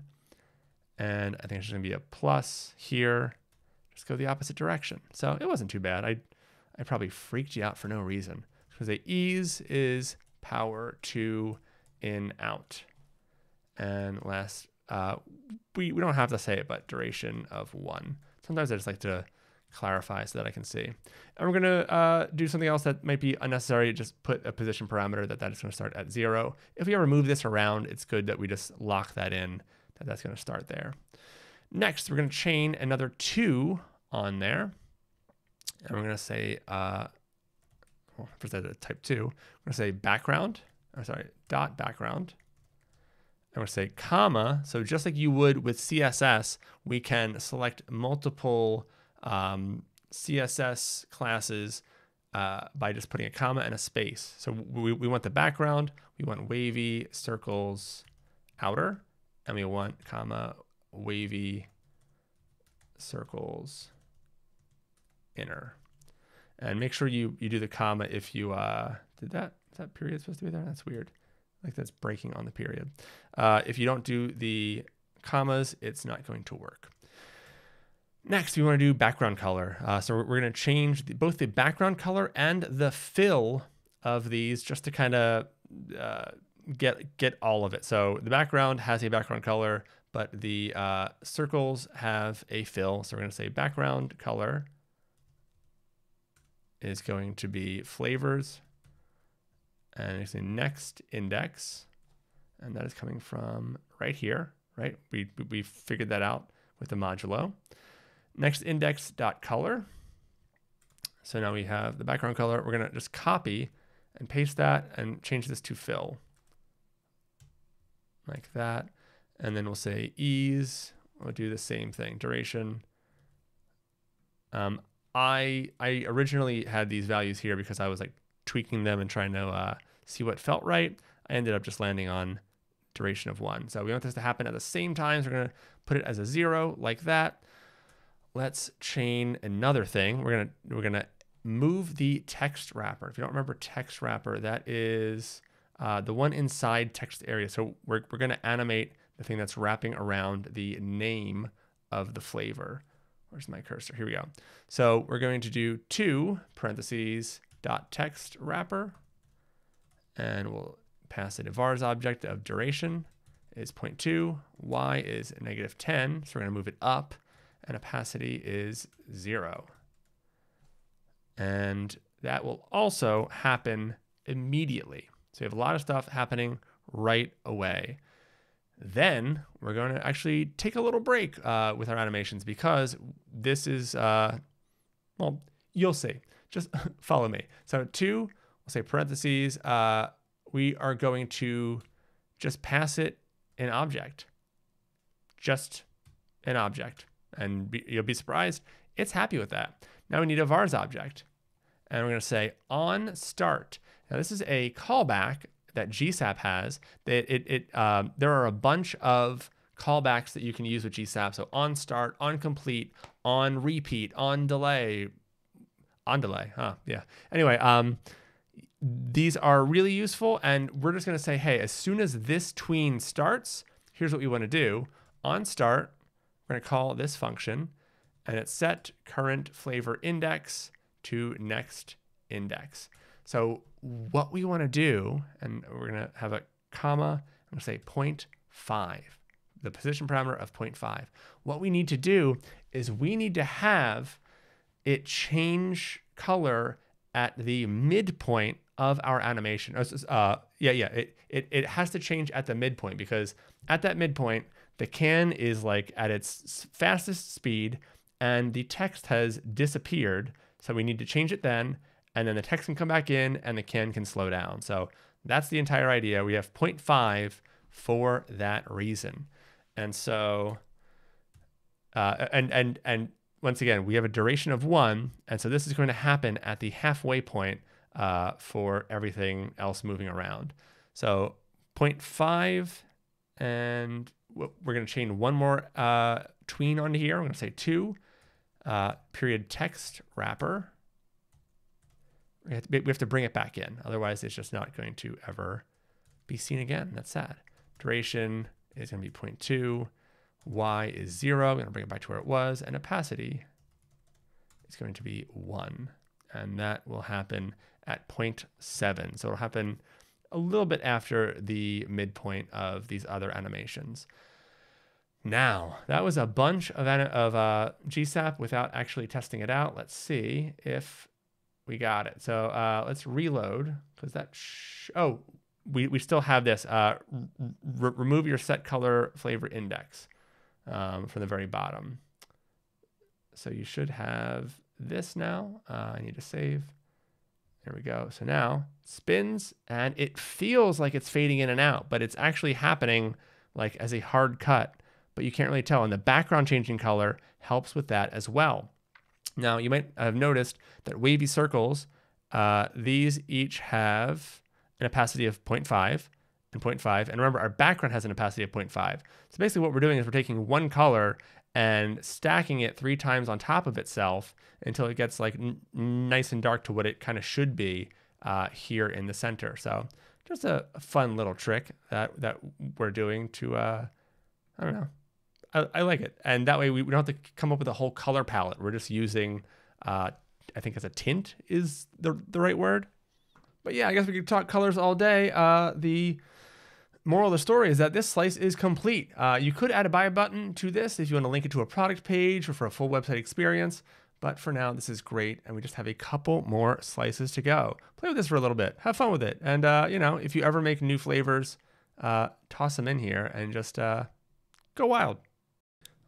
and I think it's just going to be a plus here. Just go the opposite direction. So it wasn't too bad. I probably freaked you out for no reason. Because the ease is power to in out. And last, we don't have to say it, but duration of 1. Sometimes I just like to clarify so that I can see. And we're going to do something else that might be unnecessary. Just put a position parameter that is going to start at 0. If we ever move this around, it's good that we just lock that in, that's going to start there. Next, we're going to chain another 2 on there. And we're going to say, first I did type 2. We're going to say dot background. And we're going to say comma. So just like you would with CSS, we can select multiple CSS classes by just putting a comma and a space. So we want the background, we want wavy circles outer, and we want comma wavy circles inner. And make sure you do the comma if you did that. Is that period supposed to be there? That's weird. Like that's breaking on the period. If you don't do the commas, it's not going to work. Next, we want to do background color. So we're going to change both the background color and the fill of these just to kind of get all of it. So the background has a background color, but the circles have a fill. So we're going to say background color is going to be flavors, and it's the next index, and that is coming from right here, right? We figured that out with the modulo. Next index.color. So now we have the background color. We're going to just copy and paste that and change this to fill like that. And then we'll say ease. We'll do the same thing. Duration. I originally had these values here because I was like tweaking them and trying to see what felt right. I ended up just landing on duration of 1. So we want this to happen at the same time. So we're going to put it as a 0 like that. Let's chain another thing. We're gonna move the text wrapper. If you don't remember text wrapper, that is the one inside text area. So we're gonna animate the thing that's wrapping around the name of the flavor. Where's my cursor? Here we go. So we're going to do 2 parentheses dot text wrapper, and we'll pass it a vars object of duration is 0.2, y is -10, so we're gonna move it up, and opacity is 0. And that will also happen immediately. So we have a lot of stuff happening right away. Then we're going to actually take a little break with our animations because this is, well, you'll see. Just follow me. So 2, we'll say parentheses. We are going to just pass it an object. Just an object. And you'll be surprised. It's happy with that. Now we need a vars object. And we're going to say on start. Now this is a callback that GSAP has. That there are a bunch of callbacks that you can use with GSAP. So on start, on complete, on repeat, on delay. On delay, huh? Yeah. Anyway, these are really useful, and we're just going to say, hey, as soon as this tween starts, here's what we want to do. On start, we're going to call this function, and it's set current flavor index to next index. So what we want to do, and we're going to have a comma, I'm going to say 0.5, the position parameter of 0.5. What we need to do is we need to have it change color at the midpoint of our animation. It has to change at the midpoint, because at that midpoint, the can is like at its fastest speed and the text has disappeared. So we need to change it then, and then the text can come back in and the can can slow down. So that's the entire idea. We have 0.5 for that reason. And so, and once again, we have a duration of 1, and so this is going to happen at the halfway point for everything else moving around. So 0.5, and we're going to chain one more tween onto here. I'm going to say 2, period text wrapper. We have to bring it back in, otherwise it's just not going to ever be seen again. That's sad. Duration is going to be 0.2. Y is 0. I'm going to bring it back to where it was. And opacity is going to be 1. And that will happen at 0.7. So it'll happen a little bit after the midpoint of these other animations. Now, that was a bunch of GSAP without actually testing it out. Let's see if we got it. So let's reload, because that, we still have this. Remove your set color flavor index. From the very bottom. So you should have this now. I need to save. There we go. So now it spins and it feels like it's fading in and out, but it's actually happening like as a hard cut, but you can't really tell. And the background changing color helps with that as well. Now you might have noticed that wavy circles, these each have an opacity of 0.5. And 0.5, and remember our background has an opacity of 0.5. So basically what we're doing is we're taking one color and stacking it 3 times on top of itself until it gets like nice and dark to what it kind of should be here in the center. So just a fun little trick that we're doing to, I don't know, I like it. And that way we don't have to come up with a whole color palette. We're just using, I think as a tint is the right word. But yeah, I guess we could talk colors all day. The moral of the story is that this slice is complete. You could add a buy button to this if you want to link it to a product page or for a full website experience. But for now, this is great. And we just have a couple more slices to go. Play with this for a little bit. Have fun with it. And, you know, if you ever make new flavors, toss them in here and just go wild.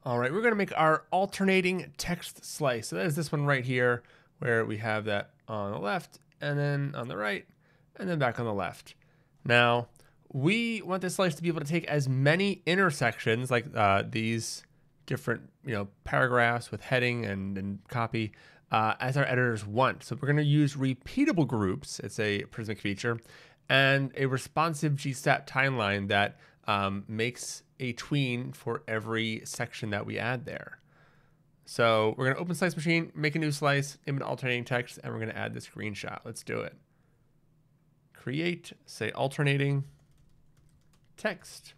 All right, we're going to make our alternating text slice. So that is this one right here, where we have that on the left and then on the right and then back on the left. Now, we want this slice to be able to take as many intersections, like these different, paragraphs with heading and copy, as our editors want. So we're going to use repeatable groups. It's a Prismic feature, and a responsive GSAP timeline that makes a tween for every section that we add there. So we're going to open Slice Machine, make a new slice, name it alternating text, and we're going to add the screenshot. Let's do it. Create, say alternating text.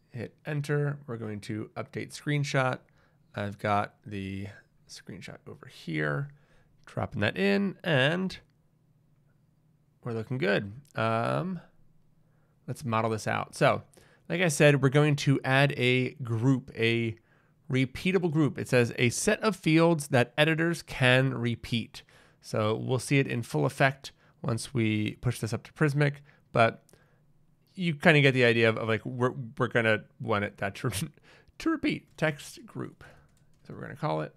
Hit enter. We're going to update screenshot. I've got the screenshot over here. Dropping that in, and we're looking good. Let's model this out. So, like I said, we're going to add a group, a repeatable group. It says a set of fields that editors can repeat. So we'll see it in full effect once we push this up to Prismic, but you kind of get the idea of like we're gonna want it that to repeat text group. So we're gonna call it,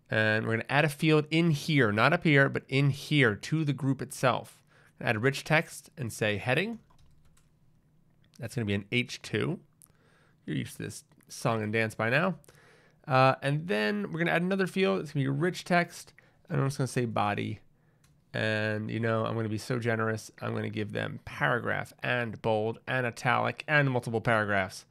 and we're gonna add a field in here, not up here, but in here to the group itself. Add a rich text and say heading. That's gonna be an H2. You're used to this song and dance by now. And then we're gonna add another field. It's gonna be rich text, and I'm just gonna say body. And you know, I'm gonna be so generous. I'm gonna give them paragraph and bold and italic and multiple paragraphs.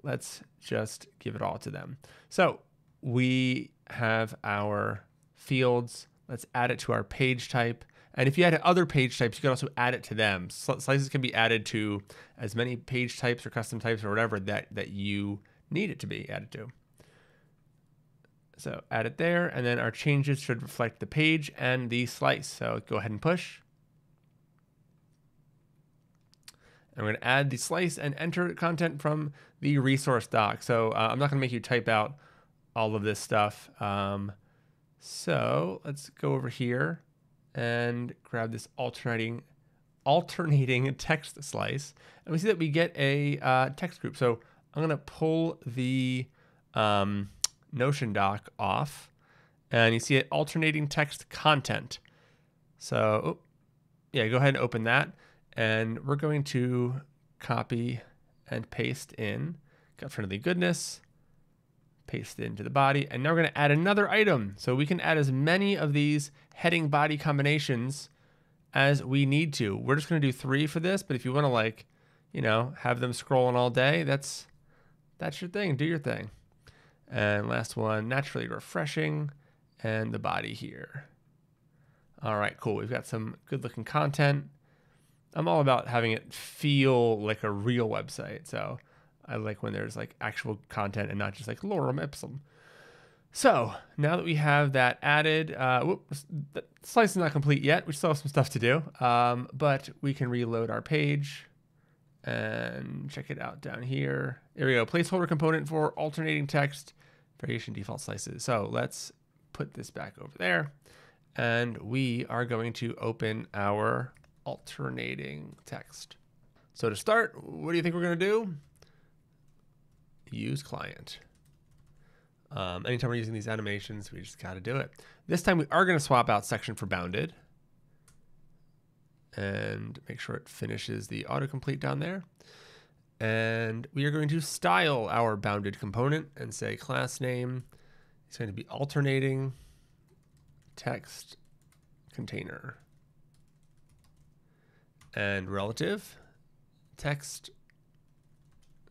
Let's just give it all to them. So we have our fields. Let's add it to our page type. And if you add other page types, you can also add it to them. Slices can be added to as many page types or custom types or whatever that you need it to be added to. So add it there, and then our changes should reflect the page and the slice. So go ahead and push. And we're going to add the slice and enter content from the resource doc. So I'm not going to make you type out all of this stuff. So let's go over here and grab this alternating text slice. And we see that we get a text group. So I'm going to pull the Notion doc off, and you see it alternating text content. So yeah, go ahead and open that, and we're going to copy and paste in gut friendly goodness, paste it into the body, and now we're going to add another item. So we can add as many of these heading body combinations as we need to. We're just going to do 3 for this, but if you want to, like, you know, have them scrolling all day, that's your thing. Do your thing. And last one, naturally refreshing, and the body here. All right, cool. We've got some good looking content. I'm all about having it feel like a real website. So I like when there's like actual content and not just like lorem ipsum. So now that we have that added, the slice is not complete yet. We still have some stuff to do, but we can reload our page and check it out down here. There we go. Placeholder component for alternating text variation default slices. So let's put this back over there, and we are going to open our alternating text. So to start, what do you think we're going to do? Use client. Anytime we're using these animations, we just got to do it. This time we are going to swap out section for bounded and make sure it finishes the autocomplete down there. And we are going to style our bounded component and say class name is going to be alternating text container, and relative text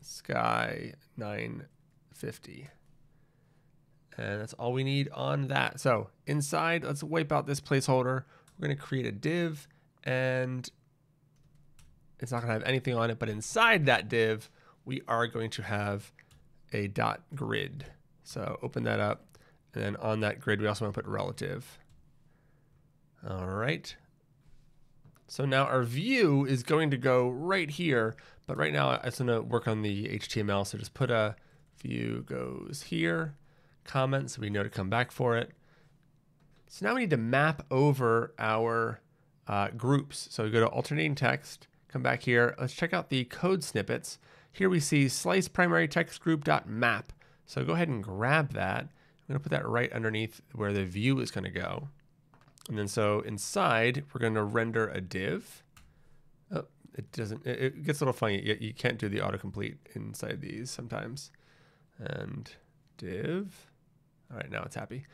sky 950. And that's all we need on that. So inside, let's wipe out this placeholder. We're going to create a div, and it's not going to have anything on it, but inside that div, we are going to have a dot grid. So open that up, and then on that grid, we also want to put relative. All right. So now our view is going to go right here, but right now I just want to work on the HTML. So just put a view goes here, comment, so we know to come back for it. So now we need to map over our groups. So we go to alternating text, come back here. Let's check out the code snippets. Here we see slice primary text group dot map. So go ahead and grab that. I'm going to put that right underneath where the view is going to go. And then so inside, we're going to render a div. Oh, it doesn't, it gets a little funny. You can't do the autocomplete inside these sometimes. And div. All right, now it's happy.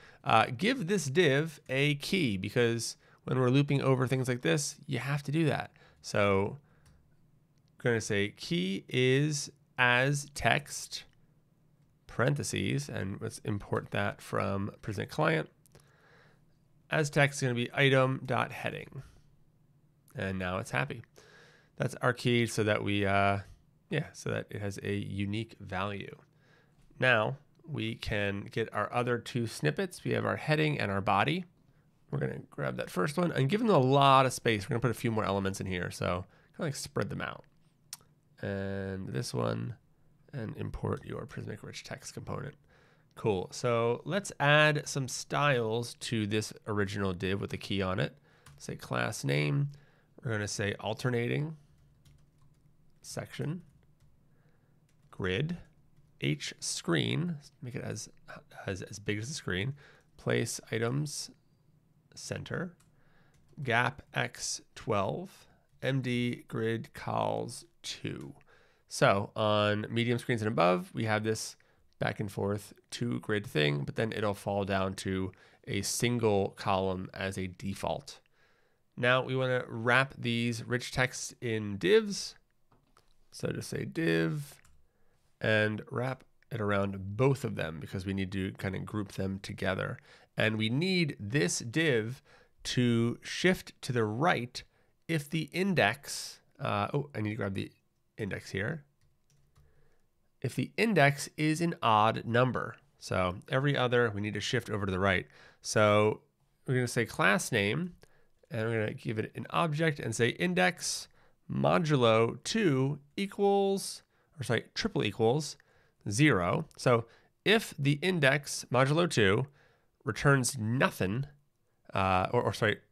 Give this div a key, because when we're looping over things like this, you have to do that. So we're going to say key is as text, parentheses, and let's import that from Prismic client. As text is going to be item.heading. And now it's happy. That's our key so that we, so that it has a unique value. Now we can get our other 2 snippets. We have our heading and our body. We're going to grab that first one and give them a lot of space. We're going to put a few more elements in here. So kind of like spread them out. And this one, and import your Prismic rich text component. Cool. So let's add some styles to this original div with a key on it. say class name. We're going to say alternating section, grid, H screen, make it as big as the screen, place items center, gap x12, MD grid cols 2. So on medium screens and above, we have this back and forth 2 grid thing, but then it'll fall down to a single column as a default. Now we want to wrap these rich texts in divs. So just say div and wrap it around both of them because we need to kind of group them together. And we need this div to shift to the right if the index, oh, I need to grab the index here. If the index is an odd number. So every other, we need to shift over to the right. So we're going to say class name, and we're going to give it an object and say index modulo 2 equals, or sorry, triple equals 0. So if the index modulo 2 returns nothing,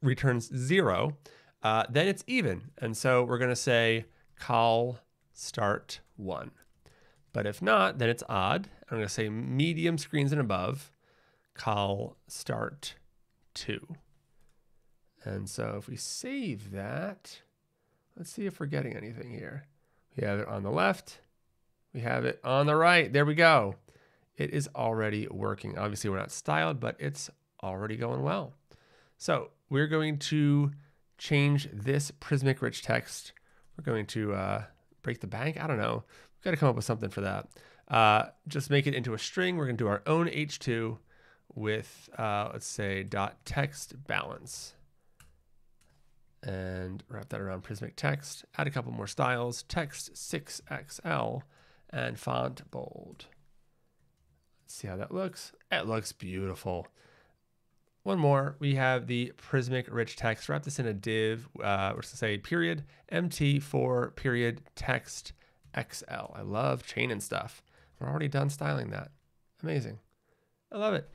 returns 0, then it's even. And so we're going to say col start 1. But if not, then it's odd. I'm going to say medium screens and above, col start 2. And so if we save that, let's see if we're getting anything here. We have it on the left. We have it on the right. There we go. It is already working. Obviously, we're not styled, but it's already going well. So we're going to change this Prismic rich text. We're going to break the bank. I don't know. We've got to come up with something for that. Just make it into a string. We're going to do our own h2 with, let's say, .text balance. And wrap that around Prismic text. Add a couple more styles. Text 6XL and font bold. Let's see how that looks. It looks beautiful. One more. We have the Prismic rich text. Wrap this in a div. We're going to say period mt for period text XL. I love chain and stuff. We're already done styling that. Amazing. I love it.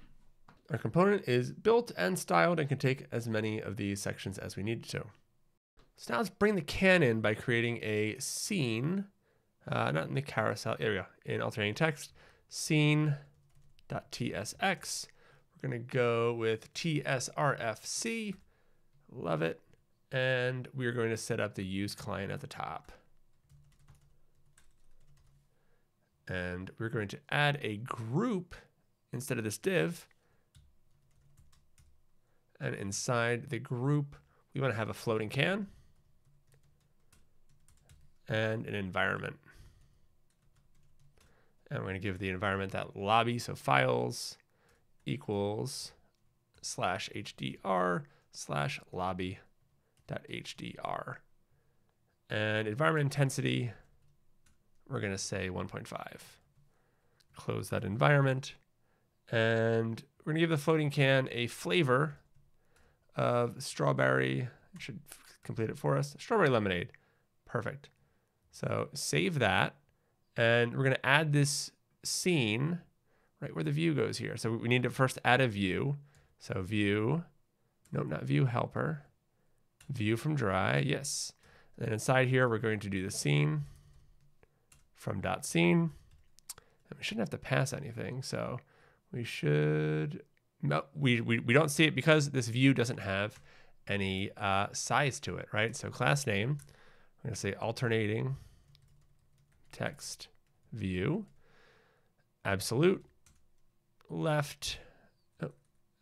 Our component is built and styled and can take as many of these sections as we need to. So now let's bring the can in by creating a scene, not in the carousel, here we go, in alternating text, scene.tsx. We're going to go with tsrfc, love it, and we're going to set up the use client at the top. And we're going to add a group instead of this div. And inside the group, we want to have a floating can and an environment. And we're going to give the environment that lobby, so files equals /hdr/lobby.hdr. And environment intensity, we're going to say 1.5. Close that environment. And we're going to give the floating can a flavor of strawberry. It should complete it for us. Strawberry lemonade. Perfect. So save that. And we're going to add this scene right where the view goes here. So we need to first add a view. So view, nope, not view helper. View from dry, yes. And then inside here, we're going to do the scene from .scene. And we shouldn't have to pass anything. So we should, no, we don't see it because this view doesn't have any size to it, right? So class name, we're going to say alternating text view, absolute left, oh,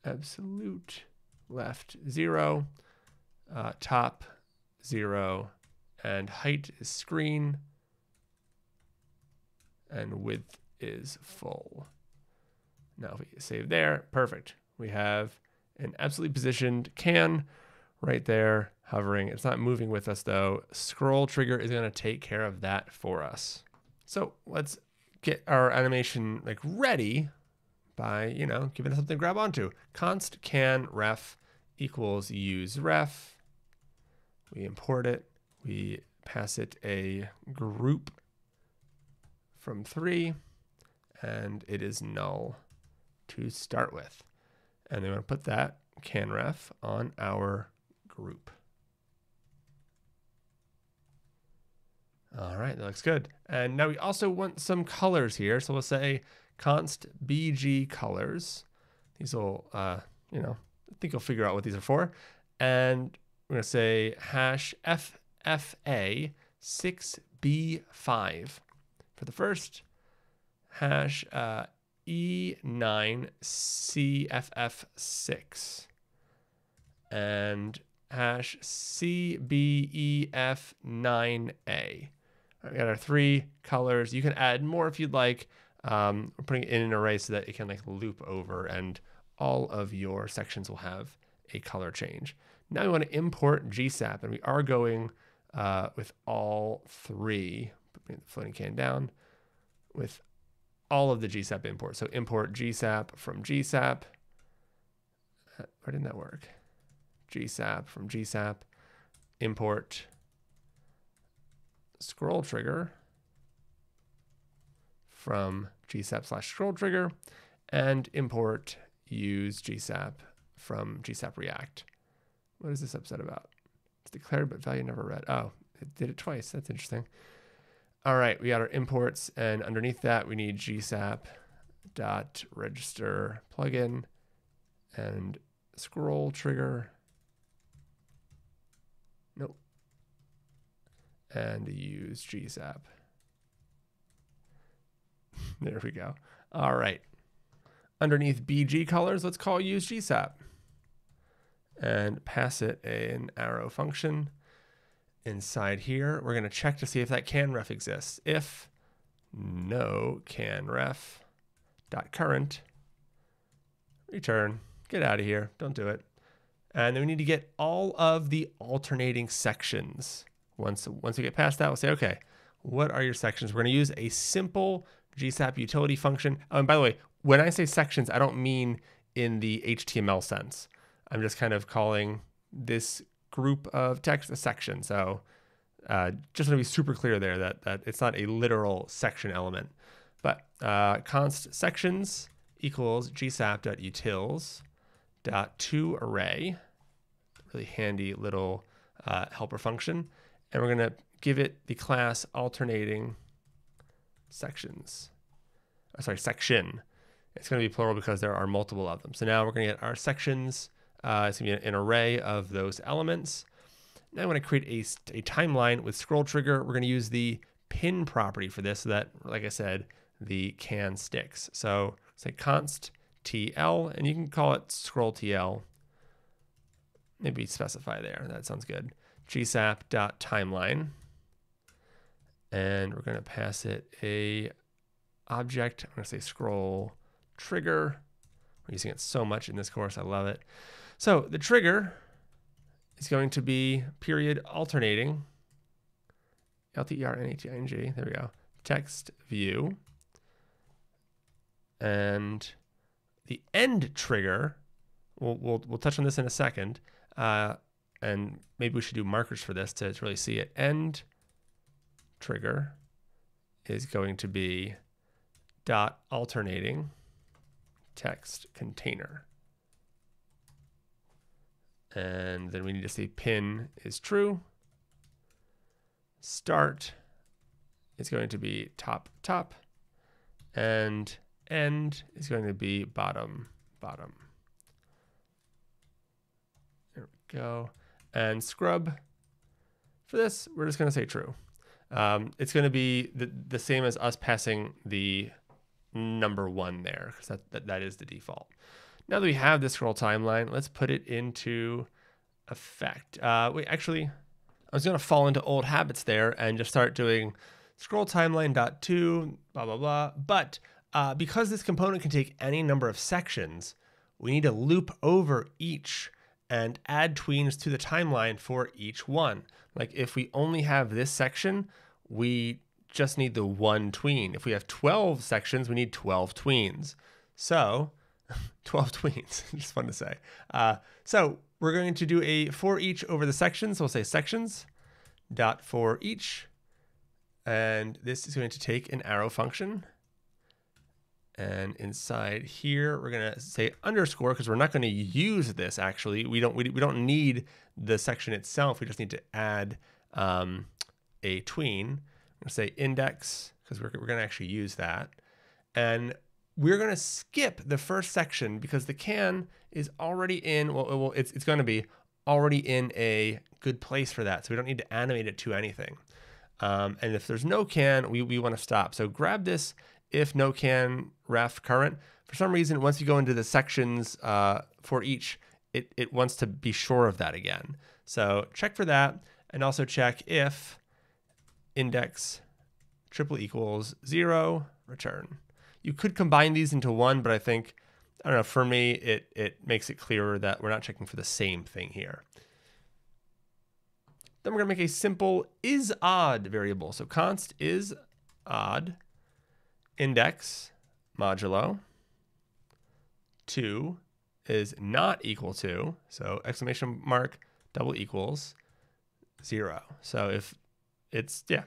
absolute left 0, top 0, and height is screen, and width is full. Now if we save there, perfect. We have an absolutely positioned can right there hovering. It's not moving with us though. Scroll trigger is going to take care of that for us. So let's get our animation like ready by, you know, giving it something to grab onto. Const can ref equals use ref. We import it. We pass it a group from 3, and it is null to start with. And then we're going to put that can ref on our group. All right, that looks good. And now we also want some colors here. So we'll say const bg colors. These will, you know, I think you'll figure out what these are for. And we're going to say hash FFA 6B5 for the first, hash E9 CFF6, and hash CBEF9A. We got our 3 colors. You can add more if you'd like. We're putting it in an array so that it can like loop over, and all of your sections will have a color change. Now we want to import GSAP, and we are going with all 3. Put the floating can down with all of the GSAP imports. So import GSAP from GSAP. Why didn't that work? GSAP from GSAP. Import scroll trigger from GSAP/scroll trigger, and import use GSAP from GSAP React. What is this upset about? It's declared but value never read. Oh, it did it twice. That's interesting. All right, we got our imports, and underneath that we need GSAP.register plugin and scroll trigger. Nope. And use GSAP. There we go. All right. Underneath BG colors, let's call use GSAP and pass it an arrow function. Inside here, we're going to check to see if that canref exists. If no canref.current, return, get out of here, don't do it. And then we need to get all of the alternating sections. Once we get past that, we'll say, okay, what are your sections? We're going to use a simple GSAP utility function. And by the way, when I say sections, I don't mean in the HTML sense. I'm just kind of calling this group of text a section. So just want to be super clear there that it's not a literal section element. But const sections equals gsap.utils.toArray, really handy little helper function. And we're going to give it the class alternating sections. Section. It's going to be plural because there are multiple of them. So now we're going to get our sections. It's going to be an array of those elements. Now I want to create a timeline with scroll trigger. We're going to use the pin property for this so that, like I said, the can sticks. So say const TL, and you can call it scroll TL. Maybe specify there. That sounds good. GSAP.timeline. And we're going to pass it a object. I'm going to say scroll trigger. We're using it so much in this course. I love it. So the trigger is going to be period alternating. LTERNATING. There we go. Text view. And the end trigger, we'll touch on this in a second. And maybe we should do markers for this to really see it. End trigger is going to be dot alternating text container. And then we need to see pin is true. Start is going to be top, top. And end is going to be bottom, bottom. There we go. And scrub, for this, we're just going to say true. It's going to be the same as us passing the number 1 there, because that is the default. Now that we have this scroll timeline, let's put it into effect. Wait, actually, I was going to fall into old habits there and just start doing scroll timeline.to, blah, blah, blah. But because this component can take any number of sections, we need to loop over each and add tweens to the timeline for each one. Like if we only have this section, we just need the 1 tween. If we have 12 sections, we need 12 tweens. So 12 tweens, just fun to say. So we're going to do a for each over the sections. So we'll say sections dot for each. And this is going to take an arrow function And inside here, we're gonna say underscore because we're not going to use this actually. We don't need the section itself. We just need to add a tween. I'm gonna say index because we're gonna actually use that. And we're gonna skip the first section because the can is already in, well it's gonna be already in a good place for that. So we don't need to animate it to anything. And if there's no can, we wanna stop. So grab this if no can ref current. For some reason, once you go into the sections for each, it wants to be sure of that again. So check for that, and also check if index triple equals 0, return. You could combine these into one, but I think, I don't know, for me, it makes it clearer that we're not checking for the same thing here. Then we're gonna make a simple isOdd variable. So const isOdd index modulo 2 is not equal to, so exclamation mark double equals 0. So if it's, yeah,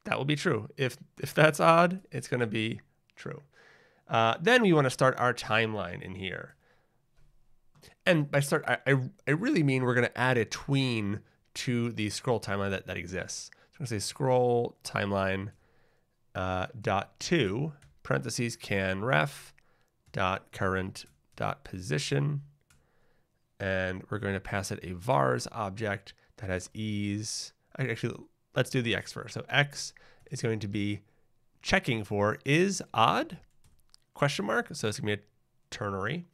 that will be true. If that's odd, it's going to be true. Then we want to start our timeline in here. And by start, I really mean we're going to add a tween to the scroll timeline that exists. So I'm going to say scroll timeline dot to parentheses can ref dot current dot position, and we're going to pass it a vars object that has ease. Actually, let's do the x first. So x is going to be checking for is odd question mark. So it's gonna be a ternary,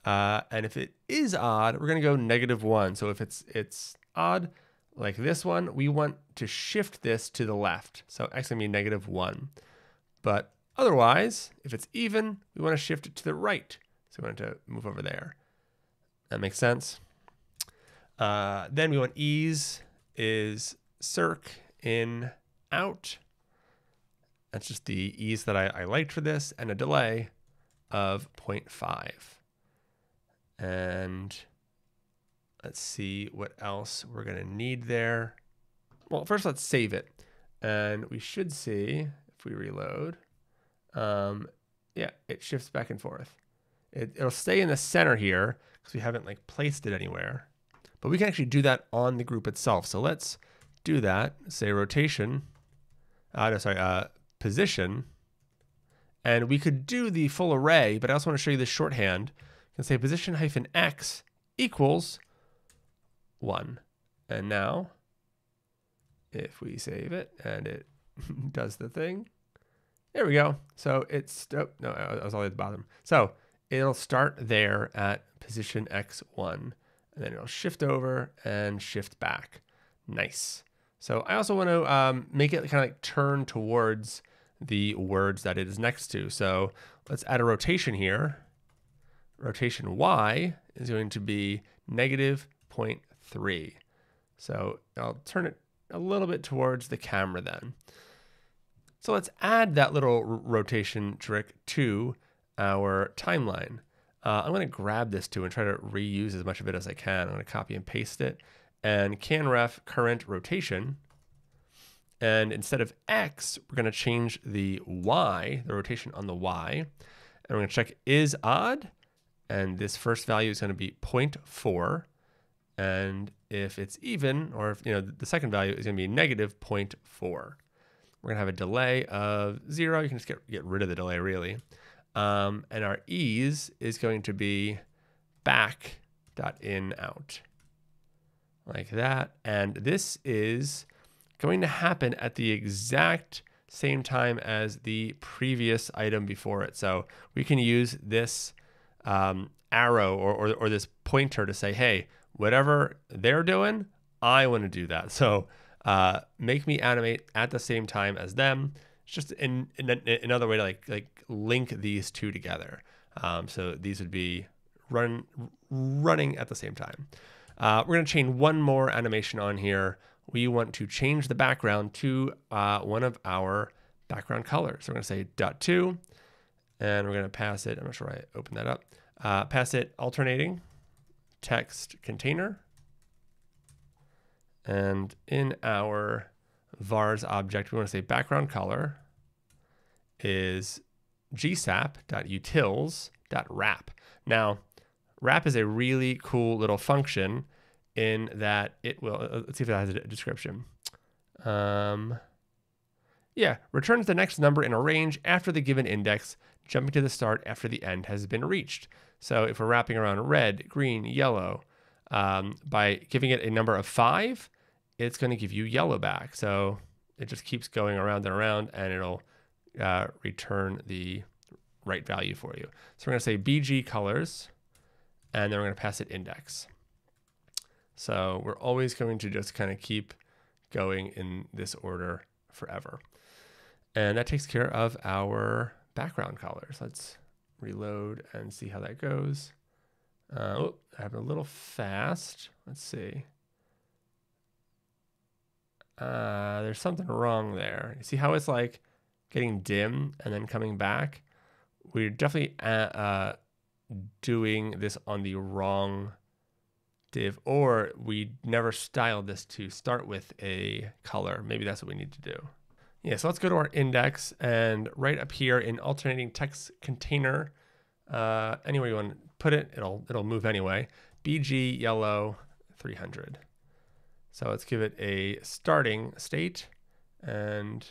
and if it is odd, we're gonna go -1. So if it's odd like this one, we want to shift this to the left. So x is gonna be -1. But otherwise, if it's even, we want to shift it to the right. So we want to move over there. That makes sense. Then we want ease is circ in out. That's just the ease that I liked for this, and a delay of 0.5. And let's see what else we're going to need there. Well, first let's save it. And we should see, if we reload, yeah, it shifts back and forth. It'll stay in the center here because we haven't like placed it anywhere. But we can actually do that on the group itself. So let's do that. Say rotation, position. And we could do the full array, but I also want to show you the shorthand. You can say position hyphen x equals 1. And now, if we save it and it does the thing, there we go. So it's, oh, no, I was all at the bottom. So it'll start there at position x1, and then it'll shift over and shift back. Nice. So I also want to make it kind of like turn towards the words that it is next to. So let's add a rotation here. Rotation y is going to be -0.3. So I'll turn it a little bit towards the camera then. So let's add that little rotation trick to our timeline. I'm going to grab this too and try to reuse as much of it as I can. I'm going to copy and paste it, and can ref current rotation. And instead of x, we're going to change the y, the rotation on the y. And we're going to check is odd. And this first value is going to be 0.4. And if it's even, or if the second value is going to be -0.4. We're going to have a delay of 0. You can just get rid of the delay, really. And our ease is going to be back.in/out. Like that. And this is going to happen at the exact same time as the previous item before it. So we can use this arrow or this pointer to say, hey, whatever they're doing, I want to do that. So make me animate at the same time as them. It's just another way to like link these two together. So these would be running at the same time. We're going to chain one more animation on here. We want to change the background to one of our background colors. So we're going to say .to, and we're going to pass it. I'm not sure I opened that up. Pass it alternating text container. And in our vars object, we want to say background color is gsap.utils.wrap. Now, wrap is a really cool little function in that it will, let's see if it has a description. Yeah, returns the next number in a range after the given index, jumping to the start after the end has been reached. So if we're wrapping around red, green, yellow, by giving it a number of 5, it's going to give you yellow back. So it just keeps going around and around, and it'll return the right value for you. So we're going to say BG colors, and then we're going to pass it index. So we're always going to just kind of keep going in this order forever. And that takes care of our background colors. Let's reload and see how that goes. Oh, I have a little fast. Let's see. There's something wrong there. You see how it's like getting dim and then coming back? We're definitely doing this on the wrong div, or we never styled this to start with a color. Maybe that's what we need to do. Yeah, so let's go to our index, and right up here in alternating text container, anywhere you want to put it, it'll move anyway. BG yellow 300. So let's give it a starting state, and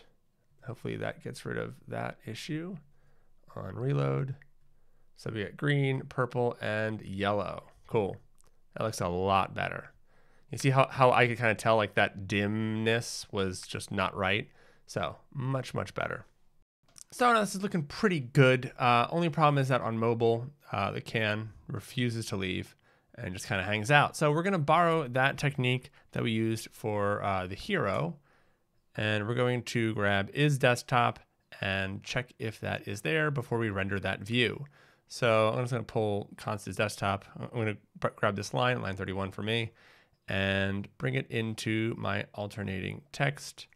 hopefully that gets rid of that issue on reload. So we get green, purple, and yellow. Cool. That looks a lot better. You see how I could kind of tell like that dimness was just not right. So much, much better. So now this is looking pretty good. Only problem is that on mobile, the can refuses to leave and just kind of hangs out. So we're going to borrow that technique that we used for the hero, and we're going to grab isDesktop and check if that is there before we render that view. So I'm just going to pull const isDesktop. I'm going to grab this line 31 for me, and bring it into my alternating text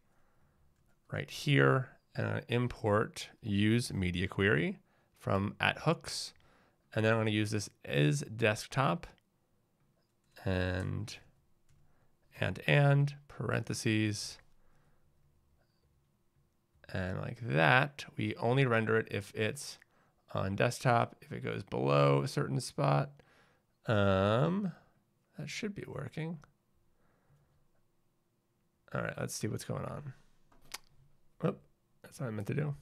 right here, and import use media query from @hooks, and then I'm going to use this isDesktop and parentheses, and like that. We only render it if it's on desktop. If it goes below a certain spot, that should be working. All right, let's see what's going on. Oh, that's what I meant to do.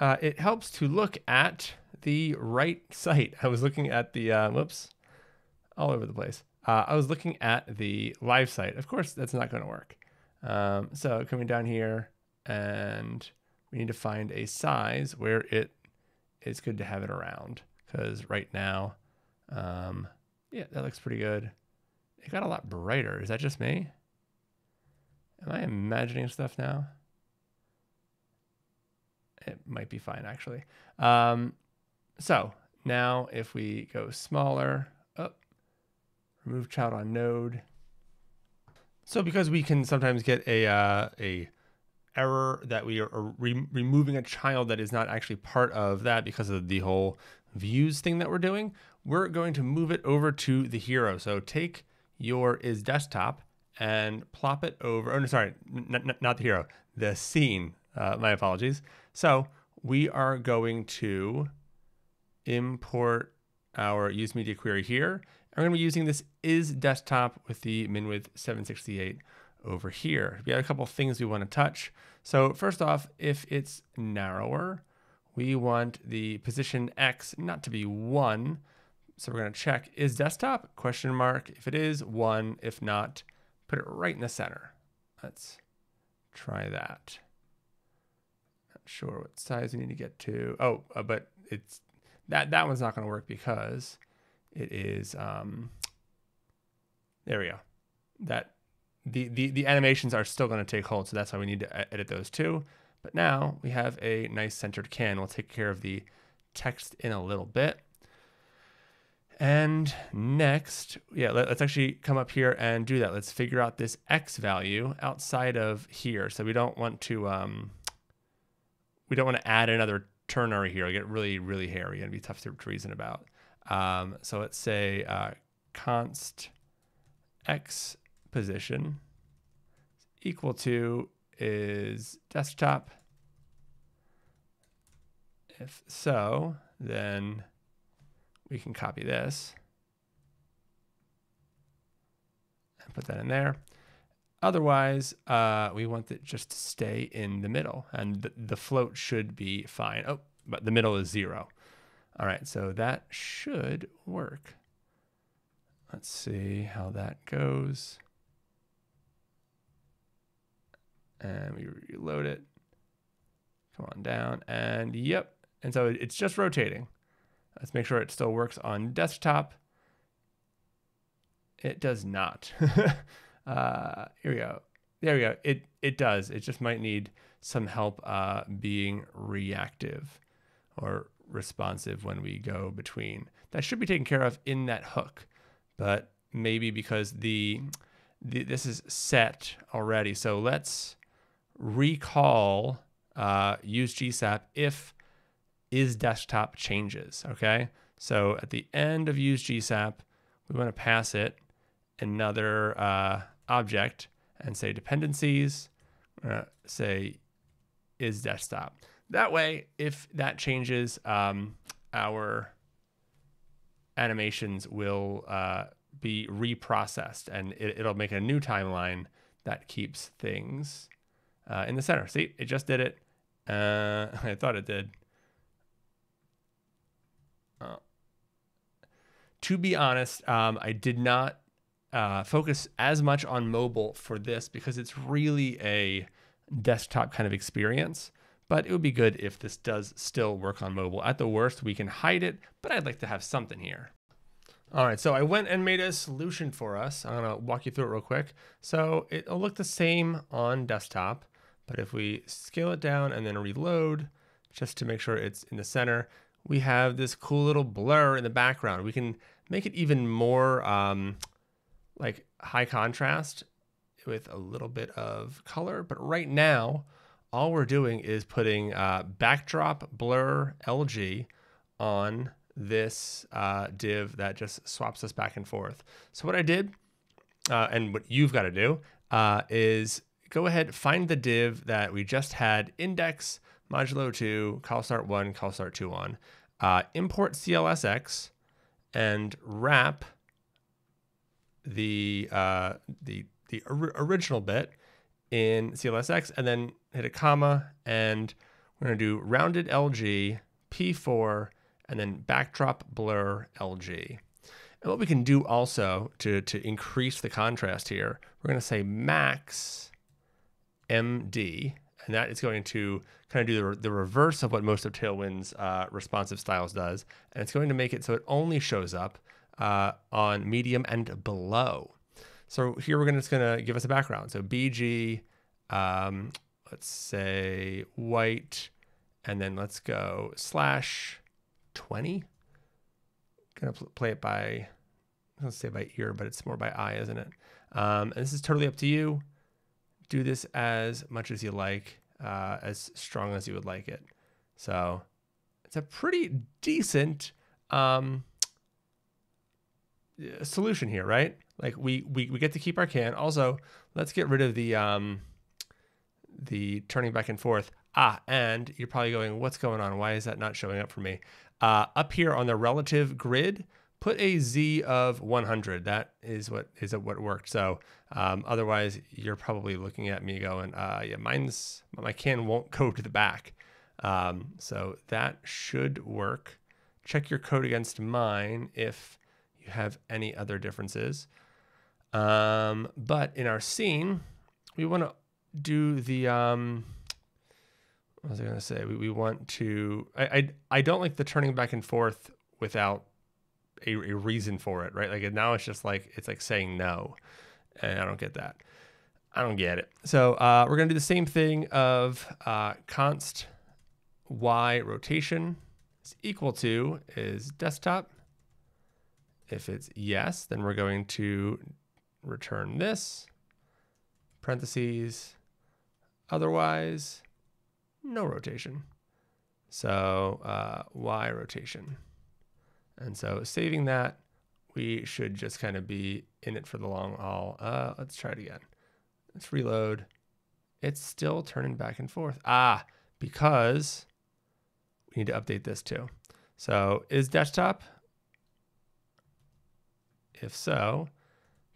It helps to look at the right site. I was looking at the, whoops, all over the place. I was looking at the live site. Of course, that's not going to work. So coming down here, and we need to find a size where it is good to have it around, because right now, yeah, that looks pretty good. It got a lot brighter. Is that just me? Am I imagining stuff now? It might be fine, actually. So now if we go smaller, remove child on node. So because we can sometimes get a error that we are removing a child that is not actually part of that because of the whole views thing that we're doing, we're going to move it over to the hero. So take your isDesktop and plop it over, oh no, sorry, not the hero, the scene, my apologies. So we are going to import our use media query here. I'm going to be using this isDesktop with the min width 768 over here. We got a couple of things we want to touch. So first off, if it's narrower, we want the position X not to be 1. So we're going to check isDesktop, ? If it is 1, if not, put it right in the center. Let's try that. Not sure what size we need to get to. Oh, but it's that one's not going to work because it is, there we go. That the animations are still going to take hold, so that's why we need to edit those too. But now we have a nice centered can. We'll take care of the text in a little bit. And next, yeah, let's actually come up here and do that. Let's figure out this X value outside of here. So we don't want to add another ternary here. It'll get really, really hairy. It'll be tough to reason about. So let's say const X position equal to is desktop, If so, then we can copy this and put that in there. Otherwise, we want it just to stay in the middle, and the float should be fine. Oh, but the middle is 0. All right, so that should work. Let's see how that goes. And we reload it. Come on down, and yep. And so it's just rotating. Let's make sure it still works on desktop. It does not. Here we go. There we go. It does. It just might need some help being reactive or responsive when we go between. That should be taken care of in that hook, but maybe because this is set already. So let's recall use GSAP if isDesktop changes. Okay. So at the end of use GSAP, we want to pass it another object and say dependencies, say isDesktop. That way, if that changes, our animations will be reprocessed, and it'll make a new timeline that keeps things in the center. See, it just did it. I thought it did. To be honest, I did not focus as much on mobile for this because it's really a desktop kind of experience. But it would be good if this does still work on mobile. At the worst, we can hide it, but I'd like to have something here. All right, so I went and made a solution for us. I'm gonna walk you through it real quick. So it'll look the same on desktop, but if we scale it down and then reload, just to make sure it's in the center, we have this cool little blur in the background. We can make it even more like high contrast with a little bit of color, but right now, all we're doing is putting backdrop blur LG on this div that just swaps us back and forth. So what I did, and what you've got to do, is go ahead, find the div that we just had index modulo 2, callstart 1, callstart 2 on, import CLSX, and wrap the original bit in CLSX, and then hit a comma, and we're going to do rounded LG, P4, and then backdrop blur LG. And what we can do also to increase the contrast here, we're going to say max MD, and that is going to kind of do the reverse of what most of Tailwind's responsive styles does, and it's going to make it so it only shows up on medium and below. So here we're just going to give us a background. So BG, let's say white, and then let's go /20. Gonna play it by, let's say by ear, but it's more by eye, isn't it? And this is totally up to you. Do this as much as you like, as strong as you would like it. So it's a pretty decent solution here, right? Like we get to keep our can. Also, let's get rid of the turning back and forth. And you're probably going, what's going on? Why is that not showing up for me? Up here on the relative grid, put a Z of 100. That is what worked. So otherwise, you're probably looking at me going, yeah, my can won't go to the back. So that should work. Check your code against mine if you have any other differences. But in our scene, we want to do the, what was I going to say? We want to, I don't like the turning back and forth without a reason for it, right? Like now it's just like, it's like saying no. And I don't get that. I don't get it. So we're going to do the same thing of const y rotation is equal to is desktop. If it's yes, then we're going to return this, parentheses, otherwise, no rotation. So y rotation. And so saving that, we should just kind of be in it for the long haul. Let's try it again. Let's reload. It's still turning back and forth. Because we need to update this too. So is desktop? If so,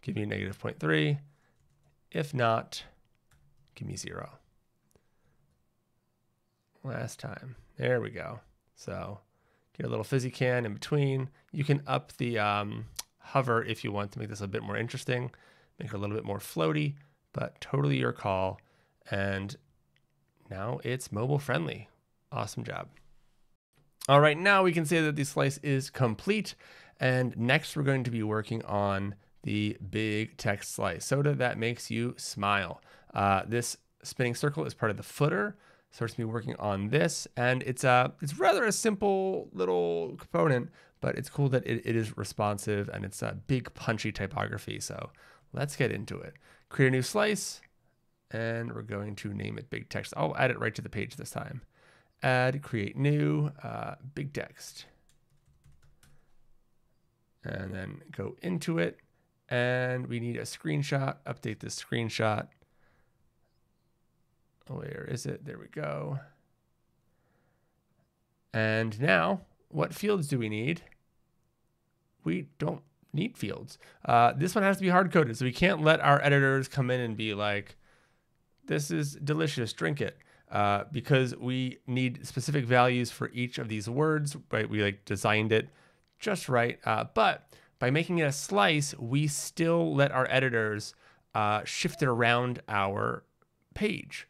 give me -0.3. If not, give me 0. Last time. There we go. So get a little fizzy can in between. You can up the hover if you want to make this a bit more interesting, make it a little bit more floaty, but totally your call. And now it's mobile friendly. Awesome job. All right, now we can say that the slice is complete. And next we're going to be working on the big text slice. Soda that makes you smile. This spinning circle is part of the footer. So we're going to be working on this, and it's rather a simple little component, but it's cool that it is responsive and it's a big punchy typography. So let's get into it. Create a new slice, and we're going to name it big text. I'll add it right to the page this time. Add, create new, big text. And then go into it, and we need a screenshot. Update this screenshot. Where is it? There we go. And now, what fields do we need? We don't need fields. This one has to be hard-coded, so we can't let our editors come in and be like, this is delicious, drink it. Because we need specific values for each of these words, right? We like designed it just right. But by making it a slice, we still let our editors shift it around our page.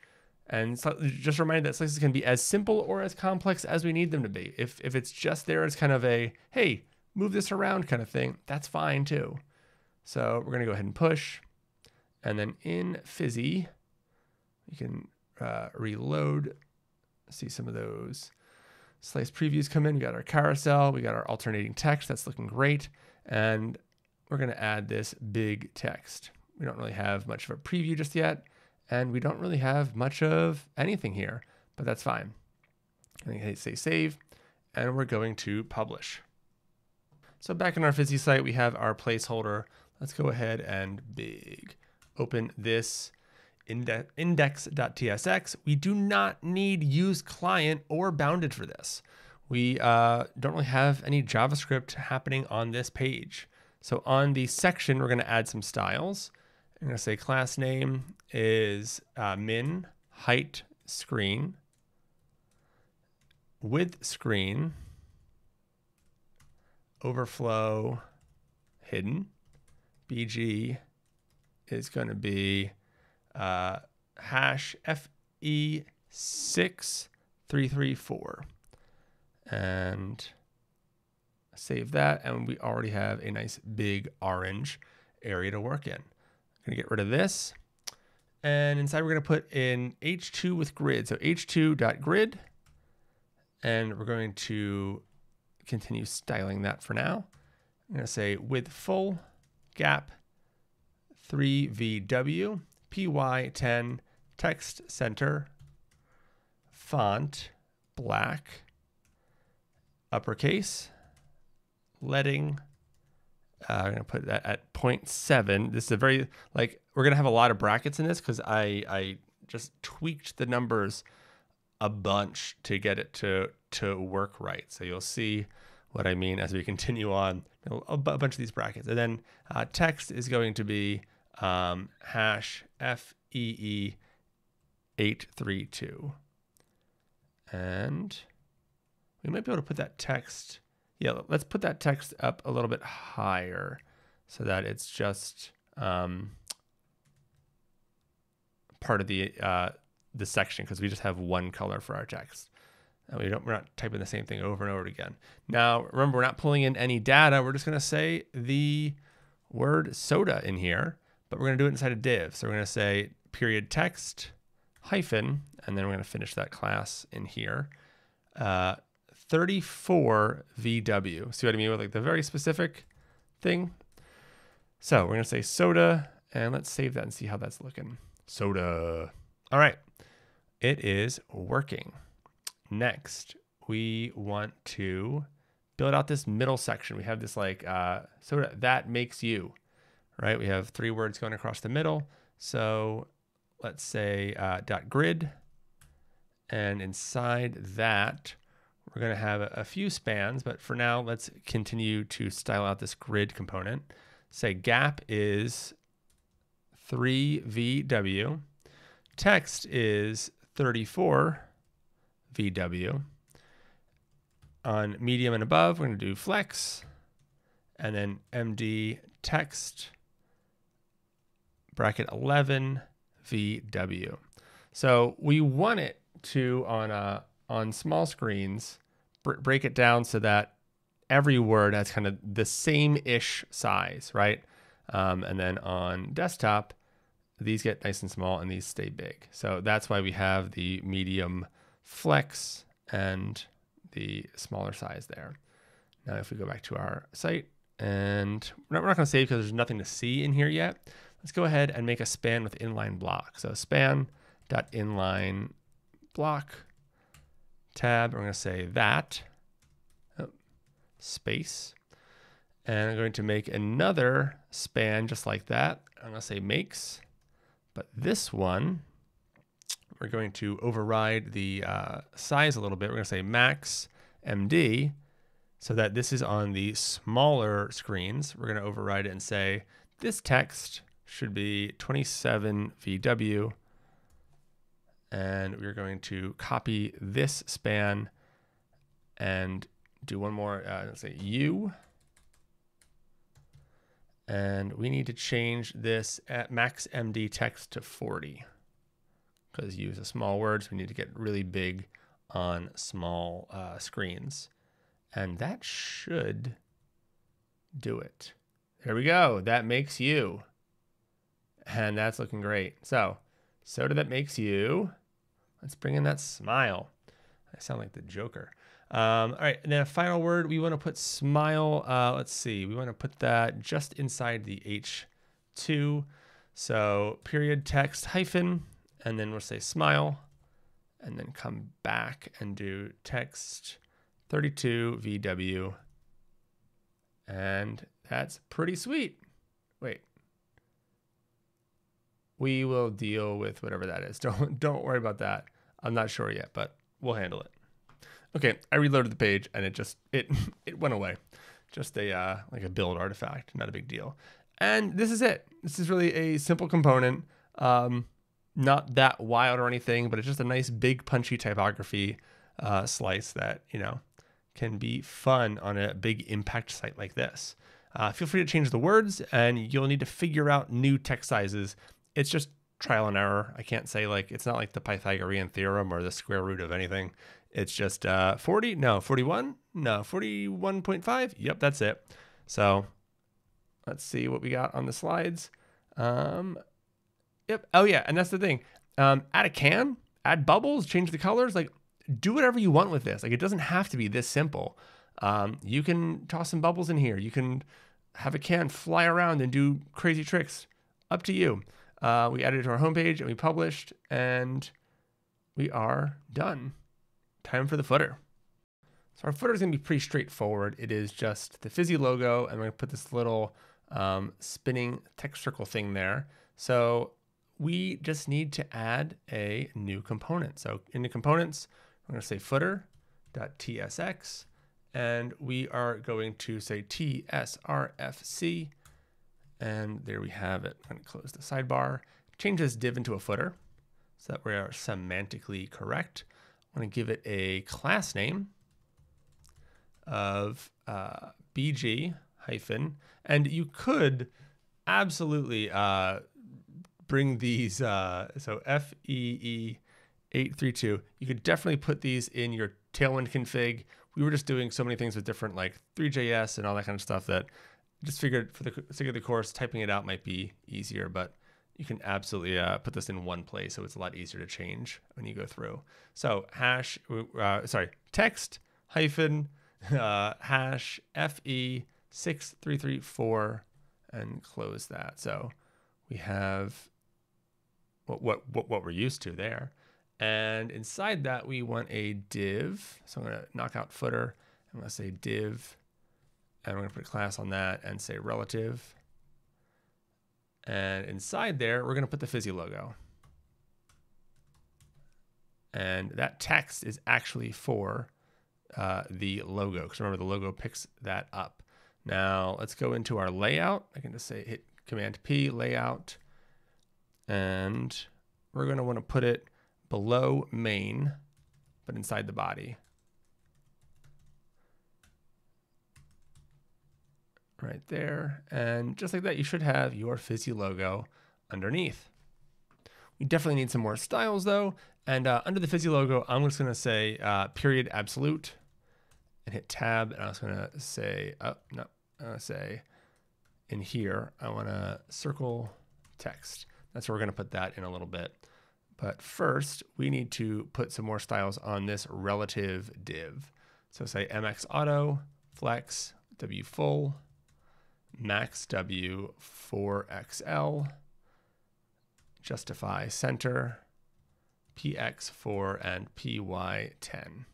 And so just a reminder that slices can be as simple or as complex as we need them to be. If it's just there as kind of a, hey, move this around kind of thing, that's fine too. So we're going to go ahead and push. And then in Fizzi, we can reload, see some of those slice previews come in. We got our carousel, we got our alternating text. That's looking great. And we're going to add this big text. We don't really have much of a preview just yet. And we don't really have much of anything here, but that's fine. I'm going to say save, and we're going to publish. So back in our Fizzi site, we have our placeholder. Let's go ahead and open this index.tsx. We do not need use client or bounded for this. We don't really have any JavaScript happening on this page. So on the section, we're going to add some styles. I'm going to say class name is min height screen, width screen, overflow hidden. BG is going to be hash FE6334. And save that. And we already have a nice big orange area to work in. Going to get rid of this, and inside we're going to put in h2 with grid. So h2.grid, and we're going to continue styling that for now. I'm going to say width full, gap 3VW, py10, text center, font black, uppercase, leading. I'm going to put that at 0.7. This is a very, we're going to have a lot of brackets in this because I just tweaked the numbers a bunch to get it to work right. So you'll see what I mean as we continue on. A bunch of these brackets. And then text is going to be hash FEE832. And we might be able to put that text. Yeah, let's put that text up a little bit higher so that it's just part of the section, because we just have one color for our text. And we're not typing the same thing over and over again. Now, remember, we're not pulling in any data. We're just going to say the word soda in here, but we're going to do it inside a div. So we're going to say period text hyphen, and then we're going to finish that class in here. 34 VW. See what I mean with the very specific thing? So we're going to say soda, and let's save that and see how that's looking. Soda. All right. It is working. Next, we want to build out this middle section. We have this soda that makes you, right? We have 3 words going across the middle. So let's say .grid, and inside that, we're going to have a few spans, but for now, let's continue to style out this grid component. Say gap is 3 VW. Text is 34 VW. On medium and above, we're going to do flex, and then MD text bracket 11 VW. So we want it to, on small screens, break it down so that every word has kind of the same-ish size, right? And then on desktop, these get nice and small and these stay big. So that's why we have the medium flex and the smaller size there. Now, if we go back to our site, and we're not going to save because there's nothing to see in here yet. Let's go ahead and make a span with inline block. So span.inline block tab. We're going to say that space, and I'm going to make another span just like that. I'm going to say makes, but this one we're going to override the size a little bit. We're going to say max MD, so that this is on the smaller screens. We're going to override it and say this text should be 27 VW, and we're going to copy this span and do one more, let's say U, and we need to change this at max MD text to 40 because U is a small word, so we need to get really big on small screens, and that should do it. There we go. That makes U, and that's looking great. So did that makes you. Let's bring in that smile. I sound like the Joker. All right, and then a final word, we want to put smile. Let's see, we want to put that just inside the H2. So period text hyphen, and then we'll say smile, and then come back and do text 32 VW. And that's pretty sweet. Wait. We will deal with whatever that is. Don't worry about that. I'm not sure yet, but we'll handle it. Okay, I reloaded the page and it went away. Just a like a build artifact, not a big deal. And this is it. This is really a simple component, not that wild or anything, but it's just a nice big punchy typography slice that can be fun on a big impact site like this. Feel free to change the words, and you'll need to figure out new text sizes. It's just trial and error. I can't say it's not like the Pythagorean theorem or the square root of anything. It's just 40, no, 41, no, 41.5. Yep, that's it. So let's see what we got on the slides. Yep. Oh yeah, and that's the thing. Add a can, add bubbles, change the colors, do whatever you want with this. It doesn't have to be this simple. You can toss some bubbles in here. You can have a can fly around and do crazy tricks. Up to you. We added it to our homepage and we published, and we are done. Time for the footer. So our footer is going to be pretty straightforward. It is just the Fizzi logo, and we're going to put this little spinning text circle thing there. So we just need to add a new component. So in the components, we're going to say footer.tsx, and we are going to say tsrfc, and there we have it. I'm going to close the sidebar, change this div into a footer so that we are semantically correct. I'm going to give it a class name of bg hyphen, and you could absolutely bring these, so FEE832, you could definitely put these in your Tailwind config. We were just doing so many things with different Three.js and all that kind of stuff that just figured for the sake of the course, typing it out might be easier, but you can absolutely put this in one place, so it's a lot easier to change when you go through. So text hyphen hash FE6334 and close that. So we have what we're used to there. And inside that, we want a div. So I'm going to knock out footer. I'm going to say div, and we're going to put a class on that and say relative. And inside there, we're going to put the Fizzi logo. And that text is actually for the logo, because remember the logo picks that up. Now let's go into our layout. I can just say hit Command P, layout, and we're going to want to put it below main, but inside the body. Right there. And just like that, you should have your Fizzi logo underneath. We definitely need some more styles though. And under the Fizzi logo, I'm just going to say period absolute and hit tab. And I was going to say, say in here, I want to circle text. That's where we're going to put that in a little bit. But first, we need to put some more styles on this relative div. So say MX auto, flex, W full, max W 4XL, justify center, PX 4, and PY 10.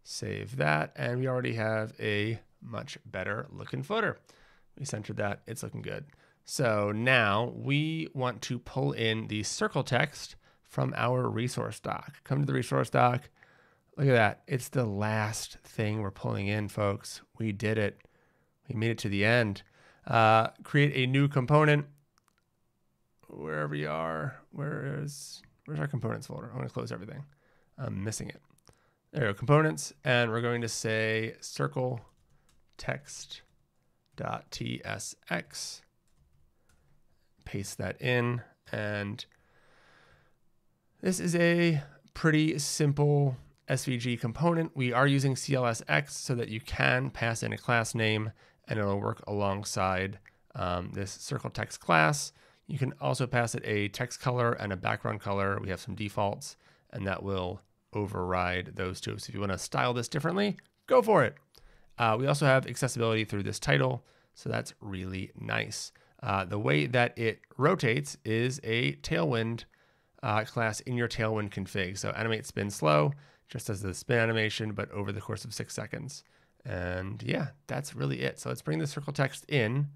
Save that, and we already have a much better looking footer. We centered that, it's looking good. So now we want to pull in the circle text from our resource doc. Come to the resource doc. Look at that. It's the last thing we're pulling in, folks. We did it. We made it to the end. Create a new component. Wherever you are, where's our components folder? I'm going to close everything. I'm missing it. There we go, components. And we're going to say circle text.tsx. Paste that in, and this is a pretty simple SVG component. We are using CLSX so that you can pass in a class name and it'll work alongside this circle text class. You can also pass it a text color and a background color. We have some defaults and that will override those two. So if you want to style this differently, go for it. We also have accessibility through this title, so that's really nice. The way that it rotates is a Tailwind class in your Tailwind config. So animate spin slow, just as the spin animation, but over the course of 6 seconds. And yeah, that's really it. So let's bring the circle text in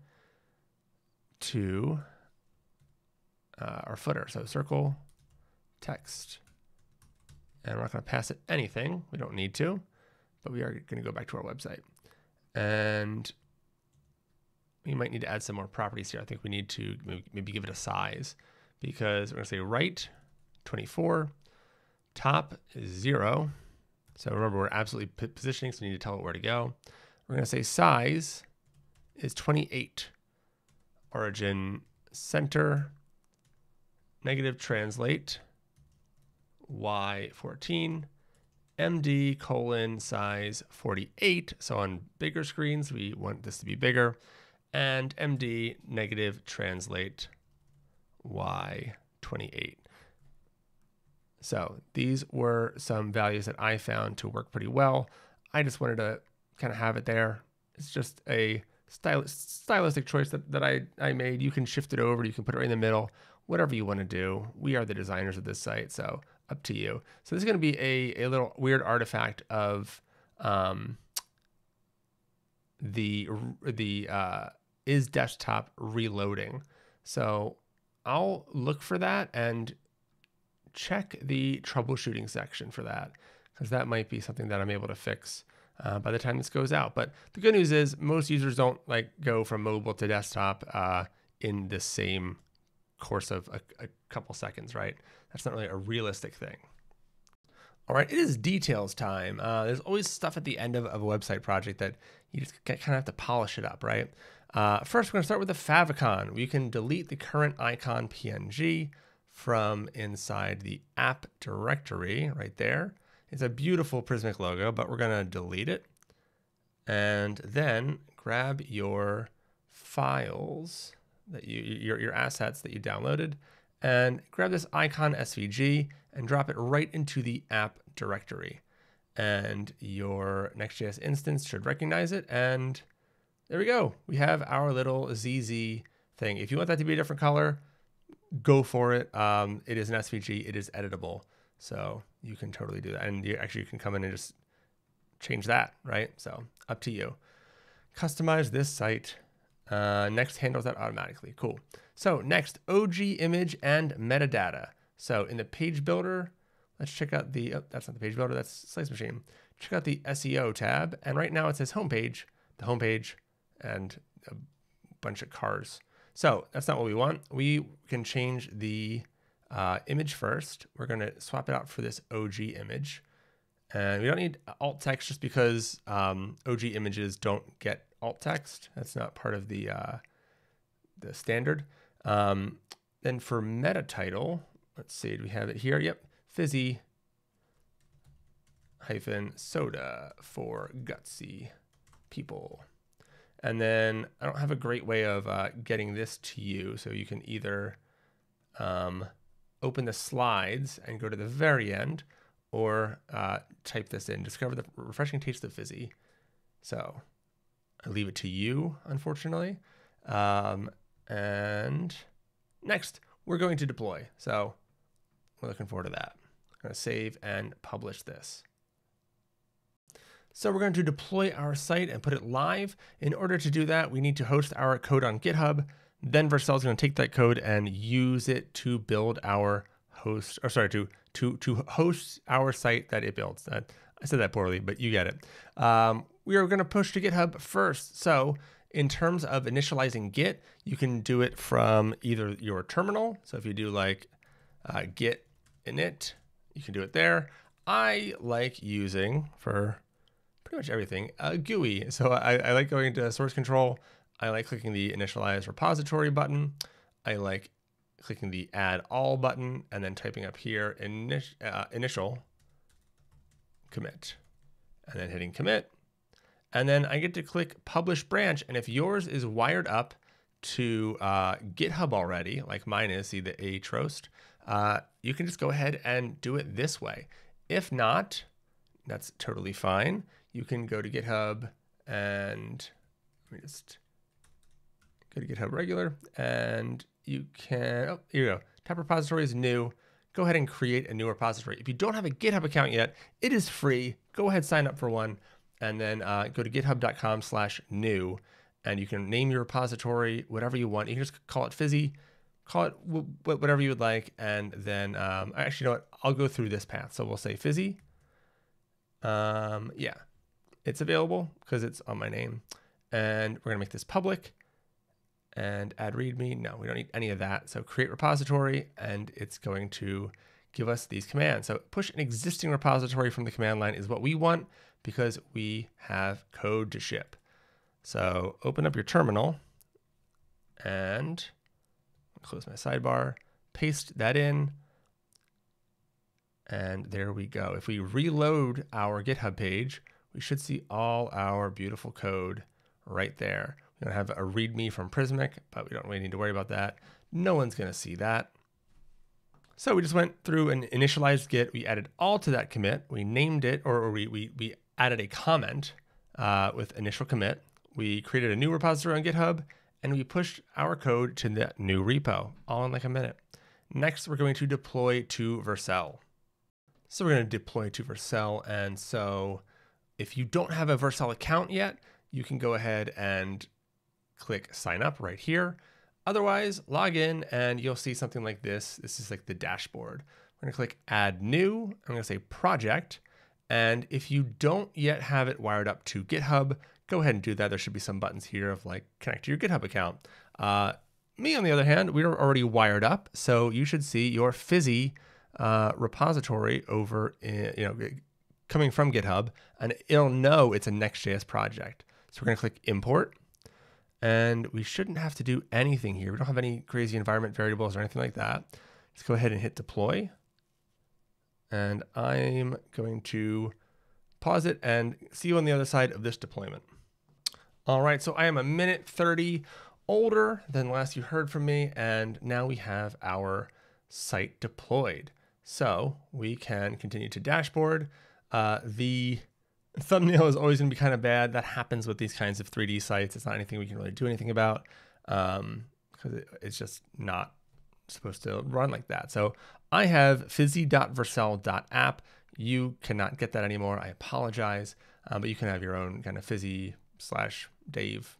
to our footer. So circle text. And we're not going to pass it anything. We don't need to, but we are going to go back to our website. And we might need to add some more properties here. I think we need to maybe give it a size, because we're going to say right 24, top is 0. So remember, we're absolutely positioning, so we need to tell it where to go. We're going to say size is 28, origin center, negative translate, Y14, MD colon size 48. So on bigger screens, we want this to be bigger. And MD negative translate Y28. So these were some values that I found to work pretty well. I just wanted to kind of have it there. It's just a stylistic choice that I made. You can shift it over, you can put it right in the middle, whatever you want to do. We are the designers of this site, so up to you. So this is going to be a little weird artifact of the is desktop reloading. So I'll look for that and check the troubleshooting section for that, because that might be something that I'm able to fix by the time this goes out. But the good news is most users don't go from mobile to desktop in the same course of a couple seconds, right? That's not really a realistic thing. All right, it is details time. There's always stuff at the end of a website project that you just kind of have to polish it up, right? First, we're going to start with the favicon. We can delete the current icon PNG from inside the app directory right there. It's a beautiful Prismic logo, but we're going to delete it. And then grab your files, that your assets that you downloaded, and grab this icon SVG and drop it right into the app directory. And your Next.js instance should recognize it, and there we go. We have our little ZZ thing. If you want that to be a different color, go for it. It is an SVG. It is editable. So you can totally do that. And you can come in and just change that, right? So up to you. Customize this site. Next handles that automatically. Cool. So next, OG image and metadata. So in the page builder, let's check out the, oh, that's not the page builder, that's Slice Machine. Check out the SEO tab. And right now it says homepage, the homepage, and a bunch of cars. So that's not what we want. We can change the image first. We're going to swap it out for this OG image. And we don't need alt text just because OG images don't get alt text. That's not part of the standard. Then for meta title, let's see, do we have it here? Yep, Fizzi -soda for gutsy people. And then I don't have a great way of getting this to you. So you can either open the slides and go to the very end, or type this in, discover the refreshing taste of Fizzi. So I leave it to you, unfortunately. And next, we're going to deploy. So we're looking forward to that. I'm going to save and publish this. So we're going to deploy our site and put it live. In order to do that, we need to host our code on GitHub. Then Vercel is going to take that code and use it to build our host, or sorry, to host our site that it builds. I said that poorly, but you get it. We are going to push to GitHub first. So in terms of initializing Git, you can do it from either your terminal. So if you do like git init, you can do it there. I like using, for pretty much everything, a GUI. So I like going to source control. I like clicking the initialize repository button. I like clicking the add all button and then typing up here initial commit, and then hitting commit. And then I get to click publish branch. And if yours is wired up to GitHub already, like mine is, see the Atrost, you can just go ahead and do it this way. If not, that's totally fine. You can go to GitHub and let me just go to GitHub regular, and you can, oh, here you go. Type repository is new. Go ahead and create a new repository. If you don't have a GitHub account yet, it is free. Go ahead, sign up for one, and then go to github.com/new, and you can name your repository whatever you want. You can just call it Fizzi, call it whatever you would like, and then actually, you know what? I'll go through this path. So we'll say Fizzi. Yeah, it's available because it's on my name, and we're gonna make this public. And add readme, no, we don't need any of that. So create repository, and it's going to give us these commands. So push an existing repository from the command line is what we want because we have code to ship. So open up your terminal and close my sidebar, paste that in, and there we go. If we reload our GitHub page, we should see all our beautiful code right there. We're going to have a README from Prismic, but we don't really need to worry about that. No one's going to see that. So we just went through and initialized Git. We added all to that commit. We named it, or we added a comment with initial commit. We created a new repository on GitHub, and we pushed our code to that new repo, all in like a minute. Next, we're going to deploy to Vercel. So we're going to deploy to Vercel. And so if you don't have a Vercel account yet, you can go ahead and click sign up right here. Otherwise, log in and you'll see something like this. This is like the dashboard. We're gonna click add new. I'm gonna say project. And if you don't yet have it wired up to GitHub, go ahead and do that. There should be some buttons here of like connect to your GitHub account. Me, on the other hand, we are already wired up. So you should see your Fizzi repository over in, coming from GitHub, and it'll know it's a Next.js project. So we're gonna click import. And we shouldn't have to do anything here. We don't have any crazy environment variables or anything like that. Let's go ahead and hit deploy. And I'm going to pause it and see you on the other side of this deployment. All right, so I am 1:30 older than last you heard from me. And now we have our site deployed. So we can continue to dashboard. The thumbnail is always going to be kind of bad. That happens with these kinds of 3D sites. It's not anything we can really do anything about because it's just not supposed to run like that. So I have fizzi.vercel.app. You cannot get that anymore. I apologize, but you can have your own kind of Fizzi/Dave,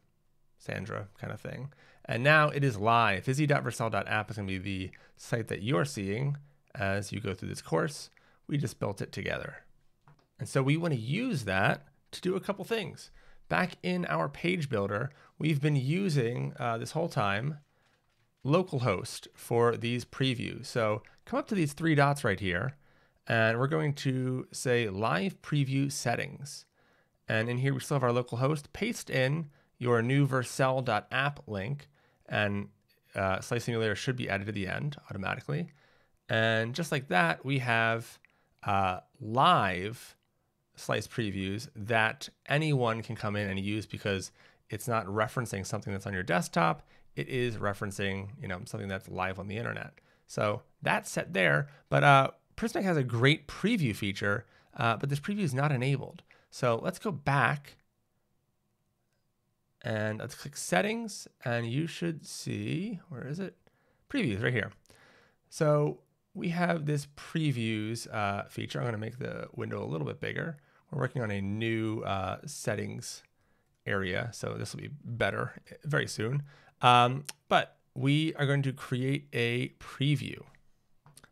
Sandra kind of thing. And now it is live. Fizzi.vercel.app is going to be the site that you're seeing as you go through this course. we just built it together. And so we want to use that to do a couple things. Back in our page builder, we've been using this whole time localhost for these previews. So come up to these three dots right here, and we're going to say live preview settings. And in here, we still have our localhost. Paste in your new vercel.app link, and Slice Simulator should be added to the end automatically. And just like that, we have live Slice previews that anyone can come in and use, because it's not referencing something that's on your desktop. It is referencing, something that's live on the internet. So that's set there. But Prismic has a great preview feature, but this preview is not enabled. So let's go back and let's click settings, and you should see, where is it? Previews right here. So we have this previews feature. I'm going to make the window a little bit bigger. We're working on a new settings area, so this will be better very soon. But we are going to create a preview.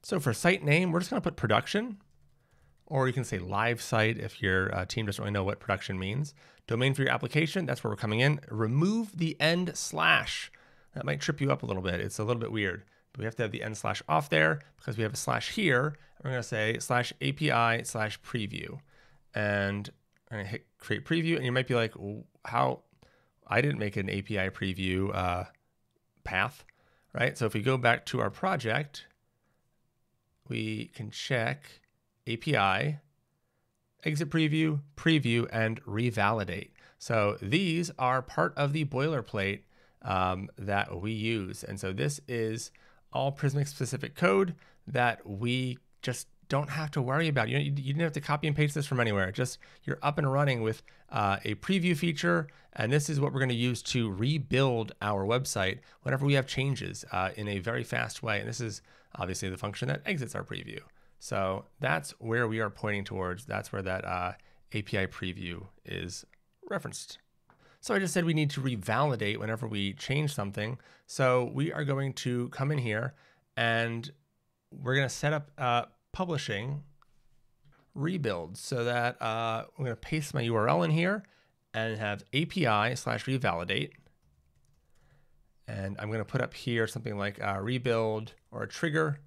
So for site name, we're just going to put production, or you can say live site if your team doesn't really know what production means. Domain for your application, that's where we're coming in. Remove the end slash. That might trip you up a little bit. It's a little bit weird. But we have to have the end slash off there because we have a slash here. And we're going to say slash API slash preview. And I'm going to hit create preview. And you might be like, how? I didn't make an API preview path, right? So if we go back to our project, we can check API, exit preview, preview, and revalidate. So these are part of the boilerplate that we use. And so this is all Prismic specific code that we just don't have to worry about. You didn't have to copy and paste this from anywhere. Just you're up and running with a preview feature. And this is what we're going to use to rebuild our website whenever we have changes in a very fast way. And this is obviously the function that exits our preview. So that's where we are pointing towards. That's where that API preview is referenced. So I just said we need to revalidate whenever we change something. So we are going to come in here and we're going to set up publishing rebuild, so that I'm going to paste my URL in here and have API slash revalidate. And I'm going to put up here something like rebuild or a trigger,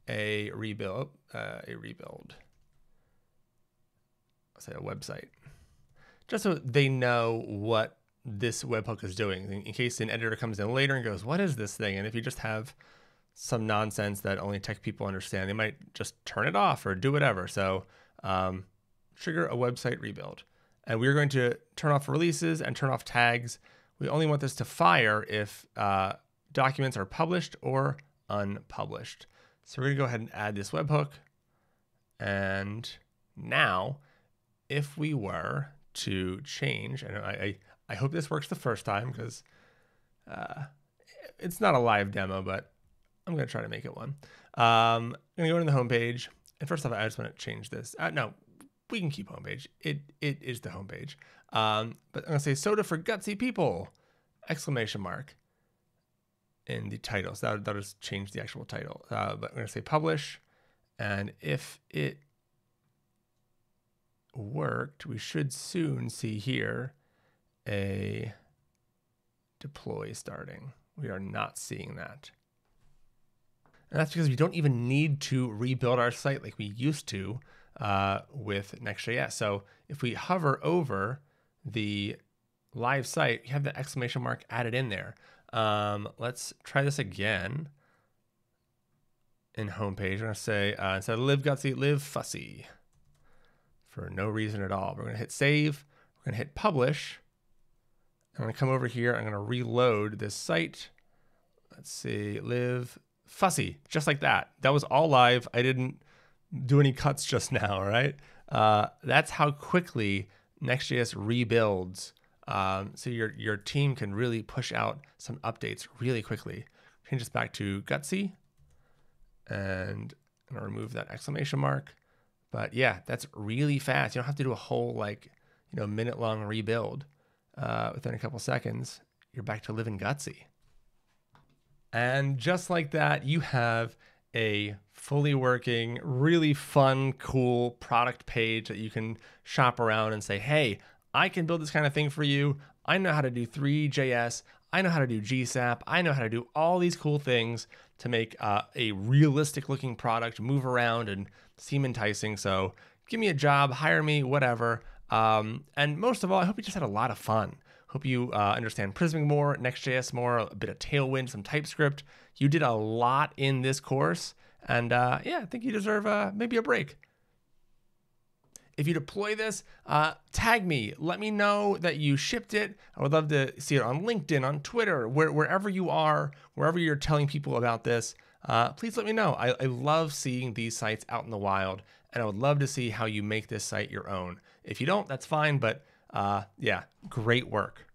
a rebuild. Let's say a website, just so they know what this webhook is doing in case an editor comes in later and goes, what is this thing? And if you just have some nonsense that only tech people understand, they might just turn it off or do whatever. So trigger a website rebuild. And we're going to turn off releases and turn off tags. We only want this to fire if documents are published or unpublished. So we're going to go ahead and add this webhook. And now, if we were to change, and I hope this works the first time because it's not a live demo, but I'm going to try to make it one. I'm going to go to the homepage. And first off, I just want to change this. No, we can keep homepage. It is the homepage. But I'm going to say soda for gutsy people! Exclamation mark in the title. So that'll just change the actual title. But I'm going to say publish. And if it worked, we should soon see here a deploy starting. We are not seeing that. And that's because we don't even need to rebuild our site like we used to with Next.js. So if we hover over the live site, you have the exclamation mark added in there. Let's try this again. In homepage, we're going to say, instead of live gutsy, live fussy. For no reason at all. We're going to hit save. We're going to hit publish. I'm going to come over here. I'm going to reload this site. Let's see, live fussy, just like that. That was all live. I didn't do any cuts just now, right? That's how quickly Next.js rebuilds. So your team can really push out some updates really quickly. Change this back to gutsy. And I'm going to remove that exclamation mark. But yeah, that's really fast. You don't have to do a whole minute-long rebuild. Within a couple seconds, you're back to living gutsy. And just like that, you have a fully working, really fun, cool product page that you can shop around and say, hey, I can build this kind of thing for you. I know how to do Three.js. I know how to do GSAP. I know how to do all these cool things to make a realistic looking product move around and seem enticing. So give me a job, hire me, whatever. And most of all, I hope you just had a lot of fun. Hope you understand Prismic more, Next.js more, a bit of Tailwind, some TypeScript. You did a lot in this course. And yeah, I think you deserve maybe a break. If you deploy this, tag me. Let me know that you shipped it. I would love to see it on LinkedIn, on Twitter, wherever you are, wherever you're telling people about this. Please let me know. I love seeing these sites out in the wild, and I would love to see how you make this site your own. If you don't, that's fine, but yeah, great work.